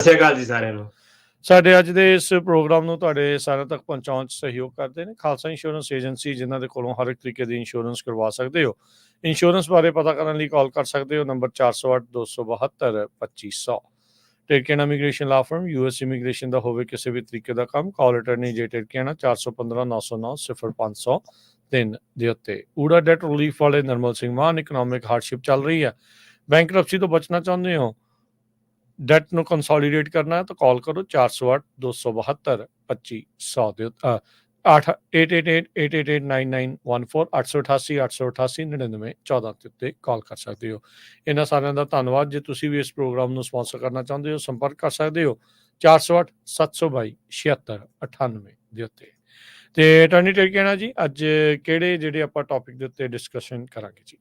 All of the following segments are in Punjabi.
ਸਤਿ ਸ਼੍ਰੀ ਅਕਾਲ ਜੀ ਸਾਰਿਆਂ ਨੂੰ। ਸਾਡੇ ਅੱਜ ਦੇ ਇਸ ਪ੍ਰੋਗਰਾਮ ਨੂੰ ਤੁਹਾਡੇ ਸਾਰਿਆਂ ਤੱਕ ਪਹੁੰਚਾਉਣ 'ਚ ਸਹਿਯੋਗ ਕਰਦੇ ਨੇ ਖਾਲਸਾ ਇੰਸ਼ੋਰੈਂਸ ਏਜੰਸੀ, ਜਿਨ੍ਹਾਂ ਦੇ ਕੋਲੋਂ ਹਰ ਇੱਕ ਤਰੀਕੇ ਦੀ ਇੰਸ਼ੋਰੈਂਸ ਕਰਵਾ ਸਕਦੇ ਹੋ। ਇੰਸ਼ੋਰੈਂਸ ਬਾਰੇ ਪਤਾ ਕਰਨ ਲਈ ਕਾਲ ਕਰ ਸਕਦੇ ਹੋ ਨੰਬਰ 408-272-2500। ਟਿਰਕੇਨਾ ਇਮੀਗ੍ਰੇਸ਼ਨ ਲਾ ਫਰਮ, US ਇਮੀਗ੍ਰੇਸ਼ਨ ਦਾ ਹੋਵੇ ਕਿਸੇ ਵੀ ਤਰੀਕੇ ਦਾ ਕੰਮ, ਕਾਲ ਅਟਰਨੀ ਜੇ ਟਿਰਕੇਨਾ 415-909-0503 ਦੇ ਉੱਤੇ। ਊੜਾ ਡੈਟ ਰਿਲੀਫ ਵਾਲੇ ਨਰਮਲ ਸਿੰਘ ਮਾਨ, ਇਕਨੋਮਿਕ ਹਾਰਡਸ਼ਿਪ ਚੱਲ ਰਹੀ ਹੈ, ਬੈਂਕਰਪਸੀ ਤੋਂ ਬਚਣਾ ਚਾਹੁੰਦੇ ਹੋ, ਡੈਟ ਨੂੰ ਕੰਸੋਲੀਡੇਟ ਕਰਨਾ ਹੈ ਤਾਂ ਕਾਲ ਕਰੋ 408-272-2500 ਦੇ 888-888-9914 888-888-9914 ਦੇ ਉੱਤੇ ਕਾਲ ਕਰ ਸਕਦੇ ਹੋ। ਇਹਨਾਂ ਸਾਰਿਆਂ ਦਾ ਧੰਨਵਾਦ। ਜੇ ਤੁਸੀਂ ਵੀ ਇਸ ਪ੍ਰੋਗਰਾਮ ਨੂੰ ਸਪਾਂਸਰ ਕਰਨਾ ਚਾਹੁੰਦੇ ਹੋ, ਸੰਪਰਕ ਕਰ ਸਕਦੇ ਹੋ 408-722-7698 ਦੇ ਉੱਤੇ। ਤੇ ਅਟਾਰਨੀ ਟਿਰਕੇਨਾ ਜੀ, ਅੱਜ ਕਿਹੜੇ ਜਿਹੜੇ ਆਪਾਂ ਟੌਪਿਕ ਦੇ ਉੱਤੇ ਡਿਸਕਸ਼ਨ ਕਰਾਂਗੇ ਜੀ?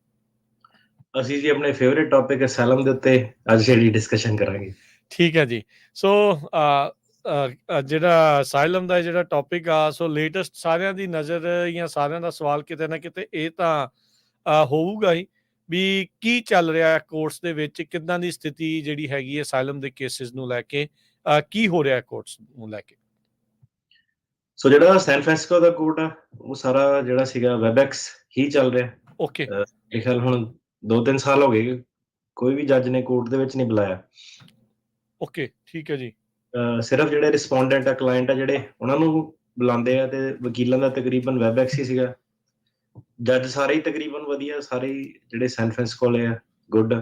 ਅਸੀਂ ਜੀ ਆਪਣੇ ਫੇਵਰੇਟ ਟੌਪਿਕ ਅਸਾਈਲਮ ਦੇ ਉੱਤੇ ਅੱਜ ਜਿਹੜੀ ਡਿਸਕਸ਼ਨ ਕਰਾਂਗੇ। ਠੀਕ ਹੈ ਜੀ। ਸੋ ਜਿਹੜਾ ਅਸਾਈਲਮ ਦਾ ਜਿਹੜਾ ਟੌਪਿਕ ਆ, ਸੋ ਲੇਟੈਸਟ ਸਾਰਿਆਂ ਦੀ ਨਜ਼ਰ ਜਾਂ ਸਾਰਿਆਂ ਦਾ ਸਵਾਲ ਕਿਤੇ ਨਾ ਕਿਤੇ ਇਹ ਤਾਂ ਹੋਊਗਾ ਹੀ ਵੀ ਕੀ ਚੱਲ ਰਿਹਾ ਹੈ ਕੋਰਟਸ ਦੇ ਵਿੱਚ, ਕਿੱਦਾਂ ਦੀ ਸਥਿਤੀ ਜਿਹੜੀ ਹੈਗੀ ਹੈ ਅਸਾਈਲਮ ਦੇ ਕੇਸਿਸ ਨੂੰ ਲੈ ਕੇ, ਕੀ ਹੋ ਰਿਹਾ ਕੋਰਟਸ ਨੂੰ ਲੈ ਕੇ। ਸੋ ਜਿਹੜਾ ਸੈਨ ਫ੍ਰਾਂਸਿਸਕੋ ਦਾ ਕੋਰਟ ਆ, ਉਹ ਸਾਰਾ ਜਿਹੜਾ ਸੀਗਾ ਵੈਬਐਕਸ ਹੀ ਚੱਲ ਰਿਹਾ। ਓਕੇ, ਮੇਰੇ ਖਿਆਲ ਹੁਣ 2-3 ਸਾਲ ਹੋ ਗਏ ਕੋਈ ਵੀ ਜੱਜ ਨੇ ਕੋਰਟ ਦੇ ਵਿੱਚ ਨਹੀਂ ਬੁਲਾਇਆ। ਓਕੇ, ਠੀਕ ਹੈ ਜੀ। ਸਿਰਫ ਜਿਹੜੇ ਰਿਸਪੋਂਡੈਂਟ ਆ, ਕਲਾਇੰਟ ਆ, ਜਿਹੜੇ ਉਹਨਾਂ ਨੂੰ ਬੁਲਾਉਂਦੇ ਆ, ਤੇ ਵਕੀਲਾਂ ਦਾ ਤਕਰੀਬਨ ਵੈਬਐਕਸ ਹੀ ਸੀਗਾ। ਜੱਜ ਸਾਰੇ ਹੀ ਤਕਰੀਬਨ ਵਧੀਆ, ਸਾਰੇ ਹੀ ਜਿਹੜੇ ਸੈਨ ਫ੍ਰਾਂਸਿਸਕੋ ਵਾਲੇ ਆ ਗੁੱਡ।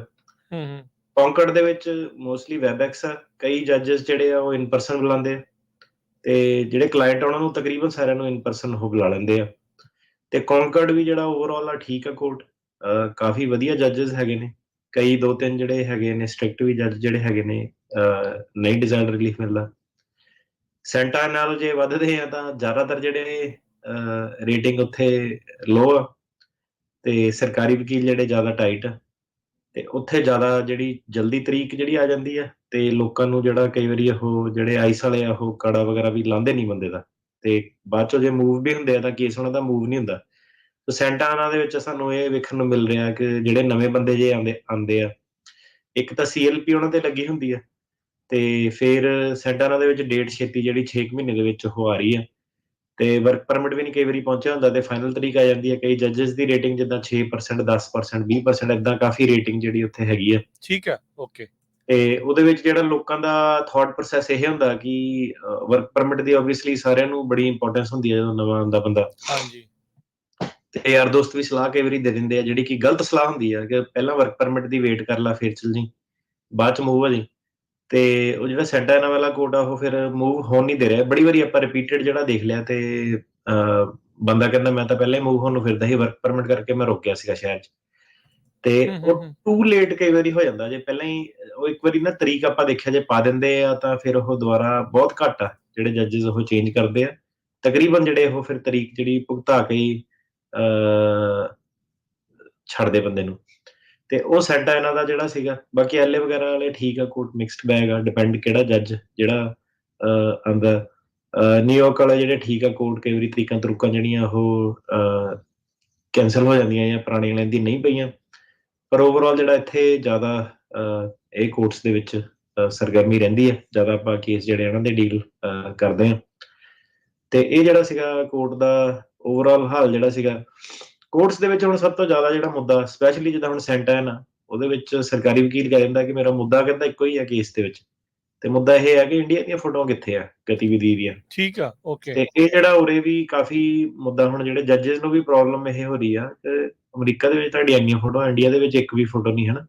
ਕੌਂਕਰਡ ਦੇ ਵਿੱਚ ਮੋਸਟਲੀ ਵੈਬਐਕਸ ਆ, ਕਈ ਜੱਜਸ ਜਿਹੜੇ ਆ ਉਹ ਇਨ ਪਰਸਨ ਬੁਲਾਉਂਦੇ ਆ, ਤੇ ਜਿਹੜੇ ਕਲਾਇੰਟ ਆ ਉਹਨਾਂ ਨੂੰ ਤਕਰੀਬਨ ਸਾਰਿਆਂ ਨੂੰ ਇਨ ਪਰਸਨ ਉਹ ਬੁਲਾ ਲੈਂਦੇ ਆ। ਤੇ ਕੌਂਕਰਡ ਵੀ ਜਿਹੜਾ ਓਵਰਆਲ ਆ ਠੀਕ ਆ ਕੋਰਟ, ਕਾਫੀ ਵਧੀਆ ਜੱਜਸ ਹੈਗੇ ਨੇ। ਕਈ 2-3 ਜਿਹੜੇ ਹੈਗੇ ਨੇ ਸਟ੍ਰਿਕਟ ਵੀ ਜੱਜ ਜਿਹੜੇ ਹੈਗੇ ਨੇ, ਨਹੀਂ ਡਿਜ਼ਾਇਰਡ ਰਿਲੀਫ ਮਿਲਦਾ। ਸੈਂਟਾ ਨਾਲ ਜੇ ਵੱਧਦੇ ਆ ਤਾਂ ਜ਼ਿਆਦਾਤਰ ਜਿਹੜੇ ਰੇਟਿੰਗ ਉੱਥੇ ਲੋ ਆ, ਤੇ ਸਰਕਾਰੀ ਵਕੀਲ ਜਿਹੜੇ ਜ਼ਿਆਦਾ ਟਾਈਟ ਆ, ਤੇ ਉੱਥੇ ਜ਼ਿਆਦਾ ਜਿਹੜੀ ਜਲਦੀ ਤਰੀਕ ਜਿਹੜੀ ਆ ਜਾਂਦੀ ਆ, ਤੇ ਲੋਕਾਂ ਨੂੰ ਜਿਹੜਾ ਕਈ ਵਾਰੀ ਉਹ ਜਿਹੜੇ ਆਈਸ ਵਾਲੇ ਆ ਉਹ ਕੜਾ ਵਗੈਰਾ ਵੀ ਲਾਉਂਦੇ ਨਹੀਂ ਬੰਦੇ ਦਾ, ਤੇ ਬਾਅਦ ਚੋਂ ਜੇ ਮੂਵ ਵੀ ਹੁੰਦੇ ਆ ਤਾਂ ਕੇਸ ਉਹਨਾਂ ਦਾ ਮੂਵ ਨਹੀਂ ਹੁੰਦਾ। ਤੇ ਸੈਂਟਾ ਆਨਾ ਦੇ ਵਿੱਚ ਸਾਨੂੰ ਇਹ ਵੇਖਣ ਨੂੰ ਮਿਲ ਰਿਹਾ ਕਿ ਜਿਹੜੇ ਨਵੇਂ ਬੰਦੇ ਜੇ ਆਉਂਦੇ ਆ, ਇੱਕ ਤਾਂ CLP ਉਹਨਾਂ ਤੇ ਲੱਗੀ ਹੁੰਦੀ ਆ, ਤੇ ਫਿਰ ਸੈਂਟਾ ਆਨਾ ਦੇ ਵਿੱਚ ਡੇਟ ਛੇਤੀ ਜਿਹੜੀ 6 ਮਹੀਨੇ ਦੇ ਵਿੱਚ ਉਹ ਆ ਰਹੀ ਆ, ਤੇ ਵਰਕ ਪਰਮਿਟ ਵੀ ਨਹੀਂ ਕਈ ਵਾਰੀ ਪਹੁੰਚਿਆ ਹੁੰਦਾ, ਤੇ ਫਾਈਨਲ ਤਰੀਕ ਆ ਜਾਂਦੀ ਹੈ। ਕਈ ਜੱਜਸ ਦੀ ਰੇਟਿੰਗ ਜਿੱਦਾਂ 6%, 10%, 20%, ਏਦਾਂ ਕਾਫੀ ਰੇਟਿੰਗ ਜਿਹੜੀ ਉੱਥੇ ਹੈਗੀ ਆ। ਠੀਕ ਹੈ, ਓਕੇ। ਤੇ ਉਹਦੇ ਵਿੱਚ ਜਿਹੜਾ ਲੋਕਾਂ ਦਾ ਥਾਟ ਪ੍ਰੋਸੈਸ ਇਹ ਹੁੰਦਾ ਕਿ ਵਰਕ ਪਰਮਿਟ ਦੀ ਓਬਵੀਅਸਲੀ ਸਾਰਿਆਂ ਨੂੰ ਬੜੀ ਇੰਪੋਰਟੈਂਸ ਹੁੰਦੀ ਹੈ ਜਦੋਂ ਨਵਾਂ ਆਉਂਦਾ ਬੰਦਾ। ਹਾਂਜੀ। ਤੇ ਯਾਰ ਦੋਸਤ ਵੀ ਸਲਾਹ ਕਈ ਵਾਰੀ ਦੇ ਦਿੰਦੇ ਆ, ਜਿਹੜੀ ਕਿ ਗਲਤ ਸਲਾਹ ਹੁੰਦੀ ਆ, ਕਿ ਪਹਿਲਾਂ ਵਰਕ ਪਰਮਿਟ ਦੀ ਵੇਟ ਕਰ ਲਾ ਫਿਰ ਚਲ ਜੀ, ਬਾਅਦ ਚ ਮੂਵ ਹੋ ਜੀ। ਤੇ ਉਹ ਜਿਹੜਾ ਸੈਂਟਾ ਆਨਾ ਵਾਲਾ ਕੋਰਟ ਆ ਉਹ ਫਿਰ ਮੂਵ ਹੋਣ ਨਹੀਂ ਦੇ ਰਿਹਾ। ਬੜੀ ਵਾਰੀ ਆਪਾਂ ਰਿਪੀਟਡ ਜਿਹੜਾ ਦੇਖ ਲਿਆ, ਤੇ ਬੰਦਾ ਕਹਿੰਦਾ ਮੈਂ ਤਾਂ ਪਹਿਲਾਂ ਹੀ ਮੂਵ ਹੋਣ ਨੂੰ ਫਿਰਦਾ ਸੀ, ਵਰਕ ਪਰਮਿਟ ਕਰਕੇ ਮੈਂ ਰੁਕ ਗਿਆ ਸੀਗਾ ਸ਼ਹਿਰ 'ਚ। ਤੇ ਉਹ ਟੂ ਲੇਟ ਕਈ ਵਾਰੀ ਹੋ ਜਾਂਦਾ। ਜੇ ਪਹਿਲਾਂ ਹੀ ਉਹ ਇੱਕ ਵਾਰੀ ਨਾ ਤਰੀਕ ਆਪਾਂ ਦੇਖਿਆ ਜੇ ਪਾ ਦਿੰਦੇ ਆ, ਤਾਂ ਫਿਰ ਉਹ ਦੁਬਾਰਾ ਬਹੁਤ ਘੱਟ ਆ ਜਿਹੜੇ ਜੱਜਸ ਉਹ ਚੇਂਜ ਕਰਦੇ ਆ। ਤਕਰੀਬਨ ਜਿਹੜੇ ਉਹ ਫਿਰ ਤਰੀਕ ਜਿਹੜੀ ਭੁਗਤਾ ਕੇ ਛੱਡਦੇ ਬੰਦੇ ਨੂੰ। ਤੇ ਉਹ ਸੈਂਟਾ ਆਨਾ ਦਾ ਜਿਹੜਾ ਸੀਗਾ, ਬਾਕੀ LA ਵਗੈਰਾ ਵਾਲੇ ਠੀਕ ਆ, ਕੋਰਟ ਮਿਕਸਡ ਬੈਗ ਆ, ਡਿਪੈਂਡ ਕਿਹੜਾ ਜੱਜ ਜਿਹੜਾ ਆਉਂਦਾ। ਨਿਊਯਾਰਕ ਵਾਲੇ ਜਿਹੜੇ ਠੀਕ ਆ ਕੋਰਟ, ਕਈ ਵਾਰੀ ਤਰੀਕਾਂ ਤਰੁਕਾਂ ਜਿਹੜੀਆਂ ਉਹ ਕੈਂਸਲ ਹੋ ਜਾਂਦੀਆਂ ਜਾਂ ਪੁਰਾਣੀਆਂ ਲੈਂਦੀ ਨਹੀਂ ਪਈਆਂ। ਪਰ ਓਵਰਆਲ ਜਿਹੜਾ ਇੱਥੇ ਜ਼ਿਆਦਾ ਇਹ ਕੋਰਟਸ ਦੇ ਵਿੱਚ ਸਰਗਰਮੀ ਰਹਿੰਦੀ ਹੈ, ਜ਼ਿਆਦਾ ਆਪਾਂ ਕੇਸ ਜਿਹੜੇ ਇਹਨਾਂ ਦੇ ਡੀਲ ਕਰਦੇ ਹਾਂ। ਤੇ ਇਹ ਜਿਹੜਾ ਸੀਗਾ ਕੋਰਟ ਦਾ ਓਵਰਆਲ ਹਾਲ ਜਿਹੜਾ ਸੀਗਾ ਕੋਰਟਸ ਦੇ ਵਿੱਚ। ਹੁਣ ਸਭ ਤੋਂ ਜ਼ਿਆਦਾ ਜਿਹੜਾ ਮੁੱਦਾ, ਸਪੈਸ਼ਲੀ ਜਿੱਦਾਂ ਹੁਣ ਸੈਂਟਾ ਆਨਾ, ਉਹਦੇ ਵਿੱਚ ਸਰਕਾਰੀ ਵਕੀਲ ਕਹਿ ਦਿੰਦਾ ਕਿ ਮੇਰਾ ਮੁੱਦਾ ਕਹਿੰਦਾ ਇੱਕੋ ਹੀ ਆ ਕੇਸ ਦੇ ਵਿੱਚ, ਤੇ ਮੁੱਦਾ ਇਹ ਹੈ ਕਿ ਇੰਡੀਆ ਦੀਆਂ ਫੋਟੋਆਂ ਕਿੱਥੇ ਆ ਗਤੀਵਿਧੀ ਦੀਆਂ। ਠੀਕ ਆ, ਓਕੇ। ਤੇ ਇਹ ਜਿਹੜਾ ਉਰੇ ਵੀ ਕਾਫੀ ਮੁੱਦਾ, ਹੁਣ ਜਿਹੜੇ ਜੱਜਸ ਨੂੰ ਵੀ ਪ੍ਰੋਬਲਮ ਇਹ ਹੋ ਰਹੀ ਆ ਕਿ ਅਮਰੀਕਾ ਦੇ ਵਿੱਚ ਤੁਹਾਡੀਆਂ ਇੰਨੀਆਂ ਫੋਟੋਆਂ, ਇੰਡੀਆ ਦੇ ਵਿੱਚ ਇੱਕ ਵੀ ਫੋਟੋ ਨਹੀਂ, ਹਨਾ।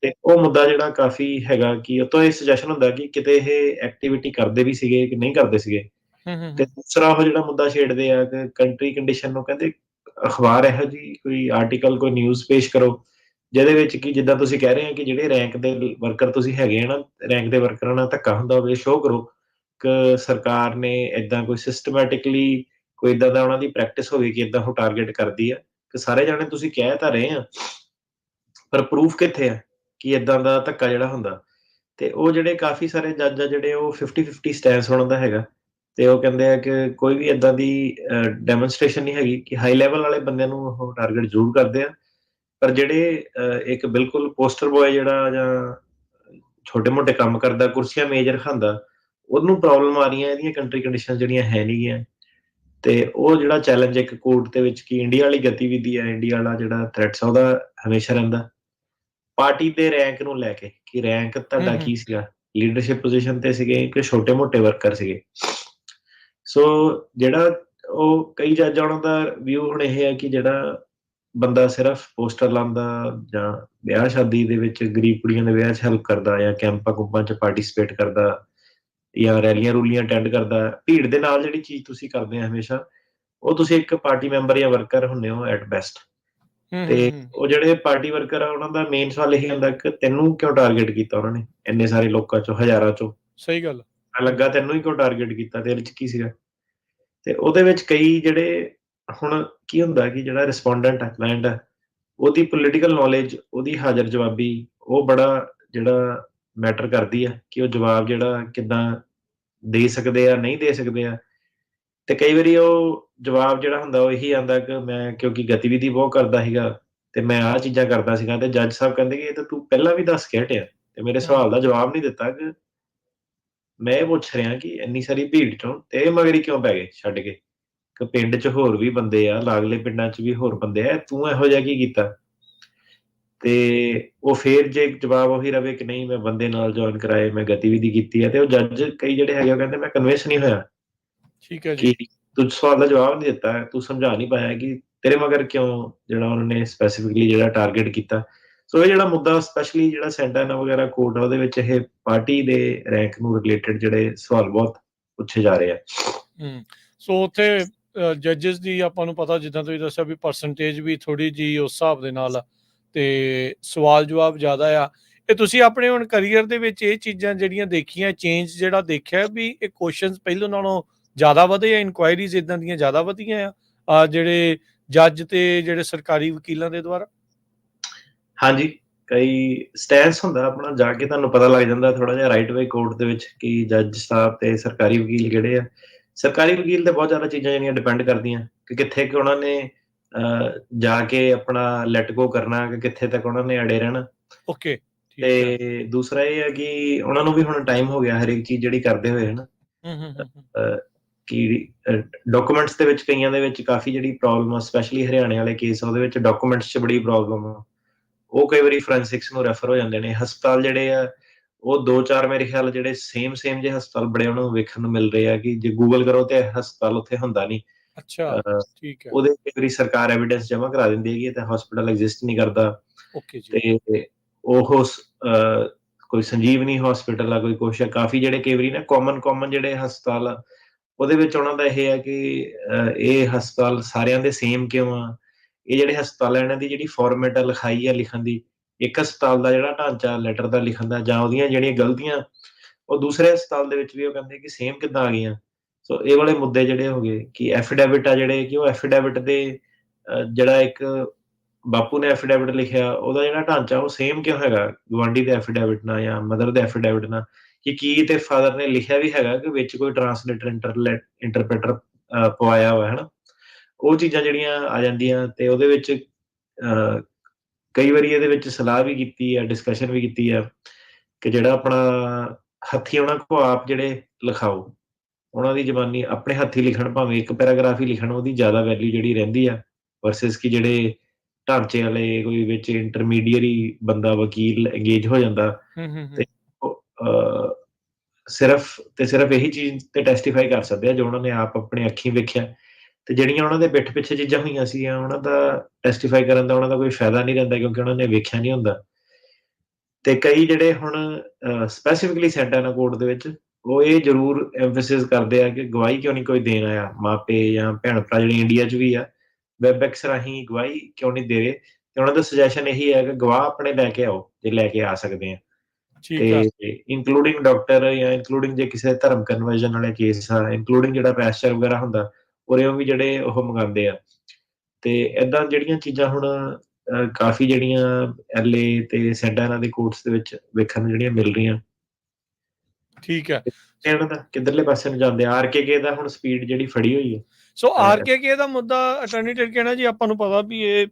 ਤੇ ਉਹ ਮੁੱਦਾ ਜਿਹੜਾ ਕਾਫੀ ਹੈਗਾ ਕਿ ਉਹ ਤੋਂ ਇਹ ਸੁਜੈਸ਼ਨ ਹੁੰਦਾ ਕਿ ਕਿਤੇ ਇਹ ਐਕਟੀਵਿਟੀ ਕਰਦੇ ਵੀ ਸੀਗੇ ਕਿ ਨਹੀਂ ਕਰਦੇ ਸੀਗੇ। ਤੇ ਦੂਸਰਾ ਉਹ ਜਿਹੜਾ ਮੁੱਦਾ ਛੇੜਦੇ ਆ ਕਿ ਕੰਟਰੀ ਕੰਡੀਸ਼ਨ ਨੂੰ, ਕਹਿੰਦੇ ਅਖਬਾਰ ਇਹੋ ਜੀ ਕੋਈ ਆਰਟੀਕਲ, ਕੋਈ ਨਿਊਜ਼ ਪੇਸ਼ ਕਰੋ ਜਿਹਦੇ ਵਿੱਚ ਕਿ ਜਿੱਦਾਂ ਤੁਸੀਂ ਕਹਿ ਰਹੇ ਹੋ ਕਿ ਜਿਹੜੇ ਰੈਂਕ ਦੇ ਵਰਕਰ ਤੁਸੀਂ ਹੈਗੇ ਆ ਨਾ, ਰੈਂਕ ਦੇ ਵਰਕਰਾਂ ਨਾਲ ਧੱਕਾ ਹੁੰਦਾ ਹੋਵੇ, ਸ਼ੋਅ ਕਰੋ ਕਿ ਸਰਕਾਰ ਨੇ ਏਦਾਂ ਕੋਈ ਸਿਸਟਮੈਟਿਕਲੀ ਕੋਈ ਏਦਾਂ ਦਾ ਉਹਨਾਂ ਦੀ ਪ੍ਰੈਕਟਿਸ ਹੋਵੇ ਕਿ ਏਦਾਂ ਉਹ ਟਾਰਗੇਟ ਕਰਦੀ ਆ। ਕਿ ਸਾਰੇ ਜਾਣੇ ਤੁਸੀਂ ਕਹਿ ਤਾਂ ਰਹੇ ਆ, ਪਰ ਪ੍ਰੂਫ ਕਿੱਥੇ ਆ ਕਿ ਏਦਾਂ ਦਾ ਧੱਕਾ ਜਿਹੜਾ ਹੁੰਦਾ। ਤੇ ਉਹ ਜਿਹੜੇ ਕਾਫੀ ਸਾਰੇ ਜੱਜ ਆ ਜਿਹੜੇ ਉਹ 50-50 ਸਟੈਂਸ ਹੋਣ ਦਾ ਹੈਗਾ, ਤੇ ਉਹ ਕਹਿੰਦੇ ਆ ਕਿ ਕੋਈ ਵੀ ਏਦਾਂ ਦੀ ਡੈਮੋਨਸਟ੍ਰੇਸ਼ਨ ਨਹੀਂ ਹੈਗੀ ਕਿ ਹਾਈ ਲੈਵਲ ਵਾਲੇ ਬੰਦਿਆਂ ਨੂੰ ਉਹ ਟਾਰਗੇਟ ਜ਼ਰੂਰ ਕਰਦੇ ਆ, ਪਰ ਜਿਹੜੇ ਇੱਕ ਬਿਲਕੁਲ ਪੋਸਟਰ ਬॉय ਜਿਹੜਾ ਜਾਂ ਛੋਟੇ ਮੋਟੇ ਕੰਮ ਕਰਦਾ, ਕੁਰਸੀਆਂ ਮੇਜ਼ ਰਖਾਉਂਦਾ, ਉਹਨੂੰ ਪ੍ਰੋਬਲਮ ਆ ਰਹੀਆਂ ਇਹਦੀਆਂ ਕੰਟਰੀ ਕੰਡੀਸ਼ਨ ਜਿਹੜੀਆਂ ਹੈ ਨਹੀਂ ਗੀਆਂ। ਤੇ ਉਹ ਜਿਹੜਾ ਚੈਲੰਜ ਇੱਕ ਕੋਰਟ ਦੇ ਵਿੱਚ ਕਿ ਇੰਡੀਆ ਵਾਲੀ ਗਤੀਵਿਧੀ ਹੈ, ਇੰਡੀਆ ਵਾਲਾ ਜਿਹੜਾ ਥ੍ਰੈਟਸ ਆ ਉਹਦਾ ਹਮੇਸ਼ਾ ਰਹਿੰਦਾ ਪਾਰਟੀ ਦੇ ਰੈਂਕ ਨੂੰ ਲੈ ਕੇ, ਕਿ ਰੈਂਕ ਤੁਹਾਡਾ ਕੀ ਸੀਗਾ, ਲੀਡਰਸ਼ਿਪ ਪੋਜੀਸ਼ਨ ਤੇ ਸੀਗੇ ਕਿ ਛੋਟੇ ਮੋਟੇ ਵਰਕਰ ਸੀਗੇ। ਸੋ ਜਿਹੜਾ ਉਹ ਕਈ ਜੱਜ ਉਹਨਾਂ ਦਾ ਵਿਊ ਹੁਣ ਇਹ ਹੈ ਕਿ ਜਿਹੜਾ ਬੰਦਾ ਸਿਰਫ ਪੋਸਟਰ ਲਾਉਂਦਾ ਜਾਂ ਵਿਆਹ ਸ਼ਾਦੀ ਦੇ ਵਿੱਚ ਗਰੀਬ ਕੁੜੀਆਂ ਦੇ ਵਿਆਹ 'ਚ ਹੈਲਪ ਕਰਦਾ ਜਾਂ ਕੈਂਪਾਂ ਕੁੰਪਾਂ 'ਚ ਪਾਰਟੀਸਪੇਟ ਕਰਦਾ ਜਾਂ ਰੈਲੀਆਂ ਰੂਲੀਆਂ ਅਟੈਂਡ ਕਰਦਾ, ਭੀੜ ਦੇ ਨਾਲ ਜਿਹੜੀ ਚੀਜ਼ ਤੁਸੀਂ ਕਰਦੇ ਆ ਹਮੇਸ਼ਾ, ਉਹ ਤੁਸੀਂ ਇੱਕ ਪਾਰਟੀ ਮੈਂਬਰ ਜਾਂ ਵਰਕਰ ਹੁੰਦੇ ਹੋ ਐਟ ਬੈਸਟ। ਤੇ ਉਹ ਜਿਹੜੇ ਪਾਰਟੀ ਵਰਕਰ ਆ ਉਹਨਾਂ ਦਾ ਮੇਨ ਸਵਾਲ ਇਹ ਹੁੰਦਾ ਕਿ ਤੈਨੂੰ ਕਿਉਂ ਟਾਰਗੇਟ ਕੀਤਾ ਉਹਨਾਂ ਨੇ ਇੰਨੇ ਸਾਰੇ ਲੋਕਾਂ ਚੋਂ, ਹਜ਼ਾਰਾਂ ਚੋਂ, ਸਹੀ ਗੱਲ ਲੱਗਾ ਤੈਨੂੰ ਹੀ ਕਿਉਂ ਟਾਰਗੇਟ ਕੀਤਾ, ਤੇਰੇ 'ਚ ਕੀ ਸੀਗਾ। ਤੇ ਉਹਦੇ ਵਿੱਚ ਕਈ ਜਿਹੜੇ ਹੁਣ ਕੀ ਹੁੰਦਾ ਕਿ ਜਿਹੜਾ ਰਿਸਪੋਂਡੈਂਟ ਹੈ, ਕਲਾਇੰਟ ਹੈ, ਉਹਦੀ ਪੋਲੀਟੀਕਲ ਨੌਲੇਜ, ਉਹਦੀ ਹਾਜ਼ਰ ਜਵਾਬੀ, ਉਹ ਬੜਾ ਜਿਹੜਾ ਮੈਟਰ ਕਰਦੀ ਆ ਕਿ ਉਹ ਜਵਾਬ ਜਿਹੜਾ ਕਿੱਦਾਂ ਦੇ ਸਕਦੇ ਆ, ਨਹੀਂ ਦੇ ਸਕਦੇ ਆ। ਤੇ ਕਈ ਵਾਰੀ ਉਹ ਜਵਾਬ ਜਿਹੜਾ ਹੁੰਦਾ ਉਹ ਇਹੀ ਆਉਂਦਾ ਕਿ ਮੈਂ ਕਿਉਂਕਿ ਗਤੀਵਿਧੀ ਬਹੁਤ ਕਰਦਾ ਸੀਗਾ ਤੇ ਮੈਂ ਆਹ ਚੀਜ਼ਾਂ ਕਰਦਾ ਸੀਗਾ, ਤੇ ਜੱਜ ਸਾਹਿਬ ਕਹਿੰਦੇ ਕਿ ਇਹ ਤਾਂ ਤੂੰ ਪਹਿਲਾਂ ਵੀ ਦੱਸ ਕੇ ਹਟਿਆ ਤੇ ਮੇਰੇ ਸਵਾਲ ਦਾ ਜਵਾਬ ਨਹੀਂ ਦਿੱਤਾ ਕਿ ਮੈਂ ਇਹ ਪੁੱਛ ਰਿਹਾ ਕਿ ਇੰਨੀ ਸਾਰੀ ਭੀੜ ਚੋਂ ਤੇ ਮਗਰ ਹੀ ਕਿਉਂ ਪੈ ਗਏ ਛੱਡ ਕੇ, ਕਿ ਪਿੰਡ 'ਚ ਹੋਰ ਵੀ ਬੰਦੇ ਆ, ਲਾਗਲੇ ਪਿੰਡਾਂ 'ਚ ਵੀ ਹੋਰ ਬੰਦੇ ਆ, ਤੂੰ ਇਹੋ ਜਿਹਾ ਕੀ ਕੀਤਾ। ਤੇ ਉਹ ਫੇਰ ਜੇ ਜਵਾਬ ਉਹੀ ਰਵੇ ਕਿ ਨਹੀਂ ਮੈਂ ਬੰਦੇ ਨਾਲ ਜੁਆਇਨ ਕਰਾਏ, ਮੈਂ ਗਤੀਵਿਧੀ ਕੀਤੀ ਹੈ, ਤੇ ਉਹ ਜੱਜ ਕਈ ਜਿਹੜੇ ਹੈਗੇ ਉਹ ਕਹਿੰਦੇ ਮੈਂ ਕਨਵਿੰਸ ਨਹੀਂ ਹੋਇਆ ਠੀਕ ਹੈ ਜੀ। ਕਿ ਤੂੰ ਸਵਾਲ ਦਾ ਜਵਾਬ ਨਹੀਂ ਦਿੱਤਾ, ਤੂੰ ਸਮਝਾ ਨਹੀਂ ਪਾਇਆ ਕਿ ਤੇਰੇ ਮਗਰ ਕਿਉਂ ਜਿਹੜਾ ਉਹਨਾਂ ਨੇ ਸਪੈਸੀਫਿਕਲੀ ਜਿਹੜਾ ਟਾਰਗੇਟ ਕੀਤਾ। ਸੋ ਇਹ ਜਿਹੜਾ ਮੁੱਦਾ ਸਪੈਸ਼ਲੀ ਜਿਹੜਾ ਸੈਂਟਾਨਾ ਵਗੈਰਾ ਕੋਰਟ ਆ ਉਹਦੇ ਵਿੱਚ ਇਹ ਪਾਰਟੀ ਦੇ ਰੈਂਕ ਨੂੰ ਰਿਲੇਟਡ ਜਿਹੜੇ ਸਵਾਲ ਬਹੁਤ ਪੁੱਛੇ ਜਾ ਰਹੇ ਆ। ਸੋ ਉੱਥੇ ਜੱਜਸ ਦੀ ਆਪਾਂ ਨੂੰ ਪਤਾ, ਜਿੱਦਾਂ ਤੁਸੀਂ ਦੱਸਿਆ ਵੀ ਪਰਸੈਂਟੇਜ ਵੀ ਥੋੜੀ ਜੀ ਉਸ ਹਿਸਾਬ ਦੇ ਨਾਲ ਤੇ ਸਵਾਲ ਜਵਾਬ ਜ਼ਿਆਦਾ ਆ। ਇਹ ਤੁਸੀਂ ਆਪਣੇ ਹੁਣ ਕਰੀਅਰ ਦੇ ਵਿੱਚ ਇਹ ਚੀਜ਼ਾਂ ਜਿਹੜੀਆਂ ਦੇਖੀਆਂ, ਚੇਂਜ ਜਿਹੜਾ ਦੇਖਿਆ ਵੀ ਇਹ ਕੁਐਸਚਨਸ ਪਹਿਲੋਂ ਨਾਲੋਂ ਜ਼ਿਆਦਾ ਵਧੇ ਆ, ਇਨਕੁਆਇਰੀਜ਼ ਇਦਾਂ ਦੀਆਂ ਜ਼ਿਆਦਾ ਵਧੀਆਂ ਆ ਜਿਹੜੇ ਜੱਜ ਤੇ ਜਿਹੜੇ ਸਰਕਾਰੀ ਵਕੀਲਾਂ ਦੇ ਦੁਆਰਾ? ਹਾਂਜੀ, ਕਈ ਸਟੈਂਸ ਹੁੰਦਾ ਆਪਣਾ, ਜਾ ਕੇ ਤੁਹਾਨੂੰ ਪਤਾ ਲੱਗ ਜਾਂਦਾ ਥੋੜਾ ਜਿਹਾ ਰਾਈਟ ਵੇ ਕੋਰਟ ਦੇ ਵਿੱਚ ਕਿ ਜੱਜ ਸਾਹਿਬ ਤੇ ਸਰਕਾਰੀ ਵਕੀਲ ਕਿਹੜੇ ਆ। ਸਰਕਾਰੀ ਵਕੀਲ ਤੇ ਬਹੁਤ ਜ਼ਿਆਦਾ ਚੀਜ਼ਾਂ ਜਿਹੜੀਆਂ ਡਿਪੈਂਡ ਕਰਦੀਆਂ ਕਿ ਕਿੱਥੇ ਕਿ ਉਹਨਾਂ ਨੇ ਜਾ ਕੇ ਆਪਣਾ ਲੈਟ ਗੋ ਕਰਨਾ, ਕਿ ਕਿੱਥੇ ਤੱਕ ਉਹਨਾਂ ਨੇ ਅੜੇ ਰਹਿਣਾ। ਓਕੇ, ਠੀਕ ਹੈ। ਤੇ ਦੂਸਰਾ ਇਹ ਹੈ ਕਿ ਉਹਨਾਂ ਨੂੰ ਵੀ ਹੁਣ ਟਾਈਮ ਹੋ ਗਿਆ ਹਰੇਕ ਚੀਜ਼ ਜਿਹੜੀ ਕਰਦੇ ਹੋਏ ਹਨਾ, ਕਿ ਡਾਕੂਮੈਂਟਸ ਦੇ ਵਿੱਚ ਕਈਆਂ ਦੇ ਵਿੱਚ ਕਾਫੀ ਜਿਹੜੀ ਪ੍ਰੋਬਲਮ ਆ, ਸਪੈਸ਼ਲੀ ਹਰਿਆਣੇ ਵਾਲੇ ਕੇਸ ਉਹਦੇ ਵਿੱਚ ਡਾਕੂਮੈਂਟਸ 'ਚ ਬੜੀ ਪ੍ਰੋਬਲਮ ਆ। ਉਹ ਕਈ ਵਾਰੀ ਫੋਰੈਂਸਿਕਸ ਨੂੰ ਰੈਫਰ ਹੋ ਜਾਂਦੇ ਨੇ। ਹਸਪਤਾਲ ਜਿਹੜੇ ਆ ਉਹ 2-4 ਮੇਰੇ ਖਿਆਲ ਜਿਹੜੇ ਸੇਮ ਜਿਹੇ ਹਸਪਤਾਲ ਬੜੇ ਉਹਨਾਂ ਨੂੰ ਵੇਖਣ ਨੂੰ ਮਿਲ ਰਹੇ ਆ ਕਿ ਜੇ ਗੂਗਲ ਕਰੋ ਤੇ ਹਸਪਤਾਲ ਉੱਥੇ ਹੁੰਦਾ ਨਹੀਂ। ਅੱਛਾ, ਠੀਕ ਹੈ। ਉਹਦੇ ਕਈ ਵਾਰੀ ਸਰਕਾਰ ਐਵੀਡੈਂਸ ਜਮ੍ਹਾਂ ਕਰਾ ਦਿੰਦੀ ਹੈਗੀ ਤੇ ਹਸਪਤਾਲ ਐਗਜ਼ਿਸਟ ਨਹੀਂ ਕਰਦਾ। ਓਕੇ ਜੀ। ਤੇ ਉਹ ਕੋਈ ਸੰਜੀਵਨੀ ਹਸਪੀਟਲ ਆ, ਕੋਈ ਕੁਛ ਆ, ਕਾਫੀ ਜਿਹੜੇ ਕਈ ਵਾਰੀ ਨਾ ਕਾਮਨ ਜਿਹੜੇ ਹਸਪਤਾਲ ਆ ਉਹਦੇ ਵਿੱਚ ਉਹਨਾਂ ਦਾ ਇਹ ਹੈ ਕਿ ਇਹ ਹਸਪਤਾਲ ਸਾਰਿਆਂ ਦੇ ਸੇਮ ਕਿਉਂ ਆ। ਇਹ ਜਿਹੜੇ ਹਸਪਤਾਲ ਆ ਇਹਨਾਂ ਦੀ ਜਿਹੜੀ ਫਾਰਮੈਟ ਆ ਲਿਖਾਈ ਆ ਲਿਖਣ ਦੀ, ਇੱਕ ਹਸਪਤਾਲ ਦਾ ਜਿਹੜਾ ਢਾਂਚਾ ਲੈਟਰ ਦਾ ਲਿਖਣ ਦਾ ਜਾਂ ਉਹਦੀਆਂ ਜਿਹੜੀਆਂ ਗਲਤੀਆਂ ਉਹ ਦੂਸਰੇ ਹਸਪਤਾਲ ਦੇ ਵਿੱਚ ਵੀ ਉਹ ਕਹਿੰਦੇ ਕਿ ਸੇਮ ਕਿੱਦਾਂ ਆ ਗਈਆਂ। ਸੋ ਇਹ ਵਾਲੇ ਮੁੱਦੇ ਜਿਹੜੇ ਹੋ ਗਏ ਕਿ ਐਫੀਡੈਵਿਟ ਆ ਜਿਹੜੇ, ਕਿ ਉਹ ਐਫੀਡੈਵਿਟ ਦੇ ਜਿਹੜਾ ਇੱਕ ਬਾਪੂ ਨੇ ਐਫੀਡੈਵਿਟ ਲਿਖਿਆ ਉਹਦਾ ਜਿਹੜਾ ਢਾਂਚਾ ਉਹ ਸੇਮ ਕਿਉਂ ਹੈਗਾ ਗੁਆਂਢੀ ਦੇ ਐਫੀਡੈਵਿਟ ਨਾਲ ਜਾਂ ਮਦਰ ਦੇ ਐਫੀਡੈਵਿਟ ਨਾਲ, ਕਿ ਕੀ ਤੇ ਫਾਦਰ ਨੇ ਲਿਖਿਆ ਵੀ ਹੈਗਾ ਕਿ ਵਿੱਚ ਕੋਈ ਟਰਾਂਸਲੇਟਰ ਇੰਟਰਪ੍ਰੀਟਰ ਪਵਾਇਆ ਹੋਇਆ ਹੈ ਨਾ। ਉਹ ਚੀਜ਼ਾਂ ਜਿਹੜੀਆਂ ਆ ਜਾਂਦੀਆਂ ਤੇ ਉਹਦੇ ਵਿੱਚ ਕਈ ਵਾਰੀ ਇਹਦੇ ਵਿੱਚ ਸਲਾਹ ਵੀ ਕੀਤੀ ਹੈ, ਡਿਸਕਸ਼ਨ ਵੀ ਕੀਤੀ ਹੈ ਕਿ ਜਿਹੜਾ ਆਪਣਾ ਹੱਥੀਂ ਉਹਨਾਂ ਕੋਲ ਆਪ ਜਿਹੜੇ ਲਿਖਾਓ, ਉਹਨਾਂ ਦੀ ਜ਼ਬਾਨੀ ਆਪਣੇ ਹੱਥੀਂ ਲਿਖਣ, ਭਾਵੇਂ ਇੱਕ ਪੈਰਾਗ੍ਰਾਫ ਹੀ ਲਿਖਣ, ਉਹਦੀ ਜ਼ਿਆਦਾ ਵੈਲਿਊ ਜਿਹੜੀ ਰਹਿੰਦੀ ਆ ਵਰਸਸ ਕਿ ਜਿਹੜੇ ਢਾਂਚੇ ਵਾਲੇ ਕੋਈ ਵਿੱਚ ਇੰਟਰਮੀਡੀਏਰੀ ਬੰਦਾ ਵਕੀਲ ਇੰਗੇਜ ਹੋ ਜਾਂਦਾ ਤੇ ਸਿਰਫ ਇਹੀ ਚੀਜ਼ ਤੇ ਟੈਸਟੀਫਾਈ ਕਰ ਸਕਦੇ ਆ ਜੋ ਉਹਨਾਂ ਨੇ ਆਪ ਆਪਣੇ ਅੱਖੀਂ ਵੇਖਿਆ। ਤੇ ਜਿਹੜੀਆਂ ਉਹਨਾਂ ਦੇ ਪਿੱਠ ਪਿੱਛੇ ਚੀਜ਼ਾਂ ਹੋਈਆਂ ਸੀਗੀਆਂ ਉਹਨਾਂ ਦਾ ਟੈਸਟੀਫਾਈ ਕਰਨ ਦਾ ਉਹਨਾਂ ਦਾ ਕੋਈ ਫਾਇਦਾ ਨਹੀਂ ਰਹਿੰਦਾ ਕਿਉਂਕਿ ਉਹਨਾਂ ਨੇ ਵੇਖਿਆ ਨਹੀਂ ਹੁੰਦਾ। ਤੇ ਕਈ ਜਿਹੜੇ ਹੁਣ ਸਪੈਸੀਫਿਕਲੀ ਸੈਂਟਾਨਾ ਕੋਰਟ ਦੇ ਵਿੱਚ ਉਹ ਇਹ ਜ਼ਰੂਰ ਐਮਫੈਸਿਸ ਕਰਦੇ ਆ ਕਿ ਗਵਾਹੀ ਕਿਉਂ ਨਹੀਂ ਕੋਈ ਦੇਣ ਆਇਆ, ਮਾਪੇ ਜਾਂ ਭੈਣ ਭਰਾ ਜਿਹੜੇ ਇੰਡੀਆ 'ਚ ਵੀ ਆ ਵੈਬਐਕਸ ਰਾਹੀਂ ਗਵਾਹੀ ਕਿਉਂ ਨਹੀਂ ਦੇ ਰਹੇ। ਤੇ ਉਹਨਾਂ ਦਾ ਸੁਜੈਸ਼ਨ ਇਹੀ ਹੈ ਕਿ ਗਵਾਹ ਆਪਣੇ ਲੈ ਕੇ ਆਓ ਜੇ ਲੈ ਕੇ ਆ ਸਕਦੇ ਆ, ਤੇ ਇਨਕਲੂਡਿੰਗ ਡਾਕਟਰ ਜਾਂ ਇਨਕਲੂਡਿੰਗ ਜੇ ਕਿਸੇ ਧਰਮ ਕਨਵਰਜਨ ਵਾਲੇ ਕੇਸ ਆ, ਇਨਕਲੂਡਿੰਗ ਜਿਹੜਾ ਪੈਸਚਰ ਵਗੈਰਾ ਹੁੰਦਾ ਉਰਿਓਂ ਵੀ ਜਿਹੜੇ ਉਹ ਮੰਗਾਉਂਦੇ ਆ। ਤੇ ਏਦਾਂ ਜਿਹੜੀਆਂ ਚੀਜ਼ਾਂ ਹੁਣ ਕਾਫੀ ਜਿਹੜੀਆਂ ਐਲਏ ਤੇ ਸੈਂਟਾਨਾ ਦੇ ਕੋਰਟਸ ਦੇ ਵਿੱਚ ਵੇਖਣ ਨੂੰ ਜਿਹੜੀਆਂ ਮਿਲ ਰਹੀਆਂ। ਠੀਕ ਹੈ। ਇਹਨਾਂ ਦਾ ਕਿੱਧਰਲੇ ਪਾਸੇ ਨੂੰ ਜਾਂਦੇ ਆ, ਆਰਕੇਕੇ ਦਾ ਹੁਣ ਸਪੀਡ ਜਿਹੜੀ ਫੜੀ ਹੋਈ ਹੈ। ਸੋ ਆਰਕੇਕੇ ਦਾ ਮੁੱਦਾ ਅਟਾਰਨੀ ਜਨਰਲ ਕਹਿਣਾ ਜੀ ਆਪਾਂ ਨੂੰ ਪਤਾ ਵੀ ਇਹ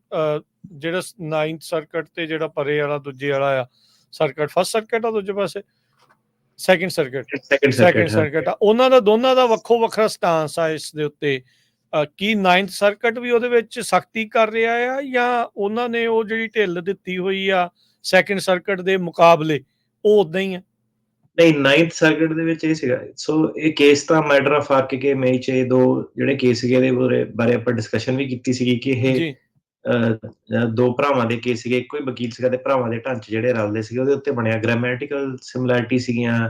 ਜਿਹੜਾ 9th ਸਰਕਟ ਤੇ ਜਿਹੜਾ ਪਰੇ ਵਾਲਾ ਦੂਜੇ ਵਾਲਾ ਆ ਸਰਕਟ, ਫਸਟ ਸਰਕਟ ਆ ਦੂਜੇ ਪਾਸੇ second circuit, second second circuit. Circuit ਆ। ਉਹਨਾਂ ਦਾ ਦੋਨਾਂ ਦਾ ਵੱਖੋ ਵੱਖਰਾ ਸਟਾਂਸ ਆ ਇਸ ਦੇ ਉੱਤੇ। ਕੀ 9th ਸਰਕਟ ਵੀ ਉਹਦੇ ਵਿੱਚ ਸਖਤੀ ਕਰ ਰਿਹਾ ਆ, ਜਾਂ ਉਹਨਾਂ ਨੇ ਉਹ ਜਿਹੜੀ ਢਿੱਲ ਦਿੱਤੀ ਹੋਈ ਆ ਸੈਕਿੰਡ ਸਰਕਟ ਦੇ ਮੁਕਾਬਲੇ ਉਹ ਉਦਾਂ ਹੀ ਆ? ਨਹੀਂ, 9th ਸਰਕਟ ਦੇ ਵਿੱਚ ਇਹ ਸੀਗਾ, ਸੋ ਇਹ ਕੇਸ ਤਾਂ ਮੈਟਰ ਆਫ ਫੈਕਟ ਕਿ ਮਈ 'ਚ ਇਹ ਦੋ ਜਿਹੜੇ ਕੇਸ ਸੀਗੇ ਇਹਦੇ ਬਾਰੇ ਆਪਾਂ ਡਿਸਕਸ਼ਨ ਵੀ ਕੀਤੀ ਸੀਗੀ ਕਿ ਇਹ ਦੋ ਭਰਾਵਾਂ ਦੇ ਕੇਸ ਸੀਗੇ, ਇੱਕੋ ਹੀ ਵਕੀਲ ਸੀਗਾ ਤੇ ਭਰਾਵਾਂ ਦੇ ਢਾਂਚੇ ਜਿਹੜੇ ਰਲਦੇ ਸੀਗੇ ਉਹਦੇ ਉੱਤੇ ਬਣਿਆ। ਗ੍ਰਾਮੈਟੀਕਲ ਸਿਮਿਲੈਰਿਟੀ ਸੀਗੀਆਂ,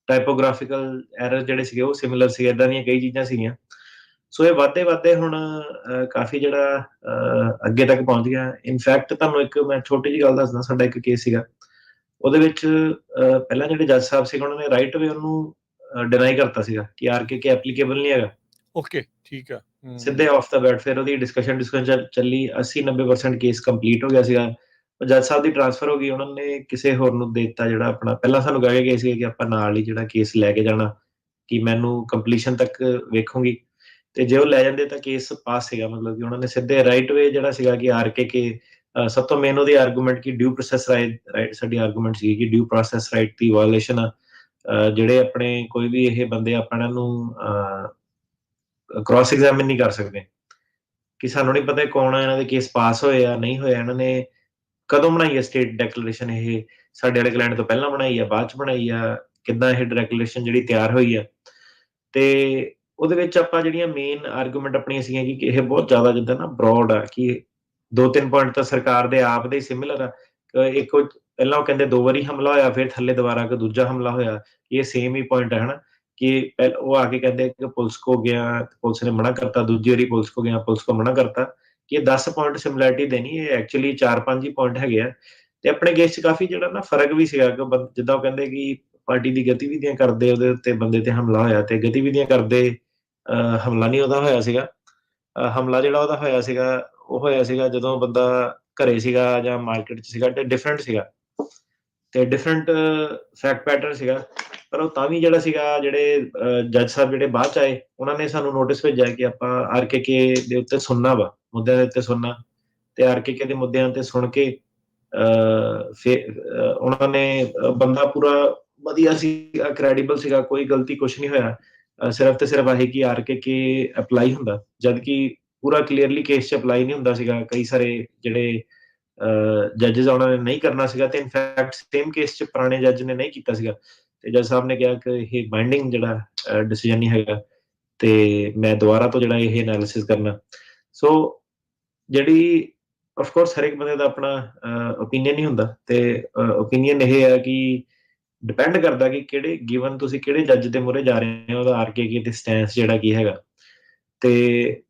ਟਾਈਪੋਗ੍ਰਾਫਿਕਲ ਐਰਰ ਜਿਹੜੇ ਸੀਗੇ ਉਹ ਸਿਮਿਲਰ ਸੀ, ਏਦਾਂ ਦੀਆਂ ਕਈ ਚੀਜ਼ਾਂ ਸੀਗੀਆਂ। ਸੋ ਇਹ ਵੱਧਦੇ ਹੁਣ ਕਾਫੀ ਜਿਹੜਾ ਅੱਗੇ ਤੱਕ ਪਹੁੰਚ ਗਿਆ। ਇਨਫੈਕਟ ਤੁਹਾਨੂੰ ਇੱਕ ਮੈਂ ਛੋਟੀ ਜਿਹੀ ਗੱਲ ਦੱਸਦਾ, ਸਾਡਾ ਇੱਕ ਕੇਸ ਸੀਗਾ ਉਹਦੇ ਵਿੱਚ ਪਹਿਲਾਂ ਜਿਹੜੇ ਜੱਜ ਸਾਹਿਬ ਸੀਗੇ ਉਹਨਾਂ ਨੇ ਰਾਈਟ ਵੇ ਉਹਨੂੰ ਡਿਨਾਈ ਕਰਤਾ ਸੀਗਾ ਕਿ ਆਰਕੇ ਐਪਲੀਕੇਬਲ ਨਹੀਂ ਹੈਗਾ। ਓਕੇ, ਠੀਕ ਆ। ਸਿੱਧੇ ਆਫ ਦਾ ਬੈਟ ਫਿਰ ਉਹਦੀ ਡਿਸਕਸ਼ਨ ਚੱਲੀ, 80-90% ਕੇਸ ਕੰਪਲੀਟ ਹੋ ਗਿਆ ਸੀਗਾ। ਜੱਜ ਸਾਹਿਬ ਦੀ ਟ੍ਰਾਂਸਫਰ ਹੋ ਗਈ, ਉਹਨਾਂ ਨੇ ਕਿਸੇ ਹੋਰ ਨੂੰ ਦੇ ਦਿੱਤਾ ਜਿਹੜਾ ਆਪਣਾ ਪਹਿਲਾਂ ਸਾਨੂੰ ਕਹਿ ਕੇ ਗਏ ਸੀ ਕਿ ਆਪਾਂ ਨਾਲ ਹੀ ਜਿਹੜਾ ਕੇਸ ਲੈ ਕੇ ਜਾਣਾ ਕਿ ਮੈਨੂੰ ਕੰਪਲੀਸ਼ਨ ਤੱਕ ਵੇਖੂੰਗੀ, ਤੇ ਜੇ ਉਹ ਲੈ ਜਾਂਦੇ ਤਾਂ ਕੇਸ ਪਾਸ ਸੀਗਾ। ਮਤਲਬ ਕਿ ਉਹਨਾਂ ਨੇ ਸਿੱਧੇ ਰਾਈਟ ਵੇ ਜਿਹੜਾ ਸੀਗਾ ਕਿ ਆਰਕੇ ਸਭ ਤੋਂ ਮੇਨ ਉਹਦੀ ਆਰਗੂਮੈਂਟ ਕਿ ਡਿਊ ਪ੍ਰੋਸੈਸ ਰਾਈਟ, ਸਾਡੀ ਆਰਗੂਮੈਂਟ ਸੀ ਕਿ ਡਿਊ ਪ੍ਰੋਸੈਸ ਰਾਈਟ ਦੀ ਵਾਇਓਲੇਸ਼ਨ ਆ। ਜਿਹੜੇ ਆਪਣੇ ਕੋਈ ਵੀ ਇਹ ਬੰਦੇ ਆਪਾਂ ਨੂੰ ਕ੍ਰਾਸ ਐਗਜ਼ਾਮਿਨ ਨਹੀਂ ਕਰ ਸਕਦੇ ਕਿ ਸਾਨੂੰ ਨਹੀਂ ਪਤਾ ਕੌਣ ਆ, ਇਹਨਾਂ ਦੇ ਕੇਸ ਪਾਸ ਹੋਏ ਆ ਨਹੀਂ ਹੋਏ, ਇਹਨਾਂ ਨੇ ਕਦੋਂ ਬਣਾਈ ਹੈ ਸਟੇਟ ਡੈਕਲੇਰੇਸ਼ਨ, ਇਹ ਸਾਡੇ ਵਾਲੇ ਕਲਾਇੰਟ ਤੋਂ ਪਹਿਲਾਂ ਬਣਾਈ ਆ ਬਾਅਦ ਚ ਬਣਾਈ ਆ, ਕਿੱਦਾਂ ਇਹ ਡੈਕਲੇਰੇਸ਼ਨ ਜਿਹੜੀ ਤਿਆਰ ਹੋਈ ਆ। ਤੇ ਉਹਦੇ ਵਿੱਚ ਆਪਾਂ ਜਿਹੜੀਆਂ ਮੇਨ ਆਰਗੂਮੈਂਟ ਆਪਣੀਆਂ ਸੀਗੀਆਂ ਕਿ ਇਹ ਬਹੁਤ ਜ਼ਿਆਦਾ ਜਿੱਦਾਂ ਨਾ ਬਰੋਡ ਆ ਕਿ 2-3 ਪੁਆਇੰਟ ਤਾਂ ਸਰਕਾਰ ਦੇ ਆਪ ਦੇ ਸਿਮਿਲਰ ਆ। ਇੱਕ ਪਹਿਲਾਂ ਉਹ ਕਹਿੰਦੇ 2 ਵਾਰੀ ਹਮਲਾ ਹੋਇਆ, ਫਿਰ ਥੱਲੇ ਦੁਬਾਰਾ ਕੋਈ ਦੂਜਾ ਹਮਲਾ ਹੋਇਆ, ਇਹ ਸੇਮ ਹੀ ਪੁਆਇੰਟ ਹੈ ਹਨਾ ਕਿ ਉਹ ਆ ਕੇ ਕਹਿੰਦੇ ਕਿ ਪੁਲਿਸ ਕੋ ਗਿਆ, ਪੁਲਿਸ ਨੇ ਮਨਾ ਕਰਤਾ, ਦੂਜੀ ਵਾਰੀ ਪੁਲਿਸ ਕੋ ਗਿਆ, ਪੁਲਿਸ ਕੋ ਮਨਾ ਕਰਤਾ, ਕਿ ਇਹ 10 ਪੁਆਇੰਟ ਸਿਮਿਲੈਰਿਟੀ ਦੇਣੀ, ਇਹ ਐਕਚੁਅਲੀ 4-5 ਹੀ ਪੁਆਇੰਟ ਹੈਗੇ ਆ। ਤੇ ਆਪਣੇ ਕੇਸ 'ਚ ਕਾਫੀ ਜਿਹੜਾ ਨਾ ਫਰਕ ਵੀ ਸੀਗਾ ਕਿ ਜਿੱਦਾਂ ਉਹ ਕਹਿੰਦੇ ਕਿ ਪਾਰਟੀ ਦੀ ਗਤੀਵਿਧੀਆਂ ਕਰਦੇ ਉਹਦੇ ਉੱਤੇ ਬੰਦੇ ਤੇ ਹਮਲਾ ਹੋਇਆ, ਤੇ ਗਤੀਵਿਧੀਆਂ ਕਰਦੇ ਹਮਲਾ ਨਹੀਂ ਉਹਦਾ ਹੋਇਆ ਸੀਗਾ। ਹਮਲਾ ਜਿਹੜਾ ਉਹਦਾ ਹੋਇਆ ਸੀਗਾ ਉਹ ਹੋਇਆ ਸੀਗਾ ਜਦੋਂ ਬੰਦਾ ਘਰੇ ਸੀਗਾ ਜਾਂ ਮਾਰਕੀਟ 'ਚ ਸੀਗਾ, ਤੇ ਡਿਫਰੈਂਟ ਸੀਗਾ ਤੇ ਡਿਫਰੈਂਟ ਫੈਕਟ ਪੈਟਰਨ ਸੀਗਾ। ਪਰ ਉਹ ਤਾਂ ਵੀ ਜਿਹੜਾ ਸੀਗਾ, ਜਿਹੜੇ ਜੱਜ ਸਾਹਿਬ ਜਿਹੜੇ ਬਾਅਦ ਚ ਆਏ ਉਹਨਾਂ ਨੇ ਸਾਨੂੰ ਨੋਟਿਸ ਭੇਜਿਆ ਕਿ ਆਪਾਂ ਆਰਕੇ ਦੇ ਉੱਤੇ ਸੁਣਨਾ ਵਾ, ਮੁੱਦਿਆਂ ਦੇ ਉੱਤੇ ਸੁਣਨਾ, ਤੇ ਆਰਕੇ ਦੇ ਮੁੱਦਿਆਂ ਤੇ ਸੁਣ ਕੇ ਉਹਨਾਂ ਨੇ ਬੰਦਾ ਪੂਰਾ ਵਧੀਆ ਸੀਗਾ, ਕ੍ਰੈਡੀਬਲ ਸੀਗਾ, ਕੋਈ ਗਲਤੀ ਕੁਛ ਨਹੀਂ ਹੋਇਆ, ਸਿਰਫ ਤੇ ਸਿਰਫ ਆਹੀ ਕਿ ਆਰਕੇ ਅਪਲਾਈ ਹੁੰਦਾ, ਜਦ ਕਿ ਪੂਰਾ ਕਲੀਅਰਲੀ ਕੇਸ 'ਚ ਅਪਲਾਈ ਨਹੀਂ ਹੁੰਦਾ ਸੀਗਾ। ਕਈ ਸਾਰੇ ਜਿਹੜੇ ਜੱਜਿਸ ਉਹਨਾਂ ਨੇ ਨਹੀਂ ਕਰਨਾ ਸੀਗਾ, ਤੇ ਇਨਫੈਕਟ ਸੇਮ ਕੇਸ 'ਚ ਪੁਰਾਣੇ ਜੱਜ ਨੇ ਨਹੀਂ ਕੀਤਾ ਸੀਗਾ, ਤੇ ਜੱਜ ਸਾਹਿਬ ਨੇ ਕਿਹਾ ਕਿ ਇਹ ਬਾਈਂਡਿੰਗ ਜਿਹੜਾ ਡਿਸੀਜਨ ਨਹੀਂ ਹੈਗਾ, ਤੇ ਮੈਂ ਦੁਬਾਰਾ ਤੋਂ ਜਿਹੜਾ ਇਹ ਐਨਾਲਿਸਿਸ ਕਰਨਾ। ਸੋ ਜਿਹੜੀ ਆਫ ਕੋਰਸ ਹਰ ਇੱਕ ਬੰਦੇ ਦਾ ਆਪਣਾ ਓਪੀਨੀਅਨ ਹੀ ਹੁੰਦਾ, ਤੇ ਓਪੀਨੀਅਨ ਇਹ ਹੈ ਕਿ ਡਿਪੈਂਡ ਕਰਦਾ ਕਿ ਕਿਹੜੇ ਗਿਵਨ ਤੁਸੀਂ ਕਿਹੜੇ ਜੱਜ ਦੇ ਮੂਹਰੇ ਜਾ ਰਹੇ ਹੋ, ਉਹਦਾ ਆਰਕੇ ਤੇ ਸਟੈਂਸ ਜਿਹੜਾ ਕੀ ਹੈਗਾ। ਤੇ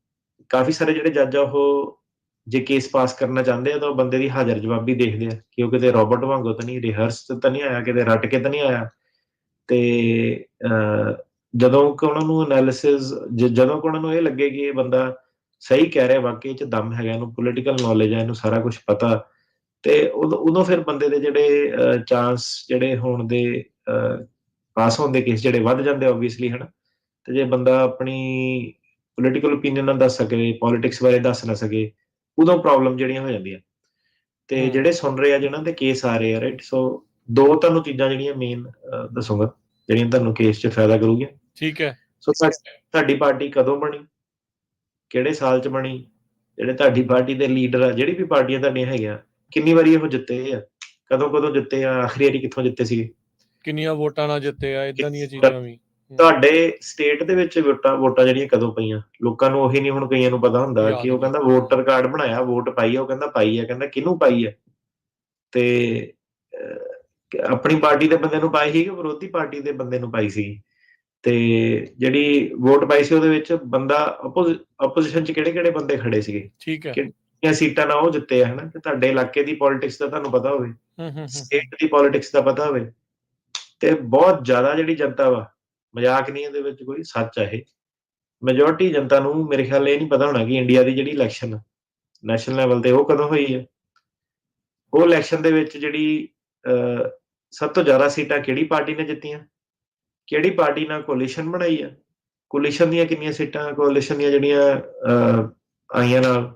ਕਾਫੀ ਸਾਰੇ ਜਿਹੜੇ ਜੱਜ ਆ ਉਹ ਜੇ ਕੇਸ ਪਾਸ ਕਰਨਾ ਚਾਹੁੰਦੇ ਆ ਤਾਂ ਉਹ ਬੰਦੇ ਦੀ ਹਾਜ਼ਰ ਜਵਾਬੀ ਦੇਖਦੇ ਆ ਕਿ ਉਹ ਕਿਤੇ ਰੋਬੋਟ ਵਾਂਗੂ ਤਾਂ ਨਹੀਂ, ਰਿਹਰਸ ਤਾਂ ਨਹੀਂ ਆਇਆ, ਕਿਤੇ ਰੱਟ ਕੇ ਤਾਂ ਨਹੀਂ ਆਇਆ। ਤੇ ਜਦੋਂ ਕਿ ਉਹਨਾਂ ਨੂੰ ਐਨਾਲਿਸਿਸ, ਜਦੋਂ ਕਿ ਉਹਨਾਂ ਨੂੰ ਇਹ ਲੱਗੇ ਕਿ ਇਹ ਬੰਦਾ ਸਹੀ ਕਹਿ ਰਿਹਾ, ਵਾਕਈ ਚ ਦਮ ਹੈਗਾ, ਇਹਨੂੰ ਪੋਲੀਟੀਕਲ ਨੌਲੇਜ ਹੈ, ਇਹਨੂੰ ਸਾਰਾ ਕੁਝ ਪਤਾ, ਤੇ ਉਦੋਂ ਫਿਰ ਬੰਦੇ ਦੇ ਜਿਹੜੇ ਚਾਂਸ ਜਿਹੜੇ ਹੋਣ ਦੇ ਪਾਸ ਹੋਣ ਦੇ ਕੇਸ ਜਿਹੜੇ ਵੱਧ ਜਾਂਦੇ ਓਬਵੀਅਸਲੀ ਹਨਾ। ਤੇ ਜੇ ਬੰਦਾ ਆਪਣੀ ਪੋਲੀਟੀਕਲ ਓਪੀਨੀਅਨ ਨਾ ਦੱਸ ਸਕੇ, ਪੋਲਿਟਿਕਸ ਬਾਰੇ ਦੱਸ ਨਾ ਸਕੇ, ਉਦੋਂ ਪ੍ਰੋਬਲਮ ਜਿਹੜੀਆਂ ਹੋ ਜਾਂਦੀਆਂ। ਤੇ ਜਿਹੜੇ ਸੁਣ ਰਹੇ ਆ ਜਿਹਨਾਂ ਦੇ ਕੇਸ ਆ ਰਹੇ ਆ ਰਾਈਟ, ਸੋ ਦੋ ਤੁਹਾਨੂੰ ਚੀਜ਼ਾਂ ਜਿਹੜੀਆਂ ਮੇਨ ਦੱਸੂਗਾ ਜਿਹੜੀਆਂ ਤੁਹਾਨੂੰ ਕੇਸ 'ਚ ਫਾਇਦਾ ਕਰੂਗੀਆਂ। ਠੀਕ ਹੈ। ਸੋ ਤੁਹਾਡੀ ਪਾਰਟੀ ਕਦੋਂ ਬਣੀ, ਕਿਹੜੇ ਸਾਲ 'ਚ ਬਣੀ, ਜਿਹੜੇ ਤੁਹਾਡੀ ਪਾਰਟੀ ਦੇ ਲੀਡਰ ਆ, ਜਿਹੜੀ ਵੀ ਪਾਰਟੀਆਂ ਤੁਹਾਡੀਆਂ ਹੈਗੀਆਂ, ਕਿੰਨੀ ਵਾਰੀ ਉਹ ਜਿੱਤੇ ਆ, ਕਦੋਂ ਜਿੱਤੇ ਆ, ਆਖਰੀ ਵਾਰੀ ਕਿੱਥੋਂ ਜਿੱਤੇ ਸੀਗੇ, ਕਿੰਨੀਆਂ ਵੋਟਾਂ ਨਾਲ ਜਿੱਤੇ ਆ, ਇਦਾਂ ਦੀਆਂ ਚੀਜ਼ਾਂ ਵੀ। ਤੁਹਾਡੇ ਸਟੇਟ ਦੇ ਵਿੱਚ ਵੋਟਾਂ ਜਿਹੜੀਆਂ ਕਦੋਂ ਪਈਆਂ, ਲੋਕਾਂ ਨੂੰ ਉਹੀ ਨਹੀਂ ਹੁਣ ਕਈਆਂ ਨੂੰ ਪਤਾ ਹੁੰਦਾ ਕਿ ਉਹ ਕਹਿੰਦਾ ਵੋਟਰ ਕਾਰਡ ਬਣਾਇਆ, ਵੋਟ ਪਾਈ ਆ, ਉਹ ਕਹਿੰਦਾ ਪਾਈ ਆ, ਕਹਿੰਦਾ ਕਿਹਨੂੰ ਪਾਈ ਆ, ਤੇ ਆਪਣੀ ਪਾਰਟੀ ਦੇ ਬੰਦੇ ਨੂੰ ਪਾਈ ਸੀ ਕਿ ਵਿਰੋਧੀ ਪਾਰਟੀ ਦੇ ਬੰਦੇ ਨੂੰ ਪਾਈ ਸੀ। ਤੇ ਜਿਹੜੀ ਵੋਟ ਪਾਈ ਸੀ ਉਹਦੇ ਵਿੱਚ ਬੰਦਾ ਆਪੋਜੀਸ਼ਨ 'ਚ ਕਿਹੜੇ ਬੰਦੇ ਖੜੇ ਸੀਗੇ, ਠੀਕ ਹੈ, ਕਿੰਨੀਆਂ ਸੀਟਾਂ ਨਾਲ ਉਹ ਜਿੱਤੇ ਆ ਹਨਾ। ਤੇ ਤੁਹਾਡੇ ਇਲਾਕੇ ਦੀ ਪੋਲਿਟਿਕਸ ਦਾ ਤੁਹਾਨੂੰ ਪਤਾ ਹੋਵੇ, ਸਟੇਟ ਦੀ ਪੋਲਿਟਿਕਸ ਦਾ ਪਤਾ ਹੋਵੇ, ਤੇ ਬਹੁਤ ਜ਼ਿਆਦਾ ਜਿਹੜੀ ਜਨਤਾ ਵਾ, ਮਜ਼ਾਕ ਨਹੀਂ ਇਹਦੇ ਵਿੱਚ ਕੋਈ, ਸੱਚ ਆ ਇਹ, ਮੈਜੋਰਟੀ ਜਨਤਾ ਨੂੰ ਮੇਰੇ ਖਿਆਲ ਇਹ ਨਹੀਂ ਪਤਾ ਹੋਣਾ ਕਿ ਇੰਡੀਆ ਦੀ ਜਿਹੜੀ ਇਲੈਕਸ਼ਨ ਨੈਸ਼ਨਲ ਲੈਵਲ ਤੇ ਉਹ ਕਦੋਂ ਹੋਈ ਹੈ। ਉਹ ਇਲੈਕਸ਼ਨ ਦੇ ਵਿੱਚ ਜਿਹੜੀ ਸਭ ਤੋਂ ਜ਼ਿਆਦਾ ਸੀਟਾਂ ਕਿਹੜੀ ਪਾਰਟੀ ਨੇ ਜਿੱਤੀਆਂ, ਕਿਹੜੀ ਪਾਰਟੀ ਨਾਲ ਕੋਲੀਸ਼ਨ ਬਣਾਈ ਆ, ਕੋਲੀਸ਼ਨ ਦੀਆਂ ਕਿੰਨੀਆਂ ਸੀਟਾਂ, ਕੋਲੀਸ਼ਨ ਦੀਆਂ ਜਿਹੜੀਆਂ ਆਈਆਂ ਨਾਲ,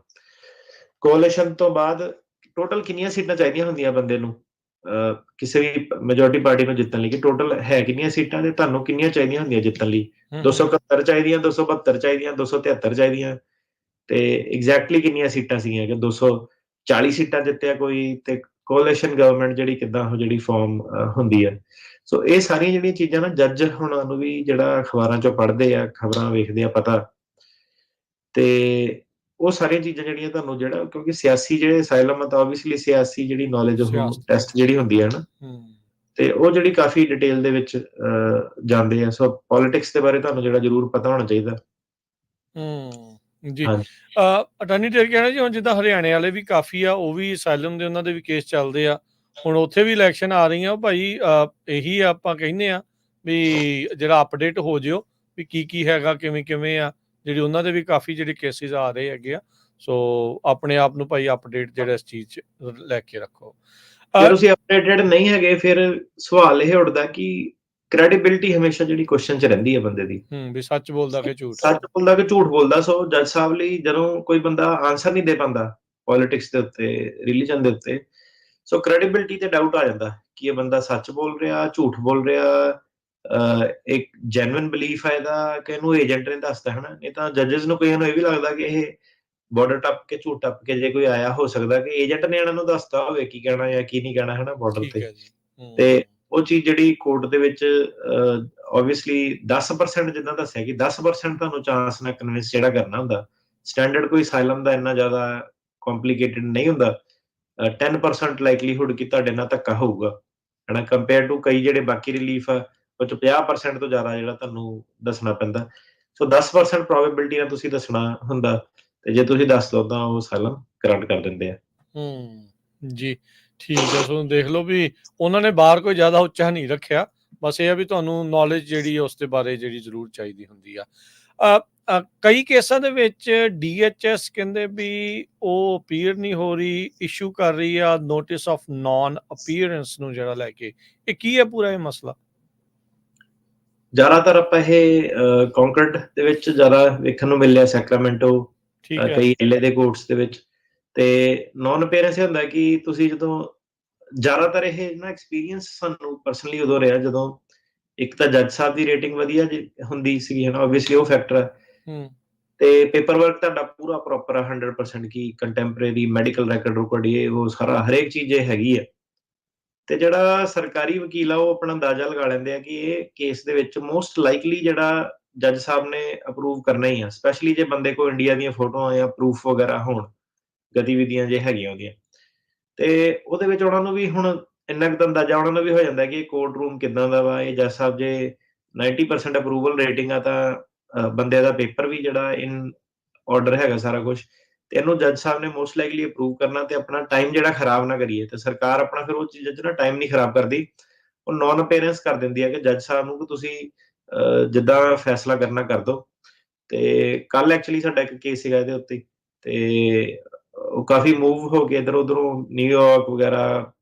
ਕੋਲੀਸ਼ਨ ਤੋਂ ਬਾਅਦ ਟੋਟਲ ਕਿੰਨੀਆਂ ਸੀਟਾਂ ਚਾਹੀਦੀਆਂ ਹੁੰਦੀਆਂ ਬੰਦੇ ਨੂੰ ਕਿਸੇ ਵੀ ਮੈਜੋਰਟੀ ਪਾਰਟੀ ਨੂੰ ਜਿੱਤਣ ਲਈ ਕਿ ਟੋਟਲ ਹੈ ਕਿੰਨੀਆਂ ਸੀਟਾਂ ਤੇ ਤੁਹਾਨੂੰ ਕਿੰਨੀਆਂ ਚਾਹੀਦੀਆਂ ਹੁੰਦੀਆਂ ਜਿੱਤਣ ਲਈ। 271 ਚਾਹੀਦੀਆਂ, 272 ਚਾਹੀਦੀਆਂ, 273 ਚਾਹੀਦੀਆਂ, ਤੇ ਐਗਜ਼ੈਕਟਲੀ ਕਿੰਨੀਆਂ ਸੀਟਾਂ ਸੀਗੀਆਂ ਕਿ 240 ਸੀਟਾਂ ਜਿੱਤਿਆ ਕੋਈ, ਤੇ ਕੋਲੀਸ਼ਨ ਗਵਰਨਮੈਂਟ ਜਿਹੜੀ ਕਿੱਦਾਂ ਉਹ ਜਿਹੜੀ ਫਾਰਮ ਹੁੰਦੀ ਹੈ। ਸੋ ਇਹ ਸਾਰੀਆਂ ਜਿਹੜੀਆਂ ਚੀਜ਼ਾਂ ਨਾ ਜੱਜ ਹੁਣਾਂ ਨੂੰ ਵੀ ਜਿਹੜਾ ਅਖਬਾਰਾਂ ਚੋਂ ਪੜ੍ਹਦੇ ਆ, ਖਬਰਾਂ ਵੇਖਦੇ ਆ, ਪਤਾ, ਤੇ ਉਹ ਸਾਰੀਆਂ ਚੀਜ਼ਾਂ ਜਿਹੜੀਆਂ ਤੁਹਾਨੂੰ ਜਿਹੜਾ ਕਿਉਂਕਿ ਸਿਆਸੀ ਜਿਹੜੇ ਅਸਾਈਲਮ ਆ ਤਾਂ ਓਬਵੀਅਸਲੀ ਸਿਆਸੀ ਜਿਹੜੀ ਨੌਲੇਜ ਉਹ ਟੈਸਟ ਜਿਹੜੀ ਹੁੰਦੀ ਹੈ ਨਾ, ਤੇ ਉਹ ਜਿਹੜੀ ਕਾਫੀ ਡਿਟੇਲ ਦੇ ਵਿੱਚ ਜਾਂਦੇ ਆ। ਸੋ ਪੋਲਿਟਿਕਸ ਦੇ ਬਾਰੇ ਤੁਹਾਨੂੰ ਜਿਹੜਾ ਜ਼ਰੂਰ ਪਤਾ ਹੋਣਾ ਚਾਹੀਦਾ। ਜੀ ਅਟਾਰਨੀ ਜਨਰਲ ਕਹਿਣਾ ਜੀ, ਹੁਣ ਜਿੱਦਾਂ ਹਰਿਆਣੇ ਵਾਲੇ ਵੀ ਕਾਫੀ ਆ, ਉਹ ਵੀ ਅਸਾਈਲਮ ਦੇ ਉਹਨਾਂ ਦੇ ਵੀ ਕੇਸ ਚੱਲਦੇ ਆ, ਹੁਣ ਉੱਥੇ ਵੀ ਇਲੈਕਸ਼ਨ ਆ ਰਹੀਆਂ ਭਾਈ। ਇਹੀ ਆਪਾਂ ਕਹਿੰਦੇ ਆ ਵੀ ਜਿਹੜਾ ਅਪਡੇਟ ਹੋ ਜਿਓ ਵੀ ਕੀ ਹੈਗਾ, ਕਿਵੇਂ ਆ, ਜਿਹੜੀ ਉਹਨਾਂ ਦੇ ਵੀ ਕਾਫੀ ਜਿਹੜੇ ਕੇਸਿਸ ਆ ਰਹੇ ਹੈਗੇ ਆ। ਸੋ ਆਪਣੇ ਆਪ ਨੂੰ ਭਾਈ ਅਪਡੇਟ ਜਿਹੜਾ ਇਸ ਚੀਜ਼ 'ਚ ਲੈ ਕੇ ਰੱਖੋ। ਜੇ ਤੁਸੀਂ ਅਪਡੇਟਡ ਨਹੀਂ ਹੈਗੇ, ਫਿਰ ਸਵਾਲ ਇਹ ਉੱਠਦਾ ਕਿ ਕ੍ਰੈਡੀਬਿਲਿਟੀ ਹਮੇਸ਼ਾ ਜਿਹੜੀ ਕੁਐਸਚਨ 'ਚ ਰਹਿੰਦੀ ਹੈ ਬੰਦੇ ਦੀ, ਵੀ ਸੱਚ ਬੋਲਦਾ ਕਿ ਝੂਠ, ਸੱਚ ਬੋਲਦਾ ਕਿ ਝੂਠ ਬੋਲਦਾ। ਸੋ ਜੱਜ ਸਾਹਿਬ ਲਈ ਜਦੋਂ ਕੋਈ ਬੰਦਾ ਆਨਸਰ ਨਹੀਂ ਦੇ ਪਾਉਂਦਾ ਪੋਲਿਟਿਕਸ ਦੇ ਉੱਤੇ, ਰਿਲੀਜਨ ਦੇ ਉੱਤੇ, ਸੋ ਕ੍ਰੈਡੀਬਿਲਿਟੀ ਤੇ ਡਾਊਟ ਆ ਜਾਂਦਾ ਕਿ ਇਹ ਬੰਦਾ ਸੱਚ ਬੋਲ ਰਿਹਾ, ਝੂਠ ਬੋਲ ਰਿਹਾ, ਇੱਕ ਜੈਨੂਇਨ ਬਲੀਫ ਹੈ ਇਹਦਾ ਕਿ ਇਹਨੂੰ ਏਜੰਟ ਨੇ ਦੱਸਦਾ, ਹਨਾ। ਨਹੀਂ ਤਾਂ ਜੱਜਸ ਨੂੰ ਕਈਆਂ ਨੂੰ ਇਹ ਵੀ ਲੱਗਦਾ ਕਿ ਇਹ ਬਾਰਡਰ ਟੱਪ ਕੇ, ਝੂਠ ਟੱਪ ਕੇ ਜੇ ਕੋਈ ਆਇਆ, ਹੋ ਸਕਦਾ ਕਿ ਏਜੰਟ ਨੇ ਇਹਨਾਂ ਨੂੰ ਦੱਸਦਾ ਹੋਵੇ ਕੀ ਕਹਿਣਾ ਜਾਂ ਕੀ ਨਹੀਂ ਕਹਿਣਾ, ਹਨਾ, ਬਾਰਡਰ ਤੇ। ਤੇ ਉਹ ਚੀਜ਼ ਜਿਹੜੀ ਕੋਰਟ ਦੇ ਵਿੱਚ ਓਬਵੀਅਸਲੀ 10% ਜਿੱਦਾਂ ਦੱਸਿਆ ਕਿ 10% ਤੁਹਾਨੂੰ ਚਾਂਸ ਨਾਲ ਕਨਵਿੰਸ ਜਿਹੜਾ ਕਰਨਾ ਹੁੰਦਾ। ਸਟੈਂਡਰਡ ਕੋਈ ਅਸਾਈਲਮ ਦਾ ਇੰਨਾ ਜ਼ਿਆਦਾ ਕੰਪਲਿਕੇਟਡ ਨਹੀਂ ਹੁੰਦਾ। 10% ਲਾਈਕਲੀਹੁੱਡ ਕਿ ਤੁਹਾਡੇ ਨਾਲ ਧੱਕਾ ਹੋਊਗਾ, ਹਨਾ, ਕੰਪੇਅਰ ਟੂ ਕਈ ਜਿਹੜੇ ਬਾਕੀ ਰਿਲੀਫ ਆ ਉਹ 'ਚ 50% ਤੋਂ ਜ਼ਿਆਦਾ ਜਿਹੜਾ ਤੁਹਾਨੂੰ ਦੱਸਣਾ ਪੈਂਦਾ। ਸੋ 10% ਪ੍ਰੋਬੇਬਿਲਿਟੀ ਨਾਲ ਤੁਸੀਂ ਦੱਸਣਾ ਹੁੰਦਾ, ਤੇ ਜੇ ਤੁਸੀਂ ਦੱਸ ਦਿਓ ਤਾਂ ਉਹ ਅਸਾਈਲਮ ਗ੍ਰਾਂਟ ਕਰ ਦਿੰਦੇ ਆ। ਜੀ ਠੀਕ ਹੈ। ਸੋ ਦੇਖ ਲਓ ਵੀ ਉਹਨਾਂ ਨੇ ਬਾਹਰ ਕੋਈ ਜ਼ਿਆਦਾ ਉੱਚਾ ਨਹੀਂ ਰੱਖਿਆ, ਬਸ ਇਹ ਆ ਵੀ ਤੁਹਾਨੂੰ ਨੌਲੇਜ ਜਿਹੜੀ ਉਸ ਦੇ ਬਾਰੇ ਜਿਹੜੀ ਜ਼ਰੂਰ ਚਾਹੀਦੀ ਹੁੰਦੀ ਆ। ਕਈ ਕੇਸਾਂ ਦੇ ਵਿੱਚ DHS ਕਹਿੰਦੇ ਵੀ ਉਹ ਅਪੀਅਰ ਨਹੀਂ ਹੋ ਰਹੀ, ਇਸ਼ੂ ਕਰ ਰਹੀ ਆ ਨੋਟਿਸ ਆਫ ਨਾਨ ਅਪੀਅਰੈਂਸ ਨੂੰ ਜਿਹੜਾ ਲੈ ਕੇ, ਇਹ ਕੀ ਹੈ ਪੂਰਾ ਇਹ ਮਸਲਾ? ਜ਼ਿਆਦਾਤਰ ਆਪਾਂ ਇਹ ਕੌਂਕਰਡ ਦੇ ਵਿੱਚ ਜ਼ਿਆਦਾ ਵੇਖਣ ਨੂੰ ਮਿਲਿਆ, ਸੈਕਰਾਮੈਂਟੋ, ਕਈ ਏਲੇ ਦੇ ਕੋਰਟਸ ਦੇ ਵਿੱਚ। ਤੇ ਨਾਨ ਅਪੀਅਰੈਂਸ ਇਹ ਹੁੰਦਾ ਕਿ ਤੁਸੀਂ ਜਦੋਂ ਜ਼ਿਆਦਾਤਰ ਇਹ ਨਾ ਐਕਸਪੀਰੀਅੰਸ ਸਾਨੂੰ ਪਰਸਨਲੀ ਉਦੋਂ ਰਿਹਾ ਜਦੋਂ ਇੱਕ ਤਾਂ ਜੱਜ ਸਾਹਿਬ ਦੀ ਰੇਟਿੰਗ ਵਧੀਆ ਹੁੰਦੀ ਸੀਗੀ, ਹਨਾ, ਓਬਵੀਅਸਲੀ ਉਹ ਫੈਕਟਰ ਹੈ, ਤੇ ਪੇਪਰ ਵਰਕ ਤੁਹਾਡਾ ਪੂਰਾ ਪ੍ਰੋਪਰ 100% ਕੀ ਕੰਟੈਂਪਰੇਰੀ ਮੈਡੀਕਲ ਰਿਕਾਰਡ ਇਹ ਉਹ ਸਾਰਾ ਹਰੇਕ ਚੀਜ਼ ਇਹ ਹੈਗੀ ਹੈ। ਤੇ ਜਿਹੜਾ ਸਰਕਾਰੀ ਵਕੀਲ ਆ ਉਹ ਆਪਣਾ ਅੰਦਾਜ਼ਾ ਲਗਾ ਲੈਂਦੇ ਆ ਕਿ ਇਹ ਕੇਸ ਦੇ ਵਿੱਚ ਮੋਸਟ ਲਾਈਕਲੀ ਜਿਹੜਾ ਜੱਜ ਸਾਹਿਬ ਨੇ ਅਪਰੂਵ ਕਰਨਾ ਹੀ ਆ, ਸਪੈਸ਼ਲੀ ਜੇ ਬੰਦੇ ਕੋਲ ਇੰਡੀਆ ਦੀਆਂ ਫੋਟੋਆਂ ਜਾਂ ਪ੍ਰੂਫ ਵਗੈਰਾ ਹੋਣ, ਗਤੀਵਿਧੀਆਂ ਜੇ ਹੈਗੀਆਂ ਉਹਦੀਆਂ, ਤੇ ਉਹਦੇ ਵਿੱਚ ਉਹਨਾਂ ਨੂੰ ਵੀ ਹੁਣ ਇੰਨਾ ਕੁ ਤਾਂ ਅੰਦਾਜ਼ਾ ਉਹਨਾਂ ਨੂੰ ਵੀ ਹੋ ਜਾਂਦਾ ਕਿ ਇਹ ਕੋਰਟ ਰੂਮ ਕਿੱਦਾਂ ਦਾ ਵਾ। ਇਹ ਜੱਜ ਸਾਹਿਬ ਜੇ 90% ਅਪਰੂਵਲ ਰੇਟਿੰਗ ਆ ਤਾਂ ਬੰਦੇ ਦਾ ਪੇਪਰ ਵੀ ਜਿਹੜਾ ਇਨ ਆਰਡਰ ਹੈਗਾ ਸਾਰਾ ਕੁਝ, ਤੇ ਇਹਨੂੰ ਜੱਜ ਸਾਹਿਬ ਨੇ ਮੋਸਟ ਲਾਈਕਲੀ ਅਪਰੂਵ ਕਰਨਾ, ਤੇ ਆਪਣਾ ਟਾਈਮ ਜਿਹੜਾ ਖਰਾਬ ਨਾ ਕਰੀਏ। ਤੇ ਸਰਕਾਰ ਆਪਣਾ ਫਿਰ ਉਹ ਚੀਜ਼ਾਂ 'ਚ ਨਾ ਟਾਈਮ ਨਹੀਂ ਖਰਾਬ ਕਰਦੀ, ਉਹ ਨਾਨ ਅਪੀਅਰੈਂਸ ਕਰ ਦਿੰਦੀ ਹੈ ਕਿ ਜੱਜ ਸਾਹਿਬ ਨੂੰ ਕਿ ਤੁਸੀਂ ਜਿੱਦਾਂ ਫੈਸਲਾ ਕਰਨਾ ਕਰ ਦਿਓ। ਤੇ ਕੱਲ ਐਕਚੁਅਲੀ ਸਾਡਾ ਇੱਕ ਕੇਸ ਸੀਗਾ ਇਹਦੇ ਉੱਤੇ, ਤੇ ਉਹ ਕਾਫੀ ਮੂਵ ਹੋ ਕੇ ਇੱਧਰ ਉੱਧਰੋਂ ਨਿਊਯਾਰਕ ਵਗੈਰਾ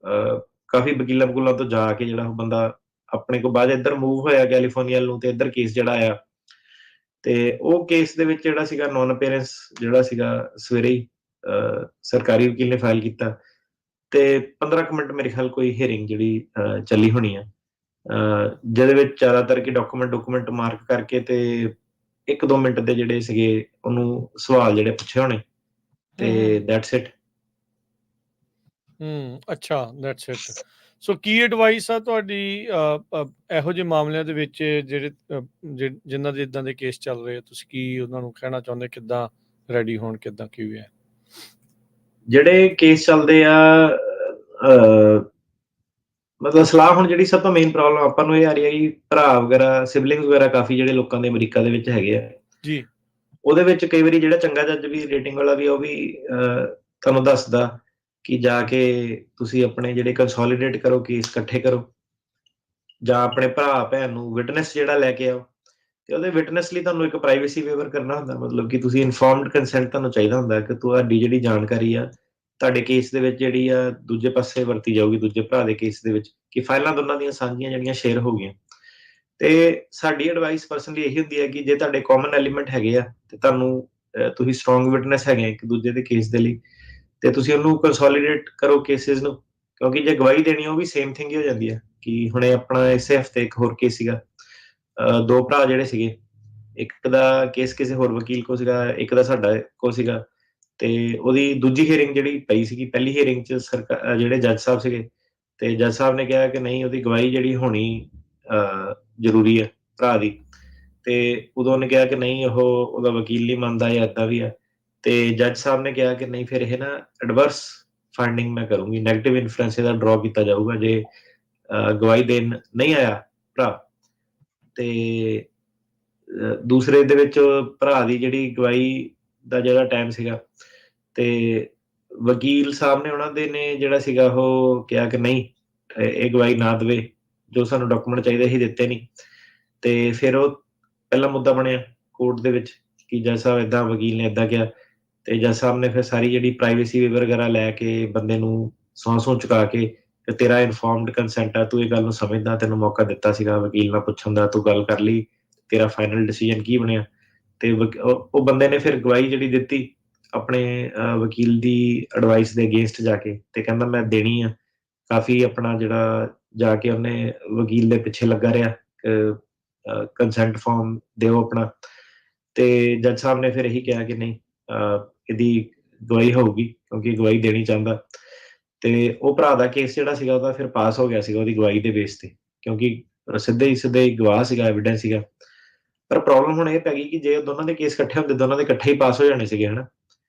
ਕਾਫੀ ਵਕੀਲਾਂ ਤੋਂ ਜਾ ਕੇ ਜਿਹੜਾ ਉਹ ਬੰਦਾ ਆਪਣੇ ਕੋਲ ਬਾਅਦ ਇੱਧਰ ਮੂਵ ਹੋਇਆ ਕੈਲੀਫੋਰਨੀਆ ਨੂੰ, ਤੇ ਇੱਧਰ ਕੇਸ ਜਿਹੜਾ ਆਇਆ, ਤੇ ਉਹ ਕੇਸ ਦੇ ਵਿੱਚ ਜਿਹੜਾ ਸੀਗਾ ਨਾਨ ਅਪੀਅਰੈਂਸ ਜਿਹੜਾ ਸੀਗਾ ਸਵੇਰੇ ਹੀ ਸਰਕਾਰੀ ਵਕੀਲ ਨੇ ਫਾਈਲ ਕੀਤਾ, ਤੇ 15 ਕੁ ਮਿੰਟ ਮੇਰੇ ਖਿਆਲ ਕੋਈ ਹੀਅਰਿੰਗ ਜਿਹੜੀ ਚੱਲੀ ਹੋਣੀ ਆ, ਜਿਹਦੇ ਵਿੱਚ ਜ਼ਿਆਦਾਤਰ ਕਿ ਡਾਕੂਮੈਂਟ ਮਾਰਕ ਕਰਕੇ ਤੇ 1-2 ਮਿੰਟ ਦੇ ਜਿਹੜੇ ਸੀਗੇ ਉਹਨੂੰ ਸਵਾਲ ਜਿਹੜੇ ਪੁੱਛੇ ਹੋਣੇ, ਤੇ ਦੈਟਸ ਇਟ। ਅੱਛਾ, ਦੈਟਸ ਇਟ। ਸੋ ਕੀ ਐਡਵਾਈਸ ਆ ਤੁਹਾਡੀ ਇਹੋ ਜਿਹੇ ਮਾਮਲਿਆਂ ਦੇ ਵਿੱਚ ਜਿਹੜੇ ਜਿਨ੍ਹਾਂ ਦੇ ਇਦਾਂ ਦੇ ਕੇਸ ਚੱਲ ਰਹੇ ਆ, ਤੁਸੀਂ ਕੀ ਉਹਨਾਂ ਨੂੰ ਕਹਿਣਾ ਚਾਹੁੰਦੇ, ਕਿੱਦਾਂ ਰੈਡੀ ਹੋਣ, ਕਿੱਦਾਂ ਕੀ ਹੈ? ਜਿਹੜੇ ਕੇਸ ਚੱਲਦੇ ਆ, ਮਤਲਬ ਸਲਾਹ ਹੁਣ ਜਿਹੜੀ ਸਭ ਤੋਂ ਮੇਨ ਪ੍ਰੋਬਲਮ ਆਪਾਂ ਨੂੰ ਇਹ ਆ ਰਹੀ ਹੈ ਕਿ ਭਰਾ ਵਗੈਰਾ, ਸਿਬਲਿੰਗ ਵਗੈਰਾ ਕਾਫੀ ਜਿਹੜੇ ਲੋਕਾਂ ਦੇ ਅਮਰੀਕਾ ਦੇ ਵਿੱਚ ਹੈਗੇ ਆ ਜੀ, ਉਹਦੇ ਵਿੱਚ ਕਈ ਵਾਰੀ ਜਿਹੜਾ ਚੰਗਾ ਜੱਜ ਵੀ ਰੇਟਿੰਗ ਵਾਲਾ ਵੀ ਉਹ ਵੀ ਤੁਹਾਨੂੰ ਦੱਸਦਾ ਕਿ ਜਾ ਕੇ ਤੁਸੀਂ ਆਪਣੇ ਜਿਹੜੇ ਕੰਸੋਲੀਡੇਟ ਕਰੋ, ਕੇਸ ਇਕੱਠੇ ਕਰੋ, ਜਾਂ ਆਪਣੇ ਭਰਾ ਭੈਣ ਨੂੰ ਵਿਟਨੈਸ ਜਿਹੜਾ ਲੈ ਕੇ ਆਓ, ਤੇ ਉਹਦੇ ਵਿਟਨੈਸ ਲਈ ਤੁਹਾਨੂੰ ਇੱਕ ਪ੍ਰਾਈਵੇਸੀ ਵੇਵਰ ਕਰਨਾ ਹੁੰਦਾ। ਮਤਲਬ ਕਿ ਤੁਸੀਂ ਇਨਫੋਰਮਡ ਕੰਸੈਂਟ ਤੁਹਾਨੂੰ ਚਾਹੀਦਾ ਹੁੰਦਾ ਕਿ ਤੁਹਾਡੀ ਜਿਹੜੀ ਜਾਣਕਾਰੀ ਆ ਤੁਹਾਡੇ ਕੇਸ ਦੇ ਵਿੱਚ ਜਿਹੜੀ ਆ ਦੂਜੇ ਪਾਸੇ ਵਰਤੀ ਜਾਊਗੀ, ਦੂਜੇ ਭਰਾ ਦੇ ਕੇਸ ਦੇ ਵਿੱਚ, ਕਿ ਫਾਈਲਾਂ ਦੋਨਾਂ ਦੀਆਂ ਸਾਂਝੀਆਂ ਜਿਹੜੀਆਂ ਸ਼ੇਅਰ ਹੋ ਗਈਆਂ। ਤੇ ਸਾਡੀ ਐਡਵਾਈਸ ਪਰਸਨਲੀ ਇਹੀ ਹੁੰਦੀ ਹੈ ਕਿ ਜੇ ਤੁਹਾਡੇ ਕਾਮਨ ਐਲੀਮੈਂਟ ਹੈਗੇ ਆ ਤੇ ਤੁਹਾਨੂੰ ਤੁਸੀਂ ਸਟਰੋਂਗ ਵਿਟਨੈਸ ਹੈਗੇ ਇੱਕ ਦੂਜੇ ਦੇ ਕੇਸ ਦੇ ਲਈ, ਤੇ ਤੁਸੀਂ ਉਹਨੂੰ ਕੰਸੋਲੀਡੇਟ ਕਰੋ ਕੇਸਿਸ ਨੂੰ, ਕਿਉਂਕਿ ਜੇ ਗਵਾਹੀ ਦੇਣੀ ਉਹ ਵੀ ਸੇਮ ਥਿੰਗ ਹੀ ਹੋ ਜਾਂਦੀ ਹੈ ਕਿ ਹੁਣੇ ਆਪਣਾ ਇਸੇ ਹਫਤੇ ਇੱਕ ਹੋਰ ਕੇਸ ਸੀਗਾ, ਦੋ ਭਰਾ ਜਿਹੜੇ ਸੀਗੇ, ਇੱਕ ਦਾ ਕੇਸ ਕਿਸੇ ਹੋਰ ਵਕੀਲ ਕੋਲ ਸੀਗਾ, ਇੱਕ ਦਾ ਸਾਡਾ ਕੋਲ ਸੀਗਾ, ਤੇ ਉਹਦੀ ਦੂਜੀ ਹੀਅਰਿੰਗ ਜਿਹੜੀ ਪਈ ਸੀਗੀ, ਪਹਿਲੀ ਹੀਅਰਿੰਗ 'ਚ ਜਿਹੜੇ ਜੱਜ ਸਾਹਿਬ ਸੀਗੇ, ਤੇ ਜੱਜ ਸਾਹਿਬ ਨੇ ਕਿਹਾ ਕਿ ਨਹੀਂ, ਉਹਦੀ ਗਵਾਹੀ ਜਿਹੜੀ ਹੋਣੀ ਜ਼ਰੂਰੀ ਹੈ ਭਰਾ ਦੀ, ਤੇ ਉਦੋਂ ਉਹਨੇ ਕਿਹਾ ਕਿ ਨਹੀਂ, ਉਹਦਾ ਵਕੀਲ ਨਹੀਂ ਮੰਨਦਾ ਜਾਂ ਏਦਾਂ ਵੀ ਹੈ, ਤੇ ਜੱਜ ਸਾਹਿਬ ਨੇ ਕਿਹਾ ਕਿ ਨਹੀਂ, ਫਿਰ ਇਹ ਨਾ ਐਡਵਰਸ ਫਾਈਂਡਿੰਗ ਮੈਂ ਕਰੂੰਗੀ, ਨੈਗੇਟਿਵ ਇਨਫਲੂਐਂਸ ਦਾ ਡਰਾ ਕੀਤਾ ਜਾਊਗਾ ਜੇ ਗਵਾਹੀ ਦੇਣ ਨਹੀਂ ਆਇਆ ਭਰਾ। ਤੇ ਦੂਸਰੇ ਦੇ ਵਿੱਚ ਭਰਾ ਦੀ ਜਿਹੜੀ ਗਵਾਹੀ ਦਾ ਜਿਹੜਾ ਟਾਈਮ ਸੀਗਾ, ਤੇ ਵਕੀਲ ਸਾਹਿਬ ਨੇ ਉਹਨਾਂ ਦੇ ਨੇ ਜਿਹੜਾ ਸੀਗਾ ਉਹ ਕਿਹਾ ਕਿ ਨਹੀਂ, ਇਹ ਗਵਾਹੀ ਨਾ ਦੇਵੇ, ਜੋ ਸਾਨੂੰ ਡਾਕੂਮੈਂਟ ਚਾਹੀਦੇ ਸੀ ਦਿੱਤੇ ਨਹੀਂ। ਤੇ ਫਿਰ ਉਹ ਪਹਿਲਾ ਮੁੱਦਾ ਬਣਿਆ ਕੋਰਟ ਦੇ ਵਿੱਚ ਕਿ ਜੱਜ ਸਾਹਿਬ ਏਦਾਂ, ਵਕੀਲ ਨੇ ਏਦਾਂ ਕਿਹਾ, ਤੇ ਜੱਜ ਸਾਹਿਬ ਨੇ ਫਿਰ ਸਾਰੀ ਜਿਹੜੀ ਪ੍ਰਾਈਵੇਸੀ ਵਗੈਰਾ ਲੈ ਕੇ ਬੰਦੇ ਨੂੰ ਸਹੁੰ ਚੁਕਾ ਕੇ ਕਿ ਤੇਰਾ ਇਨਫੋਰਮਡ ਕੰਸੈਂਟ ਆ, ਤੂੰ ਇਹ ਗੱਲ ਨੂੰ ਸਮਝਦਾ, ਤੈਨੂੰ ਮੌਕਾ ਦਿੱਤਾ ਸੀਗਾ ਵਕੀਲ ਨਾਲ ਪੁੱਛਣ ਦਾ, ਤੂੰ ਗੱਲ ਕਰ ਲਈ, ਤੇਰਾ ਫਾਈਨਲ ਡਿਸੀਜਨ ਕੀ ਬਣਿਆ। ਤੇ ਉਹ ਬੰਦੇ ਨੇ ਫਿਰ ਗਵਾਹੀ ਜਿਹੜੀ ਦਿੱਤੀ ਆਪਣੇ ਵਕੀਲ ਦੀ ਐਡਵਾਈਸ ਦੇ ਅਗੇਂਸਟ ਜਾ ਕੇ, ਤੇ ਕਹਿੰਦਾ ਮੈਂ ਦੇਣੀ ਆ। ਕਾਫੀ ਆਪਣਾ ਜਿਹੜਾ ਜਾ ਕੇ ਉਹਨੇ ਵਕੀਲ ਦੇ ਪਿੱਛੇ ਲੱਗਾ ਰਿਹਾ, ਕੰਸੈਂਟ ਫਾਰਮ ਦਿਓ ਆਪਣਾ, ਤੇ ਜੱਜ ਸਾਹਿਬ ਨੇ ਫਿਰ ਇਹੀ ਕਿਹਾ ਕਿ ਨਹੀਂ, ਇਹਦੀ ਗਵਾਹੀ ਹੋਊਗੀ ਕਿਉਂਕਿ ਗਵਾਹੀ ਦੇਣੀ ਚਾਹੁੰਦਾ। ਤੇ ਉਹ ਭਰਾ ਦਾ ਕੇਸ ਜਿਹੜਾ ਸੀਗਾ ਉਹਦਾ ਫਿਰ ਪਾਸ ਹੋ ਗਿਆ ਸੀਗਾ ਉਹਦੀ ਗਵਾਹੀ ਦੇ ਬੇਸ ਤੇ, ਕਿਉਂਕਿ ਸਿੱਧੇ ਹੀ ਗਵਾਹ ਸੀਗਾ, ਐਵੀਡੈਂਸ ਸੀਗਾ। ਪਰ ਪ੍ਰੋਬਲਮ ਹੁਣ ਇਹ ਪੈ ਗਈ ਕਿ ਜੇ ਦੋਨਾਂ ਦੇ ਕੇਸ ਇਕੱਠੇ ਹੁੰਦੇ, ਦੋਨਾਂ ਦੇ ਇਕੱਠੇ ਹੀ ਪਾਸ ਹੋ ਜਾਣੇ ਸੀਗੇ, ਹਨਾ।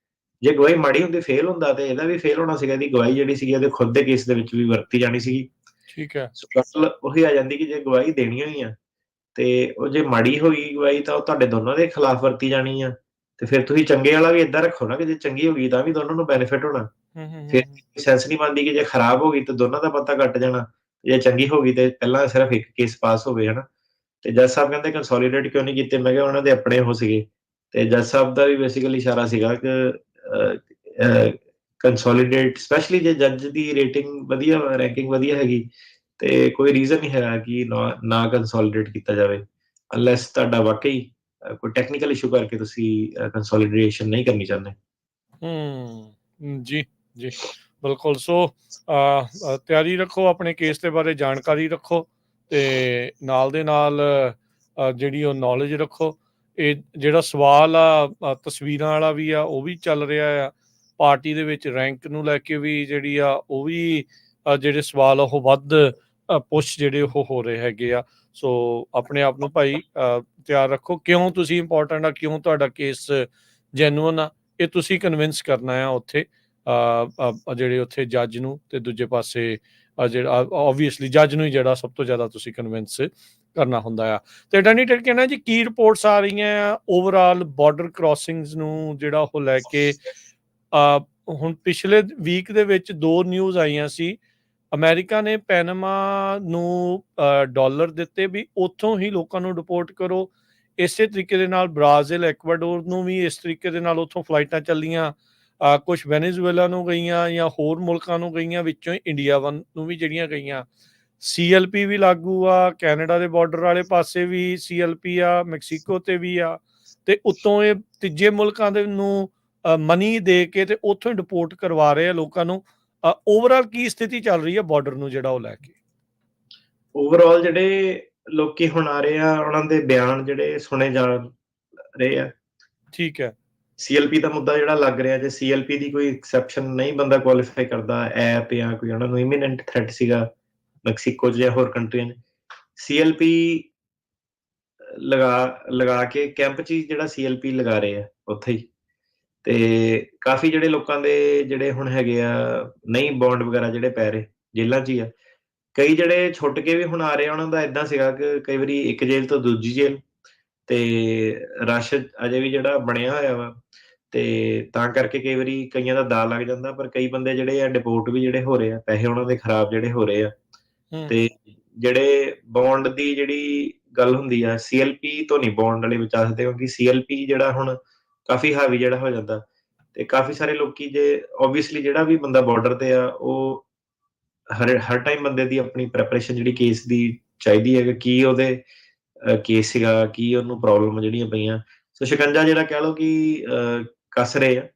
ਜੇ ਗਵਾਹੀ ਮਾੜੀ ਹੁੰਦੀ, ਫੇਲ ਹੁੰਦਾ, ਤੇ ਇਹਦਾ ਵੀ ਫੇਲ ਹੋਣਾ ਸੀਗਾ। ਇਹਦੀ ਗਵਾਹੀ ਜਿਹੜੀ ਸੀਗੀ ਇਹਦੇ ਖੁਦ ਦੇ ਕੇਸ ਦੇ ਵਿੱਚ ਵੀ ਵਰਤੀ ਜਾਣੀ ਸੀਗੀ। ਠੀਕ ਹੈ। ਸੋ ਗੱਲ ਉਹੀ ਆ ਜਾਂਦੀ ਕਿ ਜੇ ਗਵਾਹੀ ਦੇਣੀ ਹੋਈ ਆ, ਤੇ ਉਹ ਜੇ ਮਾੜੀ ਹੋਈ ਗਵਾਹੀ ਤਾਂ ਉਹ ਤੁਹਾਡੇ ਦੋਨਾਂ ਦੇ ਖਿਲਾਫ ਵਰਤੀ ਜਾਣੀ ਆ, ਤੇ ਫਿਰ ਤੁਸੀਂ ਚੰਗੇ ਵਾਲਾ ਵੀ ਏਦਾਂ ਰੱਖੋ ਨਾ ਕਿ ਜੇ ਚੰਗੀ ਹੋ ਗਈ ਤਾਂ ਵੀ ਦੋਨਾਂ ਨੂੰ ਬੈਨੀਫਿਟ ਹੋਣਾ। ਫਿਰ ਸੈਂਸ ਨਹੀਂ ਬਣਦੀ ਕਿ ਜੇ ਖਰਾਬ ਹੋ ਗਈ ਤਾਂ ਦੋਨਾਂ ਦਾ ਪਤਾ ਕੱਟ ਜਾਣਾ, ਜੇ ਚੰਗੀ ਹੋ ਗਈ ਤੇ ਪਹਿਲਾਂ ਸਿਰਫ ਇੱਕ ਕੇਸ ਪਾਸ ਹੋਵੇ, ਹਨਾ। ਤੇ ਜੱਜ ਸਾਹਿਬ ਕਹਿੰਦੇ ਕੰਸੋਲੀਡੇਟ ਕਿਉਂ ਨਹੀਂ ਕੀਤੇ? ਮੈਂ ਕਿਹਾ ਉਹਨਾਂ ਦੇ ਆਪਣੇ ਉਹ ਸੀਗੇ, ਤੇ ਜੱਜ ਸਾਹਿਬ ਦਾ ਵੀ ਬੇਸਿਕਲੀ ਇਸ਼ਾਰਾ ਸੀਗਾ ਕਿ ਕੰਸੋਲੀਡੇਟ, ਸਪੈਸ਼ਲੀ ਜੇ ਜੱਜ ਦੀ ਰੇਟਿੰਗ ਵਧੀਆ, ਰੈਂਕਿੰਗ ਵਧੀਆ ਹੈਗੀ, ਤੇ ਕੋਈ ਰੀਜ਼ਨ ਨਹੀਂ ਹੈਗਾ ਕਿ ਨਾ ਕੰਸੋਲੀਡੇਟ ਕੀਤਾ ਜਾਵੇ, ਅਨਲੈਸ ਤੁਹਾਡਾ ਵਾਕਈ ਕੋਈ ਟੈਕਨੀਕਲ ਇਸ਼ੂ ਕਰਕੇ ਤੁਸੀਂ ਕੰਸੋਲੀਡੇਸ਼ਨ ਨਹੀਂ ਕਰਨੀ ਚਾਹੁੰਦੇ। ਜੀ ਜੀ, ਬਿਲਕੁਲ। ਸੋ ਤਿਆਰੀ ਰੱਖੋ, ਆਪਣੇ ਕੇਸ ਦੇ ਬਾਰੇ ਜਾਣਕਾਰੀ ਰੱਖੋ, ਤੇ ਨਾਲ ਦੇ ਨਾਲ ਜਿਹੜੀ ਉਹ ਨੌਲੇਜ ਰੱਖੋ। ਇਹ ਜਿਹੜਾ ਸਵਾਲ ਆ ਤਸਵੀਰਾਂ ਵਾਲਾ ਵੀ ਆ, ਉਹ ਵੀ ਚੱਲ ਰਿਹਾ ਆ। ਪਾਰਟੀ ਦੇ ਵਿੱਚ ਰੈਂਕ ਨੂੰ ਲੈ ਕੇ ਵੀ ਜਿਹੜੀ ਆ ਉਹ ਵੀ ਜਿਹੜੇ ਸਵਾਲ ਉਹ ਵੱਧ ਪੁਸ਼ ਜਿਹੜੇ ਉਹ ਹੋ ਰਹੇ ਹੈਗੇ ਆ। ਸੋ ਆਪਣੇ ਆਪ ਨੂੰ ਭਾਈ ਤਿਆਰ ਰੱਖੋ। ਕਿਉਂ ਤੁਸੀਂ ਇੰਪੋਰਟੈਂਟ ਆ, ਕਿਉਂ ਤੁਹਾਡਾ ਕੇਸ ਜੈਨੂਅਨ ਆ, ਇਹ ਤੁਸੀਂ ਕਨਵਿੰਸ ਕਰਨਾ ਆ ਉੱਥੇ ਜਿਹੜੇ ਉੱਥੇ ਜੱਜ ਨੂੰ, ਤੇ ਦੂਜੇ ਪਾਸੇ ਜਿਹੜਾ ਓਬਵੀਅਸਲੀ ਜੱਜ ਨੂੰ ਹੀ ਜਿਹੜਾ ਸਭ ਤੋਂ ਜ਼ਿਆਦਾ ਤੁਸੀਂ ਕਨਵਿੰਸ ਕਰਨਾ ਹੁੰਦਾ ਆ। ਤੇ ਡੈਨੀ ਟੇਡ ਕਹਿੰਦਾ ਜੀ, ਕੀ ਰਿਪੋਰਟਸ ਆ ਰਹੀਆਂ ਆ ਓਵਰਆਲ ਬਾਰਡਰ ਕ੍ਰਾਸਿੰਗਸ ਨੂੰ ਜਿਹੜਾ ਉਹ ਲੈ ਕੇ? ਹੁਣ ਪਿਛਲੇ ਵੀਕ ਦੇ ਵਿੱਚ 2 ਨਿਊਜ਼ ਆਈਆਂ ਸੀ। ਅਮਰੀਕਾ ਨੇ ਪੈਨਾਮਾ ਨੂੰ ਡਾਲਰ ਦਿੱਤੇ ਵੀ ਉੱਥੋਂ ਹੀ ਲੋਕਾਂ ਨੂੰ ਡਿਪੋਰਟ ਕਰੋ। ਇਸੇ ਤਰੀਕੇ ਦੇ ਨਾਲ ਬ੍ਰਾਜ਼ੀਲ, ਐਕਵਾਡੋਰ ਨੂੰ ਵੀ ਇਸ ਤਰੀਕੇ ਦੇ ਨਾਲ ਉੱਥੋਂ ਫਲਾਈਟਾਂ ਚੱਲੀਆਂ, ਕੁਛ ਵੈਨੇਜ਼ੁਏਲਾ ਨੂੰ ਗਈਆਂ ਜਾਂ ਹੋਰ ਮੁਲਕਾਂ ਨੂੰ ਗਈਆਂ, ਵਿੱਚੋਂ ਇੰਡੀਆ ਨੂੰ ਵੀ ਜਿਹੜੀਆਂ ਗਈਆਂ। CLP ਵੀ ਲਾਗੂ ਆ, ਕੈਨੇਡਾ ਦੇ ਬਾਰਡਰ ਵਾਲੇ ਪਾਸੇ ਵੀ CLP ਆ, ਮੈਕਸੀਕੋ ਤੇ ਵੀ ਆ, ਤੇ ਉੱਤੋਂ ਇਹ ਤੀਜੇ ਮੁਲਕਾਂ ਦੇ ਨੂੰ ਮਨੀ ਦੇ ਕੇ ਤੇ ਉੱਥੋਂ ਹੀ ਡਿਪੋਰਟ ਕਰਵਾ ਰਹੇ ਆ ਲੋਕਾਂ ਨੂੰ। ਓਵਰਆਲ ਕੀ ਸਥਿਤੀ ਚੱਲ ਰਹੀ ਹੈ ਬਾਰਡਰ ਨੂੰ ਜਿਹੜਾ ਉਹ ਲੈ ਕੇ? ਓਵਰਆਲ ਜਿਹੜੇ ਲੋਕੀ ਹੁਣ ਆ ਰਹੇ ਆ, ਉਹਨਾਂ ਦੇ ਬਿਆਨ ਜਿਹੜੇ ਸੁਣੇ ਜਾ ਰਹੇ ਆ। ਠੀਕ ਹੈ। CLP ਦਾ ਮੁੱਦਾ ਜਿਹੜਾ ਲੱਗ ਰਿਹਾ, ਜੇ CLP ਦੀ ਕੋਈ ਐਕਸੈਪਸ਼ਨ ਨਹੀਂ ਬੰਦਾ ਕੁਆਲੀਫਾਈ ਕਰਦਾ, ਐਪ ਜਾਂ ਕੋਈ ਉਹਨਾਂ ਨੂੰ ਇਮੀਨੈਂਟ ਥ੍ਰੈਟ ਸੀਗਾ ਮੈਕਸੀਕੋ ਜਾਂ ਹੋਰ ਕੰਟਰੀਆਂ 'ਚ, CLP ਲਗਾ ਕੇ ਕੈਂਪ 'ਚ ਹੀ ਜਿਹੜਾ CLP ਲਗਾ ਰਹੇ ਆ ਉੱਥੇ ਹੀ। ਤੇ ਕਾਫੀ ਜਿਹੜੇ ਲੋਕਾਂ ਦੇ ਜਿਹੜੇ ਹੁਣ ਹੈਗੇ ਆ, ਨਹੀਂ ਬੌਂਡ ਵਗੈਰਾ ਜਿਹੜੇ ਪੈ ਰਹੇ, ਜੇਲ੍ਹਾਂ 'ਚ ਹੀ ਆ। ਕਈ ਜਿਹੜੇ ਛੁੱਟ ਕੇ ਵੀ ਹੁਣ ਆ ਰਹੇ ਆ, ਉਹਨਾਂ ਦਾ ਏਦਾਂ ਸੀਗਾ ਕਿ ਕਈ ਵਾਰੀ ਇੱਕ ਜੇਲ੍ਹ ਤੋਂ ਦੂਜੀ ਜੇਲ੍ਹ, ਤੇ ਰਸ਼ ਅਜੇ ਵੀ ਜਿਹੜਾ ਬਣਿਆ ਹੋਇਆ ਵਾ, ਤੇ ਤਾਂ ਕਰਕੇ ਕਈ ਵਾਰੀ ਕਈਆਂ ਦਾ ਦਾਅ ਲੱਗ ਜਾਂਦਾ। ਪਰ ਕਈ ਬੰਦੇ ਜਿਹੜੇ ਆ ਡਿਪੋਰਟ ਵੀ ਜਿਹੜੇ ਹੋ ਰਹੇ ਆ, ਪੈਸੇ ਉਹਨਾਂ ਦੇ ਖਰਾਬ ਜਿਹੜੇ ਹੋ ਰਹੇ ਆ। ਤੇ ਜਿਹੜੇ ਬੌਂਡ ਦੀ ਜਿਹੜੀ ਗੱਲ ਹੁੰਦੀ ਆ, CLP ਤੋਂ ਨਹੀਂ ਬੌਂਡ ਵਾਲੇ ਬਚਾ ਸਕਦੇ, ਕਿਉਂਕਿ CLP ਜਿਹੜਾ ਹੁਣ ਕਾਫੀ ਹਾਵੀ ਜਿਹੜਾ ਹੋ ਜਾਂਦਾ, ਤੇ ਕਾਫੀ ਸਾਰੇ ਲੋਕੀ, ਜੇ ਓਬਵੀਅਸਲੀ ਜਿਹੜਾ ਵੀ ਬੰਦਾ ਬਾਰਡਰ ਤੇ ਆ, ਉਹ ਹਰ ਟਾਈਮ ਬੰਦੇ ਦੀ ਆਪਣੀ ਪ੍ਰੈਪਰੇਸ਼ਨ ਜਿਹੜੀ ਕੇਸ ਦੀ ਚਾਹੀਦੀ ਹੈ ਕਿ ਕੀ ਉਹਦੇ ਕੇਸ ਸੀਗਾ, ਕੀ ਉਹਨੂੰ ਪ੍ਰੋਬਲਮ ਜਿਹੜੀਆਂ ਪਈਆਂ। ਸੋ ਸ਼ਿਕੰਜਾ ਜਿਹੜਾ ਕਹਿ ਲਓ ਕਿ ਕੱਸ ਰਹੇ ਆ।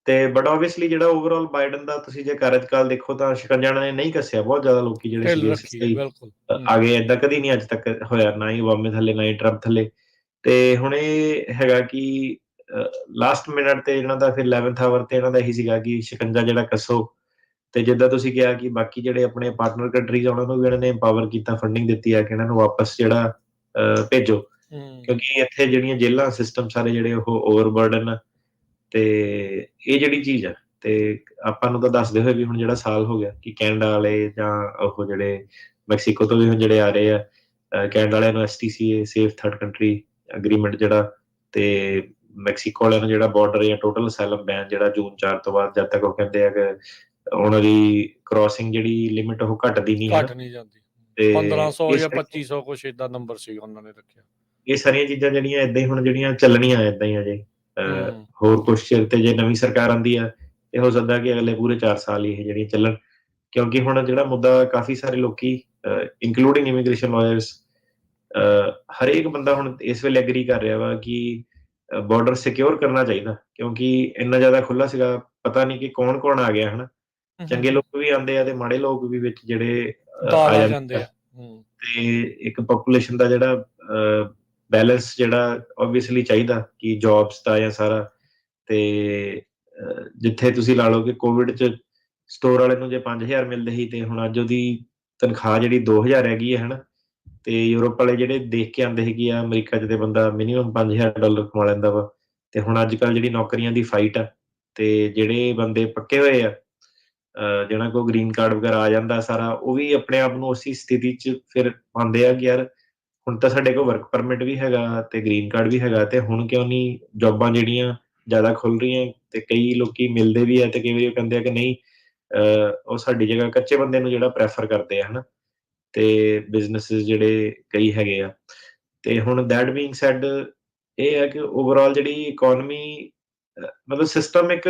ਤੇ ਬਟ ਆਬਵੀਅਸਲੀ ਜਿਹੜਾ ਓਵਰਆਲ ਬਾਈਡਨ ਦਾ ਤੁਸੀਂ ਜੇ ਕਾਰਜਕਾਲ ਦੇਖੋ ਤਾਂ ਸ਼ਿਕੰਜਾ ਇਹਨਾਂ ਨੇ ਨਹੀਂ ਕੱਸਿਆ। ਬਹੁਤ ਜ਼ਿਆਦਾ ਲੋਕੀ ਜਿਹੜੇ ਢਿੱਲ ਸੀਗੇ ਰੱਖੀ ਹੈ, ਸਹੀ ਬਿਲਕੁਲ। ਆ ਗਏ। ਏਦਾਂ ਕਦੀ ਨਹੀਂ ਅੱਜ ਤੱਕ ਹੋਇਆ, ਨਾ ਹੀ ਓਬਾਮੇ ਥੱਲੇ, ਨਾ ਹੀ ਟਰੰਪ ਥੱਲੇ। ਤੇ ਹੁਣ ਇਹ ਹੈਗਾ ਕਿ ਲਾਸਟ ਮਿੰਟ ਤੇ ਇਹਨਾਂ ਦਾ ਫਿਰ 11th ਆਵਰ ਤੇ ਇਹਨਾਂ ਦਾ ਇਹੀ ਸੀਗਾ ਕਿ ਸ਼ਿਕੰਜਾ ਜਿਹੜਾ ਕੱਸੋ। ਤੇ ਜਿੱਦਾਂ ਤੁਸੀਂ ਕਿਹਾ ਕਿ ਬਾਕੀ ਜਿਹੜੇ ਆਪਣੇ ਪਾਰਟਨਰ ਕੰਟਰੀਜ਼ ਉਹਨਾਂ ਨੂੰ ਵੀ ਇਹਨਾਂ ਨੇ ਇੰਪਾਵਰ ਕੀਤਾ, ਫੰਡਿੰਗ ਦਿੱਤੀ ਆ ਕਿ ਇਹਨਾਂ ਨੂੰ ਵਾਪਸ ਜਿਹੜਾ ਭੇਜੋ, ਕਿਉਂਕਿ ਇੱਥੇ ਜਿਹੜੀਆਂ ਜੇਲ੍ਹਾਂ ਸਿਸਟਮ ਸਾਰੇ ਜਿਹੜੇ ਉਹ ਓਵਰਬਰਡਨ ਆ। ਤੇ ਇਹ ਜਿਹੜੀ ਚੀਜ਼ ਆ, ਤੇ ਆਪਾਂ ਨੂੰ ਤਾਂ ਦੱਸਦੇ ਹੋਏ ਵੀ ਹੁਣ ਜਿਹੜਾ ਸਾਲ ਹੋ ਗਿਆ ਕਿ ਕੈਨੇਡਾ ਵਾਲੇ ਜਾਂ ਉਹ ਜਿਹੜੇ ਮੈਕਸੀਕੋ ਤੋਂ ਵੀ ਹੁਣ ਜਿਹੜੇ ਆ ਰਹੇ ਆ, ਕੈਨੇਡਾ ਵਾਲਿਆਂ ਨੂੰ STCA safe third country agreement ਜਿਹੜਾ, ਤੇ ਮੈਕਸੀਕੋ ਵਾਲਿਆਂ ਨੂੰ ਜਿਹੜਾ ਬਾਰਡਰ ਜਾਂ ਟੋਟਲ ਅਸਾਈਲਮ ਬੈਨ ਜਿਹੜਾ ਜੂਨ 4 ਤੋਂ ਬਾਅਦ, ਜਦ ਤੱਕ ਉਹ ਕਹਿੰਦੇ ਆ ਕਿ ਉਹਨਾਂ ਦੀ ਕ੍ਰਾਸਿੰਗ ਜਿਹੜੀ ਲਿਮਿਟ ਉਹ ਘਟਦੀ ਨਹੀਂ ਹੈ। ਘੱਟ ਨਹੀਂ ਜਾਂਦੀ। ਤੇ 1500 ਜਾਂ 2500 ਕੁਛ ਏਦਾਂ ਨੰਬਰ ਸੀ ਉਹਨਾਂ ਨੇ ਰੱਖਿਆ। ਇਹ ਸਾਰੀਆਂ ਚੀਜ਼ਾਂ ਜਿਹੜੀਆਂ ਏਦਾਂ ਹੀ ਹੁਣ ਜਿਹੜੀਆਂ ਚੱਲਣੀਆਂ ਏਦਾਂ ਹੀ ਅਜੇ ਹੋਰ ਕੁਛ ਚਿਰ ਤੇ। ਜੇ ਨਵੀਂ ਸਰਕਾਰ ਆਉਂਦੀ ਆ ਤੇ ਹੋ ਸਕਦਾ ਕਿ ਅਗਲੇ ਪੂਰੇ 4 ਸਾਲ ਹੀ ਇਹ ਜਿਹੜੀਆਂ ਚੱਲਣ, ਕਿਉਂਕਿ ਹੁਣ ਜਿਹੜਾ ਮੁੱਦਾ ਕਾਫੀ ਸਾਰੇ ਲੋਕੀ ਇਨਕਲੂਡਿੰਗ ਇਮੀਗ੍ਰੇਸ਼ਨ ਲਾਇਰਸ, ਹਰੇਕ ਬੰਦਾ ਹੁਣ ਇਸ ਵੇਲੇ ਐਗਰੀ ਕਰ ਰਿਹਾ ਵਾ ਕਿ ਬਾਰਡਰ ਸਿਕਿਉਰ ਕਰਨਾ ਚਾਹੀਦਾ, ਕਿਉਂਕਿ ਇੰਨਾ ਜ਼ਿਆਦਾ ਖੁੱਲਾ ਸੀਗਾ, ਪਤਾ ਨਹੀਂ ਕਿ ਕੌਣ ਕੌਣ ਆ ਗਿਆ। ਹਨਾ, ਚੰਗੇ ਲੋਕ ਵੀ ਆਉਂਦੇ ਆ ਤੇ ਮਾੜੇ ਲੋਕ ਵੀ ਵਿੱਚ ਜਿਹੜੇ ਆ ਜਾਂਦੇ ਆ। ਤੇ ਇੱਕ ਪੋਪੂਲੇਸ਼ਨ ਦਾ ਜਿਹੜਾ ਬੈਲੈਂਸ ਜਿਹੜਾ ਆਬਵੀਅਸਲੀ ਚਾਹੀਦਾ ਕਿ ਜੌਬਸ ਦਾ ਜਾਂ ਸਾਰਾ। ਤੇ ਜਿੱਥੇ ਤੁਸੀਂ ਲਾ ਲਓ ਕਿ ਕੋਵਿਡ 'ਚ ਸਟੋਰ ਵਾਲੇ ਨੂੰ ਜੇ 5000 ਮਿਲਦੇ ਸੀ, ਤੇ ਹੁਣ ਅੱਜ ਉਹਦੀ ਤਨਖਾਹ ਜਿਹੜੀ 2000 ਹੈਗੀ ਹੈ। ਹਨਾ, ਤੇ ਯੂਰਪ ਵਾਲੇ ਜਿਹੜੇ ਦੇਖ ਕੇ ਆਉਂਦੇ ਸੀਗੇ ਆ ਅਮਰੀਕਾ 'ਚ, ਤੇ ਬੰਦਾ ਮਿਨੀਮਮ $5000 ਕਮਾ ਲੈਂਦਾ ਵਾ। ਤੇ ਹੁਣ ਅੱਜ ਕੱਲ੍ਹ ਜਿਹੜੀ ਨੌਕਰੀਆਂ ਦੀ ਫਾਈਟ ਆ, ਤੇ ਜਿਹੜੇ ਬੰਦੇ ਪੱਕੇ ਹੋਏ ਆ, ਜਿਹਨਾਂ ਕੋਲ ਗ੍ਰੀਨ ਕਾਰਡ ਵਗੈਰਾ ਆ ਜਾਂਦਾ ਸਾਰਾ, ਉਹ ਵੀ ਆਪਣੇ ਆਪ ਨੂੰ ਉਸੇ ਸਥਿਤੀ 'ਚ ਫਿਰ ਪਾਉਂਦੇ ਆ ਕਿ ਯਾਰ ਹੁਣ ਤਾਂ ਸਾਡੇ ਕੋਲ ਵਰਕ ਪਰਮਿਟ ਵੀ ਹੈਗਾ ਤੇ ਗ੍ਰੀਨ ਕਾਰਡ ਵੀ ਹੈਗਾ, ਤੇ ਹੁਣ ਕਿਉਂ ਨਹੀਂ ਜੌਬਾਂ ਜਿਹੜੀਆਂ ਜ਼ਿਆਦਾ ਖੁੱਲ ਰਹੀਆਂ। ਤੇ ਕਈ ਲੋਕੀ ਮਿਲਦੇ ਵੀ ਆ, ਤੇ ਕਈ ਵਾਰੀ ਉਹ ਕਹਿੰਦੇ ਆ ਕਿ ਨਹੀਂ, ਉਹ ਸਾਡੀ ਜਗ੍ਹਾ ਕੱਚੇ ਬੰਦੇ ਨੂੰ ਜਿਹੜਾ ਪ੍ਰੈਫਰ ਕਰਦੇ ਆ। ਹਨਾ, ਤੇ ਬਿਜ਼ਨੈਸਿਸ ਜਿਹੜੇ ਕਈ ਹੈਗੇ ਆ। ਤੇ ਹੁਣ ਦੈਟ ਬੀਇੰਗ ਸੈਡ, ਇਹ ਹੈ ਕਿ ਓਵਰਆਲ ਜਿਹੜੀ ਇਕੋਨਮੀ, ਮਤਲਬ ਸਿਸਟਮ ਇੱਕ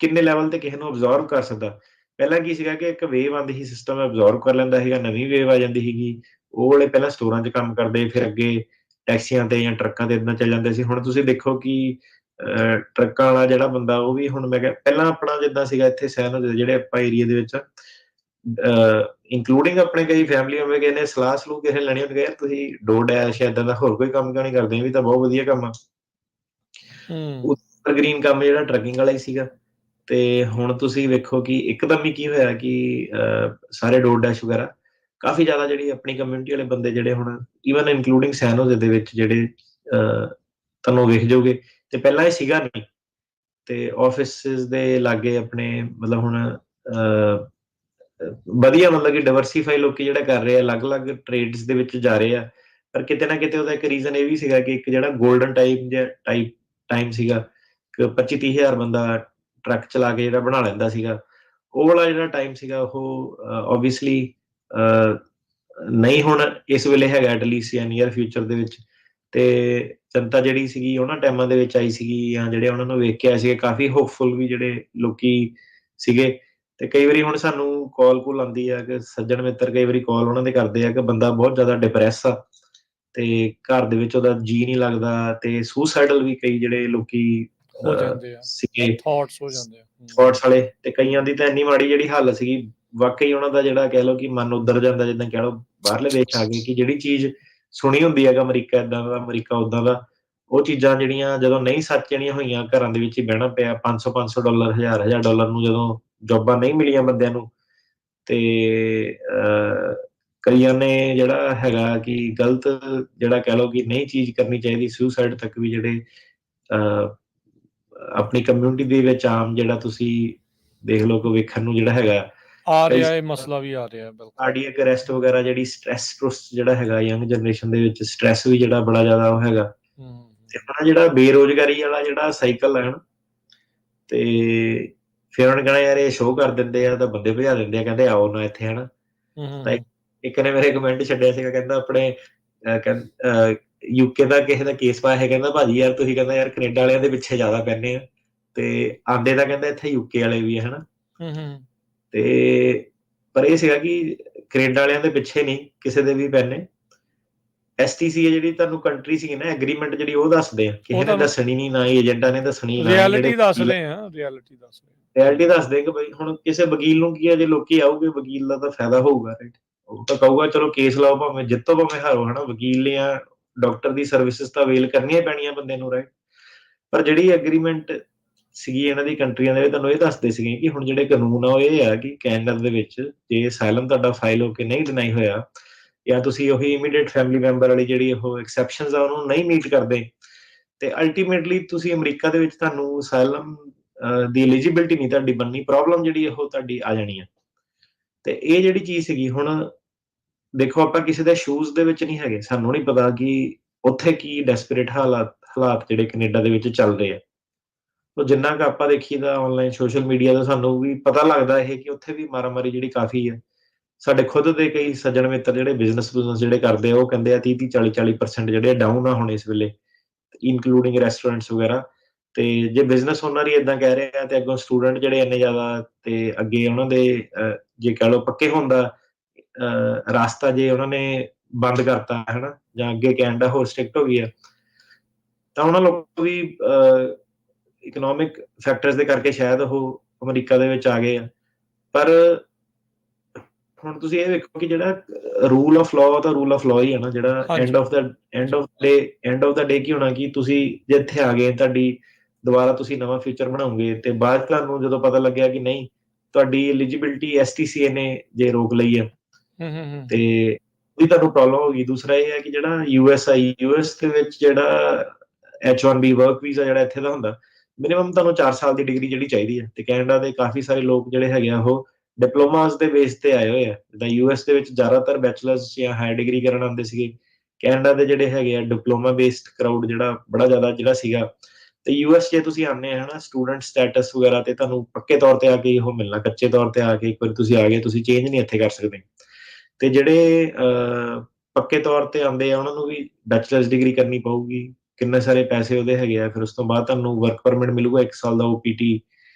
ਕਿੰਨੇ ਲੈਵਲ ਤੇ ਕਿਸੇ ਨੂੰ ਅਬਜ਼ੋਰਵ ਕਰ ਸਕਦਾ। ਪਹਿਲਾਂ ਕੀ ਸੀਗਾ ਕਿ ਇੱਕ ਵੇਵ ਆਉਂਦੀ ਸੀ, ਸਿਸਟਮ ਅਬਜ਼ੋਰਵ ਕਰ ਲੈਂਦਾ ਸੀਗਾ, ਨਵੀਂ ਵੇਵ ਆ ਜਾਂਦੀ ਸੀਗੀ, ਉਹ ਵਾਲੇ ਪਹਿਲਾਂ ਸਟੋਰਾਂ 'ਚ ਕੰਮ ਕਰਦੇ, ਫਿਰ ਅੱਗੇ ਟੈਕਸੀਆਂ ਤੇ ਜਾਂ ਟਰੱਕਾਂ ਤੇ ਏਦਾਂ ਚੱਲ ਜਾਂਦੇ ਸੀ। ਹੁਣ ਤੁਸੀਂ ਦੇਖੋ ਕਿ ਟਰੱਕਾਂ ਵਾਲਾ ਜਿਹੜਾ ਬੰਦਾ, ਉਹ ਵੀ ਹੁਣ, ਮੈਂ ਕਿਹਾ ਪਹਿਲਾਂ ਆਪਣਾ ਜਿੱਦਾਂ ਸੀਗਾ ਇੱਥੇ ਸਹਿਨ ਜਿਹੜੇ ਆਪਾਂ ਏਰੀਆ ਦੇ ਵਿੱਚ, ਇੰਕਲੂਡਿੰਗ ਆਪਣੇ ਕਈ ਫੈਮਿਲੀ ਮੈਂਬਰ ਕਿਸੇ ਨੇ ਸਲਾਹ ਸਲੂਹ ਕਿਸੇ ਲੈਣੀ ਹੁੰਦੀ, ਯਾਰ ਤੁਸੀਂ ਡੋਰਡੈਸ਼ ਏਦਾਂ ਦਾ ਹੋਰ ਕੋਈ ਕੰਮ ਕਿਉਂ ਨਹੀਂ ਕਰਦੇ, ਵੀ ਤਾਂ ਬਹੁਤ ਵਧੀਆ ਕੰਮ ਆ। ਗ੍ਰੀਨ ਕੰਮ ਜਿਹੜਾ ਟਰੱਕਿੰਗ ਵਾਲਾ ਹੀ ਸੀਗਾ। ਤੇ ਹੁਣ ਤੁਸੀਂ ਵੇਖੋ ਕਿ ਇੱਕਦਮ ਹੀ ਕੀ ਹੋਇਆ ਕਿ ਸਾਰੇ ਡੋਰਡੈਸ਼ ਵਗੈਰਾ ਕਾਫੀ ਜ਼ਿਆਦਾ ਜਿਹੜੀ ਆਪਣੀ ਕਮਿਊਨਿਟੀ ਵਾਲੇ ਬੰਦੇ ਜਿਹੜੇ ਹੁਣ ਈਵਨ ਇਨਕਲੂਡਿੰਗ ਸੈਨੋਜ਼ ਦੇ ਵਿੱਚ ਜਿਹੜੇ ਤੁਹਾਨੂੰ ਵੇਖ ਜਾਓਗੇ, ਤੇ ਪਹਿਲਾਂ ਇਹ ਸੀਗਾ ਨਹੀਂ। ਤੇ ਆਫਿਸਿਸ ਦੇ ਲਾਗੇ ਆਪਣੇ, ਮਤਲਬ ਹੁਣ ਵਧੀਆ, ਮਤਲਬ ਕਿ ਡਾਇਵਰਸੀਫਾਈ ਲੋਕੀ ਜਿਹੜਾ ਕਰ ਰਹੇ ਆ, ਅਲੱਗ-ਅਲੱਗ ਟ੍ਰੇਡਸ ਦੇ ਵਿੱਚ ਜਾ ਰਹੇ ਆ। ਪਰ ਕਿਤੇ ਨਾ ਕਿਤੇ ਉਹਦਾ ਇੱਕ ਰੀਜ਼ਨ ਇਹ ਵੀ ਸੀਗਾ ਕਿ ਇੱਕ ਜਿਹੜਾ ਗੋਲਡਨ ਟਾਈਮ ਸੀਗਾ ਕਿ 25-30 ਹਜ਼ਾਰ ਬੰਦਾ ਟਰੱਕ ਚਲਾ ਕੇ ਜਿਹੜਾ ਬਣਾ ਲੈਂਦਾ ਸੀਗਾ, ਉਹ ਵਾਲਾ ਜਿਹੜਾ ਟਾਈਮ ਸੀਗਾ, ਉਹ ਆਬਵੀਅਸਲੀ ਨਹੀਂ ਹੁਣ ਇਸ ਵੇਲੇ ਹੈਗਾ, ਐਟਲੀਸਟ ਜਾਂ ਨੀਅਰ ਫਿਊਚਰ ਦੇ ਵਿੱਚ। ਤੇ ਜਨਤਾ ਜਿਹੜੀ ਸੀਗੀ ਉਹਨਾਂ ਟਾਈਮਾਂ ਦੇ ਵਿੱਚ ਆਈ ਸੀਗੀ, ਜਾਂ ਜਿਹੜੇ ਉਹਨਾਂ ਨੂੰ ਵੇਖ ਕੇ ਆਏ ਸੀਗੇ, ਕਾਫੀ ਹੋਪਫੁਲ ਵੀ ਜਿਹੜੇ ਲੋਕੀ ਸੀਗੇ। ਤੇ ਕਈ ਵਾਰੀ ਹੁਣ ਸਾਨੂੰ ਕਾਲ ਆਉਂਦੀ ਆ ਕਿ ਸੱਜਣ ਮਿੱਤਰ ਕਈ ਵਾਰੀ ਕਾਲ ਉਹਨਾਂ ਦੇ ਕਰਦੇ ਆ ਕਿ ਬੰਦਾ ਬਹੁਤ ਜ਼ਿਆਦਾ ਡਿਪਰੈਸ ਆ, ਤੇ ਘਰ ਦੇ ਵਿੱਚ ਉਹਦਾ ਜੀ ਨਹੀਂ ਲੱਗਦਾ, ਤੇ ਸੁਸਾਈਡਲ ਵੀ ਕਈ ਜਿਹੜੇ ਲੋਕੀ ਹੋ ਜਾਂਦੇ ਆ, ਸੀਗੇ, ਥਾਟਸ ਹੋ ਜਾਂਦੇ ਆ, ਥਾਟਸ ਵਾਲੇ। ਤੇ ਕਈਆਂ ਦੀ ਤਾਂ ਇੰਨੀ ਮਾੜੀ ਜਿਹੜੀ ਹਾਲਤ ਸੀਗੀ, ਵਾਕਈ ਉਹਨਾਂ ਦਾ ਜਿਹੜਾ ਕਹਿ ਲਓ ਕਿ ਮਨ ਉੱਧਰ ਜਾਂਦਾ, ਜਿੱਦਾਂ ਕਹਿ ਲਓ ਬਾਹਰਲੇ ਦੇਸ਼ ਆ ਗਏ, ਕਿ ਜਿਹੜੀ ਚੀਜ਼ ਸੁਣੀ ਹੁੰਦੀ ਹੈਗਾ ਅਮਰੀਕਾ ਏਦਾਂ ਦਾ, ਅਮਰੀਕਾ ਉਦਾਂ ਦਾ, ਉਹ ਚੀਜ਼ਾਂ ਜਿਹੜੀਆਂ ਜਦੋਂ ਨਹੀਂ ਸੱਚ ਜਿਹੜੀਆਂ ਹੋਈਆਂ, ਘਰਾਂ ਦੇ ਵਿੱਚ ਹੀ ਬਹਿਣਾ ਪਿਆ, $500 $1000 ਨੂੰ ਜਦੋਂ ਜੌਬਾਂ ਨਹੀਂ ਮਿਲੀਆਂ ਬੰਦਿਆਂ ਨੂੰ, ਤੇ ਕਈਆਂ ਨੇ ਜਿਹੜਾ ਹੈਗਾ ਕਿ ਗਲਤ ਜਿਹੜਾ ਕਹਿ ਲਓ ਕਿ ਨਹੀਂ ਚੀਜ਼ ਕਰਨੀ ਚਾਹੀਦੀ, ਸੁਸਾਈਡ ਤੱਕ ਵੀ ਜਿਹੜੇ ਆਪਣੀ ਕਮਿਊਨਿਟੀ ਦੇ ਵਿੱਚ ਆਮ ਜਿਹੜਾ ਤੁਸੀਂ ਦੇਖ ਲਓ ਕਿ ਵੇਖਣ ਨੂੰ ਜਿਹੜਾ ਹੈਗਾ ਆ ਰਿਹਾ, ਇਹ ਮਸਲਾ ਵੀ ਆ ਰਿਹਾ। ਬਿਲਕੁਲ, ਕਾਰਡੀਅਕ ਅਰੈਸਟ ਵਗੈਰਾ, ਜਿਹੜੀ ਸਟ੍ਰੈਸ ਜਿਹੜਾ ਹੈਗਾ ਯੰਗ ਜਨਰੇਸ਼ਨ ਦੇ ਵਿੱਚ, ਸਟ੍ਰੈਸ ਵੀ ਜਿਹੜਾ ਬੜਾ ਜ਼ਿਆਦਾ ਉਹ ਹੈਗਾ। ਤੇ ਆਪਣਾ ਜਿਹੜਾ ਬੇਰੋਜ਼ਗਾਰੀ ਵਾਲਾ ਜਿਹੜਾ ਸਾਈਕਲ ਹੈ, ਤੇ ਫਿਰ ਉਹਨੇ ਕਹਿਣਾ ਯਾਰ ਇਹ ਸ਼ੋਅ ਕਰ ਦਿੰਦੇ ਆ ਤਾਂ ਬੰਦੇ ਭਜਾ ਦਿੰਦੇ ਆ, ਕਹਿੰਦੇ ਆਓ ਨਾ ਇੱਥੇ। ਹਨਾ, ਤਾਂ ਇੱਕ ਨੇ ਮੇਰੇ ਕਮੈਂਟ ਛੱਡਿਆ ਸੀਗਾ, ਕਹਿੰਦਾ ਆਪਣੇ ਯੂਕੇ ਦਾ ਕਿਸੇ ਦਾ ਕੇਸ ਪਾਇਆ ਹੈ, ਕਹਿੰਦਾ ਭਾਜੀ ਯਾਰ ਤੁਸੀਂ, ਕਹਿੰਦਾ ਯਾਰ ਕੈਨੇਡਾ ਵਾਲਿਆਂ ਦੇ ਪਿੱਛੇ ਜ਼ਿਆਦਾ ਪੈਂਦੇ ਆ, ਤੇ ਆਂਦੇ ਤਾਂ ਕਹਿੰਦਾ ਇੱਥੇ ਯੂਕੇ ਵਾਲੇ ਵੀ ਆ। ਹਨਾ, ਤੇ ਪਰ ਇਹ ਸੀਗਾ ਕਿ ਕੈਨੇਡਾ ਵਾਲਿਆਂ ਦੇ ਪਿੱਛੇ ਨਹੀਂ ਕਿਸੇ ਦੇ ਵੀ ਪੈਨੇ, ਐਸਟੀਸੀ ਜਿਹੜੀ ਤੁਹਾਨੂੰ ਕੰਟਰੀ ਸੀ ਨਾ ਐਗਰੀਮੈਂਟ ਜਿਹੜੀ ਉਹ ਦੱਸਦੇ ਆ, ਕਿਸੇ ਉਹ ਨੇ ਤੁਹਾਨੂੰ ਦੱਸਣੀ ਨਹੀਂ, ਨਾ ਹੀ ਏਜੰਟਾਂ ਨੇ ਦੱਸਣੀ, ਨਾ ਹੀ ਜਿਹੜੇ ਰਿਐਲਿਟੀ ਦੱਸ ਰਹੇ ਆ, ਰਿਐਲਿਟੀ ਦੱਸ ਰਹੇ ਆ। ਰਿਐਲਿਟੀ ਦੱਸਦੇ ਕਿ ਬਈ ਹੁਣ ਕਿਸੇ ਵਕੀਲ ਨੂੰ ਕੀ ਹੈ, ਜੇ ਲੋਕੀ ਆਉਗੇ ਵਕੀਲ ਦਾ ਤਾਂ ਫਾਇਦਾ ਹੋਊਗਾ, ਰਾਈਟ। ਉਹ ਤਾਂ ਕਹੂਗਾ ਚਲੋ ਕੇਸ ਲਾਓ, ਭਾਵੇਂ ਜਿੱਤੋ ਭਾਵੇਂ ਹਾਰੋ, ਹਨਾ। ਵਕੀਲ ਜਾਂ ਡਾਕਟਰ ਦੀ ਸਰਵਿਸਿਜ਼ ਤਾਂ ਅਵੇਲ ਕਰਨੀਆਂ ਹੀ ਪੈਣੀਆਂ ਬੰਦੇ ਨੂੰ, ਰਾਈਟ। ਪਰ ਜਿਹੜੀ ਐਗਰੀਮੈਂਟ ਸੀਗੀ ਇਹਨਾਂ ਦੀ ਕੰਟਰੀਆਂ ਦੇ, ਤੁਹਾਨੂੰ ਇਹ ਦੱਸਦੇ ਸੀਗੇ ਕਿ ਹੁਣ ਜਿਹੜੇ ਕਾਨੂੰਨ ਆ ਉਹ ਇਹ ਆ ਕਿ ਕੈਨੇਡਾ ਦੇ ਵਿੱਚ ਜੇ ਅਸਾਈਲਮ ਤੁਹਾਡਾ ਫਾਈਲ ਹੋ ਕੇ ਨਹੀਂ ਡਿਨਾਈ ਹੋਇਆ, ਜਾਂ ਤੁਸੀਂ ਉਹੀ ਇਮੀਡੀਏਟ ਫੈਮਿਲੀ ਮੈਂਬਰ ਵਾਲੀ ਜਿਹੜੀ ਉਹ ਐਕਸੈਪਸ਼ਨਸ ਆ ਉਹਨੂੰ ਨਹੀਂ ਮੀਟ ਕਰਦੇ, ਤੇ ਅਲਟੀਮੇਟਲੀ ਤੁਸੀਂ ਅਮਰੀਕਾ ਦੇ ਵਿੱਚ ਤੁਹਾਨੂੰ ਅਸਾਈਲਮ ਦੀ ਐਲੀਜੀਬਿਲਟੀ ਨਹੀਂ ਤੁਹਾਡੀ ਬਣਨੀ, ਪ੍ਰੋਬਲਮ ਜਿਹੜੀ ਉਹ ਤੁਹਾਡੀ ਆ ਜਾਣੀ ਆ। ਤੇ ਇਹ ਜਿਹੜੀ ਚੀਜ਼ ਸੀਗੀ, ਹੁਣ ਦੇਖੋ ਆਪਾਂ ਕਿਸੇ ਦੇ ਸ਼ੂਜ਼ ਦੇ ਵਿੱਚ ਨਹੀਂ ਹੈਗੇ, ਸਾਨੂੰ ਨਹੀਂ ਪਤਾ ਕਿ ਉੱਥੇ ਕੀ ਡੈਸਪਰੇਟ ਹਾਲਾਤ ਜਿਹੜੇ ਕੈਨੇਡਾ ਦੇ ਵਿੱਚ ਚੱਲ ਰਹੇ ਆ। ਤੋ ਜਿੰਨਾ ਕੁ ਆਪਾਂ ਦੇਖੀਦਾ ਆਨਲਾਈਨ ਸੋਸ਼ਲ ਮੀਡੀਆ ਦਾ, ਸਾਨੂੰ ਵੀ ਪਤਾ ਲੱਗਦਾ ਇਹ ਕਿ ਉੱਥੇ ਵੀ ਮਾਰਾਮਾਰੀ ਜਿਹੜੀ ਕਾਫੀ ਹੈ। ਸਾਡੇ ਖੁਦ ਦੇ ਕਈ ਸੱਜਣ ਮਿੱਤਰ ਜਿਹੜੇ ਬਿਜ਼ਨਸ ਜਿਹੜੇ ਕਰਦੇ ਆ, ਉਹ ਕਹਿੰਦੇ ਆ 30-30 40% ਜਿਹੜੇ ਡਾਊਨ ਆ ਹੁਣ ਇਸ ਵੇਲੇ, ਇਨਕਲੂਡਿੰਗ ਰੈਸਟੋਰੈਂਟਸ ਵਗੈਰਾ। ਤੇ ਜੇ ਬਿਜ਼ਨਸ ਓਨਰ ਹੀ ਇਦਾਂ ਕਹਿ ਰਹੇ ਆ, ਤੇ ਅੱਗੋਂ ਸਟੂਡੈਂਟ ਜਿਹੜੇ ਇੰਨੇ ਜ਼ਿਆਦਾ, ਤੇ ਅੱਗੇ ਉਹਨਾਂ ਦੇ ਜੇ ਕਹਿ ਲਓ ਪੱਕੇ ਹੋਣ ਦਾ ਰਾਸਤਾ ਜੇ ਉਹਨਾਂ ਨੇ ਬੰਦ ਕਰਤਾ, ਹਨਾ, ਜਾਂ ਅੱਗੇ ਕੈਨੇਡਾ ਹੋਰ ਸਟ੍ਰਿਕਟ ਹੋ ਗਈ ਆ, ਤਾਂ ਉਹਨਾਂ ਲੋਕ ਵੀ ਇਕਨੋਮਿਕ ਫੈਕਟਰਸ ਦੇ ਕਰਕੇ ਸ਼ਾਇਦ ਉਹ ਅਮਰੀਕਾ ਦੇ ਵਿੱਚ ਆ ਗਏ ਆ। ਪਰ ਹੁਣ ਤੁਸੀਂ ਇਹ ਵੇਖੋ ਕਿ ਜਿਹੜਾ ਰੂਲ ਆਫ ਲਾਅ ਤਾਂ ਰੂਲ ਆਫ ਲਾਅ ਹੀ ਹੈ ਨਾ, ਜਿਹੜਾ ਹਾਂਜੀ ਐਂਡ ਆਫ ਦਾ ਡੇ ਕੀ ਹੋਣਾ ਕਿ ਤੁਸੀਂ ਜੇ ਇੱਥੇ ਆ ਗਏ, ਤੁਹਾਡੀ ਦੁਬਾਰਾ ਤੁਸੀਂ ਨਵਾਂ ਫਿਊਚਰ ਬਣਾਓਗੇ, ਤੇ ਬਾਅਦ ਤੁਹਾਨੂੰ ਜਦੋਂ ਪਤਾ ਲੱਗਿਆ ਕਿ ਨਹੀਂ ਤੁਹਾਡੀ ਐਲੀਜੀਬਿਲਟੀ ਐਸਟੀਸੀਏ ਨੇ ਜੇ ਰੋਕ ਲਈ ਹੈ, ਤੇ ਵੀ ਤੁਹਾਨੂੰ ਪ੍ਰੋਬਲਮ ਹੋ ਗਈ। ਦੂਸਰਾ ਇਹ ਹੈ ਕਿ ਜਿਹੜਾ ਯੂਐਸ ਦੇ ਵਿੱਚ ਜਿਹੜਾ H1B ਵਰਕ ਵੀਜ਼ਾ ਜਿਹੜਾ ਇੱਥੇ ਦਾ ਹੁੰਦਾ, ਮਿਨੀਮਮ ਤੁਹਾਨੂੰ 4 ਸਾਲ ਦੀ ਡਿਗਰੀ ਜਿਹੜੀ ਚਾਹੀਦੀ ਹੈ, ਤੇ ਕੈਨੇਡਾ ਦੇ ਕਾਫੀ ਸਾਰੇ ਲੋਕ ਜਿਹੜੇ ਹੈਗੇ ਆ ਉਹ ਡਿਪਲੋਮਾਸ ਦੇ ਬੇਸ ਤੇ ਆਏ ਹੋਏ ਆ। ਜਿੱਦਾਂ ਯੂਐਸ ਦੇ ਵਿੱਚ ਜ਼ਿਆਦਾਤਰ ਬੈਚਲਰਸ ਜਾਂ ਹਾਇਰ ਡਿਗਰੀ ਕਰਨ ਆਉਂਦੇ ਸੀਗੇ, ਕੈਨੇਡਾ ਦੇ ਜਿਹੜੇ ਹੈਗੇ ਆ ਡਿਪਲੋਮਾ ਬੇਸਡ ਕਰਾਊਡ ਜਿਹੜਾ ਬੜਾ ਜ਼ਿਆਦਾ ਜਿਹੜਾ ਸੀਗਾ। ਤੇ ਯੂਐਸ ਜੇ ਤੁਸੀਂ ਆਉਂਦੇ ਆ ਹਨਾ ਸਟੂਡੈਂਟ ਸਟੇਟਸ ਵਗੈਰਾ, ਤੇ ਤੁਹਾਨੂੰ ਪੱਕੇ ਤੌਰ ਤੇ ਆ ਕੇ ਉਹ ਮਿਲਣਾ, ਕੱਚੇ ਤੌਰ ਤੇ ਆ ਕੇ ਇੱਕ ਵਾਰੀ ਤੁਸੀਂ ਆ ਗਏ, ਤੁਸੀਂ ਚੇਂਜ ਨਹੀਂ ਇੱਥੇ ਕਰ ਸਕਦੇ। ਤੇ ਜਿਹੜੇ ਪੱਕੇ ਤੌਰ ਤੇ ਆਉਂਦੇ ਆ ਉਹਨਾਂ ਨੂੰ ਵੀ ਬੈਚਲਰਸ ਡਿਗਰੀ ਕਰਨੀ ਪਊਗੀ, ਕਿੰਨੇ ਸਾਰੇ ਪੈਸੇ ਉਹਦੇ ਹੈਗੇ ਆ। ਫਿਰ ਉਸ ਤੋਂ ਬਾਅਦ ਤੁਹਾਨੂੰ ਵਰਕ ਪਰਮਿਟ ਮਿਲੂਗਾ 1 ਸਾਲ ਦਾ OPT,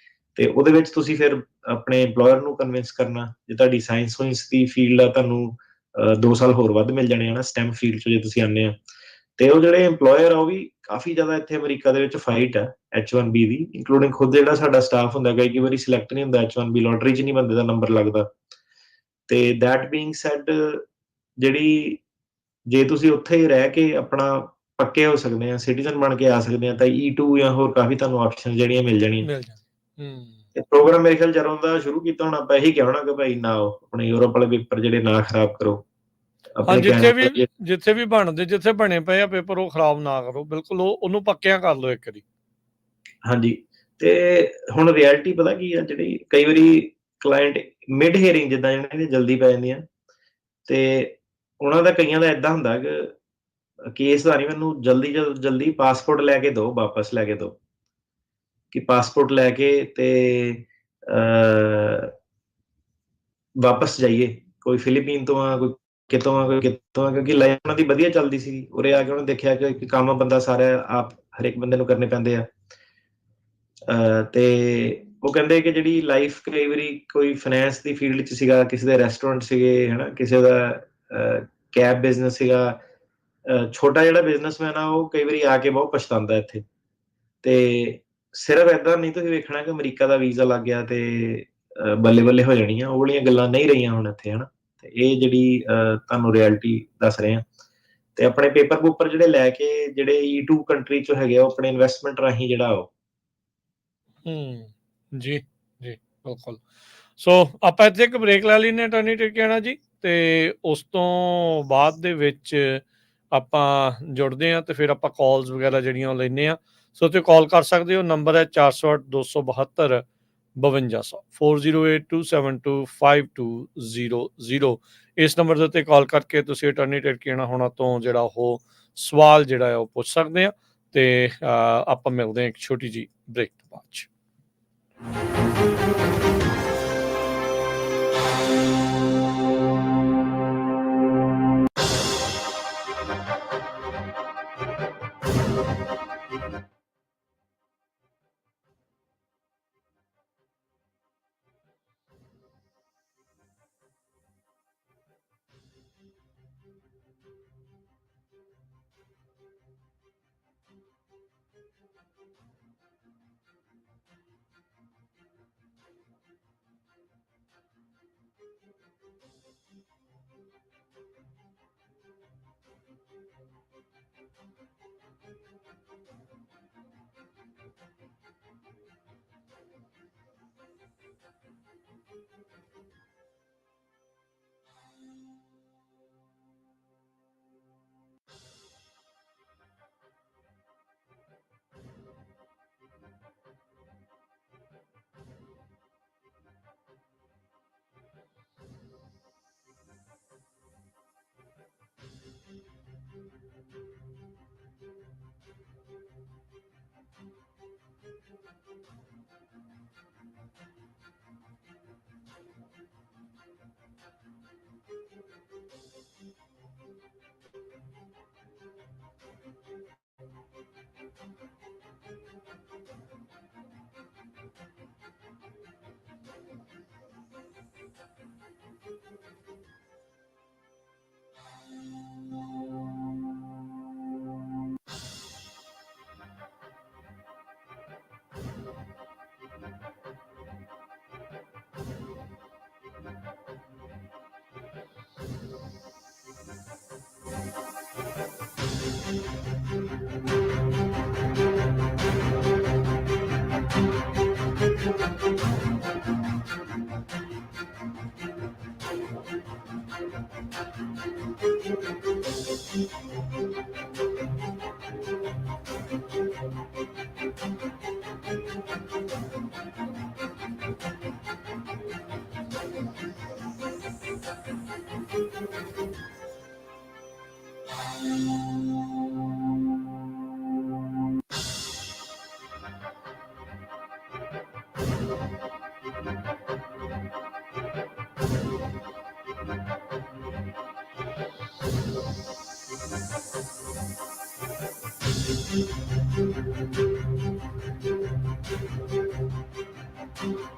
ਤੇ ਉਹਦੇ ਵਿੱਚ ਤੁਸੀਂ ਫਿਰ ਆਪਣੇ EMPLOYER ਨੂੰ ਕਨਵਿੰਸ ਕਰਨਾ। ਜੇ ਤੁਹਾਡੀ ਸਾਇੰਸ ਦੀ ਫੀਲਡ ਆ, ਤੁਹਾਨੂੰ 2 ਸਾਲ ਹੋਰ ਵੱਧ ਮਿਲ ਜਾਣੇ ਆ STEM ਫੀਲਡ 'ਚ ਜੇ ਤੁਸੀਂ ਆਉਂਦੇ ਆ। ਤੇ ਉਹ ਜਿਹੜੇ EMPLOYER ਆ ਉਹ ਵੀ ਕਾਫੀ ਜ਼ਿਆਦਾ ਇੱਥੇ ਅਮਰੀਕਾ ਦੇ ਵਿੱਚ ਫਾਈਟ ਆ H1B ਦੀ, ਇਨਕਲੂਡਿੰਗ ਖੁਦ ਜਿਹੜਾ ਸਾਡਾ ਸਟਾਫ ਹੁੰਦਾ, ਕਈ ਵਾਰੀ ਸਿਲੈਕਟ ਨਹੀਂ ਹੁੰਦਾ H1B, ਲੋਟਰੀ 'ਚ ਨਹੀਂ ਬੰਦੇ ਦਾ ਨੰਬਰ ਲੱਗਦਾ। ਤੇ ਦੈਟ ਬੀਇੰਗ ਸੈਡ, ਜਿਹੜੀ ਜੇ ਤੁਸੀਂ ਉੱਥੇ ਹੀ ਰਹਿ ਕੇ ਆਪਣਾ ਪੱਕੇ ਹੋ ਸਕਦੇ ਆ, ਸਿਟੀਜ਼ਨ ਬਣ ਕੇ ਆ ਸਕਦੇ ਆ, ਤਾਂ E2 ਜਾਂ ਹੋਰ ਕਾਫੀ ਤੁਹਾਨੂੰ ਆਪਸ਼ਨ ਜਿਹੜੀਆਂ ਮਿਲ ਜਾਣੀਆਂ। ਮਿਲ ਜਾਣ। ਤੇ ਪ੍ਰੋਗਰਾਮ ਮੇਰੇ ਖਿਆਲ ਜਦੋਂ ਦਾ ਸ਼ੁਰੂ ਕੀਤਾ ਹੁਣ ਆਪਾਂ ਇਹੀ ਕਹਿਣਾ ਕਿ ਭਾਈ ਨਾ ਆਓ, ਆਪਣੇ ਯੂਰਪ ਵਾਲੇ ਪੇਪਰ ਜਿਹੜੇ ਨਾ ਖਰਾਬ ਕਰੋ, ਹਾਂ, ਆਪਣੇ ਜਿੱਥੇ ਵੀ ਬਣਦੇ, ਜਿੱਥੇ ਬਣੇ ਪਏ ਆ ਪੇਪਰ, ਉਹ ਖਰਾਬ ਨਾ ਕਰੋ ਬਿਲਕੁਲ, ਉਹਨੂੰ ਪੱਕਿਆਂ ਕਰ ਲਓ ਇੱਕ ਵਾਰੀ। ਹਾਂਜੀ। ਤੇ ਹੁਣ ਰਿਐਲਿਟੀ ਪਤਾ ਕੀ ਆ, ਜਿਹੜੀ ਕਈ ਵਾਰੀ ਕਲਾਇੰਟ ਮਿਡ ਹੀਅਰਿੰਗ ਜਿੱਦਾਂ ਇਹਨਾਂ ਦੀ ਜਲਦੀ ਪੈ ਜਾਂਦੀਆਂ, ਤੇ ਉਹਨਾਂ ਦਾ ਕਈਆਂ ਦਾ ਏਦਾਂ ਹੁੰਦਾ ਕਿ ਕੇਸ ਦਾ ਨਹੀਂ, ਮੈਨੂੰ ਜਲਦੀ ਪਾਸਪੋਰਟ ਲੈ ਕੇ ਦਿਓ, ਵਾਪਸ ਲੈ ਕੇ ਦਿਓ, ਕਿ ਪਾਸਪੋਰਟ ਲੈ ਕੇ ਤੇ ਵਾਪਸ ਜਾਈਏ। ਕੋਈ ਫਿਲੀਪੀਨ ਤੋਂ ਆ, ਕੋਈ ਕਿਤੋਂ ਆ, ਕੋਈ ਕਿਤੋਂ ਆ, ਕਿਉਂਕਿ ਲਾਈਫ ਉਹਨਾਂ ਦੀ ਵਧੀਆ ਚੱਲਦੀ ਸੀ। ਉਰੇ ਆ ਕੇ ਉਹਨੇ ਦੇਖਿਆ ਕਿ ਕੰਮ ਬੰਦਾ ਸਾਰਾ ਆਪ ਹਰੇਕ ਬੰਦੇ ਨੂੰ ਕਰਨੇ ਪੈਂਦੇ ਆ। ਤੇ ਉਹ ਕਹਿੰਦੇ ਕਿ ਜਿਹੜੀ ਲਾਈਫ ਕਈ ਵਾਰੀ ਕੋਈ ਫਾਈਨੈਂਸ ਦੀ ਫੀਲਡ 'ਚ ਸੀਗਾ, ਕਿਸੇ ਦੇ ਰੈਸਟੋਰੈਂਟ ਸੀਗੇ, ਹਨਾ, ਕਿਸੇ ਦਾ ਕੈਬ ਬਿਜ਼ਨਸ ਸੀਗਾ, ਛੋਟਾ ਜਿਹੜਾ ਬਿਜ਼ਨਸਮੈਨ ਆ ਉਹ ਕਈ ਵਾਰੀ ਆ ਕੇ ਬਹੁਤ ਪਛਤਾਉਂਦਾ ਇੱਥੇ। ਤੇ ਸਿਰਫ ਏਦਾਂ ਨਹੀਂ ਤੁਸੀਂ ਵੇਖਣਾ ਕਿ ਅਮਰੀਕਾ ਦਾ ਵੀਜ਼ਾ ਲੱਗ ਗਿਆ ਤੇ ਬੱਲੇ ਬੱਲੇ ਹੋ ਜਾਣੀਆਂ, ਉਹ ਵਾਲੀਆਂ ਗੱਲਾਂ ਨਹੀਂ ਰਹੀਆਂ ਹੁਣ ਇੱਥੇ, ਹਨਾ। ਤੇ ਇਹ ਜਿਹੜੀ ਤੁਹਾਨੂੰ ਰਿਐਲਿਟੀ ਦੱਸ ਰਹੇ ਆ। ਤੇ ਆਪਣੇ ਪੇਪਰ ਪੂਪਰ ਜਿਹੜੇ ਲੈ ਕੇ ਜਿਹੜੇ E2 ਕੰਟਰੀ 'ਚ ਹੈਗੇ ਆ, ਉਹ ਆਪਣੇ ਇਨਵੈਸਟਮੈਂਟ ਰਾਹੀਂ ਜਿਹੜਾ ਉਹ ਜੀ ਜੀ ਬਿਲਕੁਲ। ਸੋ ਆਪਾਂ ਇੱਥੇ ਇੱਕ ਬ੍ਰੇਕ ਲੈ ਲੈਂਦੇ ਹਾਂ ਟਰਨੀ ਟਿਕਿਆਣਾ ਜੀ, ਤੇ ਉਸ ਤੋਂ ਬਾਅਦ ਦੇ ਵਿੱਚ ਆਪਾਂ ਜੁੜਦੇ ਹਾਂ, ਤੇ ਫਿਰ ਆਪਾਂ ਕਾਲਸ ਵਗੈਰਾ ਜਿਹੜੀਆਂ ਉਹ ਲੈਂਦੇ ਹਾਂ। ਸੋ ਤੁਸੀਂ ਕਾਲ ਕਰ ਸਕਦੇ ਹੋ, ਨੰਬਰ ਹੈ 408-272 5200 4082725200। ਇਸ ਨੰਬਰ ਦੇ ਉੱਤੇ ਕਾਲ ਕਰਕੇ ਤੁਸੀਂ ਅਟਰਨੀ ਟਿਕਿਆਣਾ ਹੋਣਾ ਤੋਂ ਜਿਹੜਾ ਉਹ ਸਵਾਲ ਜਿਹੜਾ ਹੈ ਉਹ ਪੁੱਛ ਸਕਦੇ ਆ। ਤੇ ਆਪਾਂ ਮਿਲਦੇ ਹਾਂ ਇੱਕ ਛੋਟੀ ਜਿਹੀ ਬ੍ਰੇਕ ਤੋਂ ਬਾਅਦ 'ਚ।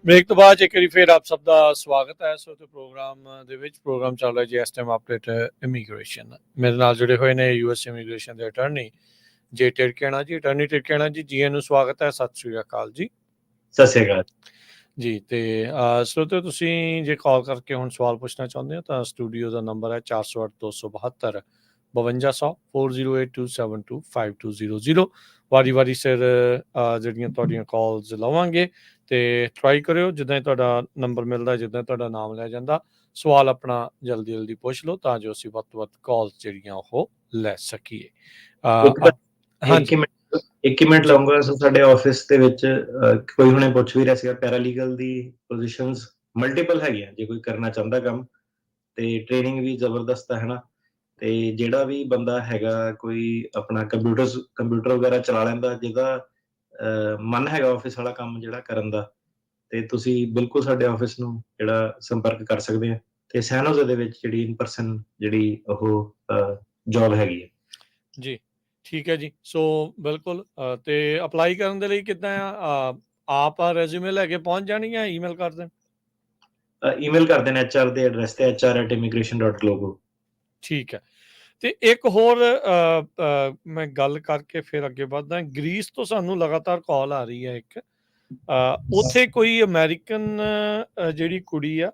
ਬ੍ਰੇਕ ਤੋਂ ਬਾਅਦ ਇੱਕ ਵਾਰੀ ਫਿਰ ਆਪ ਸਭ ਦਾ ਸਵਾਗਤ ਹੈ। ਸੋ ਤੇ ਪ੍ਰੋਗਰਾਮ ਚੱਲ ਰਿਹਾ ਜੀ ਇਸ ਟਾਈਮ ਅਪਡੇਟ ਇਮੀਗ੍ਰੇਸ਼ਨ। ਮੇਰੇ ਨਾਲ ਜੁੜੇ ਹੋਏ ਨੇ ਯੂਐਸ ਇਮੀਗ੍ਰੇਸ਼ਨ ਦੇ ਅਟਾਰਨੀ ਜੇ ਟਿਰਕੇਣਾ ਜੀ। ਅਟਾਰਨੀ ਟਿਰਕੇਣਾ ਜੀ, ਜੀ ਨੂੰ ਸਵਾਗਤ ਹੈ, ਸਤਿ ਸ਼੍ਰੀ ਅਕਾਲ ਜੀ। ਸਤਿ ਸ਼੍ਰੀ ਅਕਾਲ। ਜੀ ਤੇ ਸਰੋਤਿਓ ਤੁਸੀਂ ਜੇ ਕਾਲ ਕਰਕੇ ਹੁਣ ਸਵਾਲ ਪੁੱਛਣਾ ਚਾਹੁੰਦੇ ਹੋ ਤਾਂ ਸਟੂਡੀਓ ਦਾ ਨੰਬਰ ਹੈ 408 272 5200 4082725200 ਵਾਰੀ ਸਿਰ ਜਿਹੜੀਆਂ ਤੁਹਾਡੀਆਂ ਕਾਲਸ ਲਵਾਂਗੇ ਤੇ ਟਰਾਈ ਕਰਿਓ ਜਿੱਦਾਂ ਹੀ ਤੁਹਾਡਾ ਨੰਬਰ ਮਿਲਦਾ ਜਿੱਦਾਂ ਤੁਹਾਡਾ ਨਾਮ ਲਿਆ ਜਾਂਦਾ ਸਵਾਲ ਆਪਣਾ ਜਲਦੀ ਜਲਦੀ ਪੁੱਛ ਲਓ ਤਾਂ ਜੋ ਅਸੀਂ ਵੱਧ ਤੋਂ ਵੱਧ ਕਾਲਸ ਜਿਹੜੀਆਂ ਉਹ ਲੈ ਸਕੀਏ। ਇੱਕ ਹੀ ਮਿੰਟ ਲਾਉਂਗਾ। ਸੋ ਸਾਡੇ ਆਫਿਸ ਦੇ ਵਿੱਚ ਕੋਈ ਹੁਣੇ ਪੁੱਛ ਵੀ ਰਿਹਾ ਸੀਗਾ ਪੈਰਾਲੀਗਲ ਦੀ ਪੋਜੀਸ਼ਨਸ ਮਲਟੀਪਲ ਹੈਗੀਆਂ ਜੇ ਕੋਈ ਕਰਨਾ ਚਾਹੁੰਦਾ ਕੰਮ ਤੇ ਟ੍ਰੇਨਿੰਗ ਵੀ ਜ਼ਬਰਦਸਤ ਹੈ ਨਾ ਤੇ ਜਿਹੜਾ ਵੀ ਬੰਦਾ ਹੈਗਾ ਕੋਈ ਆਪਣਾ ਕੰਪਿਊਟਰ ਵਗੈਰਾ ਚਲਾ ਲੈਂਦਾ ਜਿਹਦਾ ਮਨ ਹੈਗਾ ਆਫਿਸ ਵਾਲਾ ਕੰਮ ਜਿਹੜਾ ਕਰਨ ਦਾ ਤੇ ਤੁਸੀਂ ਬਿਲਕੁਲ ਸਾਡੇ ਆਫਿਸ ਨੂੰ ਜਿਹੜਾ ਸੰਪਰਕ ਕਰ ਸਕਦੇ ਆ ਤੇ ਸੈਨੋਜ਼ੇ ਦੇ ਵਿੱਚ ਜਿਹੜੀ ਇਨ ਪਰਸਨ ਜਿਹੜੀ ਉਹ ਜੌਬ ਹੈਗੀ ਹੈ ਜੀ। ਠੀਕ ਹੈ ਜੀ। ਸੋ ਬਿਲਕੁਲ ਤੇ ਅਪਲਾਈ ਕਰਨ ਦੇ ਲਈ ਕਿੱਦਾਂ ਆ ਆਪ ਰੈਜ਼ਿਊਮੇ ਲੈ ਕੇ ਪਹੁੰਚ ਜਾਣੀ ਜਾਂ ਈਮੇਲ ਕਰ ਦੇਣ? ਈਮੇਲ ਕਰ ਦੇਣ HR ਦੇ ਐਡਰੈਸ ਤੇ hr@immigration.globo। ਠੀਕ ਹੈ। ਤੇ ਇੱਕ ਹੋਰ ਮੈਂ ਗੱਲ ਕਰਕੇ ਫਿਰ ਅੱਗੇ ਵੱਧਦਾ। ਗ੍ਰੀਸ ਤੋਂ ਸਾਨੂੰ ਲਗਾਤਾਰ ਕਾਲ ਆ ਰਹੀ ਹੈ ਇੱਕ ਉੱਥੇ ਕੋਈ ਅਮਰੀਕਨ ਜਿਹੜੀ ਕੁੜੀ ਆ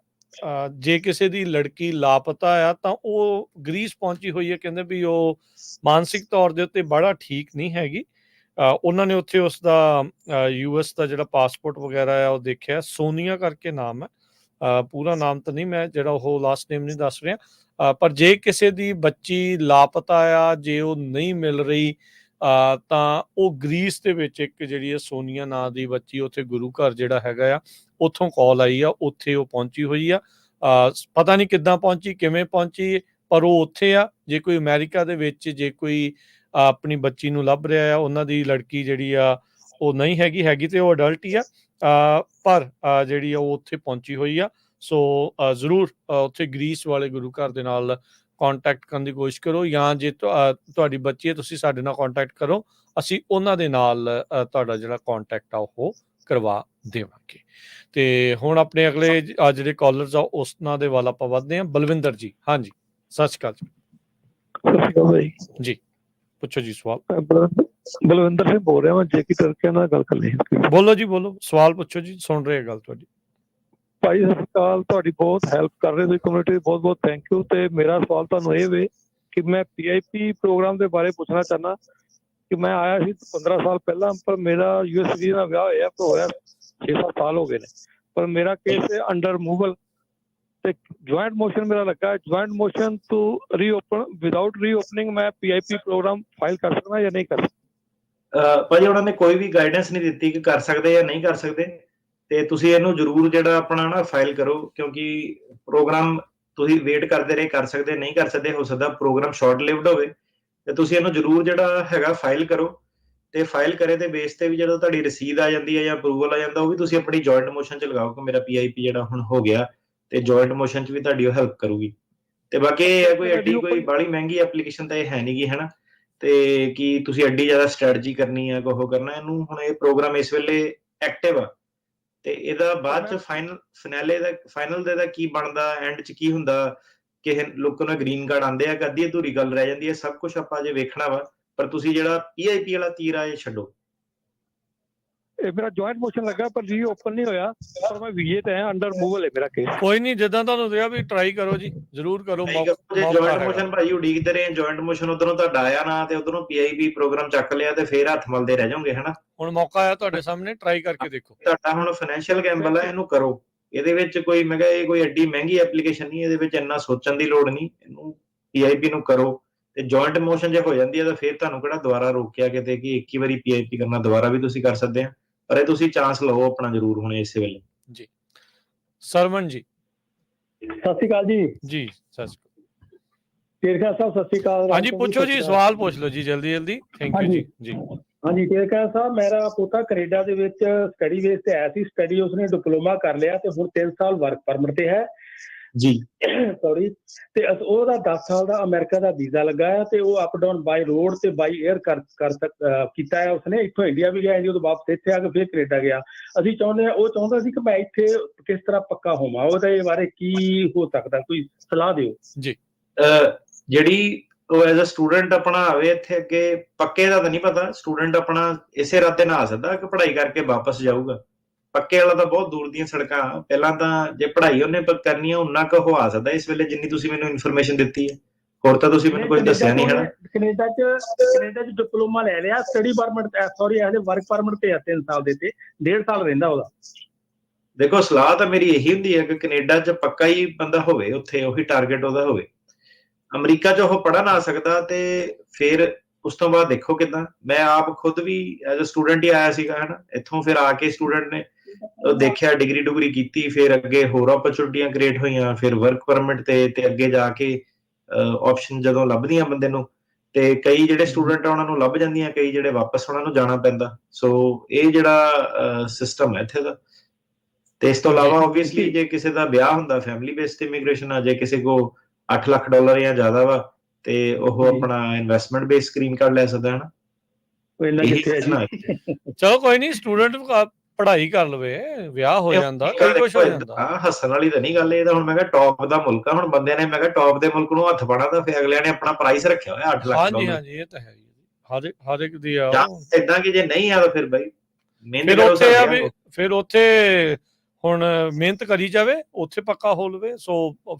ਜੇ ਕਿਸੇ ਦੀ ਲੜਕੀ ਲਾਪਤਾ ਆ ਤਾਂ ਉਹ ਗ੍ਰੀਸ ਪਹੁੰਚੀ ਹੋਈ ਹੈ ਕਹਿੰਦੇ ਵੀ ਉਹ ਮਾਨਸਿਕ ਤੌਰ ਦੇ ਉੱਤੇ ਬੜਾ ਠੀਕ ਨਹੀਂ ਹੈਗੀ। ਉਹਨਾਂ ਨੇ ਉੱਥੇ ਉਸ ਦਾ US ਦਾ ਜਿਹੜਾ ਪਾਸਪੋਰਟ ਵਗੈਰਾ ਆ ਉਹ ਦੇਖਿਆ ਸੋਨੀਆ ਕਰਕੇ ਨਾਮ ਹੈ ਪੂਰਾ ਨਾਮ ਤਾਂ ਨਹੀਂ ਮੈਂ ਜਿਹੜਾ ਉਹ ਲਾਸਟ ਨੇਮ ਨਹੀਂ ਦੱਸ ਰਿਹਾ ਪਰ ਜੇ ਕਿਸੇ ਦੀ ਬੱਚੀ ਲਾਪਤਾ ਆ ਜੇ ਉਹ ਨਹੀਂ ਮਿਲ ਰਹੀ ਤਾਂ ਉਹ ਗ੍ਰੀਸ ਦੇ ਵਿੱਚ ਇੱਕ ਜਿਹੜੀ ਹੈ ਸੋਨੀਆ ਨਾਂ ਦੀ ਬੱਚੀ ਉੱਥੇ ਗੁਰੂ ਘਰ ਜਿਹੜਾ ਹੈਗਾ ਆ ਉੱਥੋਂ ਕਾਲ ਆਈ ਆ ਉੱਥੇ ਉਹ ਪਹੁੰਚੀ ਹੋਈ ਆ ਪਤਾ ਨਹੀਂ ਕਿੱਦਾਂ ਪਹੁੰਚੀ ਕਿਵੇਂ ਪਹੁੰਚੀ ਪਰ ਉਹ ਉੱਥੇ ਆ। ਜੇ ਕੋਈ ਅਮਰੀਕਾ ਦੇ ਵਿੱਚ ਜੇ ਕੋਈ ਆਪਣੀ ਬੱਚੀ ਨੂੰ ਲੱਭ ਰਿਹਾ ਆ ਉਹਨਾਂ ਦੀ ਲੜਕੀ ਜਿਹੜੀ ਆ ਉਹ ਨਹੀਂ ਹੈਗੀ ਤੇ ਉਹ ਅਡਲਟ ਹੀ ਆ ਪਰ ਜਿਹੜੀ ਆ ਉਹ ਉੱਥੇ ਪਹੁੰਚੀ ਹੋਈ ਆ। ਸੋ ਜ਼ਰੂਰ ਉੱਥੇ ਗ੍ਰੀਸ ਵਾਲੇ ਗੁਰੂ ਘਰ ਦੇ ਨਾਲ ਕੰਟੈਕਟ ਕਰਨ ਦੀ ਕੋਸ਼ਿਸ਼ ਕਰੋ ਜਾਂ ਜੇ ਤੁਹਾਡੀ ਬੱਚੀ ਹੈ ਤੁਸੀਂ ਸਾਡੇ ਨਾਲ ਕੰਟੈਕਟ ਕਰੋ ਅਸੀਂ ਉਹਨਾਂ ਦੇ ਨਾਲ ਤੁਹਾਡਾ ਜਿਹੜਾ ਕੰਟੈਕਟ ਆ ਉਹ ਕਰਵਾ ਦੇਵਾਂਗੇ। ਤੇ ਹੁਣ ਆਪਣੇ ਅਗਲੇ ਜਿਹੜੇ ਕਾਲਰਸ ਆ ਉਹਨਾਂ ਦੇ ਵੱਲ ਆਪਾਂ ਵੱਧਦੇ ਹਾਂ। ਬਲਵਿੰਦਰ ਜੀ ਹਾਂਜੀ ਸਤਿ ਸ਼੍ਰੀ ਅਕਾਲ ਜੀ। ਸਤਿ ਸ਼੍ਰੀ ਅਕਾਲ ਭਾਈ ਜੀ ਪੁੱਛੋ ਜੀ ਸਵਾਲ। ਬਲਵਿੰਦਰ ਸਿੰਘ ਬੋਲ ਰਿਹਾ ਮੈਂ ਜੇਕੀ ਟਰਕੀਆਂ ਨਾਲ ਗੱਲ ਕਰਨੀ ਹੈ। ਬੋਲੋ ਜੀ ਬੋਲੋ ਸਵਾਲ ਪੁੱਛੋ ਜੀ ਸੁਣ ਰਹੇ ਗੱਲ ਤੁਹਾਡੀ। ਭਾਈ ਸਤਿ ਸ਼੍ਰੀ ਅਕਾਲ ਤੁਹਾਡੀ ਬਹੁਤ ਹੈਲਪ ਕਰ ਰਹੇ ਤੁਸੀਂ ਕਮਿਊਨਿਟੀ ਦੀ ਬਹੁਤ ਬਹੁਤ ਥੈਂਕ ਯੂ। ਤੇ ਮੇਰਾ ਸਵਾਲ ਤੁਹਾਨੂੰ ਇਹ ਵੇ ਕਿ ਮੈਂ PIP ਪ੍ਰੋਗਰਾਮ ਦੇ ਬਾਰੇ ਪੁੱਛਣਾ ਚਾਹੁੰਦਾ ਕਿ ਮੈਂ ਆਇਆ ਸੀ 15 ਸਾਲ ਪਹਿਲਾਂ ਪਰ ਮੇਰਾ US ਨਾਲ ਵਿਆਹ ਹੋਇਆ 6-7 ਸਾਲ ਹੋ ਗਏ ਨੇ ਪਰ ਮੇਰਾ ਕੇਸ ਹੈ ਅੰਡਰ ਰਿਮੂਵਲ ਤੇ ਜੁਆਇੰਟ ਮੋਸ਼ਨ ਮੇਰਾ ਲੱਗਾ joint motion to reopen without reopening ਮੈਂ PIP ਪ੍ਰੋਗਰਾਮ ਫਾਈਲ ਕਰ ਸਕਦਾ ਜਾਂ ਨਹੀਂ ਕਰ ਸਕਦਾ? ਭਾਜੀ ਉਹਨਾਂ ਨੇ ਕੋਈ ਵੀ ਗਾਈਡੈਂਸ ਨਹੀਂ ਦਿੱਤੀ ਕਿ ਕਰ ਸਕਦੇ ਜਾਂ ਨਹੀਂ ਕਰ ਸਕਦੇ ਤੇ ਤੁਸੀਂ ਇਹਨੂੰ ਜ਼ਰੂਰ ਜਿਹੜਾ ਆਪਣਾ ਨਾ ਫਾਈਲ ਕਰੋ ਕਿਉਂਕਿ ਪ੍ਰੋਗਰਾਮ ਤੁਸੀਂ ਵੇਟ ਕਰਦੇ ਰਹੇ ਕਰ ਸਕਦੇ ਨਹੀਂ ਕਰ ਸਕਦੇ ਹੋ ਸਕਦਾ ਪ੍ਰੋਗਰਾਮ ਸ਼ਾਰਟ ਲਿਵਡ ਹੋਵੇ ਤੇ ਤੁਸੀਂ ਇਹਨੂੰ ਜ਼ਰੂਰ ਜਿਹੜਾ ਹੈਗਾ ਫਾਈਲ ਕਰੋ ਤੇ ਫਾਈਲ ਕਰੇ ਤੇ ਬੇਸ ਤੇ ਵੀ ਜਦੋਂ ਤੁਹਾਡੀ ਰਸੀਦ ਆ ਜਾਂਦੀ ਹੈ ਜਾਂ ਅਪਰੂਵਲ ਆ ਜਾਂਦਾ ਉਹ ਵੀ ਤੁਸੀਂ ਆਪਣੀ ਜੁਆਇੰਟ ਮੋਸ਼ਨ 'ਚ ਲਗਾਓ ਕਿ ਮੇਰਾ PIP ਜਿਹੜਾ ਹੁਣ ਹੋ ਗਿਆ ਤੇ ਜੁਆਇੰਟ ਮੋਸ਼ਨ 'ਚ ਵੀ ਤੁਹਾਡੀ ਉਹ ਹੈਲਪ ਕਰੂਗੀ। ਤੇ ਬਾਕੀ ਇਹ ਹੈ ਕੋਈ ਐਡੀ ਕੋਈ ਬਾਹਲੀ ਮਹਿੰਗੀ ਐਪਲੀਕੇਸ਼ਨ ਤਾਂ ਇਹ ਹੈ ਨਹੀਂ ਗੀ ਹੈ ਨਾ ਤੇ ਕੀ ਤੁਸੀਂ ਐਡੀ ਜ਼ਿਆਦਾ ਸਟ੍ਰੈਟਜੀ ਕਰਨੀ ਹੈ ਕੋਹ ਕਰਨਾ ਇਹਨੂੰ ਹੁਣ ਇਹ ਪ੍ਰੋਗਰਾਮ ਇਸ ਵੇਲੇ ਐਕਟਿਵ ਆ ਤੇ ਇਹਦਾ ਬਾਅਦ ਚ ਫਾਈਨਲ ਦਾ ਕੀ ਬਣਦਾ ਐਂਡ ਚ ਕੀ ਹੁੰਦਾ ਕਿਸੇ ਲੋਕਾਂ ਨੂੰ ਗ੍ਰੀਨ ਕਾਰਡ ਆਉਂਦੇ ਆ ਅੱਧੀ ਅਧੂਰੀ ਗੱਲ ਰਹਿ ਜਾਂਦੀ ਹੈ ਸਭ ਕੁਝ ਆਪਾਂ ਜੇ ਵੇਖਣਾ ਵਾ ਪਰ ਤੁਸੀਂ ਜਿਹੜਾ PIP ਵਾਲਾ ਤੀਰ ਆ ਇਹ ਛੱਡੋ। ਇਹ ਮੇਰਾ ਜੁਆਇੰਟ ਮੋਸ਼ਨ ਲੱਗਾ ਪਰ ਰੀਓਪਨ ਨਹੀਂ ਹੋਇਆ ਪਰ ਮੈਂ ਵੀਜ਼ੇ ਤੇ ਆ ਅੰਡਰ ਰਿਮੂਵਲ ਹੈ ਮੇਰਾ ਕੇਸ। ਕੋਈ ਨਹੀਂ ਜਿੱਦਾਂ ਤੁਹਾਨੂੰ ਰਿਹਾ ਵੀ ਟਰਾਈ ਕਰੋ ਜੀ ਜ਼ਰੂਰ ਕਰੋ। ਜੁਆਇੰਟ ਮੋਸ਼ਨ ਭਾਈ ਉਡੀਕਦੇ ਰਹੇ ਜੁਆਇੰਟ ਮੋਸ਼ਨ ਉਧਰੋਂ ਤੁਹਾਡਾ ਆਇਆ ਨਾ ਤੇ ਉਧਰੋਂ PIP ਪ੍ਰੋਗਰਾਮ ਚੱਕ ਲਿਆ ਤੇ ਫੇਰ ਹੱਥ ਮਲਦੇ ਰਹਿ ਜਾਓਗੇ ਹਨਾ। ਹੁਣ ਮੌਕਾ ਆਇਆ ਤੁਹਾਡੇ ਸਾਹਮਣੇ ਟਰਾਈ ਕਰਕੇ ਦੇਖੋ। ਤੁਹਾਡਾ ਹੁਣ ਫਾਈਨੈਂਸ਼ੀਅਲ ਗੈਂਬਲ ਹੈ ਇਹਨੂੰ ਕਰੋ। ਇਹਦੇ ਵਿੱਚ ਕੋਈ ਮੈਂ ਕਿਹਾ ਇਹ ਕੋਈ ਐਡੀ ਮਹਿੰਗੀ ਐਪਲੀਕੇਸ਼ਨ ਨਹੀਂ ਇਹਦੇ ਵਿੱਚ ਇੰਨਾ ਸੋਚਣ ਦੀ ਲੋੜ ਨਹੀਂ ਇਹਨੂੰ PIP ਨੂੰ ਕਰੋ ਤੇ ਜੁਆਇੰਟ ਮੋਸ਼ਨ ਜੇ ਹੋ ਜਾਂਦੀ ਹੈ ਤਾਂ ਫੇਰ ਤੁਹਾਨੂੰ ਕਿਹੜਾ ਦੁਬਾਰਾ ਰੋਕਿਆ ਕਿਤੇ ਕਿ ਇੱਕ ਹੀ ਵਾਰੀ PIP ਕਰਨਾ ਦੁਬਾਰਾ ਵੀ ਤੁਸੀਂ ਕਰ ਸਕਦੇ ਆ ਪਰ ਇਹ ਤੁਸੀਂ ਚਾਂਸ ਲਓ ਆਪਣਾ ਜ਼ਰੂਰ ਹੁਣ ਇਸੇ ਵੇਲੇ। ਜੀ ਸਰਵਣ ਜੀ ਸਤਿ ਸ਼੍ਰੀ ਅਕਾਲ ਜੀ। ਜੀ ਸਤਿ ਸ਼੍ਰੀ ਅਕਾਲ ਕੇਰਕਾ ਸਾਹਿਬ ਸਤਿ ਸ਼੍ਰੀ ਅਕਾਲ। ਹਾਂਜੀ ਪੁੱਛੋ ਜੀ ਸਵਾਲ ਪੁੱਛ ਲਓ ਜੀ ਜਲਦੀ ਥੈਂਕ ਯੂ ਜੀ। ਜੀ ਹਾਂਜੀ ਕੇਰਕਾ ਸਾਹਿਬ ਮੇਰਾ ਪੋਤਾ ਕੈਨੇਡਾ ਦੇ ਵਿੱਚ ਸਟੱਡੀ ਬੇਸ ਤੇ ਆਇਆ ਸੀ ਸਟੱਡੀ ਉਸਨੇ ਡਿਪਲੋਮਾ ਕਰ ਲਿਆ ਤੇ ਹੁਣ 3 ਸਾਲ ਵਰਕ ਪਰਮਿਟ ਤੇ ਹੈ ਜੀ ਸੌਰੀ ਤੇ ਉਹਦਾ 10 ਸਾਲ ਦਾ ਅਮਰੀਕਾ ਦਾ ਵੀਜ਼ਾ ਲੱਗਾ ਹੈ ਤੇ ਉਹ ਅਪ ਡਾਊਨ ਬਾਈ ਰੋਡ ਤੇ ਬਾਈ 에ਅਰ ਕੀਤਾ ਹੈ ਉਸਨੇ ਇੱਥੋਂ ਇੰਡੀਆ ਵੀ ਗਿਆ ਜੀ ਉਦੋਂ ਵਾਪਸ ਇੱਥੇ ਆ ਕੇ ਫਿਰ ਕੈਨੇਡਾ ਗਿਆ। ਅਸੀਂ ਚਾਹੁੰਦੇ ਉਹ ਚਾਹੁੰਦਾ ਸੀ ਕਿ ਮੈਂ ਇੱਥੇ ਕਿਸ ਤਰ੍ਹਾਂ ਪੱਕਾ ਹੋਵਾਂ ਉਹਦੇ ਬਾਰੇ ਕੀ ਹੋ ਸਕਦਾ ਕੋਈ ਸਲਾਹ ਦਿਓ ਜੀ। ਜਿਹੜੀ ਉਹ ਐਜ਼ ਅ ਸਟੂਡੈਂਟ ਆਪਣਾ ਆਵੇ ਇੱਥੇ ਅੱਗੇ ਪੱਕੇ ਦਾ ਤਾਂ ਨਹੀਂ ਪਤਾ ਸਟੂਡੈਂਟ ਆਪਣਾ ਇਸੇ ਰਾਤੇ ਨਾ ਆ ਸਕਦਾ ਕਿ ਪੜ੍ਹਾਈ ਕਰਕੇ ਵਾਪਸ ਜਾਊਗਾ ਪੱਕੇ ਵਾਲਾ ਤਾਂ ਬਹੁਤ ਦੂਰ ਦੀਆਂ ਸੜਕਾਂ। ਪਹਿਲਾਂ ਤਾਂ ਜੇ ਪੜ੍ਹਾਈ ਉਹਨੇ ਕਰਨੀ ਆ ਉਨਾ ਕੁ ਹੋ ਆ ਸਕਦਾ ਇਸ ਵੇਲੇ ਜਿੰਨੀ ਤੁਸੀਂ ਮੈਨੂੰ ਇਨਫੋਰਮੇਸ਼ਨ ਦਿੱਤੀ ਹੈ। ਹੋਰ ਤਾਂ ਤੁਸੀਂ ਮੈਨੂੰ ਕੁਝ ਦੱਸਿਆ ਨਹੀਂ ਹੈ। ਕੈਨੇਡਾ ਚ ਡਿਪਲੋਮਾ ਲੈ ਲਿਆ, ਸਟੱਡੀ ਪਰਮਿਟ ਸੌਰੀ ਇਹਦੇ ਵਰਕ ਪਰਮਿਟ ਤੇ ਆ 3 ਸਾਲ ਦੇ ਤੇ 1.5 ਸਾਲ ਰਹਿੰਦਾ ਉਹਦਾ। ਦੇਖੋ ਸਲਾਹ ਤਾਂ ਮੇਰੀ ਇਹੀ ਹੁੰਦੀ ਹੈ ਕਿ ਕੈਨੇਡਾ 'ਚ ਪੱਕਾ ਹੀ ਬੰਦਾ ਹੋਵੇ, ਉੱਥੇ ਉਹੀ ਟਾਰਗੇਟ ਉਹਦਾ ਹੋਵੇ। ਅਮਰੀਕਾ 'ਚ ਉਹ ਪੜ੍ਹ ਨਾ ਸਕਦਾ ਤੇ ਫਿਰ ਉਸ ਤੋਂ ਬਾਅਦ ਦੇਖੋ ਕਿੱਦਾਂ। ਮੈਂ ਆਪ ਖੁਦ ਵੀ ਐਜ਼ ਅ ਸਟੂਡੈਂਟ ਹੀ ਆਇਆ ਸੀਗਾ ਹਨਾ, ਇੱਥੋਂ ਫਿਰ ਆ ਕੇ ਸਟੂਡੈਂਟ ਨੇ ਦੇਖਿਆ, ਡਿਗਰੀ ਕੀਤੀ, ਫਿਰ ਅੱਗੇ ਹੋਰ ਓਪਰਚੁਨਿਟੀਆਂ ਕ੍ਰੀਏਟ ਹੋਈਆਂ, ਫਿਰ ਵਰਕ ਪਰਮਿਟ ਤੇ ਅੱਗੇ ਜਾ ਕੇ ਆਪਸ਼ਨ ਜਦੋਂ ਲੱਭਦੀਆਂ ਬੰਦੇ ਨੂੰ, ਤੇ ਕਈ ਜਿਹੜੇ ਸਟੂਡੈਂਟ ਆ ਉਹਨਾਂ ਨੂੰ ਲੱਭ ਜਾਂਦੀਆਂ, ਕਈ ਜਿਹੜੇ ਵਾਪਸ ਉਹਨਾਂ ਨੂੰ ਜਾਣਾ ਪੈਂਦਾ। ਸੋ ਇਹ ਜਿਹੜਾ ਸਿਸਟਮ ਹੈ ਇੱਥੇ ਦਾ। ਤੇ ਇਸ ਤੋਂ ਇਲਾਵਾ ਓਬਵੀਅਸਲੀ ਜੇ ਕਿਸੇ ਦਾ ਵਿਆਹ ਹੁੰਦਾ ਫੈਮਿਲੀ ਬੇਸਡ ਇਮੀਗ੍ਰੇਸ਼ਨ ਆ, ਜੇ ਕਿਸੇ ਕੋ $8 ਲੱਖ ਜਾਂ ਜ਼ਿਆਦਾ ਵਾ ਤੇ ਉਹ ਆਪਣਾ ਇਨਵੈਸਟਮੈਂਟ ਬੇਸ ਗ੍ਰੀਨ ਕਾਰਡ ਲੈ ਸਕਦਾ ਹੈ ਨਾ। ਚਲੋ ਕੋਈ ਨਹੀਂ, ਸਟੂਡੈਂਟ ਪੜ੍ਹਾਈ ਕਰ ਲਵੇ, ਵਿਆਹ ਹੋ ਜਾਂਦਾ, ਕਈ ਕੁਝ ਹੋ ਜਾਂਦਾ। ਹੱਸਣ ਵਾਲੀ ਤਾਂ ਨਹੀਂ ਗੱਲ ਇਹ ਤਾਂ। ਹੁਣ ਮੈਂ ਕਿਹਾ ਟੌਪ ਦਾ ਮੁਲਕ ਆ, ਹੁਣ ਬੰਦਿਆਂ ਨੇ ਮੈਂ ਕਿਹਾ ਟੌਪ ਦੇ ਮੁਲਕ ਨੂੰ ਹੱਥ ਪਾਣਾ ਤਾਂ ਫਿਰ ਅਗਲਿਆਂ ਨੇ ਆਪਣਾ ਪ੍ਰਾਈਸ ਰੱਖਿਆ ਹੋਇਆ $8 ਲੱਖ। ਹਾਂਜੀ ਇਹ ਤਾਂ ਹੈ ਹਰ ਇੱਕ ਦੀ ਆ। ਏਦਾਂ ਕਿ ਜੇ ਨਹੀਂ ਆ ਤਾਂ ਫਿਰ ਬਾਈ ਫਿਰ ਉੱਥੇ ਆ ਵੀ, ਫਿਰ ਉੱਥੇ ਹੁਣ ਮਿਹਨਤ ਕਰੀ ਜਾਵੇ, ਉੱਥੇ ਪੱਕਾ ਹੋ ਲਵੇ। ਸੋ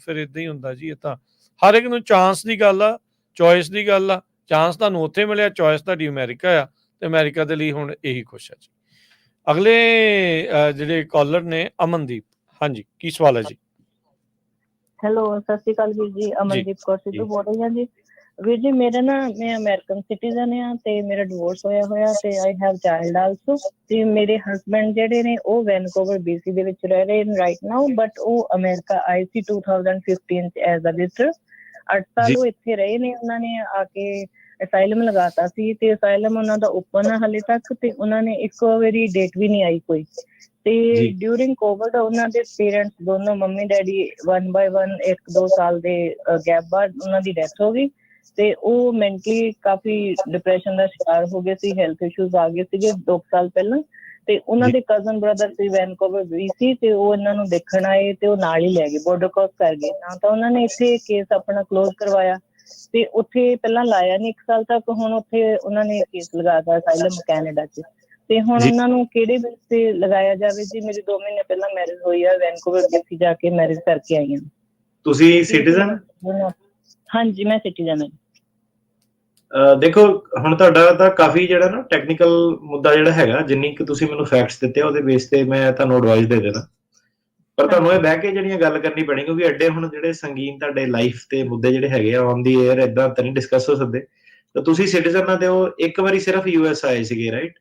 ਫਿਰ ਇਦਾਂ ਹੀ ਹੁੰਦਾ ਜੀ। ਇਹ ਤਾਂ ਹਰ ਇੱਕ ਨੂੰ ਚਾਂਸ ਦੀ ਗੱਲ ਆ, ਚੋਇਸ ਦੀ ਗੱਲ ਆ। ਚਾਂਸ ਤੁਹਾਨੂੰ ਉੱਥੇ ਮਿਲਿਆ, ਚੋਇਸ ਤੁਹਾਡੀ ਅਮਰੀਕਾ ਆ, ਤੇ ਅਮਰੀਕਾ ਦੇ ਲਈ ਹੁਣ ਇਹੀ ਕੁਛ ਹੈ ਜੀ। ਅਗਲੇ ਜਿਹੜੇ ਕਾਲਰ ਨੇ ਅਮਨਦੀਪ, ਹਾਂਜੀ ਕੀ ਸਵਾਲ ਹੈ ਜੀ? ਹੈਲੋ, ਸਤਿ ਸ਼੍ਰੀ ਅਕਾਲ ਵੀਰ ਜੀ। ਅਮਨਦੀਪ ਕੌਰ ਸਿੱਧੂ ਬੋਲ ਰਹੀ ਹਾਂ ਜੀ। ਵੀਰ ਜੀ ਮੇਰਾ ਨਾ, ਮੈਂ ਅਮਰੀਕਨ ਸਿਟੀਜ਼ਨ ਆ ਤੇ ਮੇਰਾ ਡਿਵੋਰਸ ਹੋਇਆ ਤੇ ਆਈ ਹੈਵ ਚਾਈਲਡ ਆਲਸੋ। ਤੇ ਮੇਰੇ ਹਸਬੈਂਡ ਜਿਹੜੇ ਨੇ ਉਹ ਵੈਨਕੂਵਰ BC ਦੇ ਵਿੱਚ ਰਹਿ ਰਹੇ ਨੇ ਰਾਈਟ ਨਾਓ, ਬਟ ਉਹ ਅਮਰੀਕਾ ਆਏ ਸੀ 2015 ਚ ਐਜ਼ ਅ ਵਿਜ਼ਟਰ। 8 ਸਾਲ ਉਹ ਇੱਥੇ ਰਹੇ ਨੇ। ਉਹਨਾਂ ਨੇ ਆ ਕੇ ਅਸਾਈਲਮ ਲਗਾਤਾ ਸੀ ਤੇ ਅਸਾਈਲਮ ਉਹਨਾਂ ਦਾ ਓਪਨ ਆ ਹਾਲੇ ਤੱਕ, ਤੇ ਉਹਨਾਂ ਨੇ ਇੱਕ ਵਾਰੀ ਡੇਟ ਵੀ ਨਹੀਂ ਆਈ ਕੋਈ। ਤੇ ਡਿਊਰਿੰਗ ਕੋਵਿਡ ਉਹਨਾਂ ਦੇ ਪੇਰੈਂਟਸ ਦੋਨੋਂ, ਮੰਮੀ ਡੈਡੀ 1 by 1 1-2 ਸਾਲ ਦੇ ਗੈਪ ਬਾਅਦ ਉਹਨਾਂ ਦੀ ਡੈਥ ਹੋ ਗਈ। ਤੇ ਉਹ ਮੈਂਟਲੀ ਕਾਫੀ ਡਿਪਰੈਸ਼ਨ ਦਾ ਸ਼ਿਕਾਰ ਹੋ ਗਏ ਸੀ, ਹੈਲਥ ਇਸ਼ੂਜ਼ ਆ ਗਏ ਸੀਗੇ 2 ਸਾਲ ਪਹਿਲਾਂ। ਤੇ ਉਹਨਾਂ ਦੇ ਕਜ਼ਨ ਬ੍ਰਦਰ ਸੀ ਵੈਨਕੂਵਰ BC, ਤੇ ਉਹ ਇਹਨਾਂ ਨੂੰ ਦੇਖਣ ਆਏ ਤੇ ਉਹ ਨਾਲ ਹੀ ਲੈ ਗਏ, ਬੋਰਡਰ ਕ੍ਰਾਸ ਕਰ ਗਏ। ਨਾ ਤਾਂ ਉਹਨਾਂ ਨੇ ਇੱਥੇ ਕੇਸ ਆਪਣਾ ਕਲੋਜ਼ ਕਰਵਾਇਆ ਤੇ ਉੱਥੇ ਪਹਿਲਾਂ ਲਾਇਆ ਨਹੀਂ 1 ਸਾਲ ਤੱਕ, ਹੁਣ ਉੱਥੇ ਉਹਨਾਂ ਨੇ ਕੇਸ ਲਗਾਤਾ ਅਸਾਈਲਮ ਕੈਨੇਡਾ 'ਚ। ਤੇ ਹੁਣ ਉਹਨਾਂ ਨੂੰ ਕਿਹੜੇ ਬੇਸ ਤੇ ਲਗਾਇਆ ਜਾਵੇ ਜੀ? ਮੇਰੀ 2 ਮਹੀਨੇ ਪਹਿਲਾਂ ਮੈਰਿਜ ਹੋਈ ਆ, ਵੈਨਕੂਵਰ BC ਜਾ ਕੇ ਮੈਰਿਜ ਕਰਕੇ ਆਈ ਹਾਂ। ਤੁਸੀਂ ਸਿਟੀਜ਼ਨ? ਹਾਂਜੀ ਮੈਂ ਸਿਟੀਜ਼ਨ ਹਾਂ। ਦੇਖੋ ਹੁਣ ਤੁਹਾਡਾ ਤਾਂ ਕਾਫੀ ਜਿਹੜਾ ਨਾ ਟੈਕਨੀਕਲ ਮੁੱਦਾ ਜਿਹੜਾ ਹੈਗਾ, ਜਿੰਨੀ ਕਿ ਤੁਸੀਂ ਮੈਨੂੰ ਫੈਕਟਸ ਦਿੱਤੇ ਉਹਦੇ ਬੇਸ ਤੇ ਮੈਂ ਤੁਹਾਨੂੰ ਐਡਵਾਈਸ ਦੇ ਦੇਣਾ, ਪਰ ਤੁਹਾਨੂੰ ਇਹ ਬਹਿ ਕੇ ਜਿਹੜੀਆਂ ਗੱਲ ਕਰਨੀ ਪੈਣੀ, ਕਿਉਂਕਿ ਐਡੇ ਹੁਣ ਜਿਹੜੇ ਸੰਗੀਨ ਤੁਹਾਡੇ ਲਾਈਫ ਤੇ ਮੁੱਦੇ ਜਿਹੜੇ ਹੈਗੇ ਆ ਔਨ ਦੀ 에ਅਰ ਏਦਾਂ ਤਾਂ ਨਹੀਂ ਡਿਸਕਸ ਹੋ ਸਕਦੇ। ਤਾਂ ਤੁਸੀਂ ਸਿਟੀਜ਼ਨ ਆ ਤੇ ਉਹ ਇੱਕ ਵਾਰੀ ਸਿਰਫ US ਆਏ ਸੀਗੇ ਰਾਈਟ?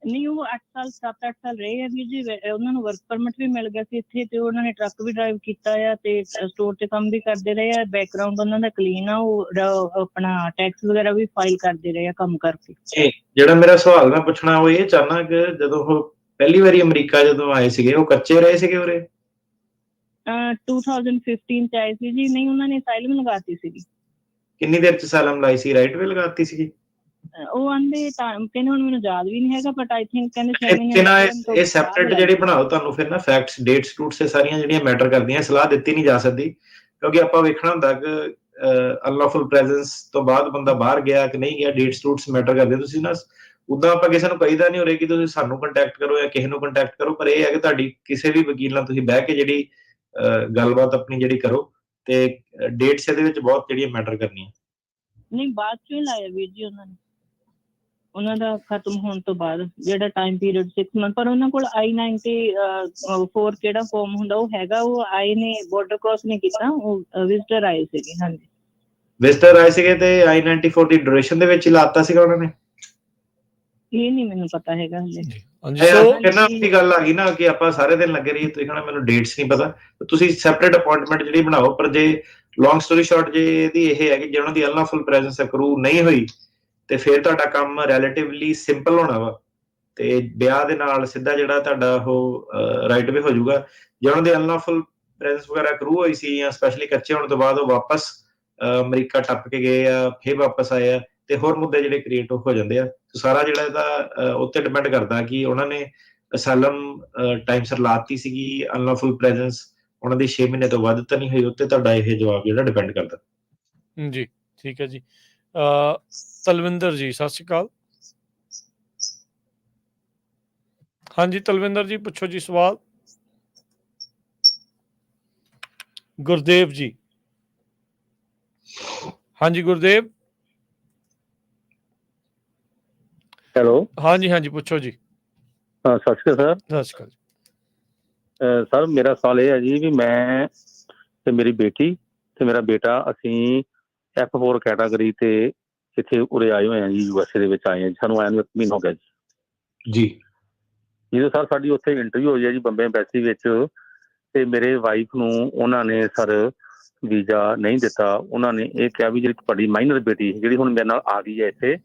ਨਹੀਂ, ਉਹ 7-8 ਸਾਲ ਰਹੇ ਆ ਵੀਰ ਜੀ। ਉਹਨਾਂ ਨੂੰ ਵਰਕ ਪਰਮਿਟ ਵੀ ਮਿਲ ਗਿਆ ਸੀ ਇੱਥੇ, ਤੇ ਉਹਨਾਂ ਨੇ ਟਰੱਕ ਵੀ ਡਰਾਈਵ ਕੀਤਾ ਆ ਤੇ ਸਟੋਰ ਤੇ ਕੰਮ ਵੀ ਕਰਦੇ ਰਹੇ ਆ। ਬੈਕਗ੍ਰਾਉਂਡ ਉਹਨਾਂ ਦਾ ਕਲੀਨ ਆ, ਉਹ ਆਪਣਾ ਟੈਕਸ ਵਗੈਰਾ ਵੀ ਫਾਈਲ ਕਰਦੇ ਰਹੇ ਆ ਕੰਮ ਕਰਕੇ। ਜਿਹੜਾ ਮੇਰਾ ਸਵਾਲ ਮੈਂ ਪੁੱਛਣਾ ਉਹ ਇਹ ਚਾਹਨਾ ਕਿ ਜਦੋਂ ਉਹ ਪਹਿਲੀ ਵਾਰੀ ਅਮਰੀਕਾ ਜਦੋਂ ਆਏ ਸੀਗੇ, ਉਹ ਕੱਚੇ ਰਹੇ ਸੀਗੇ ਉਰੇ? 2015 ਚ ਆਏ ਸੀ ਜੀ। ਨਹੀਂ, ਉਹਨਾਂ ਨੇ ਅਸਾਈਲਮ ਲਗਾਤੀ ਸੀਗੀ। ਕਿੰਨੀ ਦੇਰ ਚ ਅਸਾਈਲਮ ਲਾਈ ਸੀ? ਰਾਈਟ ਵੇ ਲਗਾਤੀ ਸੀਗੀ? ਉਹ ਆਂਦੇ ਕਹਿੰਦੇ ਹੁਣ ਮੈਨੂੰ ਯਾਦ ਵੀ ਨਹੀਂ ਹੈਗਾ, ਬਟ ਆਈ ਥਿੰਕ ਕਹਿੰਦੇ 6 ਮਹੀਨੇ ਇਹ ਸੈਪਰੇਟ ਜਿਹੜੀ ਬਣਾਓ ਤੁਹਾਨੂੰ ਫਿਰ ਨਾ ਫੈਕਟਸ, ਡੇਟਸ ਟੂਟਸ ਸਾਰੀਆਂ ਜਿਹੜੀਆਂ ਮੈਟਰ ਕਰਦੀਆਂ। ਸਲਾਹ ਦਿੱਤੀ ਨਹੀਂ ਜਾ ਸਕਦੀ ਕਿਉਂਕਿ ਆਪਾਂ ਵੇਖਣਾ ਹੁੰਦਾ ਕਿ ਅਨਲੌਫੁਲ ਪ੍ਰੈਜ਼ੈਂਸ ਤੋਂ ਬਾਅਦ ਬੰਦਾ ਬਾਹਰ ਗਿਆ ਕਿ ਨਹੀਂ ਗਿਆ, ਡੇਟਸ ਟੂਟਸ ਮੈਟਰ ਕਰਦੇ। ਤੁਸੀਂ ਨਾ ਉਦਾਂ ਆਪਾਂ ਕਿਸੇ ਨੂੰ ਕਹੀਦਾ ਨਹੀਂ ਹੋਰੇ ਕਿ ਤੁਸੀਂ ਸਾਨੂੰ ਕੰਟੈਕਟ ਕਰੋ ਜਾਂ ਕਿਸੇ ਨੂੰ ਕੰਟੈਕਟ ਕਰੋ, ਪਰ ਇਹ ਹੈ ਕਿ ਤੁਹਾਡੀ ਕਿਸੇ ਵੀ ਵਕੀਲ ਨਾਲ ਤੁਸੀਂ ਬਹਿ ਕੇ ਜਿਹੜੀ ਗੱਲਬਾਤ ਆਪਣੀ ਜਿਹੜੀ ਕਰੋ, ਤੇ ਡੇਟਸ ਇਹਦੇ ਵਿੱਚ ਬਹੁਤ ਜਿਹੜੀਆਂ ਮੈਟਰ ਕਰਨੀਆਂ। ਨਹੀਂ, ਬਾਅਦ ਚੋਂ ਹੀ ਲਾਇਆ ਵੀਰ ਜੀ ਉਹਨਾਂ ਨੇ, ਉਹਨਾਂ ਦਾ ਖਤਮ ਹੋਣ ਤੋਂ ਬਾਅਦ ਜਿਹੜਾ ਟਾਈਮ ਪੀਰੀਅਡ 6 ਮੰਥ। ਪਰ ਉਹਨਾਂ ਕੋਲ I-94 ਕਿਹੜਾ ਫਾਰਮ ਹੁੰਦਾ ਉਹ ਹੈਗਾ, ਉਹ ਆਏ ਨੇ, ਬੋਰਡਰ ਕ੍ਰਾਸ ਨਹੀਂ ਕੀਤਾ, ਉਹ ਵਿਜ਼ਟਰ ਆਏ ਸੀਗੇ। ਹਾਂਜੀ ਵਿਜ਼ਟਰ ਆਏ ਸੀਗੇ ਤੇ I-94 ਦੀ ਡਿਊਰੇਸ਼ਨ ਦੇ ਵਿੱਚ ਹੀ ਲਾਤਾ ਸੀਗਾ ਉਹਨਾਂ ਨੇ? ਇਹ ਨਹੀਂ ਮੈਨੂੰ ਪਤਾ ਹੈਗਾ ਹਲੇ। ਇਹਨਾਂ ਦੀ ਗੱਲ ਆ ਗਈ ਨਾ ਕਿ ਆਪਾਂ ਸਾਰੇ ਦਿਨ ਲੱਗੇ ਰਹੀਏ, ਤੁਸੀਂ ਕਹਣਾ ਮੈਨੂੰ ਡੇਟਸ ਨਹੀਂ ਪਤਾ। ਤੁਸੀਂ ਸੈਪਰੇਟ ਅਪਾਇੰਟਮੈਂਟ ਜਿਹੜੀ ਬਣਾਓ। ਪਰ ਜੇ ਲੌਂਗ ਸਟੋਰੀ ਸ਼ਾਰਟ ਜੇ ਇਹਦੀ ਇਹ ਹੈ ਕਿ ਜੇ ਉਹਨਾਂ ਦੀ ਅਨਲੌਫੁਲ ਪ੍ਰੈਜ਼ੈਂਸ ਅਕਰੂ ਨਹੀਂ ਹੋਈ ਤੇ ਫਿਰ ਤੁਹਾਡਾ ਕੰਮ ਰਿਲੇਟਿਵਲੀ ਸਿੰਪਲ ਹੋਣਾ ਵਾ, ਤੇ ਵਿਆਹ ਦੇ ਨਾਲ ਸਿੱਧਾ ਜਿਹੜਾ ਤੁਹਾਡਾ ਉਹ ਰਾਈਟ ਵੇ ਹੋ ਜਾਊਗਾ। ਜੇ ਉਹਨਾਂ ਦੀ ਅਨਲੌਫੁਲ ਪ੍ਰੈਜ਼ੈਂਸ ਵਗੈਰਾ ਅਕਰੂ ਹੋਈ ਸੀ ਜਾਂ ਸਪੈਸ਼ਲੀ ਕੱਚੇ ਹੋਣ ਤੋਂ ਬਾਅਦ ਉਹ ਵਾਪਸ ਅਮਰੀਕਾ ਟੱਪ ਕੇ ਗਏ ਆ, ਫਿਰ ਵਾਪਸ ਆਏ ਆ, ਤੇ ਹੋਰ ਮੁੱਦੇ ਜਿਹੜੇ ਕ੍ਰੀਏਟ ਹੋ ਜਾਂਦੇ ਆ। ਸਾਰਾ ਜਿਹੜਾ ਇਹਦਾ ਉੱਤੇ ਡਿਪੈਂਡ ਕਰਦਾ ਕਿ ਉਹਨਾਂ ਨੇ ਅਸਾਈਲਮ ਟਾਈਮ ਸਿਰ ਲਾਤੀ ਸੀਗੀ, ਅਨਲੌਫੁਲ ਪ੍ਰੈਜ਼ੈਂਸ ਉਹਨਾਂ ਦੀ 6 ਮਹੀਨੇ ਤੋਂ ਵੱਧ ਤਾਂ ਨਹੀਂ ਹੋਈ। ਉੱਤੇ ਤੁਹਾਡਾ ਇਹ ਜਵਾਬ ਜਿਹੜਾ ਡਿਪੈਂਡ ਕਰਦਾ। ਜੀ ਠੀਕ ਹੈ ਜੀ। ਤਲਵਿੰਦਰ ਜੀ ਸਤਿ ਸ਼੍ਰੀ ਅਕਾਲ। ਹਾਂਜੀ ਤਲਵਿੰਦਰ ਜੀ ਪੁੱਛੋ ਜੀ ਸਵਾਲ। ਗੁਰਦੇਵ ਜੀ, ਹਾਂਜੀ ਗੁਰਦੇਵ। ਹੈਲੋ, ਹਾਂਜੀ ਹਾਂਜੀ ਪੁੱਛੋ ਜੀ। ਸਤਿ ਸ਼੍ਰੀ ਅਕਾਲ ਸਤਿ ਸ਼੍ਰੀ ਅਕਾਲ ਜੀ। ਸਰ। ਸਰ ਮੇਰਾ ਸਵਾਲ ਇਹ ਹੈ ਜੀ ਵੀ ਮੈਂ ਤੇ ਮੇਰੀ ਬੇਟੀ ਤੇ ਮੇਰਾ ਬੇਟਾ ਅਸੀਂ F4 ਕੈਟਾਗਰੀ ਤੇ ਇੱਥੇ ਉਰੇ ਆਏ ਹੋਏ ਹਾਂ ਜੀ, USA ਦੇ ਵਿੱਚ ਆਏ ਹਾਂ ਜੀ। ਸਾਨੂੰ ਆਇਆ ਨੂੰ 1 ਮਹੀਨਾ ਹੋ ਗਿਆ ਜੀ। ਜਦੋਂ ਸਰ ਸਾਡੀ ਉੱਥੇ ਇੰਟਰਵਿਊ ਹੋਈ ਹੈ ਜੀ ਬੰਬੇ ਐਮਬੈਸੀ ਵਿੱਚ, ਤੇ ਮੇਰੇ ਵਾਈਫ ਨੂੰ ਉਹਨਾਂ ਨੇ ਸਰ ਵੀਜ਼ਾ ਨਹੀਂ ਦਿੱਤਾ। ਉਹਨਾਂ ਨੇ ਇਹ ਕਿਹਾ ਵੀ ਜਿਹੜੀ ਤੁਹਾਡੀ ਮਾਈਨਰ ਬੇਟੀ ਜਿਹੜੀ ਹੁਣ ਮੇਰੇ ਨਾਲ ਆ ਗਈ ਹੈ ਇੱਥੇ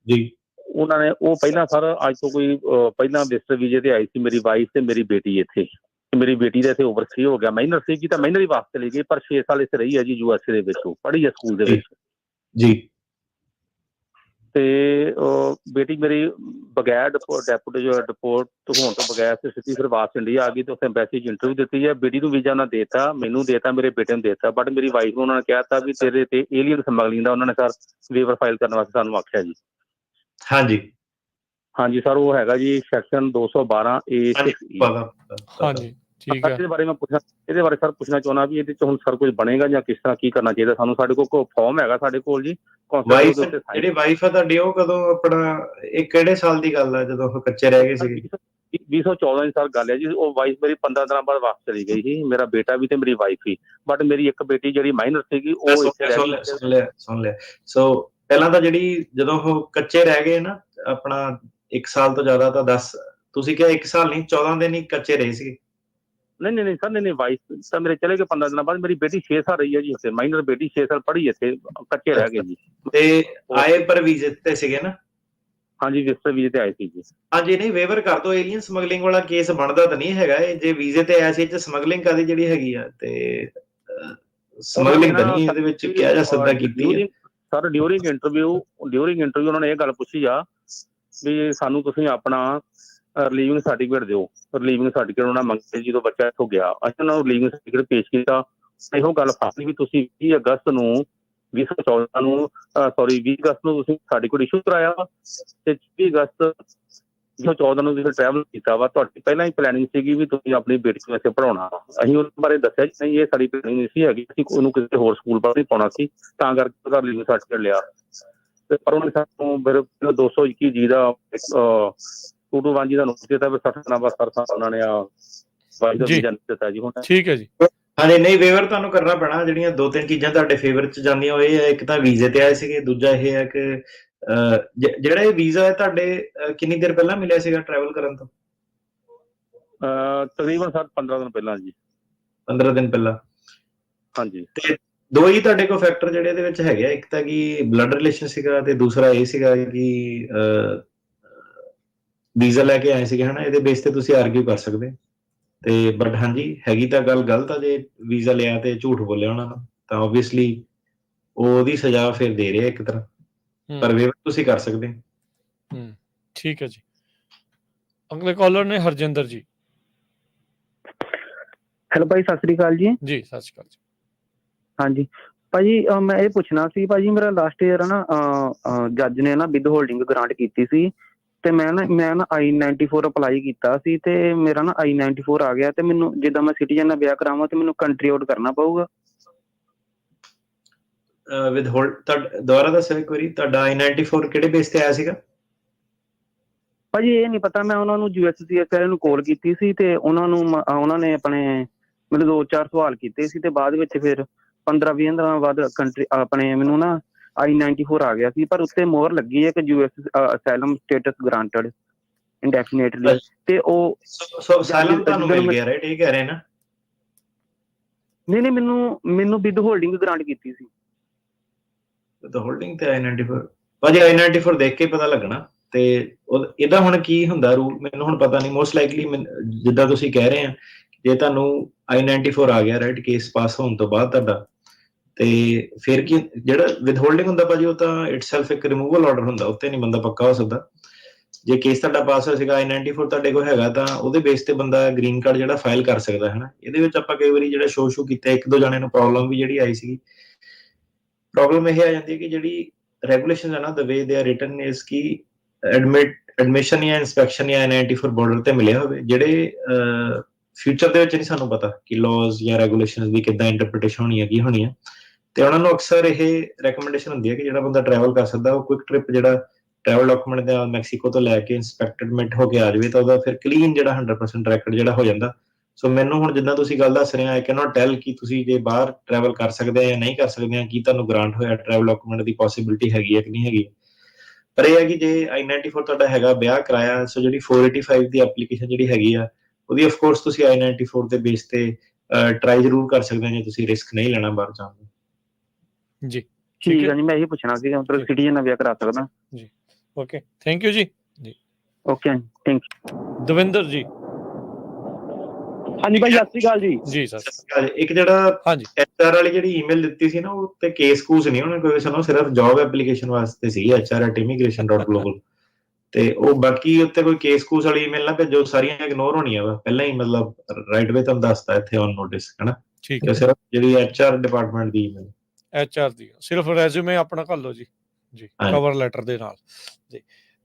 ਜੀ, ਉਹਨਾਂ ਨੇ ਉਹ ਪਹਿਲਾਂ ਸਰ ਅੱਜ ਤੋਂ ਕੋਈ ਪਹਿਲਾਂ ਵਿਜ਼ਟਰ ਵੀਜ਼ੇ ਤੇ ਆਈ ਸੀ ਮੇਰੀ ਵਾਈਫ ਤੇ ਮੇਰੀ ਬੇਟੀ ਇੱਥੇ। ਮੇਰੀ ਬੇਟੀ ਦਾ ਇੱਥੇ ਓਵਰਸਟੇ ਹੋ ਗਿਆ, ਮਾਈਨਰ ਸੀਗੀ ਤਾਂ ਮਾਈਨਰ ਹੀ ਵਾਪਸ ਚਲੀ ਗਈ, ਪਰ 6 ਸਾਲ ਇੱਥੇ ਰਹੀ ਹੈ ਜੀ USA ਦੇ ਵਿੱਚ, ਉਹ ਪੜ੍ਹੀ ਹੈ ਸਕੂਲ ਦੇ ਵਿੱਚ ਜੀ। ਤੇ ਬੇਟੀ ਮੇਰੀ ਬਗੈਰ ਡਿਪੋਰਟ ਹੋਣ ਤੋਂ ਬਗੈਰ ਤੇ ਸਿੱਧੀ ਫਿਰ ਵਾਪਸ ਇੰਡੀਆ ਆ ਗਈ ਤੇ ਉੱਥੇ ਐਮਬੈਸੀ 'ਚ ਇੰਟਰਵਿਊ ਦਿੱਤੀ ਹੈ। ਬੇਟੀ ਨੂੰ ਵੀਜ਼ਾ ਉਹਨਾਂ ਦੇਤਾ, ਮੈਨੂੰ ਦੇਤਾ, ਮੇਰੇ ਬੇਟੇ ਨੂੰ ਦੇਤਾ, ਬਟ ਮੇਰੀ ਵਾਈਫ ਨੂੰ ਉਹਨਾਂ ਨੇ ਕਹਿ ਤਾ ਵੀ ਤੇਰੇ ਤੇ ਏਲੀਅਨ ਸਮਗਲਿੰਗ ਦਾ ਉਹਨਾਂ ਨੇ ਸਰ ਵੇਵਰ ਫਾਈਲ ਕਰਨ ਵਾਸਤੇ ਸਾਨੂੰ ਆਖਿਆ ਜੀ। ਹਾਂਜੀ ਹਾਂਜੀ ਸਰ, ਉਹ ਹੈਗਾ ਜੀ ਸੈਕਸ਼ਨ 212A6E। ਹਾਂਜੀ ਠੀਕ ਹੈ। ਇਹਦੇ ਬਾਰੇ ਮੈਂ ਪੁੱਛਣਾ, ਇਹਦੇ ਬਾਰੇ ਸਰ ਪੁੱਛਣਾ ਚਾਹੁੰਦਾ ਵੀ ਇਹਦੇ 'ਚ ਹੁਣ ਸਰ ਕੁਝ ਬਣੇਗਾ ਜਾਂ ਕਿਸ ਤਰ੍ਹਾਂ ਕੀ ਕਰਨਾ ਚਾਹੀਦਾ ਸਾਨੂੰ? ਸਾਡੇ ਕੋਲ ਫਾਰਮ ਹੈਗਾ ਸਾਡੇ ਕੋਲ ਜੀ, ਵਾਈਫ ਜਿਹੜੀ ਵਾਈਫ ਆ ਤੁਹਾਡੀ ਉਹ ਕਦੋਂ ਆਪਣਾ ਇਹ ਕਿਹੜੇ ਸਾਲ ਦੀ ਗੱਲ ਆ ਜਦੋਂ ਉਹ ਕੱਚੇ ਰਹਿ ਗਏ ਸੀਗੇ? 2014 ਦੀ ਸਰ ਗੱਲ ਹੈ ਜੀ। ਉਹ ਵਾਈਫ ਮੇਰੀ 15 ਦਿਨਾਂ ਬਾਅਦ ਵਾਪਸ ਚਲੀ ਗਈ ਸੀ, ਮੇਰਾ ਬੇਟਾ ਵੀ ਤੇ ਮੇਰੀ ਵਾਈਫ ਵੀ, ਬਟ ਮੇਰੀ ਇੱਕ ਬੇਟੀ ਜਿਹੜੀ ਮਾਈਨਰ ਸੀਗੀ ਉਹ ਇੱਥੇ ਰਹਿ ਗਈ। ਸੁਣ ਲਿਆ। ਸੋ ਪਹਿਲਾਂ ਤਾਂ ਜਿਹੜੀ ਜਦੋਂ ਉਹ ਕੱਚੇ ਰਹਿ ਗਏ ਨਾ ਆਪਣਾ 1 ਸਾਲ ਤੋਂ ਜ਼ਿਆਦਾ, ਤਾਂ 10 ਤੁਸੀਂ ਕਿਹਾ 1 ਸਾਲ ਨਹੀਂ 14 ਦਿਨ ਹੀ ਕੱਚੇ ਰਹੇ ਸੀ? ਨਹੀਂ ਸਰ, ਨਹੀਂ ਵਾਈਫ ਤਾਂ ਮੇਰੇ ਚਲੇ ਗਏ 15 ਦਿਨਾਂ ਬਾਅਦ। ਮੇਰੀ ਬੇਟੀ 6 ਸਾਲ ਰਹੀ ਹੈ ਜੀ ਉੱਥੇ, ਮਾਈਨਰ ਬੇਟੀ 6 ਸਾਲ ਪੜ੍ਹੀ ਇੱਥੇ, ਕੱਚੇ ਰਹਿ ਗਏ ਜੀ। ਤੇ ਆਏ ਪਰ ਵੀਜ਼ੇ ਤੇ ਸੀਗੇ ਨਾ? ਹਾਂਜੀ ਵਿਜ਼ਟਰ ਵੀਜ਼ੇ ਤੇ ਆਏ ਸੀ ਜੀ। ਹਾਂਜੀ, ਨਹੀਂ ਵੇਵਰ ਕਰ ਦੋ, ਏਲੀਅਨ ਸਮਗਲਿੰਗ ਵਾਲਾ ਕੇਸ ਬਣਦਾ ਤਾਂ ਨਹੀਂ ਹੈਗਾ ਇਹ, ਜੇ ਵੀਜ਼ੇ ਤੇ ਆਇਆ ਸੀ ਤੇ ਸਮਗਲਿੰਗ ਕਾਦੀ ਜਿਹੜੀ ਹੈਗੀ ਆ, ਤੇ ਸਮਗਲਿੰਗ ਤਾਂ ਨਹੀਂ ਇਹਦੇ ਵਿੱਚ ਕਿਹਾ ਜਾ ਸਕਦਾ ਕੀਤੀ ਹੈ। ਸਰ ਡਿਊਰਿੰਗ ਇੰਟਰਵਿਊ ਉਹਨਾਂ ਨੇ ਇਹ ਗੱਲ ਪੁੱਛੀ ਆ ਵੀ ਸਾਨੂੰ ਤੁਸੀਂ ਆਪਣਾ ਰਿਲੀਵਿੰਗ ਸਰਟੀਫਿਕੇਟ ਦਿਓ। ਰਿਲੀਵਿੰਗ ਸਰਟੀਫਿਕੇਟ ਉਹਨਾਂ ਮੰਗੇ ਜਦੋਂ ਬੱਚਾ ਇੱਥੋਂ ਗਿਆ, ਅਸੀਂ ਉਹਨਾਂ ਨੂੰ ਰਿਲੀਵਿੰਗ ਸਰਟੀਫਿਕੇਟ ਪੇਸ਼ ਕੀਤਾ। ਇਹੋ ਗੱਲ ਫਾਸੀ ਵੀ ਤੁਸੀਂ 20 ਅਗਸਤ ਨੂੰ 2014 ਨੂੰ 20 ਅਗਸਤ ਨੂੰ ਤੁਸੀਂ ਸਾਡੇ ਕੋਲ ਇਸ਼ੂ ਕਰਾਇਆ ਵਾ, ਤੇ 20 ਅਗਸਤ 2014 ਨੂੰ ਤੁਸੀਂ ਟਰੈਵਲ ਕੀਤਾ ਵਾ। ਤੁਹਾਡੀ ਪਹਿਲਾਂ ਹੀ ਪਲੈਨਿੰਗ ਸੀਗੀ ਵੀ ਤੁਸੀਂ ਆਪਣੀ ਬੇਟੀ ਨੂੰ ਇੱਥੇ ਪੜ੍ਹਾਉਣਾ। ਅਸੀਂ ਉਸ ਬਾਰੇ ਦੱਸਿਆ ਜੀ ਨਹੀਂ, ਇਹ ਸਾਡੀ ਪਲੈਨਿੰਗ ਨਹੀਂ ਸੀ ਹੈਗੀ, ਅਸੀਂ ਉਹਨੂੰ ਕਿਸੇ ਹੋਰ ਸਕੂਲ ਪਰ ਨਹੀਂ ਪਾਉਣਾ ਸੀ, ਤਾਂ ਕਰਕੇ ਉਹਦਾ ਰਿਲੀਵਿੰਗ ਸਰਟੀਫਿਕੇਟ ਲਿਆ। ਤੇ ਪਰ ਉਹਨੇ ਸਾਨੂੰ ਫਿਰ 221 ਜੀ ਦਾ 221 ਜੀ ਦਾ ਨੋਟਿਸ ਦਿੱਤਾ ਵੀ 60 ਦਿਨਾਂ ਬਾਅਦ ਸਰ ਉਹਨਾਂ ਨੇ ਵੀਜ਼ਾ ਦਿੱਤਾ ਜੀ। ਹੁਣ ਠੀਕ ਹੈ ਜੀ। ਹਾਂਜੀ, ਨਹੀਂ ਵੇਵਰ ਤੁਹਾਨੂੰ ਕਰਨਾ ਪੈਣਾ। ਜਿਹੜੀਆਂ 2-3 ਚੀਜ਼ਾਂ ਤੁਹਾਡੇ ਫੇਵਰ 'ਚ ਜਾਂਦੀਆਂ ਉਹ ਇਹ ਹੈ, ਇੱਕ ਤਾਂ ਵੀਜ਼ੇ ਤੇ ਆਏ ਸੀਗੇ, ਦੂਜਾ ਇਹ ਹੈ ਕਿ ਜਿਹੜਾ ਇਹ ਵੀਜ਼ਾ ਹੈ ਤੁਹਾਡੇ ਕਿੰਨੀ ਦੇਰ ਪਹਿਲਾਂ ਮਿਲਿਆ ਸੀਗਾ ਟਰੈਵਲ ਕਰਨ ਤੋਂ? ਤਕਰੀਬਨ ਸਰ 15 ਦਿਨ ਪਹਿਲਾਂ ਜੀ। 15 ਦਿਨ ਪਹਿਲਾਂ? ਹਾਂਜੀ। ਤੇ ਦੋ ਹੀ ਤੁਹਾਡੇ ਕੋਲ ਫੈਕਟਰ ਜਿਹੜੇ ਇਹਦੇ ਵਿੱਚ ਹੈਗੇ ਆ, ਇੱਕ ਤਾਂ ਕਿ ਬਲੱਡ ਰਿਲੇਸ਼ਨ ਸੀਗਾ ਤੇ ਦੂਸਰਾ ਇਹ ਸੀਗਾ ਕਿ ਵੀਜ਼ਾ ਲੈ ਕੇ ਆਏ ਸੀਗੇ ਹਨਾ। ਇਹਦੇ ਬੇਸ ਤੇ ਤੁਸੀਂ ਆਰਗਿਊ ਕਰ ਸਕਦੇ ਤੇ, ਬਟ ਹਾਂਜੀ ਹੈਗੀ ਤਾਂ ਗੱਲ ਗਲਤ ਆ। ਜੇ ਵੀਜ਼ਾ ਲਿਆ ਤੇ ਝੂਠ ਬੋਲਿਆ ਉਹਨਾਂ ਨੂੰ ਤਾਂ ਓਬਵੀਅਸਲੀ ਉਹਦੀ ਸਜ਼ਾ ਫਿਰ ਦੇ ਰਿਹਾ ਇੱਕ ਤਰ੍ਹਾਂ, ਪਰ ਵੇਵਰ ਤੁਸੀਂ ਕਰ ਸਕਦੇ। ਠੀਕ ਹੈ ਜੀ। ਅਗਲੇ ਕਾਲਰ ਨੇ ਹਰਜਿੰਦਰ ਜੀ। ਹੈਲੋ ਭਾਈ, ਸਤਿ ਸ੍ਰੀ ਅਕਾਲ ਜੀ। ਜੀ ਸਤਿ ਸ਼੍ਰੀ ਅਕਾਲ ਜੀ। ਹਾਂਜੀ ਭਾਜੀ, ਮੈਂ ਇਹ ਪੁੱਛਣਾ ਸੀ ਭਾਜੀ, ਮੇਰਾ ਲਾਸਟ ਈਅਰ ਨਾ ਜੱਜ ਨੇ ਨਾ ਵਿਦ ਹੋਲਡਿੰਗ ਗ੍ਰਾਂਟ ਕੀਤੀ ਸੀ, ਤੇ ਮੈਂ ਨਾ I-94 ਅਪਲਾਈ ਕੀਤਾ ਸੀ, ਤੇ ਮੇਰਾ ਨਾ I-94 ਆ ਗਿਆ, ਤੇ ਮੈਨੂੰ ਜਿੱਦਾਂ ਮੈਂ ਸਿਟੀਜ਼ਨ ਨਾਲ ਵਿਆਹ ਕਰਾਵਾਂ ਤੇ ਮੈਨੂੰ ਕੰਟਰੀ ਆਊਟ ਕਰਨਾ ਪਊਗਾ? ਵਿਦ ਹੋਲਡ ਦੁਬਾਰਾ ਦੱਸੋ ਇੱਕ ਵਾਰੀ, ਤੁਹਾਡਾ I-94 ਕਿਹੜੇ ਬੇਸ ਤੇ ਆਇਆ ਸੀਗਾ? ਭਾਜੀ ਇਹ ਨਹੀਂ ਪਤਾ, ਮੈਂ ਉਹਨਾਂ ਨੂੰ USCIS ਵਾਲਿਆਂ ਨੂੰ ਕਾਲ ਕੀਤੀ ਸੀ, ਤੇ ਉਹਨਾਂ ਨੇ ਆਪਣੇ ਮੈਨੂੰ 2-4 ਸਵਾਲ ਕੀਤੇ ਸੀ, ਤੇ ਬਾਅਦ ਵਿੱਚ ਫਿਰ 15-20 ਦਿਨਾਂ ਬਾਅਦ ਕੰਟਰੀ ਆਪਣੇ ਮੈਨੂੰ ਨਾ I-94 ਆ ਗਿਆ ਸੀ, ਪਰ ਉੱਤੇ ਮੋਹਰ ਲੱਗੀ ਹੈ ਕਿ US ਅਸਾਈਲਮ ਸਟੇਟਸ ਗ੍ਰਾਂਟਡ ਇੰਡੈਫੀਨੇਟਲੀ, ਤੇ ਉਹ ਅਸਾਈਲਮ ਤੁਹਾਨੂੰ ਮਿਲ ਗਿਆ, ਰਾਈਟ? ਇਹ ਕਹਿ ਰਹੇ ਨਾ? ਨਹੀਂ ਮੈਨੂੰ ਵਿਦ ਹੋਲਡਿੰਗ ਗ੍ਰਾਂਟ ਕੀਤੀ ਸੀ। ਵਿਦ ਹੋਲਡਿੰਗ ਤੇ I-94? ਭਾਜੀ I-94 ਦੇਖ ਕੇ ਪਤਾ ਲੱਗਣਾ। ਤੇ ਇਹਦਾ ਹੁਣ ਕੀ ਹੁੰਦਾ ਰੂਲ ਮੈਨੂੰ ਹੁਣ ਪਤਾ ਨਹੀਂ। ਮੋਸਟ ਲਾਈਕਲੀ ਜਿੱਦਾਂ ਤੁਸੀਂ ਕਹਿ ਰਹੇ ਆ, ਜੇ ਤੁਹਾਨੂੰ I-94 ਆ ਗਿਆ ਰਾਈਟ, ਕੇਸ ਪਾਸ ਹੋਣ ਤੋਂ ਬਾਅਦ ਤੁਹਾਡਾ, ਤੇ ਫਿਰ ਕੀ ਜਿਹੜਾ ਵਿਦ ਹੋਲਡਿੰਗ ਹੁੰਦਾ ਭਾਜੀ, ਉਹ ਤਾਂ ਇਟਸੈਲਫ ਇੱਕ ਰਿਮੂਵਲ ਆਰਡਰ ਹੁੰਦਾ, ਉੱਤੇ ਨਹੀਂ ਬੰਦਾ ਪੱਕਾ ਹੋ ਸਕਦਾ। ਜੇ ਕੇਸ ਤੁਹਾਡਾ ਪਾਸ ਹੋਇਆ ਸੀਗਾ, I-94 ਤੁਹਾਡੇ ਕੋਲ ਹੈਗਾ, ਤਾਂ ਉਹਦੇ ਬੇਸ ਤੇ ਬੰਦਾ ਗ੍ਰੀਨ ਕਾਰਡ ਜਿਹੜਾ ਫਾਈਲ ਕਰ ਸਕਦਾ ਹੈ ਨਾ। ਇਹਦੇ ਵਿੱਚ ਆਪਾਂ ਕਈ ਵਾਰੀ ਜਿਹੜਾ ਸ਼ੋ ਕੀਤਾ, 1-2 ਜਣਿਆਂ ਨੂੰ ਪ੍ਰੋਬਲਮ ਵੀ ਜਿਹੜੀ ਆਈ ਸੀਗੀ। ਪ੍ਰੋਬਲਮ ਇਹ ਆ ਜਾਂਦੀ ਹੈ ਕਿ ਜਿਹੜੀ ਰੈਗੂਲੇਸ਼ਨ ਹੈ ਨਾ, ਦ ਵੇ ਦੇ ਆਰ ਰਿਟਨ ਇਜ਼ ਕਿ ਐਡਮਿਸ਼ਨ ਜਾਂ ਇਨਸਪੈਕਸ਼ਨ ਜਾਂ I-94 ਬਾਰਡਰ ਤੇ ਮਿਲਿਆ ਹੋਵੇ, ਜਿਹੜੇ ਫਿਊਚਰ ਦੇ ਵਿੱਚ ਨਹੀਂ ਸਾਨੂੰ ਪਤਾ ਕਿ ਲਾਜ਼ ਜਾਂ ਰੈਗੂਲੇਸ਼ਨਸ ਦੀ ਕਿੱਦਾਂ ਇੰਟਰਪ੍ਰੀਟੇਸ਼ਨ ਹੋਣੀ ਹੈ, ਕੀ ਹੋਣੀ ਹੈ, ਤੇ ਉਹਨਾਂ ਨੂੰ ਅਕਸਰ ਇਹ ਰეკਮੈਂਡੇਸ਼ਨ ਹੁੰਦੀ ਹੈ ਕਿ ਜਿਹੜਾ ਬੰਦਾ ਟਰੈਵਲ ਕਰ ਸਕਦਾ ਉਹ ਕੁਇਕ ਟ੍ਰਿਪ ਜਿਹੜਾ ਟਰੈਵਲ ਡਾਕੂਮੈਂਟ ਦਾ ਮੈਕਸੀਕੋ ਤੋਂ ਲੈ ਕੇ ਇੰਸਪੈਕਟਡ ਹੋ ਕੇ ਆ ਜਾਵੇ, ਤਾਂ ਉਹਦਾ ਫਿਰ ਕਲੀਨ ਜਿਹੜਾ 100% ਰੈਕਡ ਜਿਹੜਾ ਹੋ ਜਾਂਦਾ। ਸੋ ਮੈਨੂੰ ਹੁਣ ਜਿੱਦਾਂ ਤੁਸੀਂ ਗੱਲ ਦੱਸ ਰਹੇ ਆ, ਆਈ ਕੈਨ ਨਾਟ ਟੈਲ ਕਿ ਤੁਸੀਂ ਜੇ ਬਾਹਰ ਟਰੈਵਲ ਕਰ ਸਕਦੇ ਆ ਜਾਂ ਨਹੀਂ ਕਰ ਸਕਦੇ ਆ, ਕੀ ਤੁਹਾਨੂੰ ਗ੍ਰਾਂਟ ਹੋਇਆ ਟਰੈਵਲ ਡਾਕੂਮੈਂਟ ਦੀ ਪੋਸੀਬਿਲਿਟੀ ਹੈਗੀ ਹੈ ਕਿ ਨਹੀਂ ਹੈਗੀ। ਪਰ ਇਹ ਹੈ ਕਿ ਜੇ I-94 ਤੁਹਾਡਾ ਹੈਗਾ, ਵਿਆਹ ਕਰਾਇਆ, ਸੋ ਜਿਹੜੀ 485 ਦੀ ਐਪਲੀਕੇਸ਼ਨ ਜਿਹੜੀ ਹੈਗੀ ਆ ਉਹਦੀ ਆਫ ਕੋਰਸ ਤੁਸੀਂ I-94 ਦੇ ਬੇਸ ਤੇ ਟਰਾਈ ਜ਼ਰੂਰ ਕਰ ਸਕਦੇ ਆ ਜੇ ਤੁਸੀਂ ਰਿਸਕ ਨਹੀਂ ਲੈਣਾ ਬਾਹਰ ਜਾਣ ਦਾ। ਜੀ ਠੀਕ ਹੈ ਜੀ, ਮੈਂ ਇਹੀ ਪੁੱਛਣਾ ਸੀ ਮਤਲਬ ਸਿਟੀਜ਼ਨ ਨਾਲ ਵਿਆਹ ਕਰਾ ਸਕਦਾ। ਜੀ ਓਕੇ, ਥੈਂਕ ਯੂ ਜੀ। Okay thank you. Davinder ji. ਹਾਂਜੀ ਭਾਈ, ਸਤਿ ਸ਼੍ਰੀ ਅਕਾਲ ਜੀ। ਜੀ ਸਰ। ਇੱਕ ਜਿਹੜਾ ਹਾਂਜੀ HR ਵਾਲੀ ਜਿਹੜੀ ਈਮੇਲ ਦਿੱਤੀ ਸੀ ਨਾ, ਉਹ ਤੇ ਕੇਸ ਕੂਸ ਨਹੀਂ ਉਹਨੇ ਕੋਈ ਸਾਨੂੰ, ਸਿਰਫ ਜੌਬ ਐਪਲੀਕੇਸ਼ਨ ਵਾਸਤੇ ਸੀ HR@immigration.global, ਤੇ ਉਹ ਬਾਕੀ ਉੱਤੇ ਕੋਈ ਕੇਸ ਕੂਸ ਵਾਲੀ ਈਮੇਲ ਨਾ ਭੇਜੋ, ਸਾਰੀਆਂ ਇਗਨੋਰ ਹੋਣੀਆਂ ਵਾ ਪਹਿਲਾਂ ਹੀ, ਮਤਲਬ ਰਾਈਟ ਵੇ ਤੁਹਾਨੂੰ ਦੱਸਤਾ ਇੱਥੇ ਔਨ ਨੋਟਿਸ, ਹਨਾ। ਠੀਕ ਤੇ ਹੈ। ਸਿਰਫ ਜਿਹੜੀ HR ਡਿਪਾਰਟਮੈਂਟ ਦੀ ਈਮੇਲ, HR ਦੀ ਸਿਰਫ ਰੈਜ਼ਿਊਮੇ ਆਪਣਾ ਕਰ ਲਓ ਜੀ, ਜੀ ਕਵਰ ਲੈਟਰ ਦੇ ਨਾਲ ਜੀ।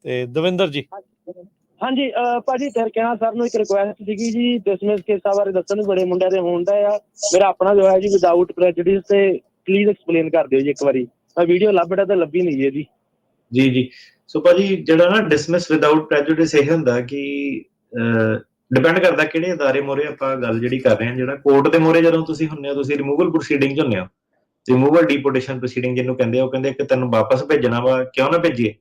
ਤੇ ਦਵਿੰਦਰ ਜੀ। ਹਾਂਜੀ ਭਾਜੀ, ਫਿਰ ਕਹਿਣਾ ਸਰ ਨੂੰ ਇੱਕ ਰਿਕੁਐਸਟ ਸੀਗੀ ਜੀ, ਡਿਸਮਿਸ ਕੇਸਾਂ ਬਾਰੇ ਦੱਸਣ, ਬੜੇ ਮੁੰਡਿਆਂ ਦੇ ਹੋਣ ਦਾ ਆ। ਮੇਰਾ ਆਪਣਾ ਜੋ ਹੈ ਜੀ ਵਿਦਆਊਟ ਪ੍ਰੈਜੁਡਿਸ, ਤੇ ਪਲੀਜ਼ ਐਕਸਪਲੇਨ ਕਰ ਦਿਓ ਜੀ ਇੱਕ ਵਾਰੀ। ਮੈਂ ਵੀਡੀਓ ਲੱਭਦਾ ਤਾਂ ਲੱਭੀ ਨਹੀਂ ਜੀ ਇਹਦੀ। ਜੀ। ਸੋ ਭਾਜੀ ਜਿਹੜਾ ਨਾ ਡਿਸਮਿਸ ਵਿਦਆਊਟ ਪ੍ਰੈਜੁਡਿਸ ਇਹ ਹੁੰਦਾ ਕਿ ਡਿਪੈਂਡ ਕਰਦਾ ਕਿਹੜੇ ਅਦਾਰੇ ਮੋਰੇ ਆਪਾਂ ਗੱਲ ਜਿਹੜੀ ਕਰ ਰਹੇ ਹਾਂ। ਜਿਹੜਾ ਕੋਰਟ ਦੇ ਮੋਰੇ ਜਦੋਂ ਤੁਸੀਂ ਹੁੰਦੇ ਹੋ, ਤੁਸੀਂ ਰਿਮੂਵਲ ਪ੍ਰੋਸੀਡਿੰਗ 'ਚ ਹੁੰਦੇ ਹੋ, ਰਿਮੂਵਲ ਡੀਪੋਰਟੇਸ਼ਨ ਪ੍ਰੋਸੀਡਿੰਗ ਜਿਹਨੂੰ ਕਹਿੰਦੇ ਆ, ਉਹ ਕਹਿੰਦੇ ਕਿ ਤੈਨੂੰ ਵਾਪਸ ਭੇਜਣਾ ਵਾ, ਕਿਉਂ ਨਾ ਭੇਜੀਏ,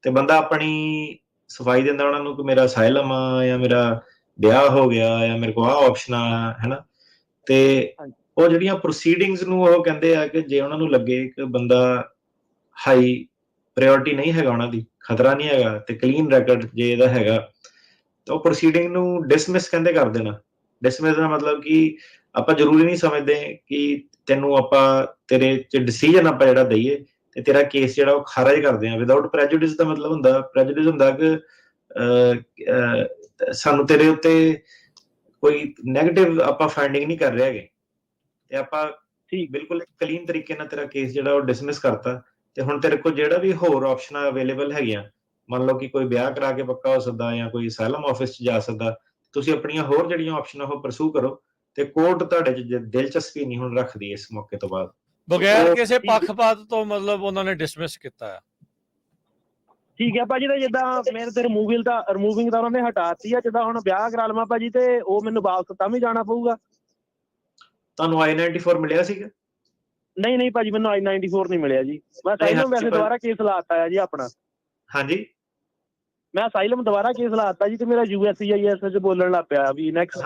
ਤੇ ਬੰਦਾ ਆਪਣੀ ਸਫਾਈ ਦਿੰਦਾ ਉਹਨਾਂ ਨੂੰ ਕਿ ਮੇਰਾ ਅਸਾਈਲਮ ਆ, ਜਾਂ ਮੇਰਾ ਵਿਆਹ ਹੋ ਗਿਆ, ਜਾਂ ਮੇਰੇ ਕੋਲ ਆਹ ਆਪਸ਼ਨ ਆ, ਹੈਨਾ। ਤੇ ਉਹ ਜਿਹੜੀਆਂ ਪ੍ਰੋਸੀਡਿੰਗਸ ਨੂੰ ਉਹ ਕਹਿੰਦੇ ਆ ਕਿ ਜੇ ਉਹਨਾਂ ਨੂੰ ਲੱਗੇ ਕਿ ਬੰਦਾ ਹਾਈ ਪ੍ਰਾਇੋਰਟੀ ਨਹੀਂ ਹੈਗਾ, ਉਹਨਾਂ ਦੀ ਖਤਰਾ ਨਹੀਂ ਹੈਗਾ, ਤੇ ਕਲੀਨ ਰੈਕਡ ਜੇ ਇਹਦਾ ਹੈਗਾ, ਤਾਂ ਉਹ ਪ੍ਰੋਸੀਡਿੰਗ ਨੂੰ ਡਿਸਮਿਸ ਕਹਿੰਦੇ ਕਰ ਦੇਣਾ। ਡਿਸਮਿਸ ਦਾ ਮਤਲਬ ਕਿ ਆਪਾਂ ਜ਼ਰੂਰੀ ਨਹੀਂ ਸਮਝਦੇ ਕਿ ਤੈਨੂੰ ਆਪਾਂ ਤੇਰੇ 'ਚ ਡਿਸੀਜਨ ਆਪਾਂ ਜਿਹੜਾ ਦਈਏ ਤੇ ਤੇਰਾ ਕੇਸ ਜਿਹੜਾ ਉਹ ਖਾਰਜ ਕਰਦੇ ਆ। ਵਿਦਆਊਟ ਪ੍ਰੈਜੁਡਿਸ ਦਾ ਮਤਲਬ ਹੁੰਦਾ, ਪ੍ਰੈਜੁਡਿਸ ਹੁੰਦਾ ਕਿ ਸਾਨੂੰ ਤੇਰੇ ਉੱਤੇ ਕੋਈ ਨੈਗੇਟਿਵ ਆਪਾਂ ਫਾਈਂਡਿੰਗ ਨਹੀਂ ਕਰ ਰਹੇ ਹੈਗੇ, ਤੇ ਆਪਾਂ ਬਿਲਕੁਲ ਕਲੀਨ ਤਰੀਕੇ ਨਾਲ ਤੇਰਾ ਕੇਸ ਜਿਹੜਾ ਉਹ ਡਿਸਮਿਸ ਕਰਤਾ, ਤੇ ਹੁਣ ਤੇਰੇ ਕੋਲ ਜਿਹੜਾ ਵੀ ਹੋਰ ਆਪਸ਼ਨਾਂ ਅਵੇਲੇਬਲ ਹੈਗੀਆਂ, ਮੰਨ ਲਓ ਕਿ ਕੋਈ ਵਿਆਹ ਕਰਾ ਕੇ ਪੱਕਾ ਹੋ ਸਕਦਾ, ਜਾਂ ਕੋਈ ਅਸਾਈਲਮ ਆਫਿਸ 'ਚ ਜਾ ਸਕਦਾ, ਤੁਸੀਂ ਆਪਣੀਆਂ ਹੋਰ ਜਿਹੜੀਆਂ ਆਪਸ਼ਨਾਂ ਉਹ ਪਰਸੂ ਕਰੋ, ਤੇ ਕੋਰਟ ਤੁਹਾਡੇ 'ਚ ਦਿਲਚਸਪੀ ਨਹੀਂ ਹੁਣ ਰੱਖਦੀ ਇਸ ਮੌਕੇ ਤੋਂ ਬਾਅਦ, ਬਗੈਰ ਕਿਸੇ ਪੱਖਪਾਤ ਤੋਂ, ਮਤਲਬ ਉਹਨਾਂ ਨੇ ਡਿਸਮਿਸ ਕੀਤਾ ਆ। ਠੀਕ ਹੈ ਭਾਜੀ, ਤਾਂ ਜਿੱਦਾਂ ਮੇਰੇ ਤੇ ਰਿਮੂਵਿੰਗ ਦਾ ਉਹਨਾਂ ਨੇ ਹਟਾਤੀ ਆ, ਜਿੱਦਾਂ ਹੁਣ ਵਿਆਹ ਕਰਾ ਲਵਾਂ ਭਾਜੀ, ਤੇ ਉਹ ਮੈਨੂੰ ਵਾਪਸ ਤਾਂ ਵੀ ਜਾਣਾ ਪਊਗਾ? ਤੁਹਾਨੂੰ I-94 ਮਿਲਿਆ ਸੀਗਾ? ਨਹੀਂ ਭਾਜੀ, ਮੈਨੂੰ I-94 ਨਹੀਂ ਮਿਲਿਆ ਜੀ। ਮੈਂ ਅਸਾਈਲਮ ਵੈਸੇ ਦੁਬਾਰਾ ਕੇਸ ਲਾਤਾ ਆ ਜੀ ਆਪਣਾ। ਹਾਂਜੀ, ਮੈਂ ਅਸਾਈਲਮ ਦੁਬਾਰਾ ਕੇਸ ਲਾਤਾ ਜੀ, ਤੇ ਮੇਰਾ USCIS 'ਚ ਬੋਲਣ ਲੱਗ ਪਿਆ ਵੀ ਨੈਕਸਟ।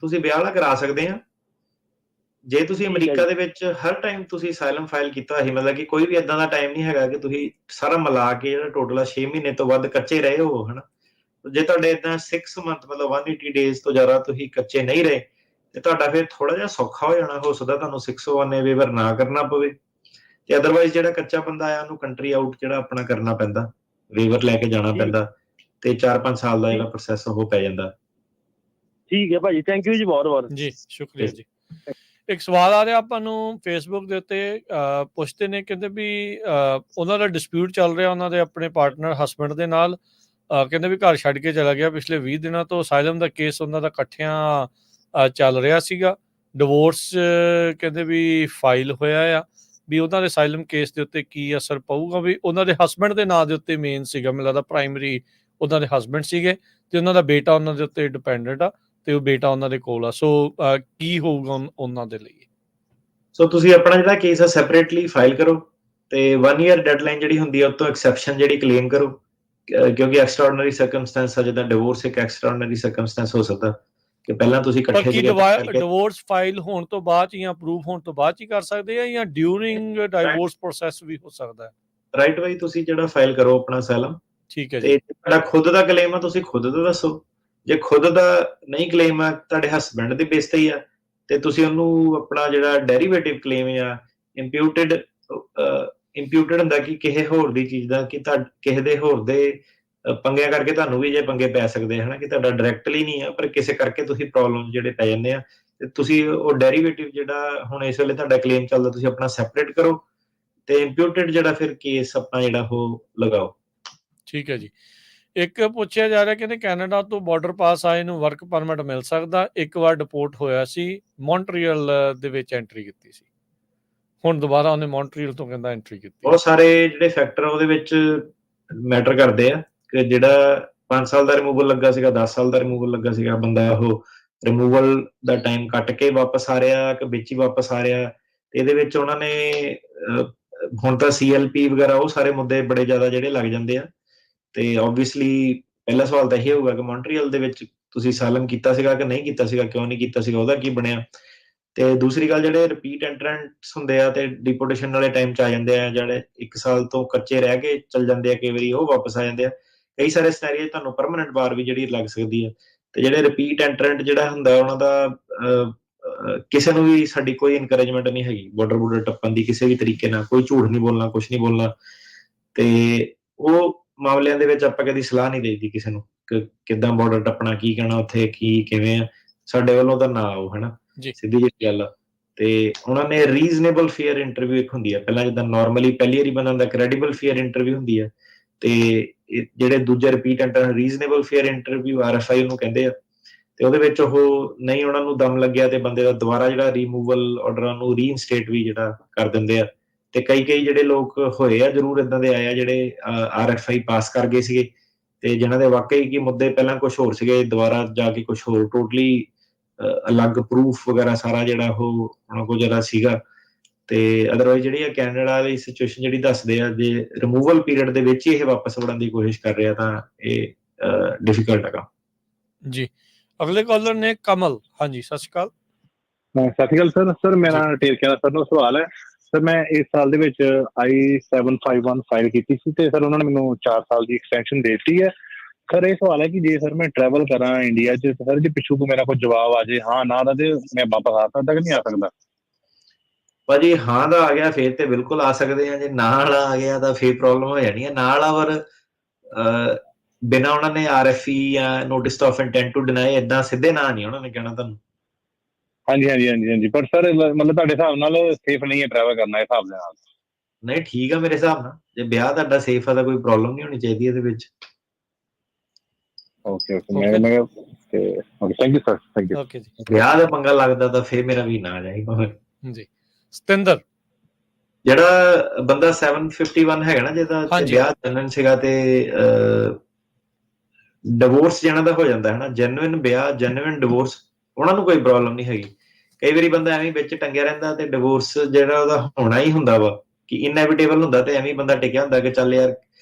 ਤੁਸੀਂ ਵਿਆਹ ਵਾਲਾ ਕਰਾ ਸਕਦੇ ਆ ਜੇ ਤੁਸੀਂ ਅਮਰੀਕਾ ਦੇ ਵਿੱਚ ਹਰ ਟਾਈਮ ਤੁਸੀਂ ਅਸਾਈਲਮ ਫਾਈਲ ਕੀਤਾ ਸੀ, ਮਤਲਬ ਕਿ ਕੋਈ ਵੀ ਏਦਾਂ ਦਾ ਟਾਈਮ ਨਹੀਂ ਹੈਗਾ ਕਿ ਤੁਸੀਂ ਸਾਰਾ ਮਿਲਾ ਕੇ ਜਿਹੜਾ ਟੋਟਲ ਆ 6 ਮਹੀਨੇ ਤੋਂ ਵੱਧ ਕੱਚੇ ਰਹੇ ਹੋ, ਹਨਾ। ਜੇ ਤੁਹਾਡੇ ਏਦਾਂ 6 ਮੰਥ ਮਤਲਬ 180 ਡੇਜ਼ ਤੋਂ ਜ਼ਿਆਦਾ ਤੁਸੀਂ ਕੱਚੇ ਨਹੀਂ ਰਹੇ, ਤੇ ਤੁਹਾਡਾ ਫਿਰ ਥੋੜਾ ਜਿਹਾ ਸੌਖਾ ਹੋ ਜਾਣਾ, ਹੋ ਸਕਦਾ ਤੁਹਾਨੂੰ 601 ਵੇਵਰ ਨਾ ਕਰਨਾ ਪਵੇ, ਤੇ ਅਦਰਵਾਈਜ਼ ਜਿਹੜਾ ਕੱਚਾ ਬੰਦਾ ਆ ਉਹਨੂੰ ਕੰਟਰੀ ਆਊਟ ਜਿਹੜਾ ਆਪਣਾ ਕਰਨਾ ਪੈਂਦਾ, ਵੇਵਰ ਲੈ ਕੇ ਜਾਣਾ ਪੈਂਦਾ, ਤੇ 4-5 ਸਾਲ ਦਾ ਜਿਹੜਾ ਪ੍ਰੋਸੈਸ ਉਹ ਪੈ ਜਾਂਦਾ। ਠੀਕ ਹੈ ਭਾਜੀ, ਥੈਂਕ ਯੂ ਜੀ, ਬਹੁਤ ਬਹੁਤ ਜੀ ਸ਼ੁਕਰੀਆ ਜੀ। ਇੱਕ ਸਵਾਲ ਆ ਰਿਹਾ ਆਪਾਂ ਨੂੰ ਫੇਸਬੁੱਕ ਦੇ ਉੱਤੇ, ਪੁੱਛਦੇ ਨੇ, ਕਹਿੰਦੇ ਵੀ ਉਹਨਾਂ ਦਾ ਡਿਸਪਿਊਟ ਚੱਲ ਰਿਹਾ ਉਹਨਾਂ ਦੇ ਆਪਣੇ ਪਾਰਟਨਰ ਹਸਬੈਂਡ ਦੇ ਨਾਲ, ਕਹਿੰਦੇ ਵੀ ਘਰ ਛੱਡ ਕੇ ਚਲਾ ਗਿਆ ਪਿਛਲੇ 20 ਦਿਨਾਂ ਤੋਂ, ਅਸਾਈਲਮ ਦਾ ਕੇਸ ਉਹਨਾਂ ਦਾ ਇਕੱਠਿਆਂ ਚੱਲ ਰਿਹਾ ਸੀਗਾ, ਡਿਵੋਰਸ ਕਹਿੰਦੇ ਵੀ ਫਾਈਲ ਹੋਇਆ ਆ, ਵੀ ਉਹਨਾਂ ਦੇ ਅਸਾਈਲਮ ਕੇਸ ਦੇ ਉੱਤੇ ਕੀ ਅਸਰ ਪਊਗਾ। ਵੀ ਉਹਨਾਂ ਦੇ ਹਸਬੈਂਡ ਦੇ ਨਾਂ ਦੇ ਉੱਤੇ ਮੇਨ ਸੀਗਾ, ਮੈਨੂੰ ਲੱਗਦਾ ਪ੍ਰਾਇਮਰੀ ਉਹਨਾਂ ਦੇ ਹਸਬੈਂਡ ਸੀਗੇ, ਤੇ ਉਹਨਾਂ ਦਾ ਬੇਟਾ ਉਹਨਾਂ ਦੇ ਉੱਤੇ ਡਿਪੈਂਡੈਂਟ ਆ, ਤੇ ਉਹ ਬੇਟਾ ਉਹਨਾਂ ਦੇ ਕੋਲ ਆ। ਸੋ ਕੀ ਹੋਊਗਾ ਉਹਨਾਂ ਦੇ ਲਈ? ਸੋ ਤੁਸੀਂ ਆਪਣਾ ਜਿਹੜਾ ਕੇਸ ਆ ਸੈਪਰੇਟਲੀ ਫਾਈਲ ਕਰੋ, ਤੇ 1 ਈਅਰ ਡੈਡਲਾਈਨ ਜਿਹੜੀ ਹੁੰਦੀ ਆ, ਉਹ ਤੋਂ ਐਕਸੈਪਸ਼ਨ ਜਿਹੜੀ ਕਲੇਮ ਕਰੋ, ਕਿਉਂਕਿ ਐਕਸਟਰਾਆਰਡਨਰੀ ਸਰਕਮਸਟੈਂਸ ਆ, ਜਿੱਦਾਂ ਡਿਵੋਰਸ ਇੱਕ ਐਕਸਟਰਾਆਰਡਨਰੀ ਸਰਕਮਸਟੈਂਸ ਹੋ ਸਕਦਾ ਕਿ ਪਹਿਲਾਂ ਤੁਸੀਂ ਇਕੱਠੇ ਸੀਗੇ। ਡਿਵੋਰਸ ਫਾਈਲ ਹੋਣ ਤੋਂ ਬਾਅਦ ਜਾਂ ਅਪਰੂਵ ਹੋਣ ਤੋਂ ਬਾਅਦ ਹੀ ਕਰ ਸਕਦੇ ਆ, ਜਾਂ ਡਿਊਰਿੰਗ ਡਿਵੋਰਸ ਪ੍ਰੋਸੈਸ ਵੀ ਹੋ ਸਕਦਾ ਹੈ? ਰਾਈਟ ਵਾਈ ਤੁਸੀਂ ਜਿਹੜਾ ਫਾਈਲ ਕਰੋ ਆਪਣਾ ਅਸਾਈਲਮ, ਠੀਕ ਹੈ ਤੇ ਜੀ। ਤੁਹਾਡਾ ਖੁਦ ਦਾ ਕਲੇਮ ਆ, ਤੁਸੀਂ ਖੁਦ ਦਾ ਦੱਸੋ। ਜੇ ਖੁਦ ਦਾ ਨਹੀਂ ਕਲੇਮ ਆ, ਤੁਹਾਡੇ ਹਸਬੈਂਡ ਦੇ ਬੇਸ ਤੇ ਹੀ ਆ, ਤੇ ਤੁਸੀਂ ਉਹਨੂੰ ਆਪਣਾ ਜਿਹੜਾ ਡੈਰੀਵੇਟਿਵ ਕਲੇਮ ਆ, ਇੰਪਿਊਟਡ ਹੁੰਦਾ ਕਿ ਕਿਸੇ ਹੋਰ ਦੀ ਚੀਜ਼ ਦਾ, ਕਿ ਕਿਸੇ ਦੇ ਹੋਰ ਦੇ ਪੰਗਿਆਂ ਕਰਕੇ ਤੁਹਾਨੂੰ ਵੀ ਜੇ ਪੰਗੇ ਪੈ ਸਕਦੇ ਹਨਾ, ਕਿ ਤੁਹਾਡਾ ਡਾਇਰੈਕਟਲੀ ਨਹੀਂ ਆ, ਪਰ ਕਿਸੇ ਕਰਕੇ ਤੁਸੀਂ ਪ੍ਰੋਬਲਮ ਜਿਹੜੇ ਪੈ ਜਾਂਦੇ ਆ, ਤੇ ਤੁਸੀਂ ਉਹ ਡੈਰੀਵੇਟਿਵ ਜਿਹੜਾ ਹੁਣ ਇਸ ਵੇਲੇ ਤੁਹਾਡਾ ਕਲੇਮ ਚੱਲਦਾ, ਤੁਸੀਂ ਆਪਣਾ ਸੈਪਰੇਟ ਕਰੋ, ਤੇ ਇੰਪਿਊਟਡ ਜਿਹੜਾ ਫਿਰ ਕੇਸ ਆਪਣਾ ਜਿਹੜਾ ਉਹ ਲਗਾਓ। ਠੀਕ ਹੈ ਜੀ। ਇੱਕ ਪੁੱਛਿਆ ਜਾ ਰਿਹਾ ਕਹਿੰਦੇ ਕੈਨੇਡਾ ਤੋਂ ਬਾਰਡਰ ਪਾਸ ਆਏ ਨੂੰ ਵਰਕ ਪਰਮਿਟ ਮਿਲ ਸਕਦਾ, ਇੱਕ ਵਾਰ ਡਿਪੋਰਟ ਹੋਇਆ ਸੀ, ਮੌਂਟਰੀਅਲ ਦੇ ਵਿੱਚ ਐਂਟਰੀ ਕੀਤੀ ਸੀ, ਹੁਣ ਦੁਬਾਰਾ ਉਹਨੇ ਮੌਂਟਰੀਅਲ ਤੋਂ ਕਹਿੰਦਾ ਐਂਟਰੀ ਕੀਤੀ। ਬਹੁਤ ਸਾਰੇ ਜਿਹੜੇ ਫੈਕਟਰ ਉਹਦੇ ਵਿੱਚ ਮੈਟਰ ਕਰਦੇ ਆ ਕਿ ਜਿਹੜਾ 5 ਸਾਲ ਦਾ ਰਿਮੂਵਲ ਲੱਗਾ ਸੀਗਾ, 10 ਸਾਲ ਦਾ ਰਿਮੂਵਲ ਲੱਗਾ ਸੀਗਾ, ਬੰਦਾ ਉਹ ਰਿਮੂਵਲ ਦਾ ਟਾਈਮ ਕੱਟ ਕੇ ਵਾਪਸ ਆ ਰਿਹਾ ਕਿ ਵਿੱਚ ਹੀ ਵਾਪਸ ਆ ਰਿਹਾ। ਇਹਦੇ ਵਿੱਚ ਉਹਨਾਂ ਨੇ ਹੁਣ ਤਾਂ CLP ਵਗੈਰਾ ਉਹ ਸਾਰੇ ਮੁੱਦੇ ਬੜੇ ਜ਼ਿਆਦਾ ਜਿਹੜੇ ਲੱਗ ਜਾਂਦੇ ਆ। ਤੇ ਓਬਵੀਅਸਲੀ ਪਹਿਲਾ ਸਵਾਲ ਤਾਂ ਇਹ ਹੋਊਗਾ ਕਿ ਮੌਂਟਰੀਅਲ ਦੇ ਵਿੱਚ ਤੁਸੀਂ ਸਾਲਮ ਕੀਤਾ ਸੀਗਾ ਕਿ ਨਹੀਂ ਕੀਤਾ ਸੀਗਾ, ਕਿਉਂ ਨਹੀਂ ਕੀਤਾ ਸੀਗਾ, ਉਹਦਾ ਕੀ ਬਣਿਆ। ਤੇ ਦੂਸਰੀ ਗੱਲ, ਜਿਹੜੇ ਰਿਪੀਟ ਐਂਟਰੈਂਟਸ ਹੁੰਦੇ ਆ ਤੇ ਡਿਪੋਰਟੇਸ਼ਨ ਵਾਲੇ ਟਾਈਮ 'ਚ ਆ ਜਾਂਦੇ ਆ, ਜਿਹੜੇ 1 ਸਾਲ ਤੋਂ ਕੱਚੇ ਰਹਿ ਕੇ ਚੱਲ ਜਾਂਦੇ ਆ, ਕਈ ਵਾਰੀ ਉਹ ਵਾਪਸ ਆ ਜਾਂਦੇ ਆ। ਕਈ ਸਾਰੇ ਸਿਨੈਰੀਓ ਤੁਹਾਨੂੰ ਪਰਮਾਨੈਂਟ ਬਾਰ ਵੀ ਜਿਹੜੀ ਲੱਗ ਸਕਦੀ ਹੈ। ਤੇ ਜਿਹੜੇ ਰਿਪੀਟ ਐਂਟਰੈਂਟ ਜਿਹੜਾ ਹੁੰਦਾ ਉਹਨਾਂ ਦਾ ਕਿਸੇ ਨੂੰ ਵੀ ਸਾਡੀ ਕੋਈ ਇਨਕਰੇਜਮੈਂਟ ਨਹੀਂ ਹੈਗੀ ਬਾਰਡਰ ਟੱਪਣ ਦੀ ਕਿਸੇ ਵੀ ਤਰੀਕੇ ਨਾਲ, ਕੋਈ ਝੂਠ ਨਹੀਂ ਬੋਲਣਾ, ਕੁਛ ਨਹੀਂ ਬੋਲਣਾ। ਤੇ ਉਹ ਮਾਮਲਿਆਂ ਦੇ ਵਿੱਚ ਆਪਾਂ ਕਦੀ ਸਲਾਹ ਨਹੀਂ ਦੇਈਦੀ ਕਿਸੇ ਨੂੰ ਕਿ ਕਿੱਦਾਂ ਬਾਰਡਰ ਟੱਪਣਾ, ਕੀ ਕਹਿਣਾ ਉੱਥੇ, ਕੀ ਕਿਵੇਂ ਆ। ਸਾਡੇ ਵੱਲੋਂ ਤਾਂ ਨਾ ਆਓ, ਹਨਾ, ਸਿੱਧੀ ਜਿਹੀ ਗੱਲ ਆ। ਤੇ ਉਹਨਾਂ ਨੇ ਰੀਜ਼ਨੇਬਲ ਫੇਅਰ ਇੰਟਰਵਿਊ ਇੱਕ ਹੁੰਦੀ ਹੈ, ਪਹਿਲਾਂ ਜਿੱਦਾਂ ਨਾਰਮਲੀ ਪਹਿਲੀ ਵਾਰੀ ਬੰਦਾ ਹੁੰਦਾ ਕ੍ਰੈਡੀਬਲ ਫੇਅਰ ਇੰਟਰਵਿਊ ਹੁੰਦੀ ਹੈ, ਤੇ ਜਿਹੜੇ ਦੂਜੇ repeat enter reasonable fair interview RFI ਉਹਨੂੰ ਕਹਿੰਦੇ ਆ। ਤੇ ਉਹਦੇ ਵਿੱਚ ਉਹ ਨਹੀਂ ਉਹਨਾਂ ਨੂੰ ਦਮ ਲੱਗਿਆ ਤੇ ਬੰਦੇ ਦਾ ਦੁਬਾਰਾ ਜਿਹੜਾ ਰੀਮੂਵਲ ਆਰਡਰ ਨੂੰ ਰੀਇਨਸਟੇਟ ਵੀ ਜਿਹੜਾ ਕਰ ਦਿੰਦੇ ਆ। ਤੇ ਕਈ ਜਿਹੜੇ ਲੋਕ ਹੋਏ ਆ ਜ਼ਰੂਰ ਇਦਾਂ ਦੇ ਆਏ ਆ ਜਿਹੜੇ RFI ਪਾਸ ਕਰ ਗਏ ਸੀਗੇ ਤੇ ਜਿਨ੍ਹਾਂ ਦੇ ਵਾਕਈ ਕੀ ਮੁੱਦੇ ਪਹਿਲਾਂ ਕੁਝ ਹੋਰ ਸੀਗੇ, ਦੁਬਾਰਾ ਜਾ ਕੇ ਕੁਝ ਹੋਰ ਟੋਟਲੀ ਅਲੱਗ ਪ੍ਰੂਫ ਵਗੈਰਾ ਸਾਰਾ ਜਿਹੜਾ ਉਹ ਉਹਨਾਂ ਕੋਲ ਜਿਹੜਾ ਸੀਗਾ। ਤੇ ਅਦਰਵਾਈਜ਼ ਜਿਹੜੀ ਆ ਕੈਨੇਡਾ ਦੀ ਸਿਚੁਏਸ਼ਨ ਜਿਹੜੀ ਦੱਸਦੇ ਆ, ਜੇ ਰਿਮੂਵਲ ਪੀਰੀਅਡ ਦੇ ਵਿੱਚ ਹੀ ਇਹ ਵਾਪਸ ਵੜਨ ਦੀ ਕੋਸ਼ਿਸ਼ ਕਰ ਰਿਹਾ ਤਾਂ ਇਹ ਡਿਫਿਕਲਟ ਹੈਗਾ ਜੀ। ਅਗਲੇ ਕਾਲਰ ਨੇ ਕਮਲ। ਹਾਂਜੀ, ਸਤਿ ਸ਼੍ਰੀ ਅਕਾਲ। ਸਤਿ ਸ਼੍ਰੀ ਅਕਾਲ ਸਰ ਮੇਰਾ ਟੇਰਕਿਆ ਸਰ ਨੂੰ ਸਵਾਲ ਹੈ ਸਰ। ਮੈਂ ਇਸ ਸਾਲ ਦੇ ਵਿੱਚ I-751 ਫਾਈਲ ਕੀਤੀ ਸੀ ਤੇ ਸਰ ਉਹਨਾਂ ਨੇ ਮੈਨੂੰ 4 ਸਾਲ ਦੀ ਐਕਸਟੈਂਸ਼ਨ ਦੇ ਦਿੱਤੀ ਹੈ। ਸਰ ਇਹ ਸਵਾਲ ਹੈ ਕਿ ਜੇ ਸਰ ਮੈਂ ਟਰੈਵਲ ਕਰਾਂ ਇੰਡੀਆ 'ਚ, ਸਰ ਜੇ ਪਿੱਛੋਂ ਤੋਂ ਮੇਰਾ ਕੋਈ ਜਵਾਬ ਆ ਜੇ ਹਾਂ ਨਾ ਦਾ, ਤੇ ਮੈਂ ਵਾਪਸ ਆ ਸਕਦਾ ਕਿ ਨਹੀਂ ਆ ਸਕਦਾ? ਭਾਜੀ ਹਾਂ ਦਾ ਆ ਗਿਆ ਫਿਰ ਤੇ ਬਿਲਕੁਲ ਆ ਸਕਦੇ ਆ, ਜੇ ਨਾ ਵਾਲਾ ਆ ਗਿਆ ਤਾਂ ਫਿਰ ਪ੍ਰੋਬਲਮ ਹੋ ਜਾਣੀ ਹੈ। ਨਾ ਵਾਲਾ ਪਰ ਬਿਨਾਂ ਉਹਨਾਂ ਨੇ RFE ਜਾਂ notice of intent to deny ਏਦਾਂ ਸਿੱਧੇ ਨਾ ਨਹੀਂ ਉਹਨਾਂ ਨੇ ਕਹਿਣਾ ਤੁਹਾਨੂੰ। ਹਾਂਜੀ ਪਰ ਸਰ ਮਤਲਬ ਤੁਹਾਡੇ ਹਿਸਾਬ ਨਾਲ ਸੇਫ ਨਹੀਂ ਹੈ ਟਰੈਵਲ ਕਰਨਾ ਇਸ ਹਿਸਾਬ ਦੇ ਨਾਲ? ਨਹੀਂ, ਠੀਕ ਆ ਮੇਰੇ ਹਿਸਾਬ ਨਾਲ। ਜੇ ਵਿਆਹ ਤੁਹਾਡਾ ਸੇਫ ਆ ਤਾਂ ਕੋਈ ਪ੍ਰੋਬਲਮ ਨਹੀਂ ਹੋਣੀ ਚਾਹੀਦੀ ਇਹਦੇ ਵਿੱਚ। Okay thank you sir, thank you. Okay ਜੀ। ਵਿਆਹ ਦਾ ਪੰਗਾ ਲੱਗਦਾ ਤਾਂ ਫਿਰ ਮੇਰਾ ਵੀ ਨਾ ਜਾਏਗਾ ਜੀ। ਸਤਿੰਦਰ, ਜਿਹੜਾ ਬੰਦਾ 751 ਹੈਗਾ ਨਾ, ਜਿਹਦਾ ਵਿਆਹ ਜਨਨ ਸੀਗਾ ਤੇ ਡਿਵੋਰਸ ਜਿਹਨਾਂ ਦਾ ਹੋ ਜਾਂਦਾ ਹੈ ਨਾ, ਜੈਨੂਇਨ ਵਿਆਹ ਜੈਨੂਇਨ ਡਿਵੋਰਸ, ਉਹਨਾਂ ਨੂੰ ਕੋਈ ਪ੍ਰੋਬਲਮ ਨਹੀਂ ਹੈਗੀ। ਕਈ ਵਾਰੀ ਬੰਦਾ ਐਵੇਂ ਵਿੱਚ ਟੰਗਿਆ ਰਹਿੰਦਾ ਤੇ ਡਿਵੋਰਸ ਜਿਹੜਾ ਉਹਦਾ ਹੋਣਾ ਹੀ ਹੁੰਦਾ ਵਾ ਕਿ ਇਨਐਵਿਟੇਬਲ ਹੁੰਦਾ, ਤੇ ਐਵੇਂ ਬੰਦਾ ਟਿਕਿਆ ਹੁੰਦਾ ਕਿ ਚੱਲ ਯਾਰ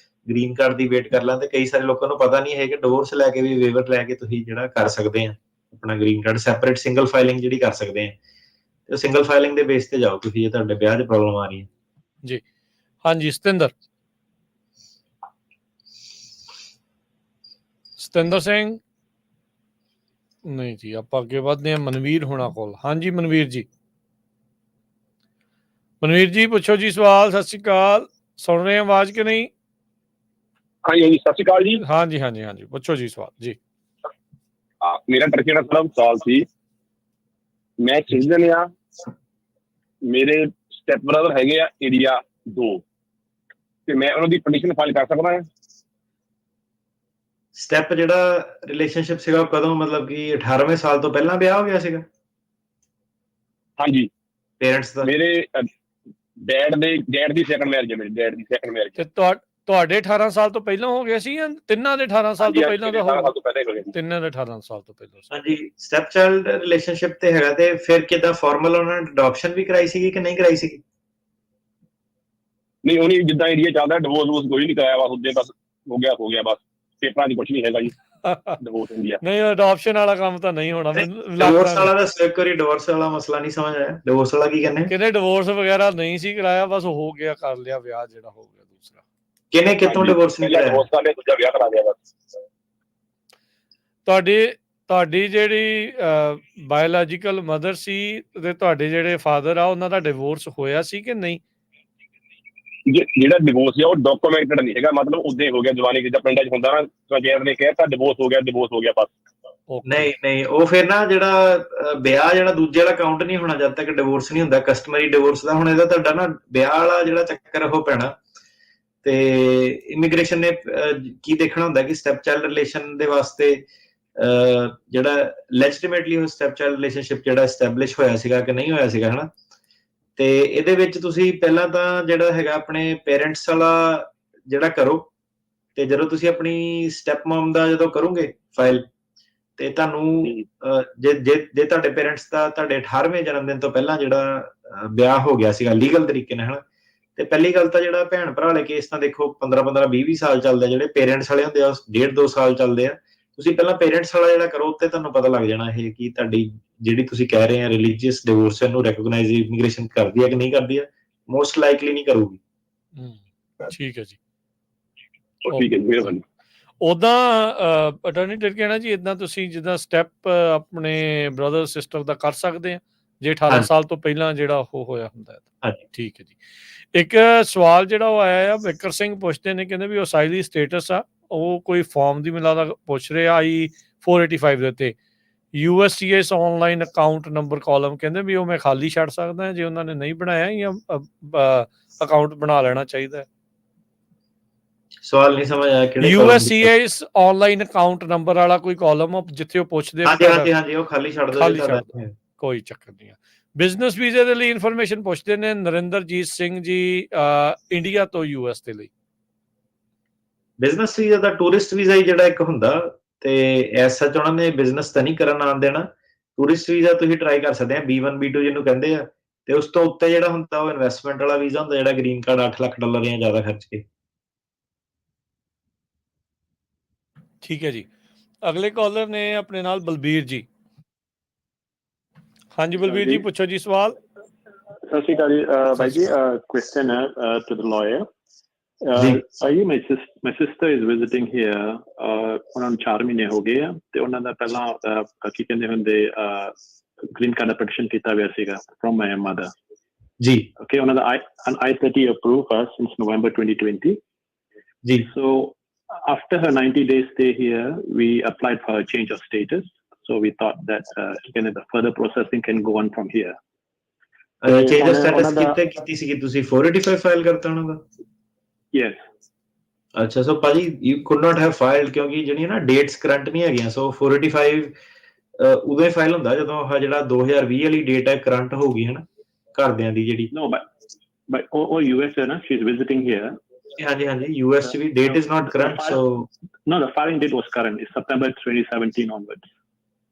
ਗ੍ਰੀਨ ਕਾਰਡ ਦੀ ਵੇਟ ਕਰ ਲਾਂ। ਤੇ ਕਈ ਸਾਰੇ ਲੋਕਾਂ ਨੂੰ ਪਤਾ ਨਹੀਂ ਹੈ ਕਿ ਡਿਵੋਰਸ ਲੈ ਕੇ ਵੀ ਵੇਵਰ ਲੈ ਕੇ ਤੁਸੀਂ ਜਿਹੜਾ ਕਰ ਸਕਦੇ ਆ ਆਪਣਾ green card separate single filing ਜਿਹੜੀ ਕਰ ਸਕਦੇ ਆ। ਤੇ ਸਿੰਗਲ ਫਾਈਲਿੰਗ ਦੇ ਬੇਸ ਤੇ ਜਾਓ ਤੁਸੀਂ ਜੇ ਤੁਹਾਡੇ ਵਿਆਹ 'ਚ ਪ੍ਰੋਬਲਮ ਆ ਰਹੀ ਹੈ ਜੀ। ਹਾਂਜੀ, ਸਤਿੰਦਰ ਸਿੰਘ। ਨਹੀਂ ਜੀ, ਆਪਾਂ ਅੱਗੇ ਵਧਦੇ ਹਾਂ ਮਨਵੀਰ ਹੋਣਾ ਕੋਲ। ਹਾਂਜੀ ਮਨਵੀਰ ਜੀ। ਮਨਵੀਰ ਜੀ ਪੁੱਛੋ ਜੀ ਸਵਾਲ। ਸਤਿ ਸ਼੍ਰੀ ਅਕਾਲ, ਸੁਣ ਰਹੇ ਆਵਾਜ਼ ਕਿ ਨਹੀਂ? ਹਾਂਜੀ ਸਤਿ ਸ਼੍ਰੀ ਅਕਾਲ ਜੀ। ਹਾਂਜੀ ਪੁੱਛੋ ਜੀ ਸਵਾਲ ਜੀ। ਮੇਰਾ ਟਰਕੀ ਦਾ ਸਵਾਲ ਸੀ। ਮੈਂ ਸਿਟੀਜ਼ਨ ਆ, ਮੇਰੇ ਸਟੈਪ ਬ੍ਰਦਰ ਹੈਗੇ ਆ ਇੰਡੀਆ 2, ਤੇ ਮੈਂ ਉਹਨਾਂ ਦੀ ਪਟੀਸ਼ਨ ਫਾਈਲ ਕਰ ਸਕਦਾ ਹਾਂ? ਸਟੈਪ ਜਿਹੜਾ ਰਿਲੇਸ਼ਨਸ਼ਿਪ ਸੀਗਾ ਕਦੋਂ, ਮਤਲਬ ਕਿ 18ਵੇਂ ਸਾਲ ਤੋਂ ਪਹਿਲਾਂ ਵਿਆਹ ਹੋ ਗਿਆ ਸੀਗਾ? ਹਾਂਜੀ। ਪੇਰੈਂਟਸ ਦਾ? ਮੇਰੇ ਡੈਡ ਦੀ ਸੈਕੰਡ ਮੈਰਿਜ ਹੈ, ਮੇਰੇ ਡੈਡ ਦੀ ਸੈਕੰਡ ਮੈਰਿਜ। ਤੇ ਤੁਹਾਡੇ 18 ਸਾਲ ਤੋਂ ਪਹਿਲਾਂ ਹੋ ਗਿਆ ਸੀ ਜਾਂ ਤਿੰਨਾਂ ਦੇ 18 ਸਾਲ ਤੋਂ ਪਹਿਲਾਂ ਦਾ ਹੋ ਗਿਆ? ਤਿੰਨਾਂ ਦੇ 18 ਸਾਲ ਤੋਂ ਪਹਿਲਾਂ। ਹਾਂਜੀ, ਸਟੈਪ ਚਾਈਲਡ ਰਿਲੇਸ਼ਨਸ਼ਿਪ ਤੇ ਹੈਗਾ। ਤੇ ਫਿਰ ਕਿੱਦਾਂ ਫਾਰਮਲ ਉਹਨਾਂ ਨੇ ਅਡਾਪਸ਼ਨ ਵੀ ਕਰਾਈ ਸੀਗੀ ਕਿ ਨਹੀਂ ਕਰਾਈ ਸੀਗੀ? ਨਹੀਂ, ਉਹਨੇ ਜਿੱਦਾਂ ਇੰਡੀਆ ਚੱਲਦਾ ਡਿਵੋਰਸ ਕੋਈ ਨਹੀਂ ਕਰਾਇਆ, ਬਸ ਉੱਦੇ ਬਸ ਹੋ ਗਿਆ ਬਸ, ਪੇਪਰਾਂ ਦੀ ਕੁਝ ਨਹੀਂ ਹੈਗਾ ਜੀ ਡਿਵੋਰਸ ਇੰਡੀਆ। ਨਹੀਂ, ਅਡਾਪਸ਼ਨ ਵਾਲਾ ਕੰਮ ਤਾਂ ਨਹੀਂ ਹੋਣਾ। ਡਿਵੋਰਸ ਵਾਲਾ ਦਾ ਇੱਕ ਵਾਰੀ ਡਿਵੋਰਸ ਵਾਲਾ ਮਸਲਾ ਨਹੀਂ ਸਮਝ ਆਇਆ। ਡਿਵੋਰਸ ਵਾਲਾ ਕੀ ਕਹਿੰਦੇ? ਕਿਹਨੇ ਡਿਵੋਰਸ ਵਗੈਰਾ ਨਹੀਂ ਸੀ ਕਰਾਇਆ, ਬਸ ਹੋ ਗਿਆ, ਕਰ ਲਿਆ ਵਿਆਹ ਜਿਹੜਾ ਹੋ ਗਿਆ ਦੂਸਰਾ। ਕਿਹਨੇ ਕਿੱਥੋਂ ਡਿਵੋਰਸ ਨਹੀਂ ਕਰਾਇਆ? ਡਿਵੋਰਸ ਵਾਲੇ ਦੂਜਾ ਵਿਆਹ ਕਰਾ ਲਿਆ ਬਸ। ਤੁਹਾਡੀ ਜਿਹੜੀ ਬਾਇਓਲੋਜੀਕਲ ਮਦਰ ਸੀ ਤੇ ਤੁਹਾਡੇ ਜਿਹੜੇ ਫਾਦਰ ਆ, ਉਹਨਾਂ ਦਾ ਡਿਵੋਰਸ ਹੋਇਆ ਸੀ ਕਿ ਨਹੀਂ? ਜਿਹੜਾ ਡਿਵੋਰਸ ਹੈ ਉਹ ਡਾਕੂਮੈਂਟਡ ਨਹੀਂ ਹੈਗਾ, ਮਤਲਬ ਉਦਾਂ ਹੀ ਹੋ ਗਿਆ ਜਵਾਨੀ ਜਿੱਦਾਂ ਪਿੰਡਾਂ 'ਚ ਹੁੰਦਾ ਨਾ, ਪੰਚਾਇਤ ਨੇ ਕਹਿਤਾ ਡਿਵੋਰਸ ਹੋ ਗਿਆ ਬਸ। ਨਹੀਂ, ਉਹ ਫਿਰ ਨਾ ਜਿਹੜਾ ਵਿਆਹ ਜਿਹੜਾ ਦੂਜੇ ਵਾਲਾ ਕਾਊਂਟ ਨਹੀਂ ਹੋਣਾ ਜਦ ਤੱਕ ਡਿਵੋਰਸ ਨਹੀਂ ਹੁੰਦਾ, ਕਸਟਮਰੀ ਡਿਵੋਰਸ ਦਾ। ਹੁਣ ਇਹਦਾ ਤੁਹਾਡਾ ਨਾ ਵਿਆਹ ਵਾਲਾ ਜਿਹੜਾ ਚੱਕਰ ਉਹ ਪੈਣਾ ਤੇ ਇਮੀਗ੍ਰੇਸ਼ਨ ਨੇ ਕੀ ਦੇਖਣਾ ਹੁੰਦਾ ਕਿ ਸਟੈਪ ਚਾਈਲਡ ਰਿਲੇਸ਼ਨ ਦੇ ਵਾਸਤੇ ਜਿਹੜਾ ਲੈਜੀਟੀਮੇਟਲੀ ਉਹ ਸਟੈਪ ਚਾਈਲਡ ਰਿਲੇਸ਼ਨਸ਼ਿਪ ਜਿਹੜਾ ਐਸਟੈਬਲਿਸ਼ ਹੋਇਆ ਸੀਗਾ ਕਿ ਨਹੀਂ ਹੋਇਆ ਸੀਗਾ, ਹਨਾ। ਤੇ ਇਹਦੇ ਵਿੱਚ ਤੁਸੀਂ ਪਹਿਲਾਂ ਤਾਂ ਜਿਹੜਾ ਹੈਗਾ ਆਪਣੇ ਪੇਰੈਂਟਸ ਵਾਲਾ ਜਿਹੜਾ ਕਰੋ, ਤੇ ਜਦੋਂ ਤੁਸੀਂ ਆਪਣੀ ਸਟੈਪ ਮਮ ਦਾ ਜਦੋਂ ਕਰੋਗੇ ਫਾਈਲ, ਤੇ ਤੁਹਾਨੂੰ ਜੇ ਤੁਹਾਡੇ ਪੇਰੈਂਟਸ ਦਾ ਤੁਹਾਡੇ 18ਵੇਂ ਜਨਮ ਦਿਨ ਤੋਂ ਪਹਿਲਾਂ ਜਿਹੜਾ ਵਿਆਹ ਹੋ ਗਿਆ ਸੀਗਾ ਲੀਗਲ ਤਰੀਕੇ ਨਾਲ, ਹਨਾ, ਤੇ ਪਹਿਲੀ ਗੱਲ ਤਾਂ ਜਿਹੜਾ ਭੈਣ ਭਰਾ ਵਾਲੇ ਕੇਸ ਤਾਂ ਦੇਖੋ 15 20 ਸਾਲ ਚੱਲਦੇ ਆ, ਜਿਹੜੇ ਪੇਰੈਂਟਸ ਵਾਲੇ ਹੁੰਦੇ ਆ 1.5 2 ਸਾਲ ਚੱਲਦੇ ਆ। ਤੁਸੀਂ ਪਹਿਲਾਂ ਪੇਰੈਂਟਸ ਵਾਲਾ ਜਿਹੜਾ ਕਰੋ, ਉੱਤੇ ਤੁਹਾਨੂੰ ਪਤਾ ਲੱਗ ਜਾਣਾ ਇਹ ਕਿ ਤੁਹਾਡੀ ਜਿਹੜੀ ਤੁਸੀਂ ਕਹਿ ਰਹੇ ਆ ਰਿਲੀਜੀਅਸ ਡਿਵੋਰਸ ਨੂੰ ਰੈਕਗਨਾਈਜ਼ ਇਮੀਗ੍ਰੇਸ਼ਨ ਕਰਦੀ ਹੈ ਕਿ ਨਹੀਂ ਕਰਦੀ ਹੈ। ਮੋਸਟ ਲਾਈਕਲੀ ਨਹੀਂ ਕਰੂਗੀ। ਠੀਕ ਹੈ ਜੀ, ਠੀਕ ਹੈ, ਮਿਹਰਬਾਨੀ। ਉਦਾਂ ਅਟਾਰਨੀ ਕਹਿਣਾ ਜੀ, ਇਦਾਂ ਤੁਸੀਂ ਜਿੱਦਾਂ ਸਟੈਪ ਆਪਣੇ ਬ੍ਰਦਰ ਸਿਸਟਰ ਦਾ ਕਰ ਸਕਦੇ ਆ ਜੇ 18 ਸਾਲ ਤੋਂ ਪਹਿਲਾਂ ਜਿਹੜਾ ਉਹ ਹੋਇਆ ਹੁੰਦਾ ਹੈ। ਠੀਕ ਹੈ ਜੀ। ਇੱਕ ਸਵਾਲ ਜਿਹੜਾ ਉਹ ਆਇਆ ਆ, ਵਿਕਰ ਸਿੰਘ ਪੁੱਛਦੇ ਨੇ, ਕਹਿੰਦੇ ਵੀ ਉਹ ਅਸਾਈਲੀ ਸਟੇਟਸ ਆ, ਉਹ ਕੋਈ ਫਾਰਮ ਦੀ ਮਿਲਾ ਦਾ ਪੁੱਛ ਰਿਹਾ ਆਈ 485 ਦੇ ਉੱਤੇ USCIS online account number column, ਕਹਿੰਦੇ ਵੀ ਉਹ ਮੈਂ ਖਾਲੀ ਛੱਡ ਸਕਦਾ ਜੇ ਉਹਨਾਂ ਨੇ ਨਹੀਂ ਬਣਾਇਆ, ਜਾਂ ਅਕਾਊਂਟ ਬਣਾ ਲੈਣਾ ਚਾਹੀਦਾ? ਸਵਾਲ ਨਹੀਂ ਸਮਝ ਆਇਆ ਕਿਹੜੇ USCIS ਆਨਲਾਈਨ ਅਕਾਊਂਟ ਨੰਬਰ ਵਾਲਾ ਕੋਈ ਕਾਲਮ ਜਿੱਥੇ ਉਹ ਪੁੱਛਦੇ ਹਾਂਜੀ ਉਹ ਖਾਲੀ ਛੱਡ ਦਿਓ, ਕੋਈ ਚੱਕਰ ਨਹੀਂ ਆ। ਬਿਜ਼ਨਸ ਵੀਜ਼ੇ ਦੇ ਲਈ ਇਨਫੋਰਮੇਸ਼ਨ ਪੁੱਛਦੇ ਨੇ ਨਰਿੰਦਰਜੀਤ ਸਿੰਘ ਜੀ, ਇੰਡੀਆ ਤੋਂ US ਦੇ ਲਈ। ਬਿਜ਼ਨਸ ਵੀਜ਼ਾ ਦਾ ਟੂਰਿਸਟ ਵੀਜ਼ਾ ਹੀ ਜਿਹੜਾ ਇੱਕ ਹੁੰਦਾ, ਤੇ ਐਸ ਸੱਚ ਉਹਨਾਂ ਨੇ ਬਿਜ਼ਨਸ ਤਾਂ ਨਹੀਂ ਕਰਨ ਆਉਣ ਦੇਣਾ। ਟੂਰਿਸਟ ਵੀਜ਼ਾ ਤੁਸੀਂ ਟਰਾਈ ਕਰ ਸਕਦੇ ਆ, B1 B2 ਜਿਹਨੂੰ ਕਹਿੰਦੇ ਆ, ਤੇ ਉਸ ਤੋਂ ਉੱਤੇ ਜਿਹੜਾ ਹੁੰਦਾ ਉਹ ਇਨਵੈਸਟਮੈਂਟ ਵਾਲਾ ਵੀਜ਼ਾ ਹੁੰਦਾ, ਜਿਹੜਾ ਗ੍ਰੀਨ ਕਾਰਡ $8 ਲੱਖ ਜਾਂ ਜ਼ਿਆਦਾ ਖਰਚ ਕੇ। ਠੀਕ ਹੈ ਜੀ। ਅਗਲੇ ਕਾਲਰ ਨੇ ਆਪਣੇ ਨਾਲ ਬਲਬੀਰ ਜੀ। ਹਾਂਜੀ ਬਲਬੀਰ ਜੀ, ਪੁੱਛੋ ਜੀ ਸਵਾਲ। ਸਤਿ ਸ਼੍ਰੀ ਅਕਾਲ ਜੀ ਭਾਈ ਜੀ। ਕੁਐਸਚਨ ਹੈ to the lawyer. My sister is visiting here, ਉਹਨਾਂ ਨੂੰ 4 ਮਹੀਨੇ ਹੋ ਗਏ ਆ, ਤੇ ਉਹਨਾਂ ਦਾ ਪਹਿਲਾਂ ਕੀ ਕਹਿੰਦੇ ਹੁੰਦੇ ਗ੍ਰੀਨ ਕਾਰਡ ਐਪਲੀਕੇਸ਼ਨ ਕੀਤਾ ਹੋਇਆ ਸੀਗਾ ਫਰੋਮ ਮਾਈ ਮਦਰ ਜੀ। ਓਕੇ, ਉਹਨਾਂ ਦਾ I-30 ਅਪਰੂਵ since November 2020 ਜੀ। So after her 90 days stay here, we applied for a change of status. So we thought that the further processing can go on from here. Change of status ਕੀਤੀ ਸੀ ਤੁਸੀਂ 485 ਫਾਈਲ ਕਰਤਾ ਉਹਨਾਂ ਦਾ? Yes. ਅੱਛਾ, ਸੋ ਭਾਜੀ you could not have filed ਕਿਉਂਕਿ ਜਿਹੜੀਆਂ ਨਾ ਡੇਟਸ ਕਰੰਟ ਨਹੀਂ ਹੈਗੀਆਂ। ਸੋ 485 ਉਦੋਂ ਹੀ ਫਾਈਲ ਹੁੰਦਾ ਜਦੋਂ ਆਹ ਜਿਹੜਾ 2020 ਵਾਲੀ ਡੇਟ ਹੈ ਕਰੰਟ ਹੋਊਗੀ, ਹਨਾ, ਘਰਦਿਆਂ ਦੀ ਜਿਹੜੀ। No, but ਉਹ US ਹੈ ਨਾ, she is visiting here. ਹਾਂਜੀ US ਚ ਵੀ date is not current, so no, the filing date was current. It's September 2017 onwards.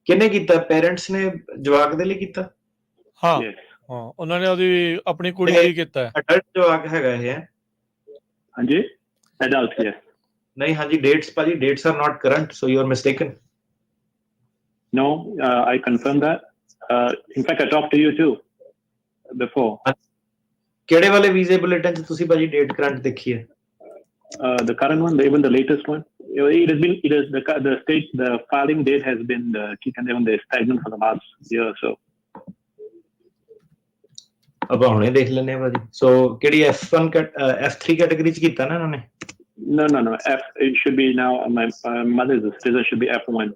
ਕਿਹਨੇ ਕੀਤਾ? ਪੇਰੈਂਟਸ ਨੇ ਜਵਾਕ ਦੇ ਲਈ ਕੀਤਾ? ਹਾਂ ਉਹਨਾਂ ਨੇ ਉਹਦੀ ਆਪਣੀ ਕੁੜੀ ਲਈ ਕੀਤਾ ਹੈ। ਅਡਲਟ ਜਵਾਕ ਹੈਗਾ ਇਹ? ਹਾਂਜੀ, adult, yes. ਨਹੀਂ ਹਾਂਜੀ, ਡੇਟਸ ਭਾਜੀ, dates are not current, so you are mistaken. No, I confirm that. In fact, I talked to you too before. ਕਿਹੜੇ ਵਾਲੇ ਵੀਜ਼ੇ ਬੁਲੇਟਿਨ ਚ ਤੁਸੀਂ ਭਾਜੀ ਡੇਟ ਕਰੰਟ ਦੇਖੀ ਹੈ? The current one, even the latest one. It has been, the filing date has been stagnant for the last year or so. ਆਪਾਂ ਹੁਣੇ ਦੇਖ ਲੈਂਦੇ ਹਾਂ ਭਾਜੀ। ਸੋ ਕਿਹੜੀ F1 F3 ਕੈਟਾਗਰੀ ਚ ਕੀਤਾ ਨਾ ਇਹਨਾਂ ਨੇ? No. It should be now. My mother's citizen should be F1.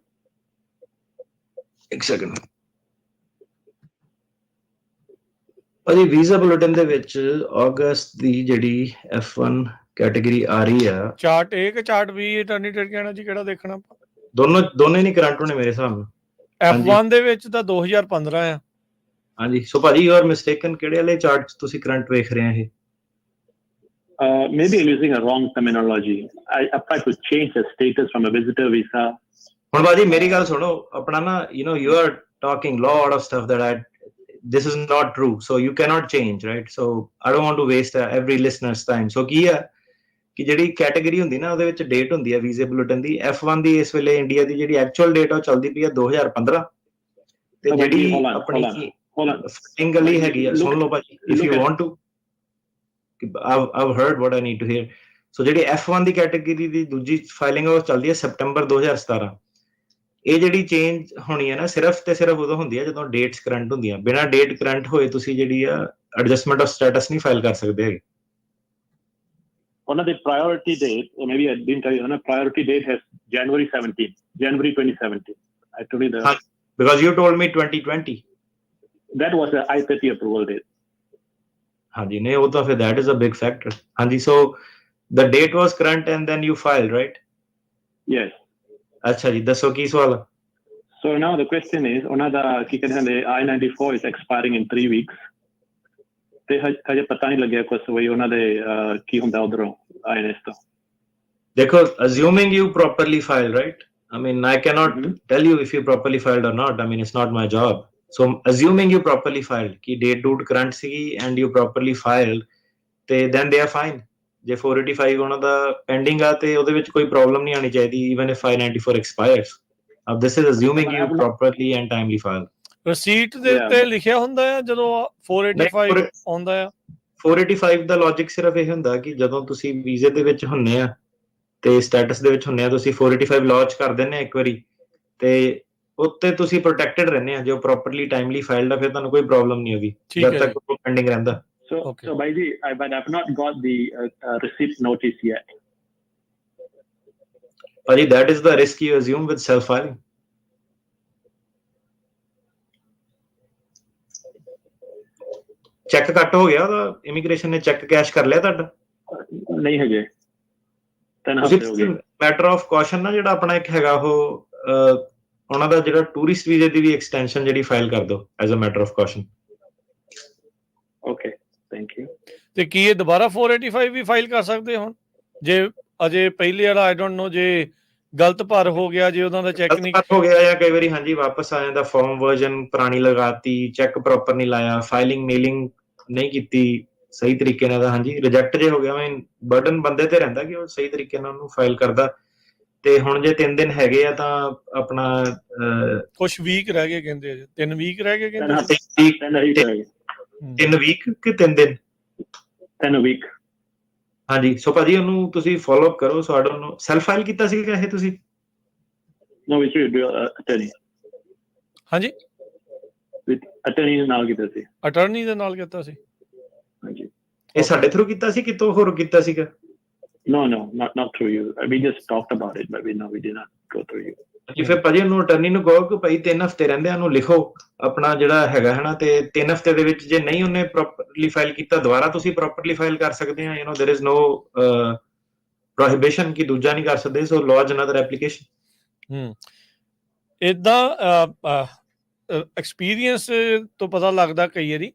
ਇੱਕ ਸੈਕਿੰਡ ਭਾਜੀ। ਵੀਜ਼ਾ ਬੁਲੇਟਿਨ ਦੇ ਵਿੱਚ ਅਗਸਤ ਦੀ ਜਿਹੜੀ F1 ਕੈਟਾਗਰੀ ਆ ਰਹੀ ਆ, ਚਾਰਟ A ਕਿ ਚਾਰਟ B ਅਟਾਰਨੀ ਕਹਿਣਾ ਜੀ, ਕਿਹੜਾ ਦੇਖਣਾ? ਦੋਨੇ ਨਹੀਂ ਕਰੰਟ ਹੋਣੇ ਮੇਰੇ ਹਿਸਾਬ ਨਾਲ। F1 ਦੇ ਵਿੱਚ ਤਾਂ 2015 ਆ। ਹਾਂਜੀ, ਸੋ ਭਾਜੀ ਯੂ ਆਰ ਮਿਸਟੇਕਨ। ਕਿਹੜੇ ਵਾਲੇ ਚਾਰਟ ਚ ਤੁਸੀਂ ਕਰੰਟ ਵੇਖ ਰਹੇ ਆ ਇਹ? Maybe I'm using a wrong terminology. I applied to change the status from a visitor visa. ਹੁਣ ਭਾਜੀ ਮੇਰੀ ਗੱਲ ਸੁਣੋ, ਆਪਣਾ ਨਾ you are talking lot of stuff that this is not true, so you cannot change, right? So I don't want to waste every listener's time. So ਕੀ ਹੈ ਕਿ ਜਿਹੜੀ ਕੈਟਾਗਰੀ ਹੁੰਦੀ ਨਾ, ਉਹਦੇ ਵਿੱਚ ਡੇਟ ਹੁੰਦੀ ਹੈ ਵੀਜ਼ੇ ਬੁਲੇਟਿਨ ਦੀ। F1 ਦੀ ਇਸ ਵੇਲੇ ਇੰਡੀਆ ਦੀ ਜਿਹੜੀ ਐਕਚੁਅਲ ਡੇਟ ਆ ਉਹ ਚੱਲਦੀ ਪਈ ਆ 2015, ਤੇ ਜਿਹੜੀ ਆਪਣੀ ਫਾਈਲਿੰਗ ਵਾਲੀ ਹੈਗੀ ਆ, ਸੁਣ ਲਓ ਭਾਜੀ, if you want to, I've heard what I need to hear. So ਜਿਹੜੀ F1 ਦੀ ਕੈਟਾਗਰੀ ਦੀ ਦੂਜੀ ਫਾਈਲਿੰਗ ਉਹ ਚੱਲਦੀ ਹੈ ਸੈਪਟੰਬਰ 2017। ਇਹ ਜਿਹੜੀ ਚੇਂਜ ਹੋਣੀ ਹੈ ਨਾ, ਸਿਰਫ ਤੇ ਸਿਰਫ ਉਦੋਂ ਹੁੰਦੀ ਹੈ ਜਦੋਂ ਡੇਟਸ ਕਰੰਟ ਹੁੰਦੀਆਂ। ਬਿਨਾਂ ਡੇਟ ਕਰੰਟ ਹੋਏ ਤੁਸੀਂ ਜਿਹੜੀ ਆ ਐਡਜਸਟਮੈਂਟ ਆਫ ਸਟੇਟਸ ਨਹੀਂ ਫਾਈਲ ਕਰ ਸਕਦੇ ਹੈਗੇ। One of the priority date, or maybe I didn't tell you, on a priority date has January 2017. I told you that. Because you told me 2020. That was the I-30 approval date. ਹਾਂਜੀ, ਨਹੀਂ ਉਹ ਤਾਂ ਫਿਰ that is a big factor. ਹਾਂਜੀ, ਸੋ The date was current and then you filed, right? Yes. ਅੱਛਾ ਜੀ, ਦੱਸੋ ਕੀ ਸਵਾਲ ਆ? So now the question is, ਉਹਨਾਂ ਦਾ ਕੀ ਕਹਿੰਦੇ ਨੇ I-94 is expiring in 3 weeks. ਤੇ ਹਜੇ ਪਤਾ ਨਹੀਂ ਲੱਗਿਆ ਕੁਛ ਵੀ ਉਹਨਾਂ ਦੇ ਕੀ ਹੁੰਦਾ ਉਧਰੋਂ INS ਤੋਂ। ਦੇਖੋ, assuming you properly filed, right? I mean, I cannot tell you if you properly filed or not. I mean, it's not my job. So assuming you properly filed, ki date date current sigi and you properly filed, then they are fine. ਜੇ 485 ਉਹਨਾਂ ਦਾ pending ਆ ਤੇ ਉਹਦੇ ਵਿੱਚ ਕੋਈ problem ਨਹੀਂ ਆਣੀ ਚਾਹੀਦੀ, even if I-94 expires. This is assuming you properly and timely filed. Receipt ਦੇ ਉੱਤੇ ਲਿਖਿਆ ਹੁੰਦਾ ਆ ਜਦੋਂ 485 ਆਉਂਦਾ ਆ? 485 ਦਾ ਲੌਜਿਕ ਸਿਰਫ ਇਹ ਹੁੰਦਾ ਕਿ ਜਦੋਂ ਤੁਸੀਂ ਵੀਜ਼ੇ ਦੇ ਵਿੱਚ ਹੁੰਨੇ ਆ ਤੇ ਸਟੇਟਸ ਦੇ ਵਿੱਚ ਹੁੰਨੇ ਆ, ਤੁਸੀਂ 485 ਲਾਂਚ ਕਰ ਦਿੰਦੇ ਆ ਇੱਕ ਵਾਰੀ ਤੇ ਉੱਤੇ ਤੁਸੀਂ ਪ੍ਰੋਟੈਕਟਡ ਰਹਿੰਦੇ ਆ। ਜੋ ਪ੍ਰੋਪਰਲੀ ਟਾਈਮਲੀ ਫਾਈਲਡ ਆ ਫਿਰ ਤੁਹਾਨੂੰ ਕੋਈ ਪ੍ਰੋਬਲਮ ਨਹੀਂ ਹੋਗੀ ਜਦ ਤੱਕ ਉਹ ਪੈਂਡਿੰਗ ਰਹਿੰਦਾ। So by the but I've not got the receipt notice yet. Paji, that is the risk you assume with self filing. Check ਕੱਟ ਹੋ ਗਿਆ ਉਹਦਾ, ਇਮੀਗ੍ਰੇਸ਼ਨ ਨੇ ਚੈੱਕ ਕੈਸ਼ ਕਰ ਲਿਆ ਤੁਹਾਡਾ? ਨਹੀਂ ਹਜੇ, 3 ਹਫ਼ਤੇ ਹੋ ਗਏ। ਮੈਟਰ ਆਫ ਕੌਸ਼ਨ ਨਾ ਜਿਹੜਾ ਆਪਣਾ ਇੱਕ ਹੈਗਾ ਉਹ ਉਹਨਾਂ ਦਾ ਜਿਹੜਾ ਟੂਰਿਸਟ ਵੀਜ਼ੇ ਦੀ ਵੀ ਐਕਸਟੈਂਸ਼ਨ ਜਿਹੜੀ ਫਾਈਲ ਕਰ ਦਿਓ as a matter of caution. Okay, thank you. ਤੇ ਕੀ ਇਹ ਦੁਬਾਰਾ 485 ਵੀ ਫਾਈਲ ਕਰ ਸਕਦੇ ਹੁਣ ਜੇ ਅਜੇ ਪਹਿਲੇ ਵਾਲਾ ਆਈ ਡੋਂਟ ਨੋ ਜੇ ਗਲਤ ਭਰ ਹੋ ਗਿਆ, ਜੇ ਉਹਨਾਂ ਦਾ ਚੈੱਕ ਨਹੀਂ ਹੋ ਗਿਆ ਜਾਂ ਕਈ ਵਾਰੀ ਹਾਂਜੀ ਵਾਪਸ ਆ ਜਾਂਦਾ, ਫਾਰਮ ਵਰਜ਼ਨ ਪੁਰਾਣੀ ਲਗਾਤੀ, ਚੈੱਕ ਪ੍ਰੋਪਰ ਨਹੀਂ ਲਾਇਆ, ਫਾਈਲਿੰਗ ਮੇਲਿੰਗ ਨਹੀਂ ਕੀਤੀ ਸਹੀ ਤਰੀਕੇ ਨਾਲ, ਹਾਂਜੀ ਰਿਜੈਕਟ ਜੇ ਹੋ ਗਿਆ। ਮੈਂ ਬਰਡਨ ਬੰਦੇ ਤੇ ਰਹਿੰਦਾ ਕਿ ਉਹ ਸਹੀ ਤਰੀਕੇ ਨਾਲ ਉਹਨੂੰ ਫਾਈਲ ਕਰਦਾ। ਤੇ ਹੁਣ ਜੇ 3 ਦਿਨ ਹੈਗੇ ਆ ਤਾਂ ਆਪਣਾ ਕੁਝ ਵੀਕ ਰਹਿ ਗਏ ਕਹਿੰਦੇ ਆ, 3 ਵੀਕ ਰਹਿ ਗਏ ਕਹਿੰਦੇ 3 ਵੀਕ ਕਿ 3 ਦਿਨ 3 ਵੀਕ। ਹਾਂਜੀ, ਸੋ ਭਾਜੀ ਉਹਨੂੰ ਤੁਸੀਂ ਫੋਲੋ ਅਪ ਕਰੋ। ਸੋ ਆਡਰ ਨੂੰ ਸੈਲਫ ਫਾਈਲ ਕੀਤਾ ਸੀਗਾ ਇਹ ਤੁਸੀਂ? ਨੋ ਵੀ ਸ਼ੁਡ ਡੂ ਅਟਰਨੀ। ਹਾਂਜੀ, ਵਿਦ ਅਟਰਨੀ ਦੇ ਨਾਲ ਕੀਤਾ ਸੀ। ਅਟਰਨੀ ਦੇ ਨਾਲ ਕੀਤਾ ਸੀ? ਹਾਂਜੀ। ਇਹ ਸਾਡੇ ਥਰੂ ਕੀਤਾ ਸੀ ਕਿਤੋਂ ਹੋਰ ਕੀਤਾ ਸੀਗਾ? No, not through you. We just talked about it, but we did not go through you. ਜੀ ਫਿਰ ਭਾਜੀ ਉਹਨੂੰ ਅਟਰਨੀ ਨੂੰ ਕਹੋ ਕਿ ਭਾਈ 3 ਹਫ਼ਤੇ ਰਹਿੰਦੇ ਆ, ਉਹਨੂੰ ਲਿਖੋ ਆਪਣਾ ਜਿਹੜਾ ਹੈਗਾ ਹਨਾ, ਤੇ 3 ਹਫ਼ਤੇ ਦੇ ਵਿੱਚ ਜੇ ਨਹੀਂ ਉਹਨੇ ਪ੍ਰੋਪਰਲੀ ਫਾਈਲ ਕੀਤਾ ਦੁਬਾਰਾ ਤੁਸੀਂ ਪ੍ਰੋਪਰਲੀ ਫਾਈਲ ਕਰ ਸਕਦੇ ਆ। ਦੇयर इज नो ਪ੍ਰੋਹਿਬਿਸ਼ਨ ਕਿ ਦੂਜਾ ਨਹੀਂ ਕਰ ਸਕਦੇ। ਸੋ ਲੌਜ ਅਨਦਰ ਐਪਲੀਕੇਸ਼ਨ। ਇਦਾਂ ਐਕਸਪੀਰੀਅੰਸ ਤੋਂ ਪਤਾ ਲੱਗਦਾ ਕਈ ਵਾਰੀ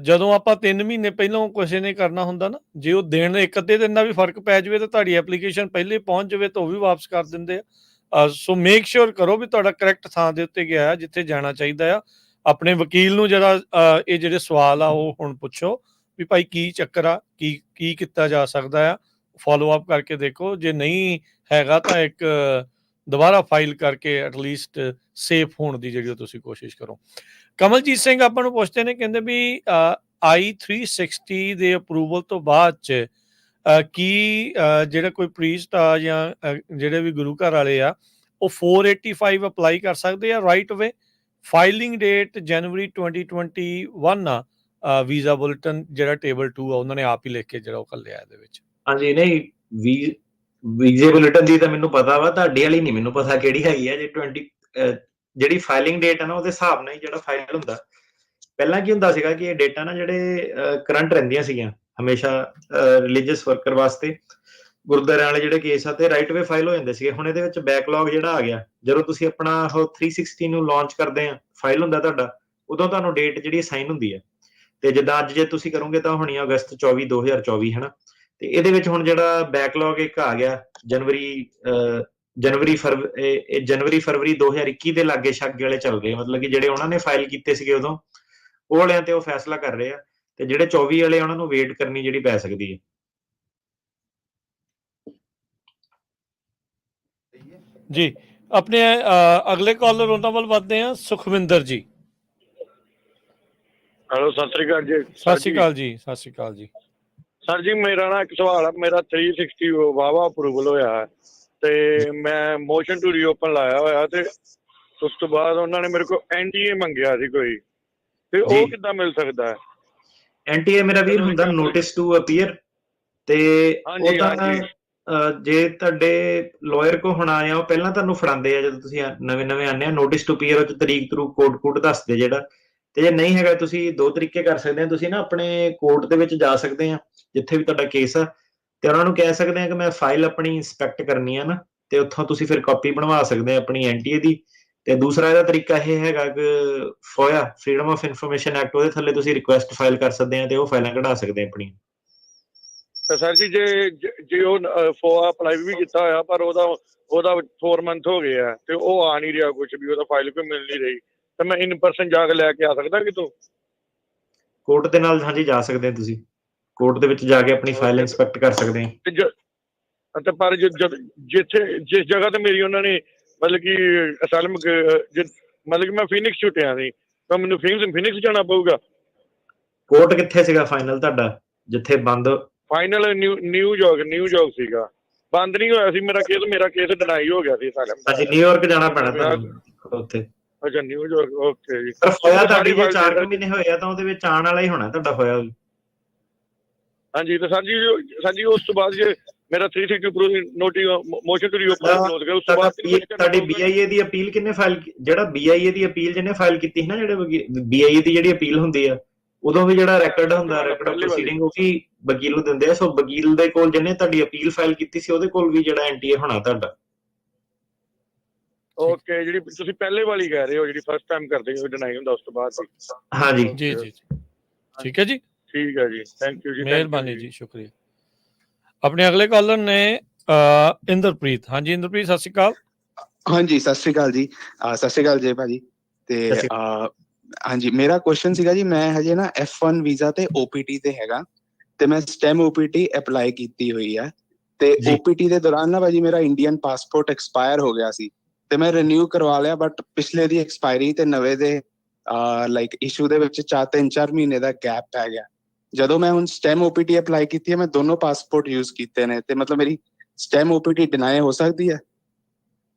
ਜਦੋਂ ਆਪਾਂ 3 ਮਹੀਨੇ ਪਹਿਲਾਂ ਕਿਸੇ ਨੇ ਕਰਨਾ ਹੁੰਦਾ ਨਾ, ਜੇ ਉਹ ਦਿਨ ਇੱਕ ਅੱਧੇ ਦਿਨ ਦਾ ਵੀ ਫਰਕ ਪੈ ਜਾਵੇ ਤਾਂ ਤੁਹਾਡੀ ਐਪਲੀਕੇਸ਼ਨ ਪਹਿਲੇ ਪਹੁੰਚ ਜਾਵੇ ਤਾਂ ਉਹ ਵੀ ਵਾਪਸ ਕਰ ਦਿੰਦੇ ਆ। ਸੋ ਮੇਕ ਸ਼ੋਰ ਕਰੋ ਵੀ ਤੁਹਾਡਾ ਕਰੈਕਟ ਥਾਂ ਦੇ ਉੱਤੇ ਗਿਆ ਆ ਜਿੱਥੇ ਜਾਣਾ ਚਾਹੀਦਾ ਆ। ਆਪਣੇ ਵਕੀਲ ਨੂੰ ਜਿਹੜਾ ਇਹ ਜਿਹੜੇ ਸਵਾਲ ਆ ਉਹ ਹੁਣ ਪੁੱਛੋ ਵੀ ਭਾਈ ਕੀ ਚੱਕਰ ਆ, ਕੀ ਕੀਤਾ ਜਾ ਸਕਦਾ ਆ। ਫੋਲੋ ਅਪ ਕਰਕੇ ਦੇਖੋ, ਜੇ ਨਹੀਂ ਹੈਗਾ ਤਾਂ ਇੱਕ ਦੁਬਾਰਾ ਫਾਈਲ ਕਰਕੇ ਐਟਲੀਸਟ ਸੇਫ ਹੋਣ ਦੀ ਜਿਹੜੀ ਤੁਸੀਂ ਕੋਸ਼ਿਸ਼ ਕਰੋ। ਕਮਲਜੀਤ ਸਿੰਘ ਆਪਾਂ ਨੂੰ ਪੁੱਛਦੇ ਨੇ, ਕਹਿੰਦੇ ਵੀ I-360 ਦੇ ਅਪਰੂਵਲ ਤੋਂ ਬਾਅਦ ਚ ਕੀ ਜਿਹੜਾ ਕੋਈ ਪ੍ਰੀਸਟ ਆ ਜਾਂ ਜਿਹੜੇ ਵੀ ਗੁਰੂ ਘਰ ਵਾਲੇ ਆ ਉਹ 485 ਅਪਲਾਈ ਕਰ ਸਕਦੇ ਆ ਰਾਈਟ ਅਵੇ? ਫਾਈਲਿੰਗ ਡੇਟ ਜਨਵਰੀ 2021 ਆ। ਵੀਜ਼ਾ ਬੁਲੇਟਿਨ ਜਿਹੜਾ ਟੇਬਲ 2 ਆ ਉਹਨਾਂ ਨੇ ਆਪ ਹੀ ਲਿਖ ਕੇ ਜਿਹੜਾ ਉਹ ਘੱਲਿਆ ਇਹਦੇ ਵਿੱਚ। ਹਾਂਜੀ, ਨਹੀਂ ਵੀਜ਼ੇ ਬੁਲੇਟਿਨ ਦੀ ਤਾਂ ਮੈਨੂੰ ਪਤਾ ਵਾ, ਤੁਹਾਡੇ ਵਾਲੀ ਨਹੀਂ ਮੈਨੂੰ ਪਤਾ ਕਿਹੜੀ ਹੈਗੀ ਆ। ਜੇ 20 ਜਿਹੜੀ ਫਾਈਲਿੰਗ ਡੇਟ ਹੈ ਨਾ ਉਹਦੇ ਹਿਸਾਬ ਨਾਲ ਹੀ ਜਿਹੜਾ ਫਾਈਲ ਹੁੰਦਾ। ਪਹਿਲਾਂ ਕੀ ਹੁੰਦਾ ਸੀਗਾ ਕਿ ਇਹ ਡੇਟਾ ਨਾ ਜਿਹੜੇ ਕਰੰਟ ਰਹਿੰਦੀਆਂ ਸੀਗੀਆਂ ਹਮੇਸ਼ਾ ਰਿਲੀਜੀਅਸ ਵਰਕਰ ਵਾਸਤੇ, ਗੁਰਦੁਆਰਿਆਂ ਵਾਲੇ ਜਿਹੜੇ ਕੇਸ ਆ ਤੇ ਰਾਈਟ ਵੇ ਫਾਈਲ ਹੋ ਜਾਂਦੇ ਸੀਗੇ। ਹੁਣ ਇਹਦੇ ਵਿੱਚ ਬੈਕਲੌਗ ਜਿਹੜਾ ਆ ਗਿਆ, ਜਦੋਂ ਤੁਸੀਂ ਆਪਣਾ ਉਹ 360 ਨੂੰ ਲਾਂਚ ਕਰਦੇ ਆ ਫਾਈਲ ਹੁੰਦਾ ਤੁਹਾਡਾ, ਉਦੋਂ ਤੁਹਾਨੂੰ ਡੇਟ ਜਿਹੜੀ ਅਸਾਈਨ ਹੁੰਦੀ ਹੈ। ਤੇ ਜਿੱਦਾਂ ਅੱਜ ਜੇ ਤੁਸੀਂ ਕਰੋਗੇ ਤਾਂ ਹੋਣੀ ਆ ਅਗਸਤ 24 2024 ਹਨਾ। ਤੇ ਇਹਦੇ ਵਿੱਚ ਹੁਣ ਜਿਹੜਾ ਬੈਕਲੌਗ ਇੱਕ ਆ ਗਿਆ ਜਨਵਰੀ ਫਰਵਰੀ 2021 ਦੇ ਲਾਗੇ ਛਾਗੇ ਵਾਲੇ ਚੱਲ ਰਹੇ, ਮਤਲਬ ਕਿ ਜਿਹੜੇ ਉਹਨਾਂ ਨੇ ਫਾਈਲ ਕੀਤੇ ਸੀਗੇ ਉਦੋਂ ਉਹ ਵਾਲਿਆਂ ਤੇ ਉਹ ਫੈਸਲਾ ਕਰ ਰਹੇ ਆ, ਤੇ ਜਿਹੜੇ 24 ਵਾਲੇ ਉਹਨਾਂ ਨੂੰ ਵੇਟ ਕਰਨੀ ਜਿਹੜੀ ਪੈ ਸਕਦੀ ਹੈ। ਜੀ, ਆਪਣੇ ਅਗਲੇ ਕਾਲਰ ਉਹਨਾਂ ਵੱਲ ਵੱਧਦੇ ਆ। ਸੁਖਵਿੰਦਰ ਜੀ। ਹੈਲੋ, ਸਤਿ ਸ੍ਰੀ ਅਕਾਲ ਜੀ। ਸਤਿ ਸ੍ਰੀ ਅਕਾਲ ਜੀ। ਸਤਿ ਸ੍ਰੀ ਅਕਾਲ ਜੀ। ਸਰ ਜੀ, ਮੇਰਾ ਨਾ ਇੱਕ ਸਵਾਲ ਆ। ਮੇਰਾ 360 ਵਾਵਾ ਅਪਰੂਵਲ ਹੋਇਆ ਤੇ ਮੈਂ ਮੋਸ਼ਨ ਟੂ ਰੀਓਪਨ ਲਾਇਆ ਹੋਇਆ, ਤੇ ਉਸ ਤੋਂ ਬਾਅਦ ਉਹਨਾਂ ਨੇ ਮੇਰੇ ਕੋਲ NTA ਮੰਗਿਆ ਸੀ ਕੋਈ, ਤੇ ਉਹ ਕਿੱਦਾਂ ਮਿਲ ਸਕਦਾ ਹੈ? NTA ਮੇਰਾ ਵੀਰ ਹੁੰਦਾ ਨੋਟਿਸ ਟੂ ਅਪੀਅਰ, ਤੇ ਉਹ ਤਾਂ ਜੇ ਤੁਹਾਡੇ ਲਾਇਰ ਕੋ ਹੁਣ ਆਏ ਆ ਉਹ ਪਹਿਲਾਂ ਤੁਹਾਨੂੰ ਫੜਾਉਂਦੇ ਆ ਜਦੋਂ ਤੁਸੀਂ ਨਵੇਂ ਆਉਂਦੇ ਆ। ਨੋਟਿਸ ਟੂ ਅਪੀਅਰ ਉਹ ਤਰੀਕ ਕੋਡ ਦੱਸਦੇ ਜਿਹੜਾ। ਤੇ ਜੇ ਨਹੀਂ ਹੈਗਾ ਤੁਸੀਂ 2 ਤਰੀਕੇ ਕਰ ਸਕਦੇ ਆ। ਤੁਸੀਂ ਨਾ ਆਪਣੇ ਕੋਰਟ ਦੇ ਵਿੱਚ ਜਾ ਸਕਦੇ ਆ ਜਿੱਥੇ ਵੀ ਤੁਹਾਡਾ ਕੇਸ ਆ, ਤੇ ਉਹਨਾਂ ਨੂੰ ਕਹਿ ਸਕਦੇ ਆ ਕਿ ਮੈਂ ਫਾਈਲ ਆਪਣੀ ਇੰਸਪੈਕਟ ਕਰਨੀ ਆ ਨਾ, ਤੇ ਉੱਥੋਂ ਤੁਸੀਂ ਫਿਰ ਕਾਪੀ ਬਣਵਾ ਸਕਦੇ ਆ ਆਪਣੀ NTA ਦੀ। ਤੇ ਦੂਸਰਾ ਇਹਦਾ ਤਰੀਕਾ ਇਹ ਹੈਗਾ ਕਿ FOIA freedom of information act, ਉਹਦੇ ਥੱਲੇ ਤੁਸੀਂ ਰਿਕੁਐਸਟ ਫਾਈਲ ਕਰ ਸਕਦੇ ਆ ਤੇ ਉਹ ਫਾਈਲਾਂ ਕਢਾ ਸਕਦੇ ਆ ਆਪਣੀਆਂ। ਤੇ ਸਰ ਜੀ ਜੇ ਉਹ ਫੋਆ ਅਪਲਾਈ ਵੀ ਕੀਤਾ ਹੋਇਆ ਪਰ ਉਹਦਾ 4 ਮੰਥ ਹੋ ਗਏ ਆ ਤੇ ਉਹ ਆ ਨਹੀਂ ਰਿਹਾ ਕੁਝ ਵੀ, ਉਹਦਾ ਫਾਈਲ ਕੋਈ ਮਿਲ ਨਹੀਂ ਰਹੀ, ਤੇ ਮੈਂ ਇਨ ਪਰਸਨ ਜਾ ਕੇ ਲੈ ਕੇ ਆ ਸਕਦਾ ਕਿਤੋਂ? ਕੋਰਟ ਦੇ ਨਾਲ ਹਾਂਜੀ ਜਾ ਸਕਦੇ ਆ, ਤੁਸੀਂ ਕੋਰਟ ਦੇ ਵਿੱਚ ਜਾ ਕੇ ਆਪਣੀ ਫਾਈਲ ਇੰਸਪੈਕਟ ਕਰ ਸਕਦੇ ਆ। ਤੇ ਪਰ ਜਿਸ ਜਗ੍ਹਾ ਤੇ ਮੇਰੀ ਉਹਨਾਂ ਨੇ ਮਤਲਬ ਕਿ ਅਸਾਲਮ ਮਤਲਬ ਕਿ ਮੈਂ ਫੀਨਿਕਸ ਛੁੱਟਿਆ ਸੀ, ਤਾਂ ਮੈਨੂੰ ਫੀਨਿਕਸ ਜਾਣਾ ਪਊਗਾ। ਕੋਰਟ ਕਿੱਥੇ ਸੀਗਾ ਫਾਈਨਲ ਤੁਹਾਡਾ, ਜਿੱਥੇ ਬੰਦ? ਫਾਈਨਲ ਨਿਊਯਾਰਕ ਸੀਗਾ, ਬੰਦ ਨਹੀਂ ਹੋਇਆ ਸੀ ਮੇਰਾ ਕੇਸ ਡਿਨਾਈ ਹੋ ਗਿਆ ਸੀ ਅਸਾਲਮ ਦਾ। ਹਾਂਜੀ ਨਿਊਯਾਰਕ ਜਾਣਾ ਪੈਣਾ ਤੁਹਾਨੂੰ ਉੱਥੇ। ਅੱਛਾ ਨਿਊਯਾਰਕ, ਓਕੇ ਜੀ। ਪਰ ਹੋਇਆ ਤੁਹਾਡੀ ਜੇ 4 ਮਹੀਨੇ ਹੋਏ ਆ ਤਾਂ ਉਹਦੇ ਵਿੱਚ ਆਉਣ ਵਾਲਾ ਹੀ ਹੋਣਾ ਤੁਹਾਡਾ ਹੋਇਆ ਵੀ। ਹਾਂਜੀ ਤੇ ਸਰ ਜੀ ਉਸ ਤੋਂ ਬਾਅਦ ਜੇ ਮੇਰਾ 362 ਮੋਸ਼ਨ ਟੂ ਰੀਓਪਨ ਕਲੋਜ਼ ਗਿਆ, ਉਸ ਤੋਂ ਬਾਅਦ ਤੁਹਾਡੀ BIA ਦੀ ਅਪੀਲ ਕਿੰਨੇ ਫਾਈਲ, ਜਿਹੜਾ BIA ਦੀ ਅਪੀਲ ਜਿਹਨੇ ਫਾਈਲ ਕੀਤੀ ਸੀ ਨਾ, ਜਿਹੜੇ BIA ਦੀ ਜਿਹੜੀ ਅਪੀਲ ਹੁੰਦੀ ਆ ਉਦੋਂ ਵੀ ਜਿਹੜਾ ਰੈਕੋਰਡ ਹੁੰਦਾ, ਰੈਕੋਰਡ ਆਫ ਪ੍ਰੋਸੀਡਿੰਗ, ਉਹ ਵੀ ਵਕੀਲ ਨੂੰ ਦਿੰਦੇ ਆ। ਸੋ ਵਕੀਲ ਦੇ ਕੋਲ ਜਿਹਨੇ ਤੁਹਾਡੀ ਅਪੀਲ ਫਾਈਲ ਕੀਤੀ ਸੀ ਉਹਦੇ ਕੋਲ ਵੀ ਜਿਹੜਾ NTA ਹੋਣਾ ਤੁਹਾਡਾ। ਓਕੇ, ਜਿਹੜੀ ਤੁਸੀਂ ਪਹਿਲੇ ਵਾਲੀ ਕਹਿ ਰਹੇ ਹੋ ਜਿਹੜੀ ਫਸਟ ਟਾਈਮ ਕਰਦੇ ਹੋ ਡਿਨਾਈ ਹੁੰਦਾ, ਉਸ ਤੋਂ ਬਾਅਦ? ਹਾਂਜੀ ਜੀ ਜੀ ਠੀਕ ਹੈ ਜੀ, ਠੀਕ ਹੈ ਜੀ, ਥੈਂਕ ਯੂ ਜੀ, ਮਿਹਰਬਾਨੀ ਜੀ, ਸ਼ੁਕਰੀਆ। ਆਪਣੇ ਅਗਲੇ ਕਾਲਰ ਨੇ ਇੰਦਰਪ੍ਰੀਤ। ਹਾਂਜੀ ਇੰਦਰਪ੍ਰੀਤ, ਸਤਿ ਸ਼੍ਰੀ ਅਕਾਲ। ਹਾਂਜੀ ਸਤਿ ਸ਼੍ਰੀ ਅਕਾਲ ਜੀ, ਸਤਿ ਸ਼੍ਰੀ ਅਕਾਲ ਜੀ ਭਾਜੀ। ਤੇ ਹਾਂਜੀ ਮੇਰਾ ਕੁਐਸਚਨ ਸੀਗਾ ਜੀ, ਮੈਂ ਹਜੇ ਨਾ F1 ਵੀਜ਼ਾ ਤੇ OPT ਤੇ ਹੈਗਾ, ਤੇ ਮੈਂ STEM OPT ਅਪਲਾਈ ਕੀਤੀ ਹੋਈ ਹੈ, ਤੇ OPT ਦੇ ਦੌਰਾਨ ਨਾ ਭਾਜੀ ਮੇਰਾ ਇੰਡੀਅਨ ਪਾਸਪੋਰਟ ਐਕਸਪਾਇਰ ਹੋ ਗਿਆ ਸੀ, ਤੇ ਮੈਂ ਰੀਨਿਊ ਕਰਵਾ ਲਿਆ, ਬਟ ਪਿਛਲੇ ਦੀ ਐਕਸਪਾਇਰੀ ਤੇ ਨਵੇਂ ਦੇ ਲਾਈਕ ਇਸ਼ੂ ਦੇ ਵਿੱਚ 3-4 ਮਹੀਨੇ ਦਾ ਗੈਪ ਪੈ ਗਿਆ। ਜਦੋਂ ਮੈਂ ਹੁਣ STEM OPT ਅਪਲਾਈ ਕੀਤੀ ਹੈ, ਮੈਂ ਦੋਨੋਂ ਪਾਸਪੋਰਟ ਯੂਜ਼ ਕੀਤੇ ਨੇ, ਤੇ ਮਤਲਬ ਮੇਰੀ STEM OPT ਡਿਨਾਈ ਹੋ ਸਕਦੀ ਹੈ?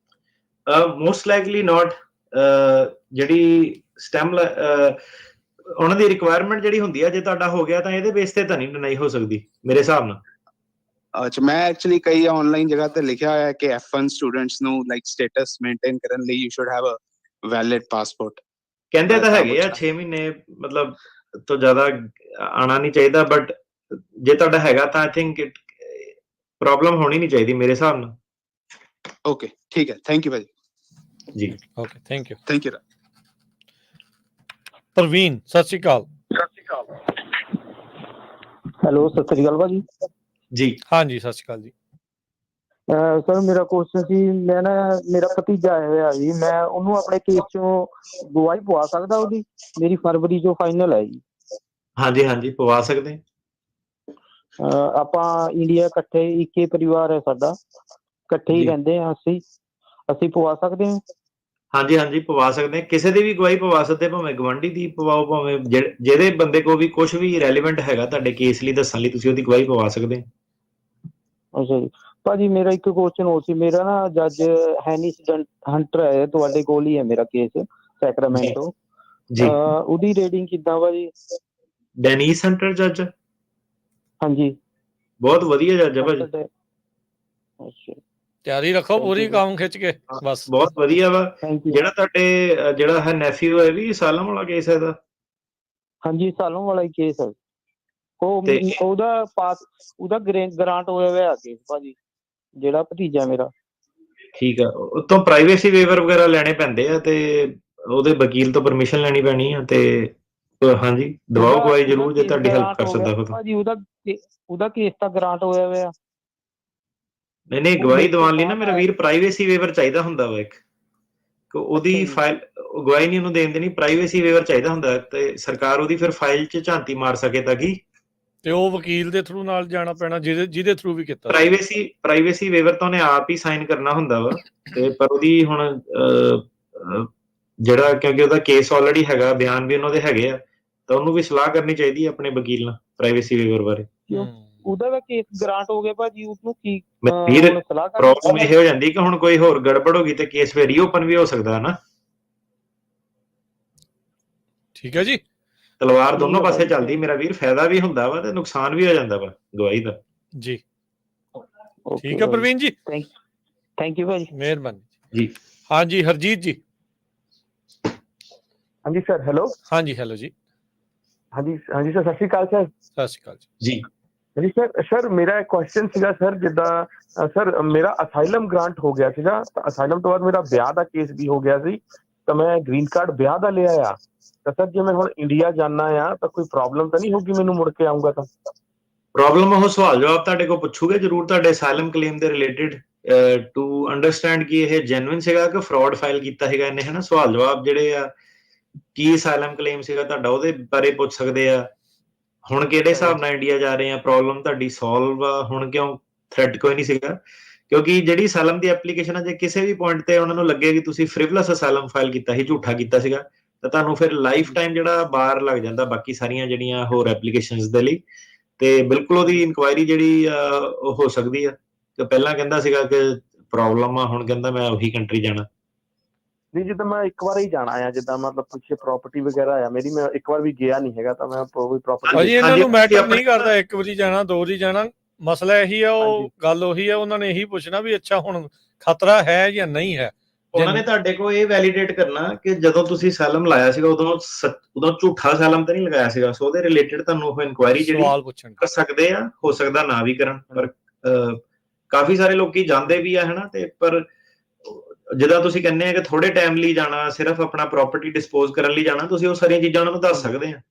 ਮੋਸਟ ਲਾਈਕਲੀ ਨਾਟ। ਜਿਹੜੀ STEM ਉਹਨਾਂ ਦੀ ਰਿਕੁਆਇਰਮੈਂਟ ਜਿਹੜੀ ਹੁੰਦੀ ਆ, ਜੇ ਤੁਹਾਡਾ ਹੋ ਗਿਆ ਤਾਂ ਇਹਦੇ ਬੇਸ ਤੇ ਤਾਂ ਨਹੀਂ ਡਿਨਾਈ ਹੋ ਸਕਦੀ ਮੇਰੇ ਹਿਸਾਬ ਨਾਲ। ਅੱਛਾ, ਮੈਂ ਐਕਚੁਅਲੀ ਕਈ ਆਨਲਾਈਨ ਜਗ੍ਹਾ ਤੇ ਲਿਖਿਆ ਹੋਇਆ ਕਿ F1 ਸਟੂਡੈਂਟਸ ਨੂੰ ਲਾਈਕ ਸਟੇਟਸ ਮੇਨਟੇਨ ਕਰਨ ਲਈ you should have a valid passport. ਕਹਿੰਦੇ ਤਾਂ ਹੈਗੇ ਆ 6 ਮਹੀਨੇ ਮਤਲਬ ਤੋਂ ਜ਼ਿਆਦਾ ਆਣਾ ਨਹੀਂ ਚਾਹੀਦਾ, ਬਟ ਜੇ ਤੁਹਾਡਾ ਹੈਗਾ ਤਾਂ ਆਈ ਥਿੰਕ ਪ੍ਰੋਬਲਮ ਹੋਣੀ ਨਹੀਂ ਚਾਹੀਦੀ ਮੇਰੇ ਹਿਸਾਬ ਨਾਲ। ਓਕੇ ਠੀਕ ਹੈ, ਥੈਂਕ ਯੂ ਭਾਜੀ। ਜੀ ਓਕੇ, ਥੈਂਕ ਯੂ। ਪ੍ਰਵੀਨ, ਸਤਿ ਸ਼੍ਰੀ ਅਕਾਲ। ਹੈਲੋ, ਸਤਿ ਸ਼੍ਰੀ ਅਕਾਲ ਭਾਜੀ। ਜੀ ਹਾਂਜੀ ਸਤਿ ਸ਼੍ਰੀ ਅਕਾਲ ਜੀ। ਸਰ ਮੇਰਾ ਕੁਐਸਚਨ ਸੀ, ਮੈਂ ਨਾ ਮੇਰਾ ਭਤੀਜਾ ਆਇਆ ਹੋਇਆ ਜੀ, ਮੈਂ ਉਹਨੂੰ ਆਪਣੇ ਕੇਸ ਚੋਂ ਗਵਾਹੀ ਪਵਾ ਸਕਦਾ ਉਹਦੀ? ਮੇਰੀ ਫਰਵਰੀ ਚੋਂ ਫਾਈਨਲ ਹੈ ਜੀ। ਹਾਂਜੀ ਹਾਂਜੀ ਪਵਾ ਸਕਦੇ। ਆਪਾਂ ਇੰਡੀਆ ਇਕੱਠੇ, ਇੱਕੇ ਪਰਿਵਾਰ ਹੈ ਸਾਡਾ, ਇਕੱਠੇ ਹੀ ਰਹਿੰਦੇ ਹਾਂ, ਅਸੀਂ ਪਵਾ ਸਕਦੇ ਹਾਂ? ਹਾਂਜੀ ਹਾਂਜੀ ਪਵਾ ਸਕਦੇ, ਕਿਸੇ ਦੀ ਵੀ ਗਵਾਹੀ ਪਵਾ ਸਕਦੇ, ਭਾਵੇਂ ਗਵਾਂਢੀ ਦੀ ਪਵਾਓ, ਭਾਵੇਂ ਜਿਹੜੇ ਬੰਦੇ ਕੋਲ ਵੀ ਕੁਝ ਵੀ ਰੈਲੀਵੈਂਟ ਹੈਗਾ ਤੁਹਾਡੇ ਕੇਸ ਲਈ ਦੱਸਣ ਲਈ, ਤੁਸੀਂ ਉਹਦੀ ਗਵਾਹੀ ਪਵਾ ਸਕਦੇ। ਅੱਛਾ ਜੀ ਭਾਜੀ, ਮੇਰਾ ਇੱਕ ਕੁਐਸਚਨ ਹੋਰ ਸੀ, ਮੇਰਾ ਨਾ ਜੱਜ ਹੈਨਿਸ ਹੰਟਰ ਹੈ, ਤੁਹਾਡੇ ਕੋਲ ਹੀ ਹੈ ਮੇਰਾ ਕੇਸ ਸੈਕਰਾਮੈਂਟੋ, ਉਹਦੀ ਰੇਟਿੰਗ ਕਿੱਦਾਂ ਭਾਜੀ? ਡੈਨੀਸ ਹੰਟਰ ਜੱਜ? ਹਾਂਜੀ ਬਹੁਤ ਵਧੀਆ ਜੱਜ ਹੈ ਭਾਜੀ। ਅੱਛਾ, ਤਿਆਰੀ ਰੱਖੋ ਪੂਰੀ, ਕੰਮ ਖਿੱਚ ਕੇ ਬਸ। ਬਹੁਤ ਵਧੀਆ ਵਾ। ਜਿਹੜਾ ਤੁਹਾਡੇ ਜਿਹੜਾ ਹੈ ਨੈਫਿਊ ਹੈ ਵੀ ਸਾਲਮ ਵਾਲਾ ਕੇਸ ਹੈ ਇਹਦਾ? ਹਾਂਜੀ ਸਾਲੋਂ ਵਾਲਾ ਹੀ ਕੇਸ ਹੈ, ਉਹਦਾ ਗ੍ਰਾਂਟ ਹੋਇਆ ਹੋਇਆ ਕੇਸ ਭਾਜੀ, ਜਿਹੜਾ ਭਤੀਜਾ ਮੇਰਾ। ਠੀਕ ਆ, ਉਤੋਂ ਪ੍ਰਾਈਵੇਸੀ ਵੇਵਰ ਵਗੈਰਾ ਲੈਣੇ ਪੈਂਦੇ ਆ, ਤੇ ਉਹਦੇ ਵਕੀਲ ਤੋਂ ਪਰਮਿਸ਼ਨ ਲੈਣੀ ਪੈਣੀ ਆ, ਤੇ ਹਾਂਜੀ ਦਵਾਓ ਗਵਾਹੀ ਜ਼ਰੂਰ ਜੇ ਤੁਹਾਡੀ ਹੈਲਪ ਕਰ ਸਕਦਾ ਭਾਜੀ। ਉਹਦਾ ਕੇਸ ਤਾਂ ਗ੍ਰਾਂਟ ਹੋਇਆ ਹੋਇਆ। ਨਹੀਂ ਗਵਾਹੀ ਦਿਵਾਉਣ ਲਈ ਨਾ ਮੇਰਾ ਵੀਰ ਪ੍ਰਾਈਵੇਸੀ ਵੇਵਰ ਚਾਹੀਦਾ ਹੁੰਦਾ ਵਾ ਇੱਕ, ਉਹਦੀ ਫਾਈਲ ਗਵਾਹੀ ਨਹੀਂ ਉਹਨੂੰ ਦੇਣ ਦੇਣੀ, ਪ੍ਰਾਈਵੇਸੀ ਵੇਵਰ ਚਾਹੀਦਾ ਹੁੰਦਾ, ਤੇ ਸਰਕਾਰ ਉਹਦੀ ਫਿਰ ਫਾਈਲ 'ਚ ਝਾਂਤੀ ਮਾਰ ਸਕੇ ਤਾਂ ਕਿ। ਤੇ ਉਹ ਵਕੀਲ ਦੇ ਥਰੂ ਨਾਲ ਜਾਣਾ ਪੈਣਾ, ਜਿਹਦੇ ਥਰੂ ਵੀ ਕੀਤਾ। ਪ੍ਰਾਈਵੇਸੀ ਵੇਵਰ ਤਾਂ ਉਹਨੇ ਆਪ ਹੀ ਸਾਈਨ ਕਰਨਾ ਹੁੰਦਾ ਵਾ, ਤੇ ਪਰ ਉਹਦੀ ਹੁਣ ਜਿਹੜਾ ਕਿਉਂਕਿ ਉਹਦਾ ਕੇਸ ਆਲਰੇਡੀ ਹੈਗਾ, ਬਿਆਨ ਵੀ ਉਹਨਾਂ ਦੇ ਹੈਗੇ ਆ, ਤਾਂ ਉਹਨੂੰ ਵੀ ਸਲਾਹ ਕਰਨੀ ਚਾਹੀਦੀ ਹੈ ਆਪਣੇ ਵਕੀਲ ਨਾਲ ਪ੍ਰਾਈਵੇਸੀ ਵੇਵਰ ਬਾਰੇ। ਉਹਦਾ ਵੀ ਕੇਸ ਗ੍ਰਾਂਟ ਹੋ ਗਿਆ ਭਾਜੀ, ਉਹਨੂੰ ਕੀ ਪ੍ਰੋਬਲਮ ਇਹ ਹੋ ਜਾਂਦੀ ਕਿ ਹੁਣ ਕੋਈ ਹੋਰ ਗੜਬੜ ਹੋ ਗਈ ਤੇ ਕੇਸ ਫਿਰ ਰੀਓਪਨ ਵੀ ਹੋ ਸਕਦਾ ਨਾ। ਠੀਕ ਹੈ ਜੀ, ਤਲਵਾਰ ਦੋਨੋਂ ਪਾਸੇ ਚੱਲਦੀ ਮੇਰਾ ਵੀਰ, ਫਾਇਦਾ ਵੀ ਹੁੰਦਾ ਵਾ ਤੇ ਨੁਕਸਾਨ ਵੀ ਹੋ ਜਾਂਦਾ ਵਾ ਗਵਾਹੀ ਦਾ। ਜੀ ਠੀਕ ਹੈ ਪ੍ਰਵੀਨ ਜੀ, ਥੈਂਕ ਯੂ ਭਾਜੀ, ਮਿਹਰਬਾਨੀ ਜੀ। ਹਾਂਜੀ ਹਰਜੀਤ ਜੀ। ਹਾਂਜੀ ਸਰ, ਹੈਲੋ। ਹਾਂਜੀ ਹੈਲੋ ਜੀ। ਹਾਂਜੀ ਸਰ, ਸਤਿ ਸ਼੍ਰੀ ਅਕਾਲ ਸਰ। ਸਤਿ ਸ਼੍ਰੀ ਅਕਾਲ ਜੀ। ਜੀ ਸਰ ਮੇਰਾ ਇੱਕ ਕੁਐਸਚਨ ਸੀਗਾ ਸਰ, ਜਿੱਦਾਂ ਸਰ ਮੇਰਾ ਅਸਾਈਲਮ ਗ੍ਰਾਂਟ ਹੋ ਗਿਆ ਸੀਗਾ, ਤਾਂ ਅਸਾਈਲਮ ਤੋਂ ਬਾਅਦ ਮੇਰਾ ਵਿਆਹ ਦਾ ਕੇਸ ਵੀ ਹੋ ਗਿਆ ਸੀ, ਤਾਂ ਮੈਂ ਗ੍ਰੀਨ ਕਾਰਡ ਵਿਆਹ ਦਾ ਲਿਆ ਆ, ਤਾਂ ਸਰ ਜੇ ਮੈਂ ਹੁਣ ਇੰਡੀਆ ਜਾਣਾ ਆ ਤਾਂ ਕੋਈ ਪ੍ਰੋਬਲਮ ਤਾਂ ਨਹੀਂ ਹੋਊਗੀ ਮੈਨੂੰ ਮੁੜ ਕੇ ਆਊਂਗਾ ਤਾਂ? ਪ੍ਰੋਬਲਮ ਉਹ ਸਵਾਲ ਜਵਾਬ ਤੁਹਾਡੇ ਕੋਲ ਪੁੱਛੂਗੇ ਜ਼ਰੂਰ ਤੁਹਾਡੇ ਅਸਾਈਲਮ ਕਲੇਮ ਦੇ ਰਿਲੇਟਡ, ਟੂ ਅੰਡਰਸਟੈਂਡ ਕਿ ਇਹ ਜੈਨੂਇਨ ਸੀਗਾ ਕਿ ਫਰਾਡ ਫਾਈਲ ਕੀਤਾ ਹੈਗਾ ਇਹਨੇ, ਹਨਾ। ਸਵਾਲ ਜਵਾਬ ਜਿਹੜੇ ਆ, ਕੀ ਅਸਾਈਲਮ ਕਲੇਮ ਸੀਗਾ ਤੁਹਾਡਾ, ਉਹਦੇ ਬਾਰੇ ਪੁੱਛ ਸਕਦੇ ਆ। ਹੁਣ ਕਿਹੜੇ ਹਿਸਾਬ ਨਾਲ ਇੰਡੀਆ ਜਾ ਰਹੇ ਆ, ਪ੍ਰੋਬਲਮ ਤੁਹਾਡੀ ਸੋਲਵ ਆ ਹੁਣ, ਕਿਉਂ ਥ੍ਰੈਟ ਕੋਈ ਨਹੀਂ ਸੀਗਾ। ਕਿਉਂਕਿ ਜਿਹੜੀ ਅਸਾਈਲਮ ਦੀ ਐਪਲੀਕੇਸ਼ਨ ਆ, ਜੇ ਕਿਸੇ ਵੀ ਪੁਆਇੰਟ ਤੇ ਉਹਨਾਂ ਨੂੰ ਲੱਗੇ ਕਿ ਤੁਸੀਂ ਫ੍ਰਿਵਲਸ ਅਸਾਈਲਮ ਫਾਈਲ ਕੀਤਾ ਸੀ, ਝੂਠਾ ਕੀਤਾ ਸੀਗਾ, ਤਾਂ ਤੁਹਾਨੂੰ ਫਿਰ ਲਾਈਫ ਟਾਈਮ ਜਿਹੜਾ ਬਾਹਰ ਲੱਗ ਜਾਂਦਾ ਬਾਕੀ ਸਾਰੀਆਂ ਜਿਹੜੀਆਂ ਹੋਰ ਐਪਲੀਕੇਸ਼ਨਸ ਦੇ ਲਈ। ਤੇ ਬਿਲਕੁਲ ਉਹਦੀ ਇਨਕੁਆਇਰੀ ਜਿਹੜੀ ਉਹ ਹੋ ਸਕਦੀ ਆ ਕਿ ਪਹਿਲਾਂ ਕਹਿੰਦਾ ਸੀਗਾ ਕਿ ਪ੍ਰੋਬਲਮ ਆ, ਹੁਣ ਕਹਿੰਦਾ ਮੈਂ ਉਹੀ ਕੰਟਰੀ ਜਾਣਾ। ਨਹੀਂ, ਜਿੱਦਾਂ ਮੈਂ ਇੱਕ ਵਾਰ ਹੀ ਜਾਣਾ ਆ, ਜਿੱਦਾਂ ਮਤਲਬ ਪਿੱਛੇ ਪ੍ਰਾਪਰਟੀ ਵਗੈਰਾ ਆ ਮੇਰੀ, ਮੈਂ ਇੱਕ ਵਾਰ ਵੀ ਗਿਆ ਨਹੀਂ ਹੈਗਾ, ਤਾਂ ਮੈਂ ਕੋਈ ਪ੍ਰਾਪਰਟੀ ਭਾਜੀ ਇਹਨਾਂ ਨੂੰ ਮੈਟਰ ਨਹੀਂ ਕਰਦਾ ਇੱਕ ਵਾਰੀ ਜਾਣਾ, ਦੋ ਵਾਰੀ ਜਾਣਾ, ਮਸਲਾ ਇਹੀ ਆ, ਉਹ ਗੱਲ ਉਹੀ ਆ, ਉਹਨਾਂ ਨੇ ਇਹੀ ਪੁੱਛਣਾ ਵੀ ਅੱਛਾ ਹੁਣ ਖਤਰਾ ਹੈ ਜਾਂ ਨਹੀਂ ਹੈ। ਉਹਨਾਂ ਨੇ ਤੁਹਾਡੇ ਕੋਲ ਇਹ ਵੈਲੀਡੇਟ ਕਰਨਾ ਕਿ ਜਦੋਂ ਤੁਸੀਂ ਅਸਾਈਲਮ ਲਾਇਆ ਸੀਗਾ ਉਦੋਂ ਝੂਠਾ ਅਸਾਈਲਮ ਤਾਂ ਨਹੀਂ ਲਗਾਇਆ ਸੀਗਾ, ਸੋ ਉਹਦੇ ਰਿਲੇਟਡ ਤੁਹਾਨੂੰ ਉਹ ਇਨਕੁਆਇਰੀ ਜਿਹੜੀ ਕਰ ਸਕਦੇ ਆ, ਹੋ ਸਕਦਾ ਨਾ ਵੀ ਕਰਨ, ਪਰ ਕਾਫੀ ਸਾਰੇ ਲੋਕੀ ਜਾਂਦੇ ਵੀ ਆ, ਹਨਾ। ਤੇ ਪਰ ਜਿੱਦਾਂ ਤੁਸੀਂ ਕਹਿੰਦੇ ਆ ਕਿ ਥੋੜੇ ਟਾਈਮ ਲਈ ਜਾਣਾ, ਸਿਰਫ ਆਪਣਾ ਪ੍ਰਾਪਰਟੀ ਡਿਸਪੋਜ਼ ਕਰਨ ਲਈ ਜਾਣਾ, ਤੁਸੀਂ ਉਹ ਸਾਰੀਆਂ ਚੀਜ਼ਾਂ ਉਹਨਾਂ ਨੂੰ ਦੱਸ ਸਕਦੇ ਆ।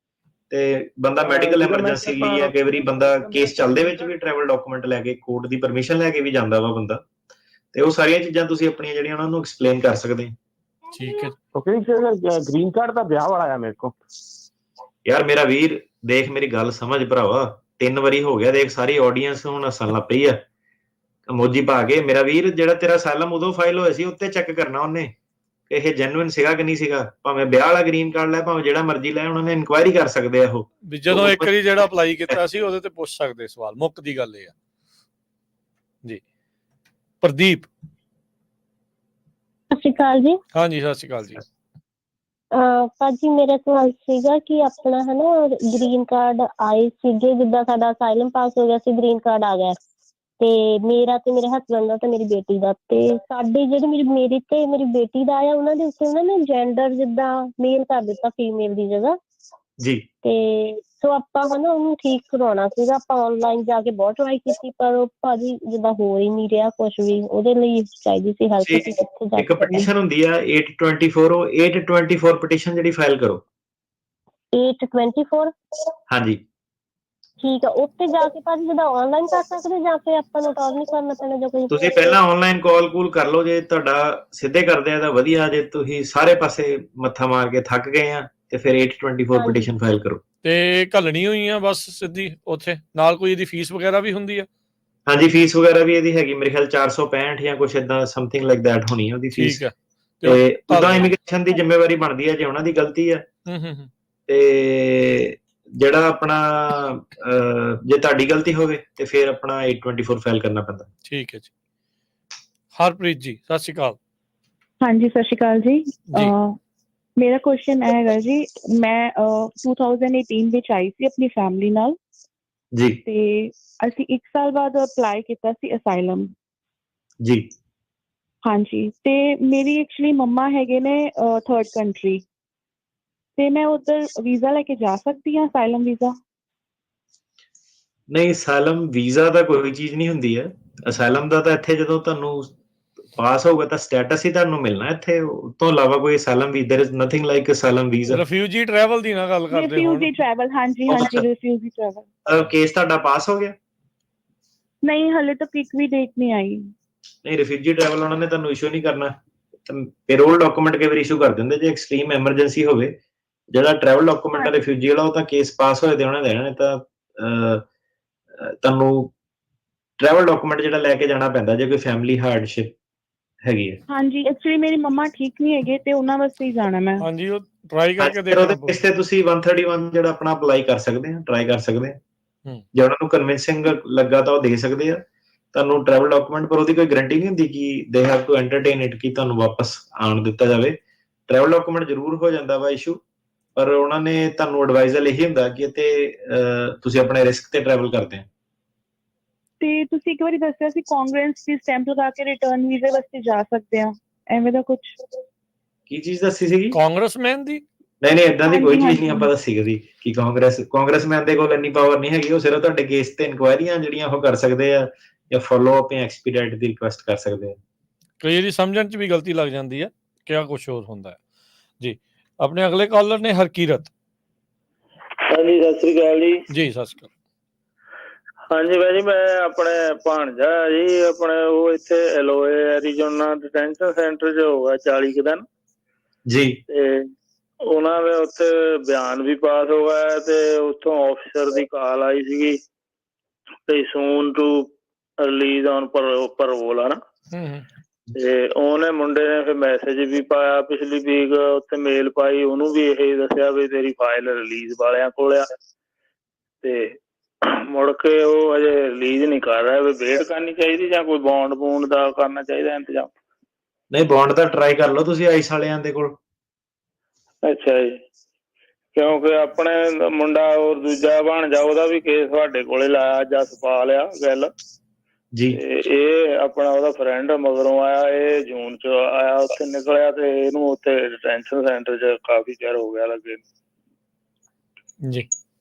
ਤੇ ਬੰਦਾ ਮੈਡੀਕਲ ਐਮਰਜੈਂਸੀ ਲਈ ਜਾਂ ਕਈ ਵਾਰੀ ਬੰਦਾ ਕੇਸ ਚੱਲਦੇ ਵਿੱਚ ਵੀ ਟਰੈਵਲ ਡਾਕੂਮੈਂਟ ਲੈ ਕੇ, ਕੋਰਟ ਦੀ ਪਰਮਿਸ਼ਨ ਲੈ ਕੇ ਵੀ ਜਾਂਦਾ ਵਾ ਬੰਦਾ, ਤੇ ਉਹ ਸਾਰੀਆਂ ਚੀਜ਼ਾਂ ਤੁਸੀਂ ਆਪਣੀਆਂ ਜਿਹੜੀਆਂ ਉਹਨਾਂ ਨੂੰ ਐਕਸਪਲੇਨ ਕਰ ਸਕਦੇ। ਠੀਕ ਹੈ। ਓਕੇ ਸਰ, ਗ੍ਰੀਨ ਕਾਰਡ ਦਾ ਵਿਆਹ ਵਾਲਾ ਆ ਮੇਰੇ ਕੋਲ। ਯਾਰ ਮੇਰਾ ਵੀਰ ਦੇਖ, ਮੇਰੀ ਗੱਲ ਸਮਝ ਭਰਾਵਾ, 3 ਵਾਰੀ ਹੋ ਗਿਆ, ਦੇਖ ਸਾਰੀ ਆਡੀਅנס ਹੁਣ ਹੱਸਣ ਲੱਗ ਪਈ ਆ ਇਮੋਜੀ ਪਾ ਕੇ। ਮੇਰਾ ਵੀਰ ਜਿਹੜਾ ਤੇਰਾ ਅਸਾਈਲਮ ਉਦੋਂ ਫਾਈਲ ਹੋਇਆ ਸੀ, ਉੱਤੇ ਚੈੱਕ ਕਰਨਾ ਉਹਨੇ ਕਿ ਇਹ ਜੈਨੂਇਨ ਸੀਗਾ ਕਿ ਨਹੀਂ ਸੀਗਾ। ਭਾਵੇਂ ਵਿਆਹ ਵਾਲਾ ਗ੍ਰੀਨ ਕਾਰਡ ਲੈ, ਭਾਵੇਂ ਜਿਹੜਾ ਮਰਜ਼ੀ ਲੈ, ਉਹਨਾਂ ਨੇ ਇਨਕੁਆਇਰੀ ਕਰ ਸਕਦੇ ਆ ਉਹ। ਵੀ ਜਦੋਂ ਇੱਕ ਵਾਰੀ ਜਿਹੜਾ ਅਪਲਾਈ ਕੀਤਾ ਸੀ ਉਹਦੇ ਤੇ ਪੁੱਛ ਸਕਦੇ ਸਵਾਲ, ਮੁੱਕ ਦੀ ਗੱਲ ਇਹ ਆ ਜੀ। ਪ੍ਰਦੀਪ, ਸਤਿ ਸ਼੍ਰੀ ਅਕਾਲ ਜੀ। ਹਾਂਜੀ ਸਤਿ ਸ਼੍ਰੀ ਅਕਾਲ ਜੀ। ਭਾਜੀ ਮੇਰਾ ਸਵਾਲ ਸੀਗਾ ਕਿ ਆਪਣਾ ਹਨਾ ਗ੍ਰੀਨ ਕਾਰਡ ਆਏ ਸੀਗੇ, ਜਿੱਦਾਂ ਸਾਡਾ ਅਸਾਈਲਮ ਪਾਸ ਹੋ ਗਿਆ ਸੀ, ਗ੍ਰੀਨ ਕਾਰਡ ਆ ਗਿਆ, ਤੇ ਮੇਰਾ ਤੇ ਮੇਰੇ ਹਸਬੈਂਡ ਦਾ ਤੇ ਮੇਰੀ ਬੇਟੀ ਦਾ, ਤੇ ਸਾਡੀ ਜਿਹੜੀ ਮੇਰੀ ਤੇ ਮੇਰੀ ਬੇਟੀ ਦਾ ਆ, ਉਹਨਾਂ ਦੇ ਉੱਤੇ ਉਹਨਾਂ ਨੇ ਜੈਂਡਰ ਜਿੱਦਾਂ ਮੇਲ ਕਰ ਦਿੱਤਾ ਫੀਮੇਲ ਦੀ ਜਗ੍ਹਾ ਜੀ। ਤੇ ਸੋ ਆਪਾਂ ਹਨਾ ਉਹਨੂੰ ਠੀਕ ਕਰਵਾਉਣਾ ਸੀਗਾ, ਆਪਾਂ ਆਨਲਾਈਨ ਜਾ ਕੇ ਬਹੁਤ ਟਰਾਈ ਕੀਤੀ, ਪਰ ਉਹ ਭਾਜੀ ਜਿੱਦਾਂ ਹੋ ਹੀ ਨਹੀਂ ਰਿਹਾ ਕੁਛ ਵੀ, ਉਹਦੇ ਲਈ ਚਾਹੀਦੀ ਸੀ ਹੈਲਪ। ਕਿੱਥੇ ਜਾ ਇੱਕ ਪਟੀਸ਼ਨ ਹੁੰਦੀ ਆ 824, ਉਹ 824 ਪਟੀਸ਼ਨ ਜਿਹੜੀ ਫਾਈਲ ਕਰੋ। 824 ਹਾਂਜੀ ਠੀਕ ਆ, ਉੱਤੇ ਜਾ ਕੇ ਭਾਜੀ ਜਿੱਦਾਂ ਆਨਲਾਈਨ ਕਰ ਸਕਦੇ ਜਾਂ ਫਿਰ ਆਪਾਂ ਨੂੰ ਟਾਰ ਨਹੀਂ ਕਰਨਾ ਪੈਣਾ ਜਾਂ ਕੋਈ? ਤੁਸੀਂ ਪਹਿਲਾਂ ਆਨਲਾਈਨ ਕਾਲ ਕੂਲ ਕਰ ਲਓ, ਜੇ ਤੁਹਾਡਾ ਸਿੱਧੇ ਕਰਦੇ ਆ ਤਾਂ ਵਧੀਆ, ਜੇ ਤੁਸੀਂ ਸਾਰੇ ਪਾਸੇ ਮੱਥਾ ਮਾਰ ਕੇ ਥੱਕ ਗਏ ਆ ਤੇ ਫਿਰ 824 ਪਟੀਸ਼ਨ ਫਾਈਲ ਕਰੋ। ਤੇ ਘੱਲਣੀ ਹੋਈ ਆ ਬਸ ਸਿੱਧੀ ਉੱਥੇ, ਨਾਲ ਕੋਈ ਇਹਦੀ ਫੀਸ ਵਗੈਰਾ ਵੀ ਹੁੰਦੀ ਆ? ਹਾਂਜੀ, ਫੀਸ ਵਗੈਰਾ ਵੀ ਇਹਦੀ ਹੈਗੀ, ਮੇਰੇ ਖਿਆਲ 465 ਜਾਂ ਕੁਛ ਏਦਾਂ ਸਮਥਿੰਗ ਲਾਈਕ ਦੈਟ ਹੋਣੀ ਉਹਦੀ ਫੀਸ। ਠੀਕ ਹੈ। ਤੇ ਉਦਾਂ ਇਮੀਗ੍ਰੇਸ਼ਨ ਦੀ ਜ਼ਿੰਮੇਵਾਰੀ ਬਣਦੀ ਹੈ ਜੇ ਉਹਨਾਂ ਦੀ ਗਲਤੀ ਹੈ। ਤੇ ਜਿਹੜਾ ਆਪਣਾ ਜੇ ਤੁਹਾਡੀ ਗਲਤੀ ਹੋਵੇ ਤੇ ਫਿਰ ਆਪਣਾ 824 ਫਾਈਲ ਕਰਨਾ ਪੈਂਦਾ। ਠੀਕ ਹੈ ਜੀ। ਹਰਪ੍ਰੀਤ ਜੀ ਸਤਿ ਸ਼੍ਰੀ ਅਕਾਲ। ਹਾਂਜੀ ਸਤਿ ਸ਼੍ਰੀ ਅਕਾਲ ਜੀ। ਮੇਰਾ ਕੁਐਸਚਨ ਇਹ ਹੈਗਾ ਜੀ, ਮੈਂ 2018 ਵਿੱਚ ਆਈ ਸੀ ਆਪਣੀ ਫੈਮਿਲੀ ਨਾਲ ਜੀ, ਤੇ ਅਸੀਂ 1 ਸਾਲ ਬਾਅਦ ਅਪਲਾਈ ਕੀਤਾ ਸੀ ਅਸਾਈਲਮ ਜੀ। ਹਾਂਜੀ, ਤੇ ਮੇਰੀ ਐਕਚੁਅਲੀ ਮੰਮਾ ਹੈਗੇ ਨੇ 3rd ਕੰਟਰੀ, ਤੇ ਮੈਂ ਉਧਰ ਵੀਜ਼ਾ ਲੈ ਕੇ ਜਾ ਸਕਦੀ ਹਾਂ, ਅਸਾਈਲਮ ਵੀਜ਼ਾ? ਨਹੀਂ, ਅਸਾਈਲਮ ਵੀਜ਼ਾ ਤਾਂ ਕੋਈ ਚੀਜ਼ ਨਹੀਂ ਹੁੰਦੀ ਹੈ। ਅਸਾਈਲਮ ਦਾ ਤਾਂ ਇੱਥੇ ਜਦੋਂ ਤੁਹਾਨੂੰ ਪਾਸ ਹੋਊਗਾ ਤਾਂ ਸਟੇਟਸ ਹੀ ਤੁਹਾਨੂੰ ਮਿਲਣਾ ਇੱਥੇ, ਉਸ ਤੋਂ ਇਲਾਵਾ ਕੋਈ ਅਸਾਈਲਮ ਵੀ there is nothing like asylum visa. Refugee travel ਦੀ ਨਾ ਗੱਲ ਕਰਦੇ ਹੋ? ਰਿਫਿਊਜੀ ਟਰੈਵਲ, ਹਾਂਜੀ ਹਾਂਜੀ ਰਿਫਿਊਜੀ ਟਰੈਵਲ। ਕੇਸ ਤੁਹਾਡਾ ਪਾਸ ਹੋ ਗਿਆ? ਨਹੀਂ, ਹਲੇ ਤੱਕ ਇੱਕ ਵੀ ਡੇਟ ਨਹੀਂ ਆਈ। ਨਹੀਂ, ਰਿਫਿਊਜੀ ਟਰੈਵਲ ਉਹਨਾਂ ਨੇ ਤੁਹਾਨੂੰ ਇਸ਼ੂ ਨਹੀਂ ਕਰਨਾ, ਪੇਰੋਲ ਡਾਕੂਮੈਂਟ ਕਈ ਵਾਰ ਇਸ਼ੂ ਕਰ ਦਿੰਦੇ ਜੇ ਐਕਸਟ੍ਰੀਮ ਐਮਰਜੈਂਸੀ ਹੋਵੇ। ਜਿਹੜਾ ਟਰੈਵਲ ਡਾਕੂਮੈਂਟ ਹੈ ਰਿਫਿਊਜੀ ਵਾਲਾ, ਉਹ ਤਾਂ ਕੇਸ ਪਾਸ ਹੋਏ ਤੇ ਉਹਨਾਂ ਨੇ ਦੇਣਾ, ਨਹੀਂ ਤਾਂ ਤੁਹਾਨੂੰ ਟਰੈਵਲ ਡਾਕੂਮੈਂਟ ਜਿਹੜਾ ਲੈ ਕੇ ਜਾਣਾ ਪੈਂਦਾ ਜੇ ਕੋਈ ਫੈਮਿਲੀ ਹਾਰਡਸ਼ਿਪ ਹੈਗੀ ਹੈ। ਹਾਂਜੀ, ਐਕਚੁਅਲੀ ਮੇਰੀ ਮੰਮਾ ਠੀਕ ਨਹੀਂ ਹੈਗੇ ਤੇ ਉਹਨਾਂ ਵਾਸਤੇ ਹੀ ਜਾਣਾ ਮੈਂ। ਹਾਂਜੀ, ਉਹ ਟਰਾਈ ਕਰਕੇ ਦੇਖੋ। ਉਹਦੇ ਬੇਸ ਤੇ ਤੁਸੀਂ 131 ਜਿਹੜਾ ਆਪਣਾ ਅਪਲਾਈ ਕਰ ਸਕਦੇ ਆ, ਟਰਾਈ ਕਰ ਸਕਦੇ ਆ। ਜੇ ਉਹਨਾਂ ਨੂੰ ਕਨਵਿੰਸਿੰਗ ਲੱਗਾ ਤਾਂ ਉਹ ਦੇ ਸਕਦੇ ਆ ਤੁਹਾਨੂੰ ਟਰੈਵਲ ਡਾਕੂਮੈਂਟ, ਪਰ ਉਹਦੀ ਕੋਈ ਗਾਰੰਟੀ ਨਹੀਂ ਹੁੰਦੀ ਕਿ they have to entertain it ਕਿ ਤੁਹਾਨੂੰ ਵਾਪਸ ਆਉਣ ਦਿੱਤਾ ਜਾਵੇ। ਟਰੈਵਲ ਡਾਕੂਮੈਂਟ ਜ਼ਰੂਰ ਹੋ ਜਾਂਦਾ ਵਾ ਇਸ਼ੂ, ਪਰ ਉਹਨਾਂ ਨੇ ਤੁਹਾਨੂੰ ਐਡਵਾਈਜ਼ਲ ਇਹੀ ਹੁੰਦਾ ਕਿ ਇੱਥੇ ਤੁਸੀਂ ਆਪਣੇ ਰਿਸਕ ਤੇ ਟਰੈਵਲ ਕਰਦੇ ਆ। ਤੇ ਤੁਸੀਂ ਇੱਕ ਵਾਰੀ ਦੱਸਿਆ ਸੀ ਕਾਂਗਰਸ ਦੀ ਸਟੈਂਪ ਲਗਾ ਕੇ ਰਿਟਰਨ ਵੀਜ਼ੇ ਵਾਸਤੇ ਜਾ ਸਕਦੇ ਆ, ਐਵੇਂ ਦਾ ਕੁਝ? ਕੀ ਚੀਜ਼ ਦੱਸੀ ਸੀਗੀ? ਕਾਂਗਰਸਮੈਨ ਦੀ ਨਹੀਂ ਏਦਾਂ ਦੀ ਕੋਈ ਹਾਂਜੀ, ਚੀਜ਼ ਨਹੀਂ ਹਾਂਜੀ। ਆਪਾਂ ਦੱਸੀ ਕਦੀ ਕਿ ਕਾਂਗਰਸਮੈਨ ਦੇ ਕੋਲ ਇੰਨੀ ਪਾਵਰ ਨਹੀਂ ਹੈਗੀ। ਉਹ ਸਿਰਫ ਤੁਹਾਡੇ ਕੇਸ ਤੇ ਇਨਕੁਆਇਰੀਆਂ ਜਿਹੜੀਆਂ ਉਹ ਕਰ ਸਕਦੇ ਆ ਜਾਂ ਫੋਲੋ ਅਪ ਜਾਂ ਐਕਸਪੀਡਾਈਟ ਦੀ ਰਿਕੁਐਸਟ ਕਰ ਸਕਦੇ ਆ। ਕਈ ਵਾਰੀ ਸਮਝਣ 'ਚ ਵੀ ਗਲਤੀ ਲੱਗ ਜਾਂਦੀ ਹੈ, ਕਿਆ ਕੁਛ ਹੋਰ ਹੁੰਦਾ ਹੈ ਜੀ। ਆਪਣੇ ਅਗਲੇ ਕਾਲਰ ਨੇ ਹਰਕੀਰਤ। ਹਾਂਜੀ, ਸਤਿ ਸ੍ਰੀ ਅਕਾਲ ਜੀ। ਜੀ ਸਤਿ ਸ਼੍ਰੀ ਅਕਾਲ। ਹਾਂਜੀ ਭਾਜੀ, ਮੈਂ ਆਪਣੇ ਭਾਣਜਾ ਜੀ, ਆਪਣੇ ਉਹ ਇੱਥੇ ਐਲੋਏ ਐਰੀਜ਼ੋਨਾ ਡਿਟੈਂਸ਼ਨ ਸੈਂਟਰ 'ਚ ਹੋਊਗਾ 40 ਕੁ ਦਿਨ ਜੀ, ਤੇ ਉਹਨਾਂ ਦੇ ਉੱਥੇ ਬਿਆਨ ਵੀ ਪਾਸ ਹੋ ਗਿਆ ਤੇ ਉੱਥੋਂ ਆਫਿਸਰ ਦੀ ਕਾਲ ਆਈ ਸੀਗੀ ਤੇ ਸੂਨ ਟੂ ਰਿਲੀਜ਼ ਔਨ ਪਰੋਲ ਹੈ ਨਾ। ਤੇ ਉਹਨੇ ਮੁੰਡੇ ਨੇ ਫਿਰ ਮੈਸੇਜ ਵੀ ਪਾਇਆ ਪਿਛਲੀ ਵੀਕ, ਉੱਥੇ ਮੇਲ ਪਾਈ, ਉਹਨੂੰ ਵੀ ਇਹ ਦੱਸਿਆ ਵੀ ਤੇਰੀ ਫਾਈਲ ਰਿਲੀਜ਼ ਵਾਲਿਆਂ ਕੋਲ ਆ ਤੇ ਮੁੜ ਕੇ ਉਹ ਅਜੇ ਰਿਲੀਜ਼ ਨਹੀਂ ਕਰ ਰਿਹਾ। ਵੀ ਵੇਟ ਕਰਨੀ ਚਾਹੀਦੀ ਜਾਂ ਕੋਈ ਬੌਂਡ ਬੂੰਡ ਦਾ ਕਰਨਾ ਚਾਹੀਦਾ ਇੰਤਜ਼ਾਮ? ਨਹੀਂ ਬੌਂਡ ਦਾ ਟਰਾਈ ਕਰ ਲਓ ਤੁਸੀਂ ਆਈਸ ਵਾਲਿਆਂ ਦੇ ਕੋਲ। ਅੱਛਾ ਜੀ, ਕਿਉਂਕਿ ਆਪਣੇ ਮੁੰਡਾ ਹੋਰ ਦੂਜਾ ਭਾਣਜਾ ਉਹਦਾ ਵੀ ਕੇਸ ਤੁਹਾਡੇ ਕੋਲੇ ਲਾਇਆ, ਜਸਪਾਲ ਆ ਗੱਲ ਜੀ। ਤੇ ਇਹ ਆਪਣਾ ਉਹਦਾ ਫਰੈਂਡ ਮਗਰੋਂ ਆਇਆ, ਇਹ ਜੂਨ 'ਚ ਆਇਆ, ਉੱਥੇ ਨਿਕਲਿਆ ਤੇ ਇਹਨੂੰ ਉੱਥੇ ਡਿਟੈਂਸ਼ਨ ਸੈਂਟਰ 'ਚ ਕਾਫੀ ਚਿਰ ਹੋ ਗਿਆ ਲੱਗੇ ਜੀ।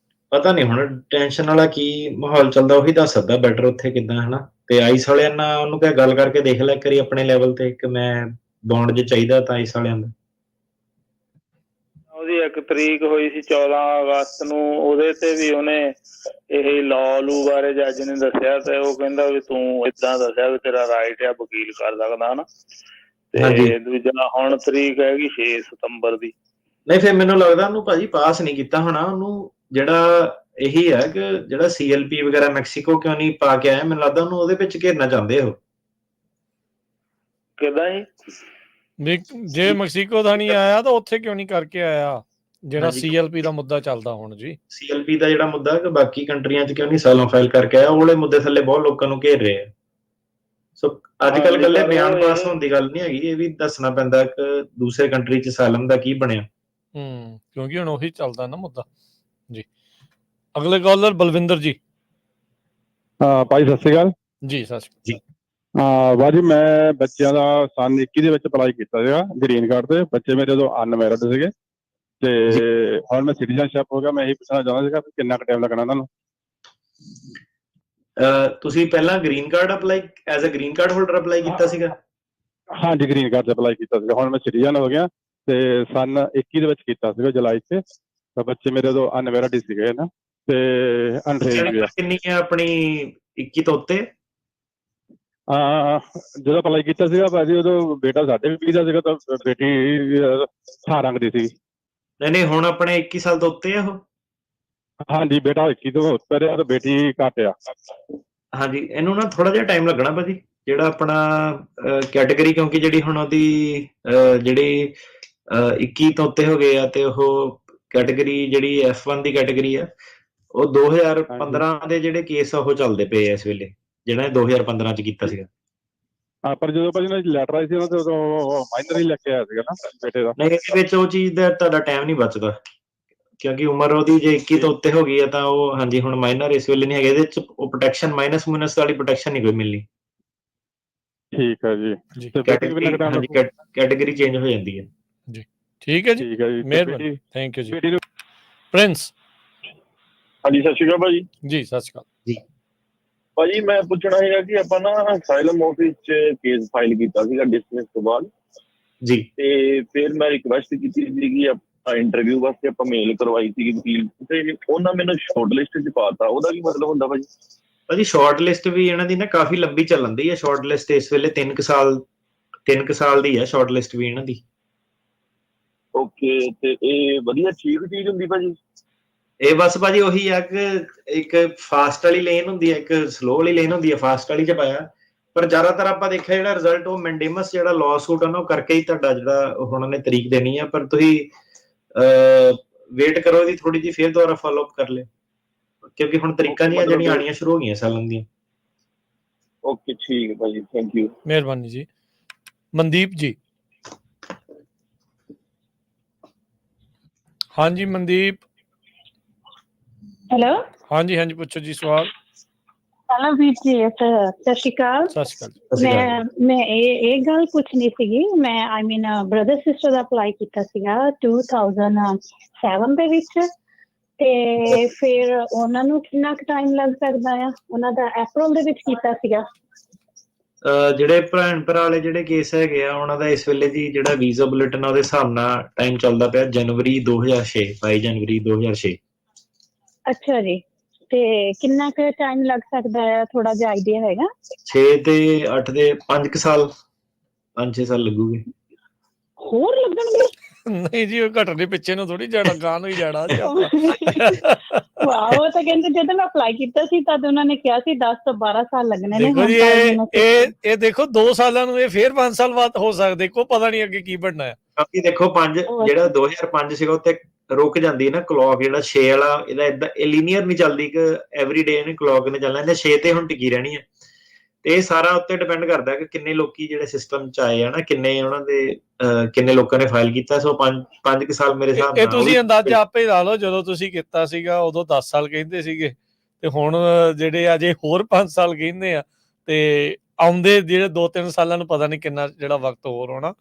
ਪਤਾ ਨਹੀਂ ਹੁਣ ਟੈਨਸ਼ਨ ਵਾਲਾ ਕੀ ਮਾਹੌਲ ਚੱਲਦਾ, ਉਹੀ ਦੱਸ ਸਕਦਾ ਬੈਟਰ ਉੱਥੇ ਕਿੱਦਾਂ ਹੈ ਨਾ। ਤੇ ਆਈਸ ਵਾਲਿਆਂ ਨਾਲ ਉਹਨੂੰ ਕਹਿ ਗੱਲ ਕਰਕੇ ਦੇਖ ਲੈ ਕਰੀ ਆਪਣੇ ਲੈਵਲ ਤੇ ਕਿ ਮੈਂ ਬੌਂਡ ਜੇ ਚਾਹੀਦਾ ਤਾਂ ਆਈਸ ਵਾਲਿਆਂ ਦਾ। ਉਹਦੀ 1 ਤਰੀਕ ਹੋਈ ਸੀ 14 ਅਗਸਤ ਨੂੰ, ਉਹਦੇ ਤੇ ਵੀ ਉਹਨੇ ਇਹ ਲਾਅ ਲੂ ਬਾਰੇ ਜੱਜ ਨੇ ਦੱਸਿਆ ਤੇ ਉਹ ਕਹਿੰਦਾ ਵੀ ਤੂੰ ਏਦਾਂ ਦੱਸਿਆ ਵੀ ਤੇਰਾ ਰਾਈਟ ਆ ਵਕੀਲ ਕਰ ਸਕਦਾ ਹਨਾ। ਤੇ ਦੂਜਾ ਹੁਣ ਤਰੀਕ ਹੈਗੀ 6 ਸਤੰਬਰ ਦੀ। ਨਹੀਂ ਫਿਰ ਮੈਨੂੰ ਲੱਗਦਾ ਉਹਨੂੰ ਭਾਜੀ ਪਾਸ ਨਹੀਂ ਕੀਤਾ ਹੋਣਾ। ਉਹਨੂੰ ਜਿਹੜਾ ਇਹੀ ਹੈ ਕਿ ਜਿਹੜਾ CLP ਵਗੈਰਾ ਮੈਕਸੀਕੋ ਕਿਉਂ ਨਹੀਂ ਪਾ ਕੇ ਆਇਆ, ਮੈਨੂੰ ਲੱਗਦਾ ਉਹਨੂੰ ਉਹਦੇ ਵਿੱਚ ਘੇਰਨਾ ਚਾਹੁੰਦੇ ਉਹ। ਕਿੱਦਾਂ ਜੀ? ਜੇ ਮੈਕਸੀਕੋ ਦਾ ਨਹੀਂ ਆਇਆ ਤਾਂ ਉੱਥੇ ਕਿਉਂ ਨਹੀਂ ਕਰਕੇ ਆਇਆ ਜਿਹੜਾ ਹਾਂਜੀ। CLP ਦਾ ਮੁੱਦਾ ਚੱਲਦਾ ਹੁਣ ਜੀ। CLP ਦਾ ਜਿਹੜਾ ਮੁੱਦਾ ਕਿ ਬਾਕੀ ਕੰਟਰੀਆਂ 'ਚ ਕਿਉਂ ਨਹੀਂ ਸਾਲੋਂ ਫਾਈਲ ਕਰਕੇ ਆਇਆ, ਉਹ ਵਾਲੇ ਮੁੱਦੇ ਥੱਲੇ ਬਹੁਤ ਲੋਕਾਂ ਨੂੰ ਘੇਰ ਰਹੇ ਆ। ਸੋ ਅੱਜ ਕੱਲ੍ਹ ਇਕੱਲੇ ਬਿਆਨ ਪਾਸ ਹੋਣ ਦੀ ਗੱਲ ਨਹੀਂ ਹੈਗੀ, ਇਹ ਵੀ ਦੱਸਣਾ ਪੈਂਦਾ ਕਿ ਦੂਸਰੇ ਕੰਟਰੀ 'ਚ ਸਾਲਮ ਦਾ ਕੀ ਬਣਿਆ। ਕਿਉਂਕਿ ਹੁਣ ਉਹੀ ਚੱਲਦਾ ਨਾ ਮੁੱਦਾ ਜੀ। ਅਗਲੇ ਕਾਲਰ ਬਲਵਿੰਦਰ ਜੀ। ਭਾਈ ਸਤਿ ਸ਼੍ਰੀ ਅਕਾਲ ਜੀ। ਸਤਿ ਸ਼੍ਰੀ ਅਕਾਲ। ਭਾਜੀ ਮੈਂ ਬੱਚਿਆਂ ਦਾ ਸੰਨ 21 ਦੇ ਵਿੱਚ ਅਪਲਾਈ ਕੀਤਾ ਸੀਗਾ ਗ੍ਰੀਨ ਕਾਰਡ ਤੇ। ਬੱਚੇ ਮੇਰੇ ਉਦੋਂ ਅਨਮੈਰਿਡ ਸੀਗੇ ਤੇ ਹੁਣ ਮੈਂ ਸਿਟੀਜ਼ਨਸ਼ਿਪ ਹੋ ਗਿਆ। ਮੈਂ ਇਹੀ ਪੁੱਛਣਾ ਚਾਹੁੰਦਾ ਸੀਗਾ ਕਿੰਨਾ ਕੁ ਟਾਈਮ ਲੱਗਣਾ ਤੁਹਾਨੂੰ? ਤੁਸੀਂ ਪਹਿਲਾਂ green card apply as a green card holder apply ਕੀਤਾ ਸੀਗਾ? ਹਾਂਜੀ, ਗ੍ਰੀਨ ਕਾਰਡ 'ਤੇ ਅਪਲਾਈ ਕੀਤਾ ਸੀਗਾ। ਹੁਣ ਮੈਂ ਸਿਟੀਜ਼ਨ ਹੋ ਗਿਆ ਤੇ ਸੰਨ 21 ਦੇ ਵਿੱਚ ਕੀਤਾ ਸੀਗਾ ਜੁਲਾਈ 'ਚ। ਤਾਂ ਬੱਚੇ ਮੇਰੇ ਉਦੋਂ ਅਨਮੈਰਿਡ ਹੀ ਸੀਗੇ ਨਾ ਤੇ ਅਨਰੇਂਜ ਵੀ ਆ। ਕਿੰਨੀ ਹੈ ਆਪਣੀ 21 ਤੋਂ ਉੱਤੇ? ਜਦੋਂ ਅਪਲਾਈ ਕੀਤਾ ਸੀਗਾ ਭਾਜੀ ਉਦੋਂ ਬੇਟਾ ਸਾਡੇ ਵੀ 20 ਦਾ ਸੀਗਾ ਤਾਂ ਬੇਟੀ 18 ਦੀ ਸੀ। ਨਹੀਂ ਹੁਣ ਆਪਣੇ 21 ਸਾਲ ਤੋਂ ਉੱਤੇ ਆ ਉਹ? ਹਾਂਜੀ, ਬੇਟਾ 21 ਤੋਂ ਉੱਪਰ ਆ ਤੇ ਬੇਟੀ ਘੱਟ ਆ। ਹਾਂਜੀ, ਇਹਨੂੰ ਨਾ ਥੋੜਾ ਜਿਹਾ ਟਾਈਮ ਲੱਗਣਾ ਭਾਜੀ। ਜਿਹੜਾ ਆਪਣਾ ਕੈਟੇਗਰੀ, ਕਿਉਂਕਿ ਜਿਹੜੀ ਹੁਣ ਉਹਦੀ ਜਿਹੜੀ 21 ਤੋਂ ਉੱਤੇ ਹੋ ਗਏ ਆ ਤੇ ਉਹ ਕੈਟੇਗਰੀ ਜਿਹੜੀ F1 ਦੀ ਕੈਟੇਗਰੀ ਆ, ਉਹ 2015 ਦੇ ਜਿਹੜੇ ਕੇਸ ਆ ਉਹ ਚੱਲਦੇ ਪਏ ਆ ਇਸ ਵੇਲੇ, ਜਿਹੜਾ 2015 ਚ ਕੀਤਾ ਸੀਗਾ। ਪਰ ਜਦੋਂ ਭਾਜੀ ਉਹਨਾਂ ਦੀ ਲੈਟਰ ਆਈ ਸੀ ਉਹਨਾਂ ਤੇ ਉਦੋਂ ਮਾਈਨਰ ਹੀ ਲੈ ਕੇ ਆਇਆ ਸੀਗਾ ਨਾ ਬੇਟੇ ਦਾ। ਨਹੀਂ, ਇਹਦੇ ਵਿੱਚ ਉਹ ਚੀਜ਼ ਦਾ ਤੁਹਾਡਾ ਟਾਈਮ ਨਹੀਂ ਬਚਦਾ ਕਿਉਂਕਿ ਉਮਰ ਉਹਦੀ ਜੇ 21 ਤੋਂ ਉੱਤੇ ਹੋ ਗਈ ਹੈ ਤਾਂ ਉਹ ਹਾਂਜੀ ਹੁਣ ਮਾਈਨਰ ਇਸ ਵੇਲੇ ਨਹੀਂ ਹੈਗੇ। ਇਹਦੇ ਚ ਉਹ ਪ੍ਰੋਟੈਕਸ਼ਨ ਮਾਈਨਸ ਵਾਲੀ ਪ੍ਰੋਟੈਕਸ਼ਨ ਨਹੀਂ ਕੋਈ ਮਿਲਣੀ। ਠੀਕ ਹੈ ਜੀ। ਕੈਟੇਗਰੀ ਚੇਂਜ ਹੋ ਜਾਂਦੀ ਹੈ ਜੀ। ਠੀਕ ਹੈ ਜੀ, ਮਿਹਰਬਾਨੀ, ਥੈਂਕ ਯੂ ਜੀ। ਪ੍ਰਿੰਸ। ਹਾਂਜੀ, ਸਤਿ ਸ਼੍ਰੀ ਅਕਾਲ ਭਾਜੀ। ਜੀ ਸਤਿ ਸ਼੍ਰੀ ਅਕਾਲ ਜੀ। ਭਾਜੀ ਮੈਂ ਪੁੱਛਣਾ ਹੈਗਾ ਕਿ ਆਪਾਂ ਨਾ ਅਸਾਈਲਮ ਆਫਿਸ 'ਚ ਕੇਸ ਫਾਈਲ ਕੀਤਾ ਸੀਗਾ ਡਿਸਮਿਸ ਤੋਂ ਬਾਅਦ ਜੀ। ਤੇ ਫਿਰ ਮੈਂ ਰਿਕੁਐਸਟ ਕੀਤੀ ਸੀਗੀ ਇੰਟਰਵਿਊ ਵਾਸਤੇ, ਆਪਾਂ ਮੇਲ ਕਰਵਾਈ ਸੀਗੀ ਵਕੀਲ ਤੇ ਉਹਨਾਂ ਮੈਨੂੰ ਸ਼ਾਰਟ ਲਿਸਟ 'ਚ ਪਾਤਾ। ਉਹਦਾ ਕੀ ਮਤਲਬ ਹੁੰਦਾ ਭਾਜੀ? ਭਾਜੀ ਸ਼ਾਰਟ ਲਿਸਟ ਵੀ ਇਹਨਾਂ ਦੀ ਨਾ ਕਾਫੀ ਲੰਬੀ ਚੱਲਣ ਦੀ ਹੈ। ਸ਼ਾਰਟ ਲਿਸਟ ਇਸ ਵੇਲੇ 3 ਕੁ ਸਾਲ ਦੀ ਹੈ ਸ਼ਾਰਟ ਲਿਸਟ ਵੀ ਇਹਨਾਂ ਦੀ। ਓਕੇ, ਤੇ ਇਹ ਵਧੀਆ ਠੀਕ ਚੀਜ਼ ਹੁੰਦੀ ਭਾਜੀ? ਇਹ ਬਸ ਭਾਜੀ ਉਹੀ ਆ ਕਿ ਇੱਕ ਫਾਸਟ ਵਾਲੀ ਲੇਨ ਹੁੰਦੀ ਹੈ, ਇੱਕ ਸਲੋ ਵਾਲੀ ਲੇਨ ਹੁੰਦੀ ਹੈ। ਫਾਸਟ ਵਾਲੀ 'ਚ ਪਾਇਆ, ਪਰ ਜ਼ਿਆਦਾਤਰ ਆਪਾਂ ਦੇਖਿਆ ਜਿਹੜਾ ਰਿਜ਼ਲਟ ਉਹ ਮੈਂਡੇਮਸ ਜਿਹੜਾ ਲਾਅ ਸੂਟ ਆ ਨਾ ਉਹ ਕਰਕੇ ਹੀ ਤੁਹਾਡਾ ਜਿਹੜਾ ਹੁਣ ਉਹਨੇ ਤਰੀਕ ਦੇਣੀ ਆ। ਪਰ ਤੁਸੀਂ ਵੇਟ ਕਰੋ ਇਹਦੀ ਥੋੜੀ ਜਿਹੀ, ਫਿਰ ਦੁਬਾਰਾ ਫਾਲੋ ਅਪ ਕਰ ਲਿਓ ਕਿਉਂਕਿ ਹੁਣ ਤਰੀਕਾਂ ਦੀਆਂ ਜਿਹੜੀਆਂ ਆਉਣੀਆਂ ਸ਼ੁਰੂ ਹੋ ਗਈਆਂ ਸਾਲਨ ਦੀਆਂ। ਓਕੇ, ਠੀਕ ਹੈ ਭਾਜੀ, ਥੈਂਕ ਯੂ, ਮਿਹਰਬਾਨੀ ਜੀ। ਮਨਦੀਪ ਜੀ। ਹਾਂਜੀ ਮਨਦੀਪ। ਹੈਲੋ। ਹਾਂਜੀ ਪੁੱਛੋ ਜੀ ਸਵਾਲ। ਹੈਲੋ ਵੀਰ ਜੀ, ਸਤਿ ਸ਼੍ਰੀ ਅਕਾਲ। ਸਤਿ ਸ਼੍ਰੀ ਅਕਾਲ। ਮੈਂ ਇਹ ਗੱਲ ਪੁੱਛਣੀ ਸੀਗੀ। ਮੈਂ ਆਈ ਮੀਨ ਬ੍ਰਦਰ ਸਿਸਟਰ ਦਾ ਅਪਲਾਈ ਕੀਤਾ ਸੀਗਾ 2007 ਦੇ ਵਿੱਚ, ਤੇ ਫਿਰ ਉਹਨਾਂ ਨੂੰ ਕਿੰਨਾ ਕੁ ਟਾਈਮ ਲੱਗ ਸਕਦਾ ਆ? ਉਹਨਾਂ ਦਾ ਅਪ੍ਰੈਲ ਦੇ ਵਿੱਚ ਕੀਤਾ ਸੀਗਾ। ਜਿਹੜੇ ਭੈਣ ਭਰਾ ਵਾਲੇ ਜਿਹੜੇ ਕੇਸ ਹੈਗੇ ਆ, ਉਹਨਾਂ ਦਾ ਇਸ ਵੇਲੇ ਦੀ ਜਿਹੜਾ ਵੀਜ਼ਾ ਬੁਲੇਟਿਨ ਆ ਉਹਦੇ ਹਿਸਾਬ ਨਾਲ ਟਾਈਮ ਚੱਲਦਾ ਪਿਆ ਜਨਵਰੀ 2006, 22 ਜਨਵਰੀ 2006। ਅੱਛਾ ਜੀ, ਤੇ ਕਿੰਨਾ ਕੁ ਟਾਈਮ ਲੱਗ ਸਕਦਾ ਆ? ਥੋੜਾ ਜਿਹਾ ਆਈਡੀਆ ਹੈਗਾ? 6 ਤੇ 8 ਦੇ 5 ਸਾਲ, 5-6 ਸਾਲ ਲੱਗੂਗੇ। ਹੋਰ ਲੱਗਣਗੇ? ਨਹੀਂ ਜੀ, ਉਹ ਘਟਨੇ ਪਿੱਛੇ ਨੂੰ ਥੋੜੀ ਜਾਣਾ, ਗਾਂ ਨੂੰ ਹੀ ਜਾਣਾ ਜੀ ਆਪਾਂ। ਵਾਹ, ਉਹ ਤਾਂ ਕਹਿੰਦੇ ਜਦੋਂ ਮੈਂ ਅਪਲਾਈ ਕੀਤਾ ਸੀ ਤਦ ਉਹਨਾਂ ਨੇ ਕਿਹਾ ਸੀ 10 ਤੋਂ 12 ਸਾਲ ਲੱਗਣੇ ਨੇ। ਦੇਖੋ ਜੀ, ਇਹ ਦੇਖੋ 2 ਸਾਲਾਂ ਨੂੰ ਇਹ ਫੇਰ 5 ਸਾਲ ਬਾਅਦ ਹੋ ਸਕਦੇ, ਕੋ ਪਤਾ ਨਹੀਂ ਅੱਗੇ ਕੀ ਬਣਨਾ ਹੈ। ਕਿਉਂਕਿ ਦੇਖੋ ਜਿਹੜਾ 2005 ਸੀਗਾ ਉੱਤੇ ਰੁਕ ਜਾਂਦੀ ਨਾ ਕਲੌਕ, ਜਿਹੜਾ 6 ਵਾਲਾ ਇਹਦਾ ਏਦਾਂ ਲੀਨੀਅਰ ਨਹੀਂ ਚੱਲਦੀ ਕਿ ਐਵਰੀ ਡੇ ਨੇ ਕਲੌਕ ਨੇ ਚੱਲਣਾ, ਇਹਨੇ 6 ਤੇ ਹੁਣ ਟਿਕੀ ਰਹਿਣੀ ਹੈ। ਤੇ ਇਹ ਸਾਰਾ ਉੱਤੇ ਡਿਪੈਂਡ ਕਰਦਾ ਕਿ ਕਿੰਨੇ ਲੋਕੀ ਜਿਹੜੇ ਸਿਸਟਮ ਚ ਆਏ ਆ ਨਾ, ਕਿੰਨੇ ਉਹਨਾਂ ਦੇ ਕਿੰਨੇ ਲੋਕਾਂ ਨੇ ਫਾਈਲ ਕੀਤਾ। ਸੋ 5 ਸਾਲ ਮੇਰੇ ਹਿਸਾਬ ਨਾਲ। ਇਹ ਤੁਸੀਂ ਅੰਦਾਜ਼ਾ ਆਪੇ ਲਾ ਲਓ, ਜਦੋਂ ਤੁਸੀਂ ਕੀਤਾ ਸੀਗਾ ਉਦੋਂ 10 ਸਾਲ ਕਹਿੰਦੇ ਸੀਗੇ, ਤੇ ਹੁਣ ਜਿਹੜੇ ਅਜੇ ਹੋਰ 5 ਸਾਲ ਕਹਿੰਦੇ ਆ, ਤੇ ਆਉਂਦੇ ਜਿਹੜੇ 2-3 ਸਾਲਾਂ ਨੂੰ ਪਤਾ ਨਹੀਂ ਕਿੰਨਾ ਜਿਹੜਾ ਵਕਤ ਹੋਰ ਹੋਣਾ।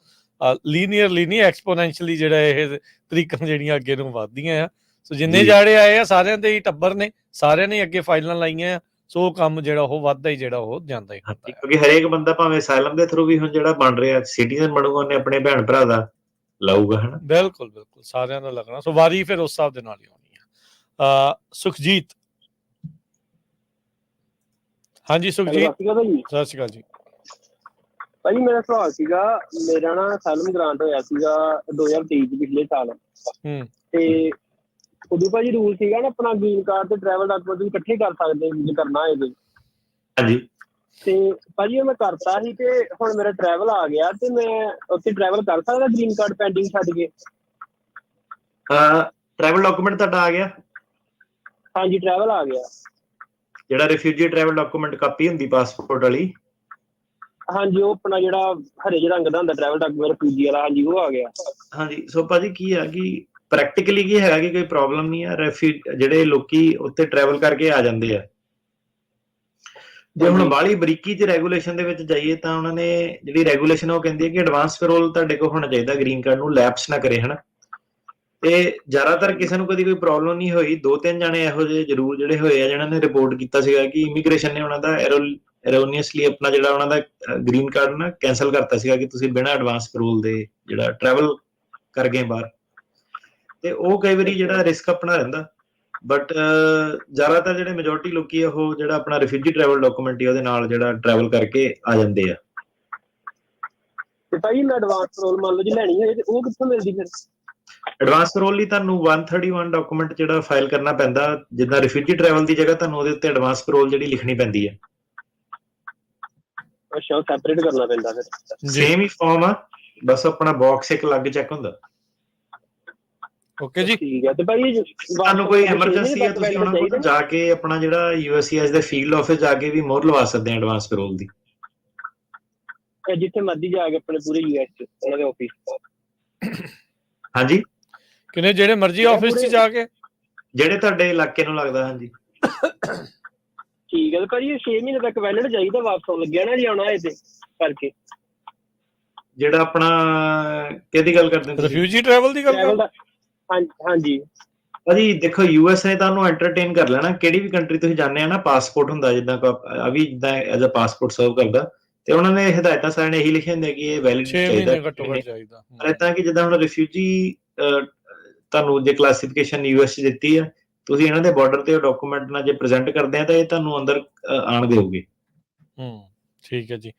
ਲੀਨੀਅਰਲੀ ਨਹੀਂ, ਐਕਸਪੋਨੈਂਸ਼ੀਅਲੀ ਜਿਹੜਾ ਇਹ ਤਰੀਕਾਂ ਜਿਹੜੀਆਂ ਅੱਗੇ ਨੂੰ ਵੱਧਦੀਆਂ ਆ। ਸੋ ਜਿੰਨੇ ਜਾੜੇ ਆਏ ਆ ਸਾਰਿਆਂ ਦੇ ਹੀ ਟੱਬਰ ਨੇ, ਸਾਰਿਆਂ ਨੇ ਅੱਗੇ ਫਾਈਲਾਂ ਲਾਈਆਂ ਆ। ਸੋ ਕੰਮ ਜਿਹੜਾ ਉਹ ਵੱਧਦਾ ਹੀ, ਜਿਹੜਾ ਉਹ ਜਾਂਦਾ ਹੀ। ਕਿਉਂਕਿ ਹਰੇਕ ਬੰਦਾ ਭਾਵੇਂ ਅਸਾਈਲਮ ਦੇ ਥਰੂ ਵੀ ਹੁਣ ਜਿਹੜਾ ਬਣ ਰਿਹਾ ਸਿਟੀਜ਼ਨ ਬਣੂਗਾ, ਉਹਨੇ ਆਪਣੇ ਭੈਣ ਭਰਾ ਦਾ ਲਾਊਗਾ, ਹਨਾ। ਬਿਲਕੁਲ ਬਿਲਕੁਲ, ਸਾਰਿਆਂ ਦਾ ਲੱਗਣਾ। ਸੋ ਵਾਰੀ ਫਿਰ ਉਸ ਹਿਸਾਬ ਦੇ ਨਾਲ ਹੀ ਹੋਣੀ ਆ। ਸੁਖਜੀਤ। ਹਾਂਜੀ ਸੁਖਜੀਤ, ਸਤਿ ਸ਼੍ਰੀ ਅਕਾਲ ਜੀ। ਭਾਜੀ ਮੇਰਾ ਸਵਾਲ ਸੀਗਾ, ਮੇਰਾ ਨਾ ਅਸਾਈਲਮ ਗ੍ਰਾਂਟ ਹੋਇਆ ਸੀਗਾ 2023 ਚ, ਪਿਛਲੇ ਸਾਲ। ਤੇ ਉਦੋਂ ਭਾਜੀ ਰੂਲ ਸੀਗਾ ਨਾ, ਆਪਣਾ ਗ੍ਰੀਨ ਕਾਰਡ ਤੇ ਟਰੈਵਲ ਡਾਕੂਮੈਂਟ ਇਕੱਠੇ ਕਰ ਸਕਦੇ ਜੇ ਕਰਨਾ ਹੋਏ ਤੇ। ਹਾਂਜੀ। ਤੇ ਭਾਜੀ ਉਹ ਮੈਂ ਕਰਤਾ ਸੀ, ਤੇ ਹੁਣ ਮੇਰਾ ਟਰੈਵਲ ਆ ਗਿਆ, ਤੇ ਮੈਂ ਉੱਥੇ ਟਰੈਵਲ ਕਰ ਸਕਦਾ ਗ੍ਰੀਨ ਕਾਰਡ ਪੈਂਡਿੰਗ ਛੱਡ ਕੇ? ਟਰੈਵਲ ਡਾਕੂਮੈਂਟ ਤੁਹਾਡਾ ਆ ਗਿਆ? ਹਾਂਜੀ, ਟਰੈਵਲ ਆ ਗਿਆ। ਜਿਹੜਾ ਰਿਫਿਊਜੀ ਟਰੈਵਲ ਡਾਕੂਮੈਂਟ ਕਾਪੀ ਹੁੰਦੀ ਪਾਸਪੋਰਟ ਵਾਲੀ? ਹਾਂਜੀ, ਉਹ ਆਪਣਾ ਜਿਹੜਾ ਹਰੇ ਜਿਹੇ ਰੰਗ ਦਾ ਹੁੰਦਾ ਟਰੈਵਲ ਡਾਕੂਮੈਂਟ ਰਿਫਿਊਜੀ ਵਾਲਾ, ਹਾਂਜੀ ਉਹ ਆ ਗਿਆ। ਹਾਂਜੀ। ਸੋ ਭਾਜੀ ਕੀ ਆ ਕਿ ਪ੍ਰੈਕਟੀਕਲੀ ਕੀ ਹੈਗਾ ਕਿ ਕੋਈ ਪ੍ਰੋਬਲਮ ਨਹੀਂ ਆ। ਜਿਹੜੇ ਲੋਕੀ ਉੱਥੇ ਟਰੈਵਲ ਕਰਕੇ ਆ ਜਾਂਦੇ ਆ, ਜੇ ਹੁਣ ਬਾਹਲੀ ਬਰੀਕੀ ਚ ਰੈਗੂਲੇਸ਼ਨ ਦੇ ਵਿੱਚ ਜਾਈਏ ਤਾਂ ਉਹਨਾਂ ਨੇ ਜਿਹੜੀ ਰੈਗੂਲੇਸ਼ਨ ਉਹ ਕਹਿੰਦੀ ਹੈ ਕਿ ਐਡਵਾਂਸ ਪੈਰੋਲ ਤੁਹਾਡੇ ਕੋਲ ਹੋਣਾ ਚਾਹੀਦਾ, ਗ੍ਰੀਨ ਕਾਰਡ ਨੂੰ ਲੈਪਸ ਨਾ ਕਰੇ, ਹਨਾ। ਤੇ ਜ਼ਿਆਦਾਤਰ ਕਿਸੇ ਨੂੰ ਕਦੀ ਕੋਈ ਪ੍ਰੋਬਲਮ ਨਹੀਂ ਹੋਈ। 2-3 ਜਾਣੇ ਇਹੋ ਜਿਹੇ ਜ਼ਰੂਰ ਜਿਹੜੇ ਹੋਏ ਆ ਜਿਹਨਾਂ ਨੇ ਰਿਪੋਰਟ ਕੀਤਾ ਸੀਗਾ ਕਿ ਇਮੀਗ੍ਰੇਸ਼ਨ ਨੇ ਉਹਨਾਂ ਦਾ ਐਰੋਨੀਅਸਲੀ ਆਪਣਾ ਜਿਹੜਾ ਉਹਨਾਂ ਦਾ ਗ੍ਰੀਨ ਕਾਰਡ ਨਾ ਕੈਂਸਲ ਕਰਤਾ ਸੀਗਾ ਕਿ ਤੁਸੀਂ ਬਿਨਾਂ ਐਡਵਾਂਸ ਪੈਰੋਲ ਦੇ ਜਿਹੜਾ ਟਰੈਵਲ ਕਰ ਗਏ ਬਾਹਰ। ਤੇ ਉਹ ਕਈ ਵਾਰੀ ਜਿਹੜਾ ਰਿਸਕ ਆਪਣਾ ਰਹਿੰਦਾ, ਬਟ ਜ਼ਿਆਦਾਤਰ ਜਿਹੜੇ ਮੈਜੋਰਟੀ ਲੋਕੀ ਆ ਉਹ ਜਿਹੜਾ ਆਪਣਾ ਰਿਫਿਊਜੀ ਟਰੈਵਲ ਡਾਕੂਮੈਂਟ ਹੀ ਉਹਦੇ ਨਾਲ ਜਿਹੜਾ ਟਰੈਵਲ ਕਰਕੇ ਆ ਜਾਂਦੇ ਆ। ਤੇ ਭਾਈ ਮੈਂ ਐਡਵਾਂਸ ਪੈਰੋਲ ਮੰਨ ਲਓ ਜੇ ਲੈਣੀ ਹੋਏ ਤੇ ਉਹ ਕਿੱਥੋਂ ਮਿਲਦੀ ਫਿਰ? ਐਡਵਾਂਸ ਪੈਰੋਲ ਲਈ ਤੁਹਾਨੂੰ 131 ਡਾਕੂਮੈਂਟ ਜਿਹੜਾ ਫਾਈਲ ਕਰਨਾ ਪੈਂਦਾ। ਜਿੱਦਾਂ ਰਿਫਿਊਜੀ ਟਰੈਵਲ ਦੀ ਜਗ੍ਹਾ ਤੁਹਾਨੂੰ ਉਹਦੇ ਉੱਤੇ ਐਡਵਾਂਸ ਪੈਰੋਲ ਜਿਹੜੀ ਲਿਖਣੀ ਪੈਂਦੀ ਹੈ। ਅੱਛਾ, ਸੈਪਰੇਟ ਕਰਨਾ ਪੈਂਦਾ ਫਿਰ? ਸੇਮ ਹੀ ਫਾਰਮ ਆ, ਬਸ ਆਪਣਾ ਬਾਕਸ ਇੱਕ ਅਲੱਗ ਚੈੱਕ ਹੁੰਦਾ। ਓਕੇ ਜੀ, ਠੀਕ ਹੈ। ਤੇ ਭਾਈ ਤੁਹਾਨੂੰ ਕੋਈ ਐਮਰਜੈਂਸੀ ਹੈ, ਤੁਸੀਂ ਉਹਨਾਂ ਕੋਲ ਜਾ ਕੇ ਆਪਣਾ ਜਿਹੜਾ USCIS ਦੇ ਫੀਲਡ ਆਫਿਸ ਜਾ ਕੇ ਵੀ ਮੋਹਰ ਲਵਾ ਸਕਦੇ ਆ ਐਡਵਾਂਸ ਪੈਰੋਲ ਦੀ। ਜਿੱਥੇ ਮਰਜ਼ੀ ਜਾ ਕੇ ਆਪਣੇ ਪੂਰੇ US ਚ ਉਹਨਾਂ ਦੇ ਆਫਿਸ? ਹਾਂਜੀ, ਕਿਨੇ ਜਿਹੜੇ ਮਰਜ਼ੀ ਆਫਿਸ ਚ ਜਾ ਕੇ, ਜਿਹੜੇ ਤੁਹਾਡੇ ਇਲਾਕੇ ਨੂੰ ਲੱਗਦਾ। ਹਾਂਜੀ ਠੀਕ ਹੈ। ਤੇ ਭਾਜੀ 6 ਮਹੀਨੇ ਤੱਕ ਵੈਲਿਡ ਚਾਹੀਦਾ, ਵਾਪਸ ਆਉਣ ਲੱਗਿਆ ਨਾ ਜੀ ਆਉਣਾ ਇਹ ਤੇ ਕਰਕੇ? ਜਿਹੜਾ ਆਪਣਾ ਕਿਹਦੀ ਗੱਲ ਕਰਦੇ ਹੋ? ਰਿਫਿਊਜੀ ਟਰੈਵਲ ਦੀ ਗੱਲ? ਹਾਂਜੀ ਭਾਜੀ ਦੇਖੋ, US ਨੇ ਤੁਹਾਨੂੰ ਐਂਟਰਟੇਨ ਕਰ ਲੈਣਾ। ਕਿਹੜੀ ਵੀ ਕੰਟਰੀ ਤੁਸੀਂ ਜਾਂਦੇ ਆ ਨਾ, ਪਾਸਪੋਰਟ ਹੁੰਦਾ ਜਿੱਦਾਂ ਵੀ ਜਿੱਦਾਂ ਐਜ਼ ਅ ਪਾਸਪੋਰਟ ਸਰਵ ਕਰਦਾ, ਤੇ ਉਹਨਾਂ ਨੇ ਹਦਾਇਤਾਂ ਸਾਰਿਆਂ ਨੇ ਇਹੀ ਲਿਖੇ ਹੁੰਦੇ ਕਿ ਇਹ ਵੈਲਿਡ ਚਾਹੀਦਾ। ਤਾਂ ਕਿ ਜਿੱਦਾਂ ਹੁਣ ਰਿਫਿਊਜੀ ਤੁਹਾਨੂੰ ਜੇ ਕਲਾਸੀਫਿਕੇਸ਼ਨ US ਚ ਦਿੱਤੀ ਆ, ਤੁਸੀਂ ਇਹਨਾਂ ਦੇ ਬਾਰਡਰ ਤੇ ਉਹ ਡਾਕੂਮੈਂਟ ਨਾਲ ਜੇ ਪ੍ਰੈਜ਼ੈਂਟ ਕਰਦੇ ਆ ਤਾਂ ਇਹ ਤੁਹਾਨੂੰ ਅੰਦਰ ਆਣ ਦੇਊਗੇ। ਠੀਕ ਹੈ ਜੀ।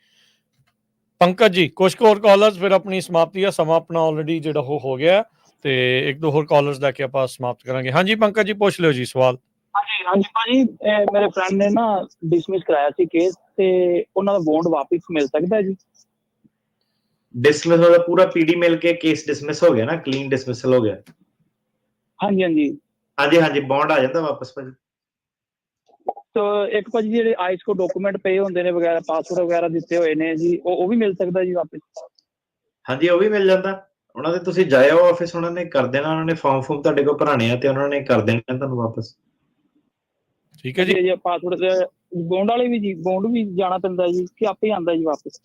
ਪੰਕਜ ਜੀ, ਕੁਝ ਹੋਰ ਕਾਲਰਸ, ਫਿਰ ਆਪਣੀ ਸਮਾਪਤੀ ਆ। ਸਮਾਂ ਆਪਣਾ ਆਲਰੇਡੀ ਜਿਹੜਾ ਉਹ ਹੋ ਗਿਆ, ਤੇ 1-2 ਹੋਰ ਕਾਲਰਸ ਲੈ ਕੇ ਆਪਾਂ ਸਮਾਪਤ ਕਰਾਂਗੇ। ਹਾਂਜੀ ਪੰਕਜ ਜੀ, ਪੁੱਛ ਲਿਓ ਜੀ ਸਵਾਲ। ਹਾਂਜੀ ਭਾਜੀ, ਮੇਰੇ ਫਰੈਂਡ ਨੇ ਨਾ ਡਿਸਮਿਸ ਕਰਾਇਆ ਸੀ ਕੇਸ, ਤੇ ਉਹਨਾਂ ਦਾ ਬੌਂਡ ਵਾਪਸ ਮਿਲ ਸਕਦਾ ਜੀ? ਡਿਸਮਿਸ ਹੋਇਆ ਪੂਰਾ PD ਮਿਲ ਕੇ ਕੇਸ ਡਿਸਮਿਸ ਹੋ ਗਿਆ ਨਾ, ਕਲੀਨ ਡਿਸਮਿਸਲ ਹੋ ਗਿਆ? ਹਾਂਜੀ ਹਾਂਜੀ ਹਾਂਜੀ ਹਾਂਜੀ, ਬੌਂਡ ਆ ਜਾਂਦਾ ਵਾਪਸ ਭਾਜੀ। ਤੋ ਇੱਕ ਭਾਜੀ ਜਿਹੜੇ ਆਈਸ ਕੋ ਡਾਕੂਮੈਂਟ ਪਏ ਹੁੰਦੇ ਨੇ ਵਗੈਰਾ, ਪਾਸਪੋਰਟ ਵਗੈਰਾ ਦਿੱਤੇ ਹੋਏ ਨੇ ਜੀ, ਉਹ ਵੀ ਮਿਲ ਸਕਦਾ ਜੀ ਵਾਪਸ? ਹਾਂਜੀ, ਉਹ ਵੀ ਮਿਲ ਜਾਂਦਾ। ਉਹਨਾਂ ਦੇ ਤੁਸੀਂ ਜਾਇਓ ਆਫਿਸ, ਉਹਨਾਂ ਨੇ ਕਰ ਦੇਣਾ। ਉਹਨਾਂ ਨੇ ਫਾਰਮ ਤੁਹਾਡੇ ਕੋਲ ਭਰਾਣੇ ਆ ਤੇ ਉਹਨਾਂ ਨੇ ਕਰ ਦੇਣਾ ਤੁਹਾਨੂੰ ਵਾਪਸ। ਠੀਕ ਹੈ ਜੀ। ਪਾਸਪੋਰਟ ਬੌਂਡ ਵਾਲੇ ਵੀ ਜੀ, ਬੌਂਡ ਵੀ ਜਾਣਾ ਪੈਂਦਾ ਜੀ ਕਿ ਆਪੇ ਆਂਦਾ ਜੀ ਵਾਪਸ?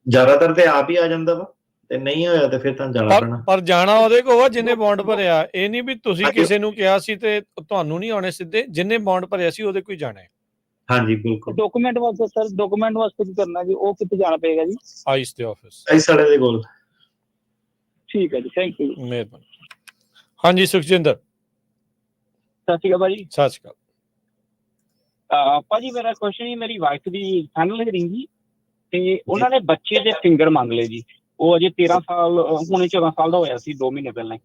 ਜ਼ਿਆਦਾਤਰ ਤੇ ਆਪ ਹੀ ਆ ਜਾਂਦਾ ਵਾ, ਤੇ ਨਹੀਂ ਹੋਇਆ ਤੇ ਫਿਰ ਤਾਂ ਜਾਣਾ ਪੈਣਾ। ਪਰ ਜਾਣਾ ਉਹਦੇ ਕੋਲ ਵਾ ਜਿਹਨੇ ਬੌਂਡ ਭਰਿਆ। ਇਹ ਨਹੀਂ ਵੀ ਤੁਸੀਂ ਕਿਸੇ ਨੂੰ ਕਿਹਾ ਸੀ ਤੇ ਤੁਹਾਨੂੰ ਨਹੀਂ ਆਉਣੇ ਸਿੱਧੇ, ਜਿਹਨੇ ਬੌਂਡ ਭਰਿਆ ਸੀ ਉਹਦੇ ਕੋਈ ਜਾਣਾ ਹੈ। ਹਾਂਜੀ ਬਿਲਕੁਲ। ਡਾਕੂਮੈਂਟ ਵਾਸਤੇ ਸਰ, ਡਾਕੂਮੈਂਟ ਵਾਸਤੇ ਕੀ ਕਰਨਾ ਜੀ? ਉਹ ਕਿੱਥੇ ਜਾਣਾ ਪਏਗਾ ਜੀ? ਆਈਸ ਦੇ ਆਫਿਸ, ਆਈਸ ਵਾਲੇ ਦੇ ਕੋਲ। ਠੀਕ ਹੈ ਜੀ, ਥੈਂਕ ਯੂ। ਮਿਹਰਬਾਨੀ। ਹਾਂਜੀ ਸੁਖਜਿੰਦਰ। ਸਤਿ ਸ਼੍ਰੀ ਅਕਾਲ ਭਾਜੀ। ਸਤਿ ਸ਼੍ਰੀ ਅਕਾਲ। ਭਾਜੀ ਮੇਰਾ ਕੁਐਸਚਨ ਹੀ, ਮੇਰੀ ਵਾਈਫ ਦੀ ਫਾਈਨਲ ਹੀਅਰਿੰਗ ਜੀ, ਤੇ ਉਹਨਾਂ ਨੇ ਬੱਚੇ ਦੇ ਫਿੰਗਰ ਮੰਗ ਲਏ ਜੀ। ਉਹ ਅਜੇ 13 ਸਾਲ, ਹੁਣੇ 14 ਸਾਲ ਦਾ ਹੋਇਆ ਸੀ 2 ਮਹੀਨੇ ਪਹਿਲਾਂ ਹੀ।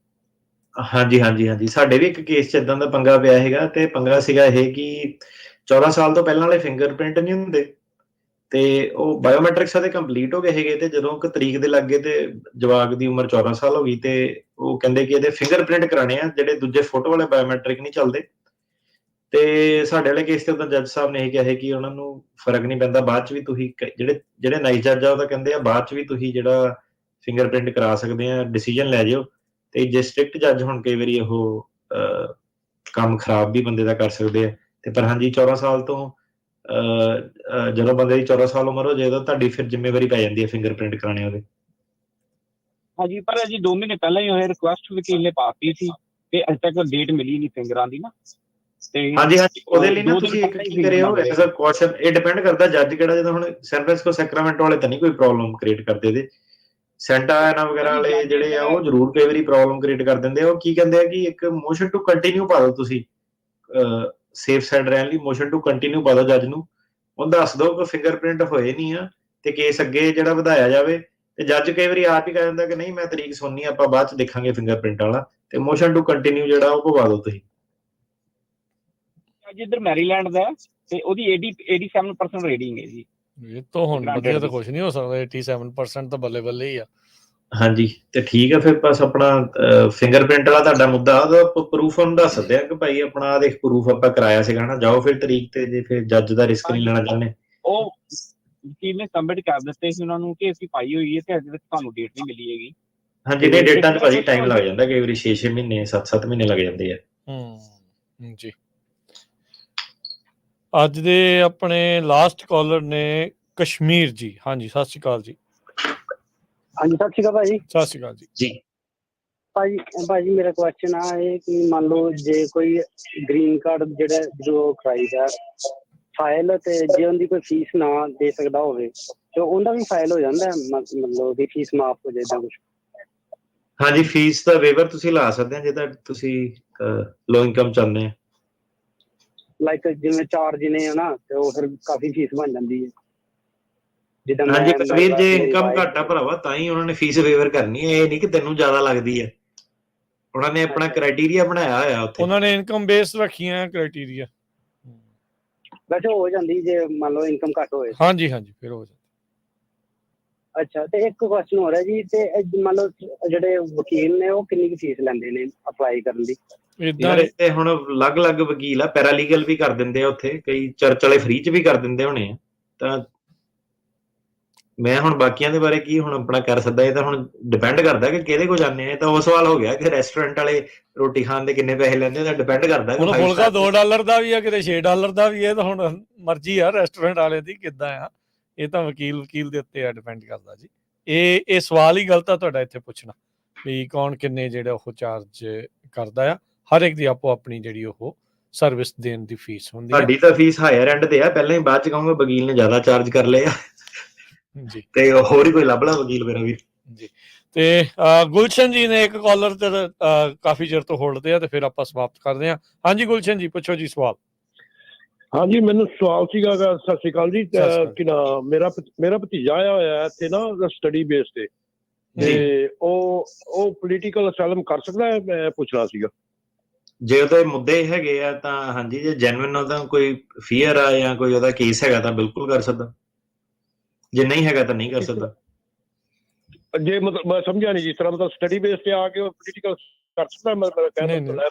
ਹਾਂਜੀ ਹਾਂਜੀ ਹਾਂਜੀ, ਸਾਡੇ ਵੀ ਇੱਕ ਕੇਸ 'ਚ ਇਦਾਂ ਦਾ ਪੰਗਾ ਪਿਆ ਹੈਗਾ। ਤੇ ਪੰਗਾ ਸੀਗਾ ਇਹ ਕਿ 14 ਸਾਲ ਤੋਂ ਪਹਿਲਾਂ ਵਾਲੇ ਫਿੰਗਰਪ੍ਰਿੰਟ ਨਹੀਂ ਹੁੰਦੇ, ਤੇ ਉਹ ਬਾਇਓਮੈਟ੍ਰਿਕਸ ਦੇ ਕੰਪਲੀਟ ਹੋ ਗਏ ਹੈਗੇ। ਤੇ ਜਦੋਂ ਇੱਕ ਤਰੀਕ ਦੇ ਲੱਗੇ ਤੇ ਜਵਾਕ ਦੀ ਉਮਰ 14 ਸਾਲ ਹੋ ਗਈ, ਤੇ ਉਹ ਕਹਿੰਦੇ ਕਿ ਇਹਦੇ ਫਿੰਗਰਪ੍ਰਿੰਟ ਕਰਾਣੇ ਆ, ਜਿਹੜੇ ਦੂਜੇ ਫੋਟੋ ਵਾਲੇ ਬਾਇਓਮੈਟ੍ਰਿਕ ਨਹੀਂ ਚੱਲਦੇ। ਤੇ ਸਾਡੇ ਵਾਲੇ ਕੇਸ ਤੇ ਉਦੋਂ ਜੱਜ ਸਾਹਿਬ ਨੇ ਇਹ ਕਿਹਾ ਹੈ ਕਿ ਉਹਨਾਂ ਨੂੰ ਫਰਕ ਨਹੀਂ ਪੈਂਦਾ, ਬਾਅਦ ਚ ਵੀ ਤੁਸੀਂ ਜਿਹੜੇ ਨਾਈਸ ਜੱਜ ਆ ਉਹ ਤਾਂ ਕਹਿੰਦੇ ਆ ਬਾਅਦ ਚ ਵੀ ਤੁਸੀਂ ਜਿਹੜਾ ਫਿੰਗਰਪ੍ਰਿੰਟ ਕਰਾ ਸਕਦੇ ਆ, ਡਿਸੀਜਨ ਲੈ ਜਿਓ। ਤੇ ਜੇ ਸਟ੍ਰਿਕਟ ਜੱਜ ਹੁਣ ਕਈ ਵਾਰੀ ਉਹ ਕੰਮ ਖਰਾਬ ਵੀ ਬੰਦੇ ਦਾ ਕਰ ਸਕਦੇ ਆ। ਤੇ ਪਰ ਹਾਂਜੀ 14 ਸਾਲ ਤੋਂ ਜਦੋਂ ਬੰਦੇ ਦੀ 14 ਸਾਲ ਉਮਰ ਹੋ ਜਾਏ ਤਾਂ ਤੁਹਾਡੀ ਫਿਰ ਜ਼ਿੰਮੇਵਾਰੀ ਪੈ ਜਾਂਦੀ ਹੈ ਫਿੰਗਰਪ੍ਰਿੰਟ ਕਰਾਣੇ ਉਹਦੇ। ਹਾਂਜੀ, ਪਰ ਅਜੇ 2 ਮਹੀਨੇ ਪਹਿਲਾਂ ਹੀ ਹੋਏ, ਰਿਕੁਐਸਟ ਵਕੀਲ ਨੇ ਪਾਤੀ ਸੀ ਤੇ ਅਜੇ ਤੱਕ ਡੇਟ ਮਿਲੀ ਨਹੀਂ ਫਿੰਗਰਾਂ ਦੀ ਨਾ। ਹਾਂਜੀ ਹਾਂਜੀ, ਉਹਦੇ ਲਈ ਨਾ ਤੁਸੀਂ ਇੱਕ ਕੀ ਕਰਿਓ ਐਜ਼ ਅ ਕੁਐਸਚਨ, ਇਹ ਡਿਪੈਂਡ ਕਰਦਾ ਜੱਜ ਕਿਹੜਾ। ਜਦੋਂ ਹੁਣ ਸੈਨ ਫ੍ਰਾਂਸਿਸਕੋ ਸੈਕਰਾਮੈਂਟੋ ਵਾਲੇ ਤਾਂ ਨਹੀਂ ਕੋਈ ਪ੍ਰੋਬਲਮ ਕ੍ਰੀਏਟ ਕਰਦੇ ਇਹਦੇ, ਸੈਂਟਾ ਐਨਾ ਵਗੈਰਾ ਵਾਲੇ ਜਿਹੜੇ ਆ ਉਹ ਜ਼ਰੂਰ ਕਈ ਵਾਰੀ ਪ੍ਰੋਬਲਮ ਕ੍ਰੀਏਟ ਕਰ ਦਿੰਦੇ ਆ। ਉਹ ਕੀ ਕਹਿੰਦੇ ਆ ਕਿ ਇੱਕ ਮੋਸ਼ਨ ਟੂ ਕੰਟੀਨਿਊ ਪਾ ਦਿਓ ਤੁਸੀਂ, ਸੇਫ ਸਾਈਡ ਰਹਿਣ ਲਈ ਮੋਸ਼ਨ ਟੂ ਕੰਟੀਨਿਊ ਪਾ ਦਿਓ ਜੱਜ ਨੂੰ, ਉਹ ਦੱਸ ਦਿਓ ਕਿ ਫਿੰਗਰਪ੍ਰਿੰਟ ਹੋਏ ਨਹੀਂ ਆ ਤੇ ਕੇਸ ਅੱਗੇ ਜਿਹੜਾ ਵਧਾਇਆ ਜਾਵੇ। ਤੇ ਜੱਜ ਕਈ ਵਾਰੀ ਆਪ ਹੀ ਕਹਿ ਦਿੰਦਾ ਕਿ ਨਹੀਂ ਮੈਂ ਤਰੀਕ ਸੁਣਨੀ, ਆਪਾਂ ਬਾਅਦ ਚ ਦੇਖਾਂਗੇ ਫਿੰਗਰਪ੍ਰਿੰਟ ਵਾਲਾ, ਤੇ ਮੋਸ਼ਨ ਟੂ ਕੰਟੀਨਿਊ ਜਿਹੜਾ ਉਹ ਪਵਾ ਦਿਓ ਤੁਸੀਂ। ਜਿੱਧਰ ਮੈਰੀਲੈਂਡ ਦਾ ਤੇ ਉਹਦੀ 87% ਰੇਟਿੰਗ ਹੈ ਜੀ। ਇਹ ਤਾਂ ਹੁਣ ਵਧੀਆ ਤਾਂ ਕੁਝ ਨਹੀਂ ਹੋ ਸਕਦਾ, 87% ਤਾਂ ਬੱਲੇ ਬੱਲੇ ਹੀ ਆ। ਹਾਂਜੀ, ਤੇ ਠੀਕ ਆ ਫਿਰ। ਬਸ ਆਪਣਾ ਫਿੰਗਰਪ੍ਰਿੰਟ ਵਾਲਾ ਤੁਹਾਡਾ ਮੁੱਦਾ, ਉਹਦਾ ਪ੍ਰੂਫ ਉਹਨੂੰ ਦੱਸ ਦਿਆ ਕਿ ਭਾਈ ਆਪਣਾ ਆਹ ਦੇਖ ਪ੍ਰੂਫ ਆਪਾਂ ਕਰਾਇਆ ਸੀਗਾ ਨਾ, ਜਾਓ ਫਿਰ ਤਰੀਕ ਤੇ। ਜੇ ਫਿਰ ਜੱਜ ਦਾ ਰਿਸਕ ਨਹੀਂ ਲੈਣਾ ਚਾਹੁੰਦੇ, ਉਹ ਵਕੀਲ ਨੇ ਸਬਮਿਟ ਕਰ ਦਿੱਤੇ ਸੀ ਉਹਨਾਂ ਨੂੰ ਕਿ ਅਸੀਂ ਪਾਈ ਹੋਈ ਹੈ ਤੇ ਅਜੇ ਤੱਕ ਤੁਹਾਨੂੰ ਡੇਟ ਨਹੀਂ ਮਿਲੀ ਹੈਗੀ। ਹਾਂਜੀ ਨਹੀਂ, ਡੇਟਾਂ 'ਚ ਭਾਜੀ ਟਾਈਮ ਲੱਗ ਜਾਂਦਾ, ਕਈ ਵਾਰੀ 6 ਮਹੀਨੇ 7 ਮਹੀਨੇ ਲੱਗ ਜਾਂਦੇ ਆ। ਜੀ ਅੱਜ ਦੇ ਆਪਣੇ ਲਾਸਟ ਕਾਲਰ ਨੇ ਕਸ਼ਮੀਰ ਜੀ। ਹਾਂਜੀ ਸਤਿ ਸ਼੍ਰੀ ਅਕਾਲ ਜੀ। ਹਾਂਜੀ ਸਤਿ ਸ਼੍ਰੀ ਅਕਾਲ ਭਾਜੀ। ਸਤਿ ਸ਼੍ਰੀ ਅਕਾਲ ਜੀ। ਭਾਜੀ ਮੇਰਾ ਕੁਐਸਚਨ ਆ ਇਹ ਕਿ ਮੰਨ ਲਓ ਜੇ ਕੋਈ ਗ੍ਰੀਨ ਕਾਰਡ ਜਿਹੜਾ ਜੋ ਕਰਾਈਦਾ ਫਾਈਲ, ਤੇ ਜੇ ਉਹਦੀ ਕੋਈ ਫੀਸ ਨਾ ਦੇ ਸਕਦਾ ਹੋਵੇ ਤੇ ਉਹਦਾ ਵੀ ਫਾਈਲ ਹੋ ਜਾਂਦਾ, ਮਤਲਬ ਉਹਦੀ ਫੀਸ ਮਾਫ ਹੋ ਜਾਏਦਾ ਕੁਝ? ਹਾਂਜੀ, ਫੀਸ ਦਾ ਵੇਵਰ ਤੁਸੀਂ ਲਾ ਸਕਦੇ ਆ ਜੇ ਤਾਂ ਤੁਸੀਂ ਲੋ ਇਨਕਮ ਚਾਹੁੰਦੇ ਆ। ਲਾਈਕ ਜਿਵੇਂ 4 ਜਣੇ ਆ ਨਾ, ਤੇ ਉਹ ਫਿਰ ਕਾਫੀ ਫੀਸ ਬਣ ਜਾਂਦੀ ਹੈ। ਜਿੱਦਾਂ ਹਾਂਜੀ ਕਸ਼ਮੀਰ ਜੇ ਇਨਕਮ ਘੱਟ ਆ ਭਰਾਵਾ ਤਾਂ ਹੀ ਉਹਨਾਂ ਨੇ ਫੀਸ ਵੇਵਰ ਕਰਨੀ ਹੈ। ਇਹ ਨਹੀਂ ਕਿ ਤੈਨੂੰ ਜ਼ਿਆਦਾ ਲੱਗਦੀ ਹੈ, ਉਹਨਾਂ ਨੇ ਆਪਣਾ ਕ੍ਰਾਈਟੇਰੀਆ ਬਣਾਇਆ ਹੋਇਆ ਉੱਥੇ, ਉਹਨਾਂ ਨੇ ਇਨਕਮ ਬੇਸ ਰੱਖੀਆਂ ਕ੍ਰਾਈਟੇਰੀਆ। ਵੈਸੇ ਹੋ ਜਾਂਦੀ ਜੇ ਮੰਨ ਲਓ ਇਨਕਮ ਘੱਟ ਹੋਏ। ਹਾਂਜੀ ਹਾਂਜੀ ਫਿਰ ਹੋ ਜਾਂਦੀ। ਅੱਛਾ, ਤੇ ਇੱਕ ਕੁਐਸਚਨ ਹੋ ਰਿਹਾ ਜੀ, ਤੇ ਮੰਨ ਲਓ ਜਿਹੜੇ ਵਕੀਲ ਨੇ ਉਹ ਕਿੰਨੀ ਕੁ ਫੀਸ ਲੈਂਦੇ ਨੇ ਅਪਲਾਈ ਕਰਨ ਦੀ? ਯਾਰ ਇੱਥੇ ਹੁਣ ਅਲੱਗ-ਅਲੱਗ ਵਕੀਲ ਆ, ਪੈਰਾਲੀਗਲ ਵੀ ਕਰ ਦਿੰਦੇ ਆ ਉੱਥੇ, ਕਈ ਚਰਚ ਵਾਲੇ ਫ੍ਰੀ ਚ ਵੀ ਕਰ ਦਿੰਦੇ ਹੋਣੇ ਆ। ਤਾਂ ਮੈਂ ਹੁਣ ਬਾਕੀਆਂ ਦੇ ਬਾਰੇ ਕੀ ਹੁਣ ਆਪਣਾ ਕਰ ਸਕਦਾ, ਇਹ ਤਾਂ ਹੁਣ ਡਿਪੈਂਡ ਕਰਦਾ ਕਿ ਕਿਹਦੇ ਕੋਲ ਜਾਂਦੇ ਆ। ਤਾਂ ਉਹ ਸਵਾਲ ਹੋ ਗਿਆ ਕਿ ਰੈਸਟੋਰੈਂਟ ਵਾਲੇ ਰੋਟੀ ਖਾਣ ਦੇ ਕਿੰਨੇ ਪੈਸੇ ਲੈਂਦੇ, ਤਾਂ ਡਿਪੈਂਡ ਕਰਦਾ। ਹੁਣ ਫੁਲਕਾ $2 ਦਾ ਵੀ ਆ, ਕਿਤੇ $6 ਦਾ ਵੀ ਹੈ, ਤਾਂ ਹੁਣ ਮਰਜ਼ੀ ਆ ਰੈਸਟੋਰੈਂਟ ਵਾਲੇ ਦੀ ਕਿੱਦਾਂ ਆ। ਇਹ ਤਾਂ ਵਕੀਲ ਦੇ ਉੱਤੇ ਆ ਡਿਪੈਂਡ ਕਰਦਾ ਜੀ। ਇਹ ਸਵਾਲ ਹੀ ਗਲਤ ਆ ਤੁਹਾਡਾ ਇੱਥੇ ਪੁੱਛਣਾ ਵੀ ਕੌਣ ਕਿੰਨੇ ਜਿਹੜਾ ਉਹ ਚਾਰਜ ਕਰਦਾ ਆ। ਹਰ ਇੱਕ ਦੀ ਆਪੋ ਆਪਣੀ ਜਿਹੜੀ ਉਹ ਸਰਵਿਸ ਦੇਣ ਦੀ ਫੀਸ ਹੁੰਦੀ ਹੈ। ਸਾਡੀ ਤਾਂ ਫੀਸ ਹਾਇਰ ਐਂਡ ਤੇ ਆ, ਪਹਿਲਾਂ ਹੀ ਬਾਅਦ ਚ ਕਹੂੰਗਾ ਵਕੀਲ ਨੇ ਜ਼ਿਆਦਾ ਚਾਰਜ ਕਰ ਲਏ ਆ ਜੀ, ਤੇ ਹੋਰ ਹੀ ਕੋਈ ਲੱਭ ਲਾ ਵਕੀਲ ਮੇਰਾ ਵੀਰ ਜੀ। ਤੇ ਗੁਲਸ਼ਨ ਜੀ ਨੇ ਇੱਕ ਕਾਲਰ ਤੇ ਕਾਫੀ ਚਿਰ ਤੋਂ ਹੋਲਡ ਤੇ ਆ, ਤੇ ਫਿਰ ਆਪਾਂ ਸਮਾਪਤ ਕਰਦੇ ਹਾਂ। ਹਾਂਜੀ ਗੁਲਸ਼ਨ ਜੀ, ਪੁੱਛੋ ਜੀ ਸਵਾਲ। ਹਾਂਜੀ, ਮੈਨੂੰ ਸਵਾਲ ਸੀਗਾ। ਸਤਿ ਸ਼੍ਰੀ ਅਕਾਲ ਜੀ। ਕਿ ਨਾ ਮੇਰਾ ਭਤੀਜਾ ਆਇਆ ਹੋਇਆ ਇੱਥੇ ਨਾ ਸਟੱਡੀ ਬੇਸ ਤੇ ਉਹ ਪੋਲੀਟੀਕਲ ਅਸਾਈਲਮ ਕਰ ਸਕਦਾ ਹੈ? ਮੈਂ ਪੁੱਛਣਾ ਸੀਗਾ। ਜੇ ਉਹਦੇ ਮੁੱਦੇ ਹੈਗੇ ਆ ਤਾਂ ਹਾਂਜੀ, ਜੇ ਜੈਨੂਇਨ ਉਹਦਾ ਕੋਈ ਫੀਅਰ ਆ ਜਾਂ ਕੋਈ ਉਹਦਾ ਕੇਸ ਹੈਗਾ ਤਾਂ ਬਿਲਕੁਲ ਕਰ ਸਕਦਾ, ਜੇ ਨਹੀਂ ਹੈਗਾ ਤਾਂ ਨਹੀਂ ਕਰ ਸਕਦਾ। ਜੇ ਮਤਲਬ ਮੈਂ ਸਮਝਿਆ ਨਹੀਂ, ਜਿਸ ਤਰ੍ਹਾਂ ਮਤਲਬ ਸਟੱਡੀ ਬੇਸ ਤੇ ਆ ਕੇ ਉਹ ਪੋਲੀਟੀਕਲ ਕਰ ਸਕਦਾ? ਮਤਲਬ ਕਹਿੰਦਾ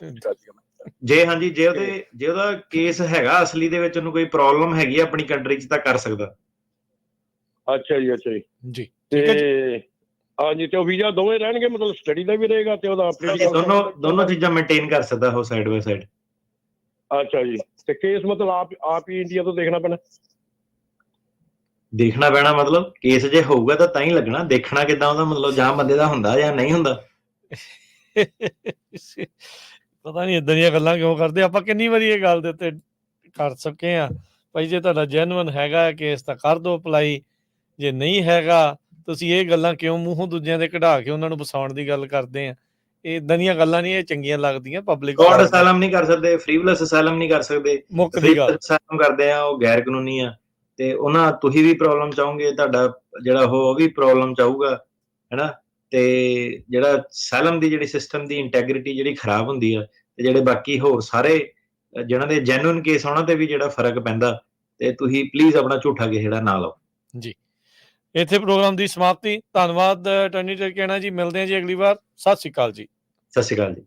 ਜੇ ਹਾਂਜੀ, ਜੇ ਉਹਦਾ ਕੇਸ ਹੈਗਾ ਅਸਲੀ ਦੇ ਵਿੱਚ, ਉਹਨੂੰ ਕੋਈ ਪ੍ਰੋਬਲਮ ਹੈਗੀ ਆਪਣੀ ਕੰਟਰੀ 'ਚ ਤਾਂ ਕਰ ਸਕਦਾ। ਅੱਛਾ ਜੀ, ਅੱਛਾ ਜੀ। ਤੇ ਹਾਂਜੀ, ਤੇ ਉਹ ਵੀਜ਼ਾ ਦੋਵੇਂ ਰਹਿਣਗੇ, ਮਤਲਬ ਸਟੱਡੀ ਦਾ ਵੀ ਰਹੇਗਾ ਤੇ ਉਹਦਾ ਦੋਨੋਂ ਚੀਜ਼ਾਂ ਮੇਨਟੇਨ ਕਰ ਸਕਦਾ ਉਹ ਸਾਈਡ ਬਾਈ ਸਾਈਡ। ਅੱਛਾ ਜੀ, ਤੇ ਕੇਸ ਮਤਲਬ ਆਪ ਹੀ ਇੰਡੀਆ ਤੋਂ ਦੇਖਣਾ ਪੈਣਾ? ਦੇਖਣਾ ਪੈਣਾ ਮਤਲਬ ਕੇਸ ਜੇ ਹੋਊਗਾ ਤਾਂ ਹੀ ਲੱਗਣਾ, ਦੇਖਣਾ ਕਿੱਦਾਂ ਉਹਦਾ ਮਤਲਬ ਜਾਂ ਬੰਦੇ ਦਾ ਹੁੰਦਾ ਜਾਂ ਨਹੀਂ ਹੁੰਦਾ। ਪਤਾ ਨਹੀਂ ਇਦਾਂ ਦੀਆਂ ਗੱਲਾਂ ਕਿਉਂ ਕਰਦੇ, ਆਪਾਂ ਕਿੰਨੀ ਵਾਰੀ ਇਹ ਗੱਲ ਦੇ ਉੱਤੇ ਕਰ ਸਕੇ ਆ ਭਾਈ ਜੇ ਤੁਹਾਡਾ ਜੈਨੂਅਨ ਹੈਗਾ ਕੇਸ ਤਾਂ ਕਰ ਦਿਓ ਅਪਲਾਈ, ਜੇ ਨਹੀਂ ਹੈਗਾ ਤੁਸੀਂ ਇਹ ਗੱਲਾਂ ਕਿਉਂ ਮੂੰਹੋਂ ਦੂਜਿਆਂ ਦੇ ਕਢਾ ਕੇ ਉਹਨਾਂ ਨੂੰ ਵਸਾਉਣ ਦੀ ਗੱਲ ਕਰਦੇ ਆ। ਇਹ ਇਦਾਂ ਦੀਆਂ ਗੱਲਾਂ ਨਹੀਂ ਇਹ ਚੰਗੀਆਂ ਲੱਗਦੀਆਂ ਪਬਲਿਕ। ਗੋਡ ਅਸਾਈਲਮ ਨਹੀਂ ਕਰ ਸਕਦੇ, ਫ੍ਰੀਵਿਲਸ ਅਸਾਈਲਮ ਨਹੀਂ ਕਰ ਸਕਦੇ, ਮੁੱਕਦੀ ਗੱਲ ਅਸਾਈਲਮ ਕਰਦੇ ਆ ਉਹ ਗੈਰ ਕਾਨੂੰਨੀ ਆ, ਤੇ ਉਹਨਾਂ ਤੁਸੀਂ ਵੀ ਪ੍ਰੋਬਲਮ ਚਾਹੋਗੇ, ਤੁਹਾਡਾ ਜਿਹੜਾ ਉਹ ਵੀ ਪ੍ਰੋਬਲਮ ਚਾਹੂਗਾ, ਹੈਨਾ। ਤੇ ਜਿਹੜਾ ਅਸਾਈਲਮ ਦੀ ਜਿਹੜੀ ਸਿਸਟਮ ਦੀ ਇੰਟੈਗ੍ਰਿਟੀ ਜਿਹੜੀ ਖਰਾਬ ਹੁੰਦੀ ਆ, ਤੇ ਜਿਹੜੇ ਬਾਕੀ ਹੋਰ ਸਾਰੇ ਜਿਹਨਾਂ ਦੇ ਜੈਨੂਅਨ ਕੇਸ ਉਹਨਾਂ ਤੇ ਵੀ ਜਿਹੜਾ ਫਰਕ ਪੈਂਦਾ, ਤੇ ਤੁਸੀਂ ਪਲੀਜ਼ ਆਪਣਾ ਝੂਠਾ ਕੇਸ ਜਿਹੜਾ ਨਾ ਲਓ ਜੀ। ਇੱਥੇ ਪ੍ਰੋਗਰਾਮ ਦੀ ਸਮਾਪਤੀ। ਧੰਨਵਾਦ ਅਟਾਰਨੀ ਟਰਕੇਣਾ ਜੀ, ਮਿਲਦੇ ਹਾਂ ਜੀ ਅਗਲੀ ਵਾਰ। ਸਤਿ ਸ਼੍ਰੀ ਅਕਾਲ ਜੀ। ਸਤਿ ਸ਼੍ਰੀ ਅਕਾਲ ਜੀ।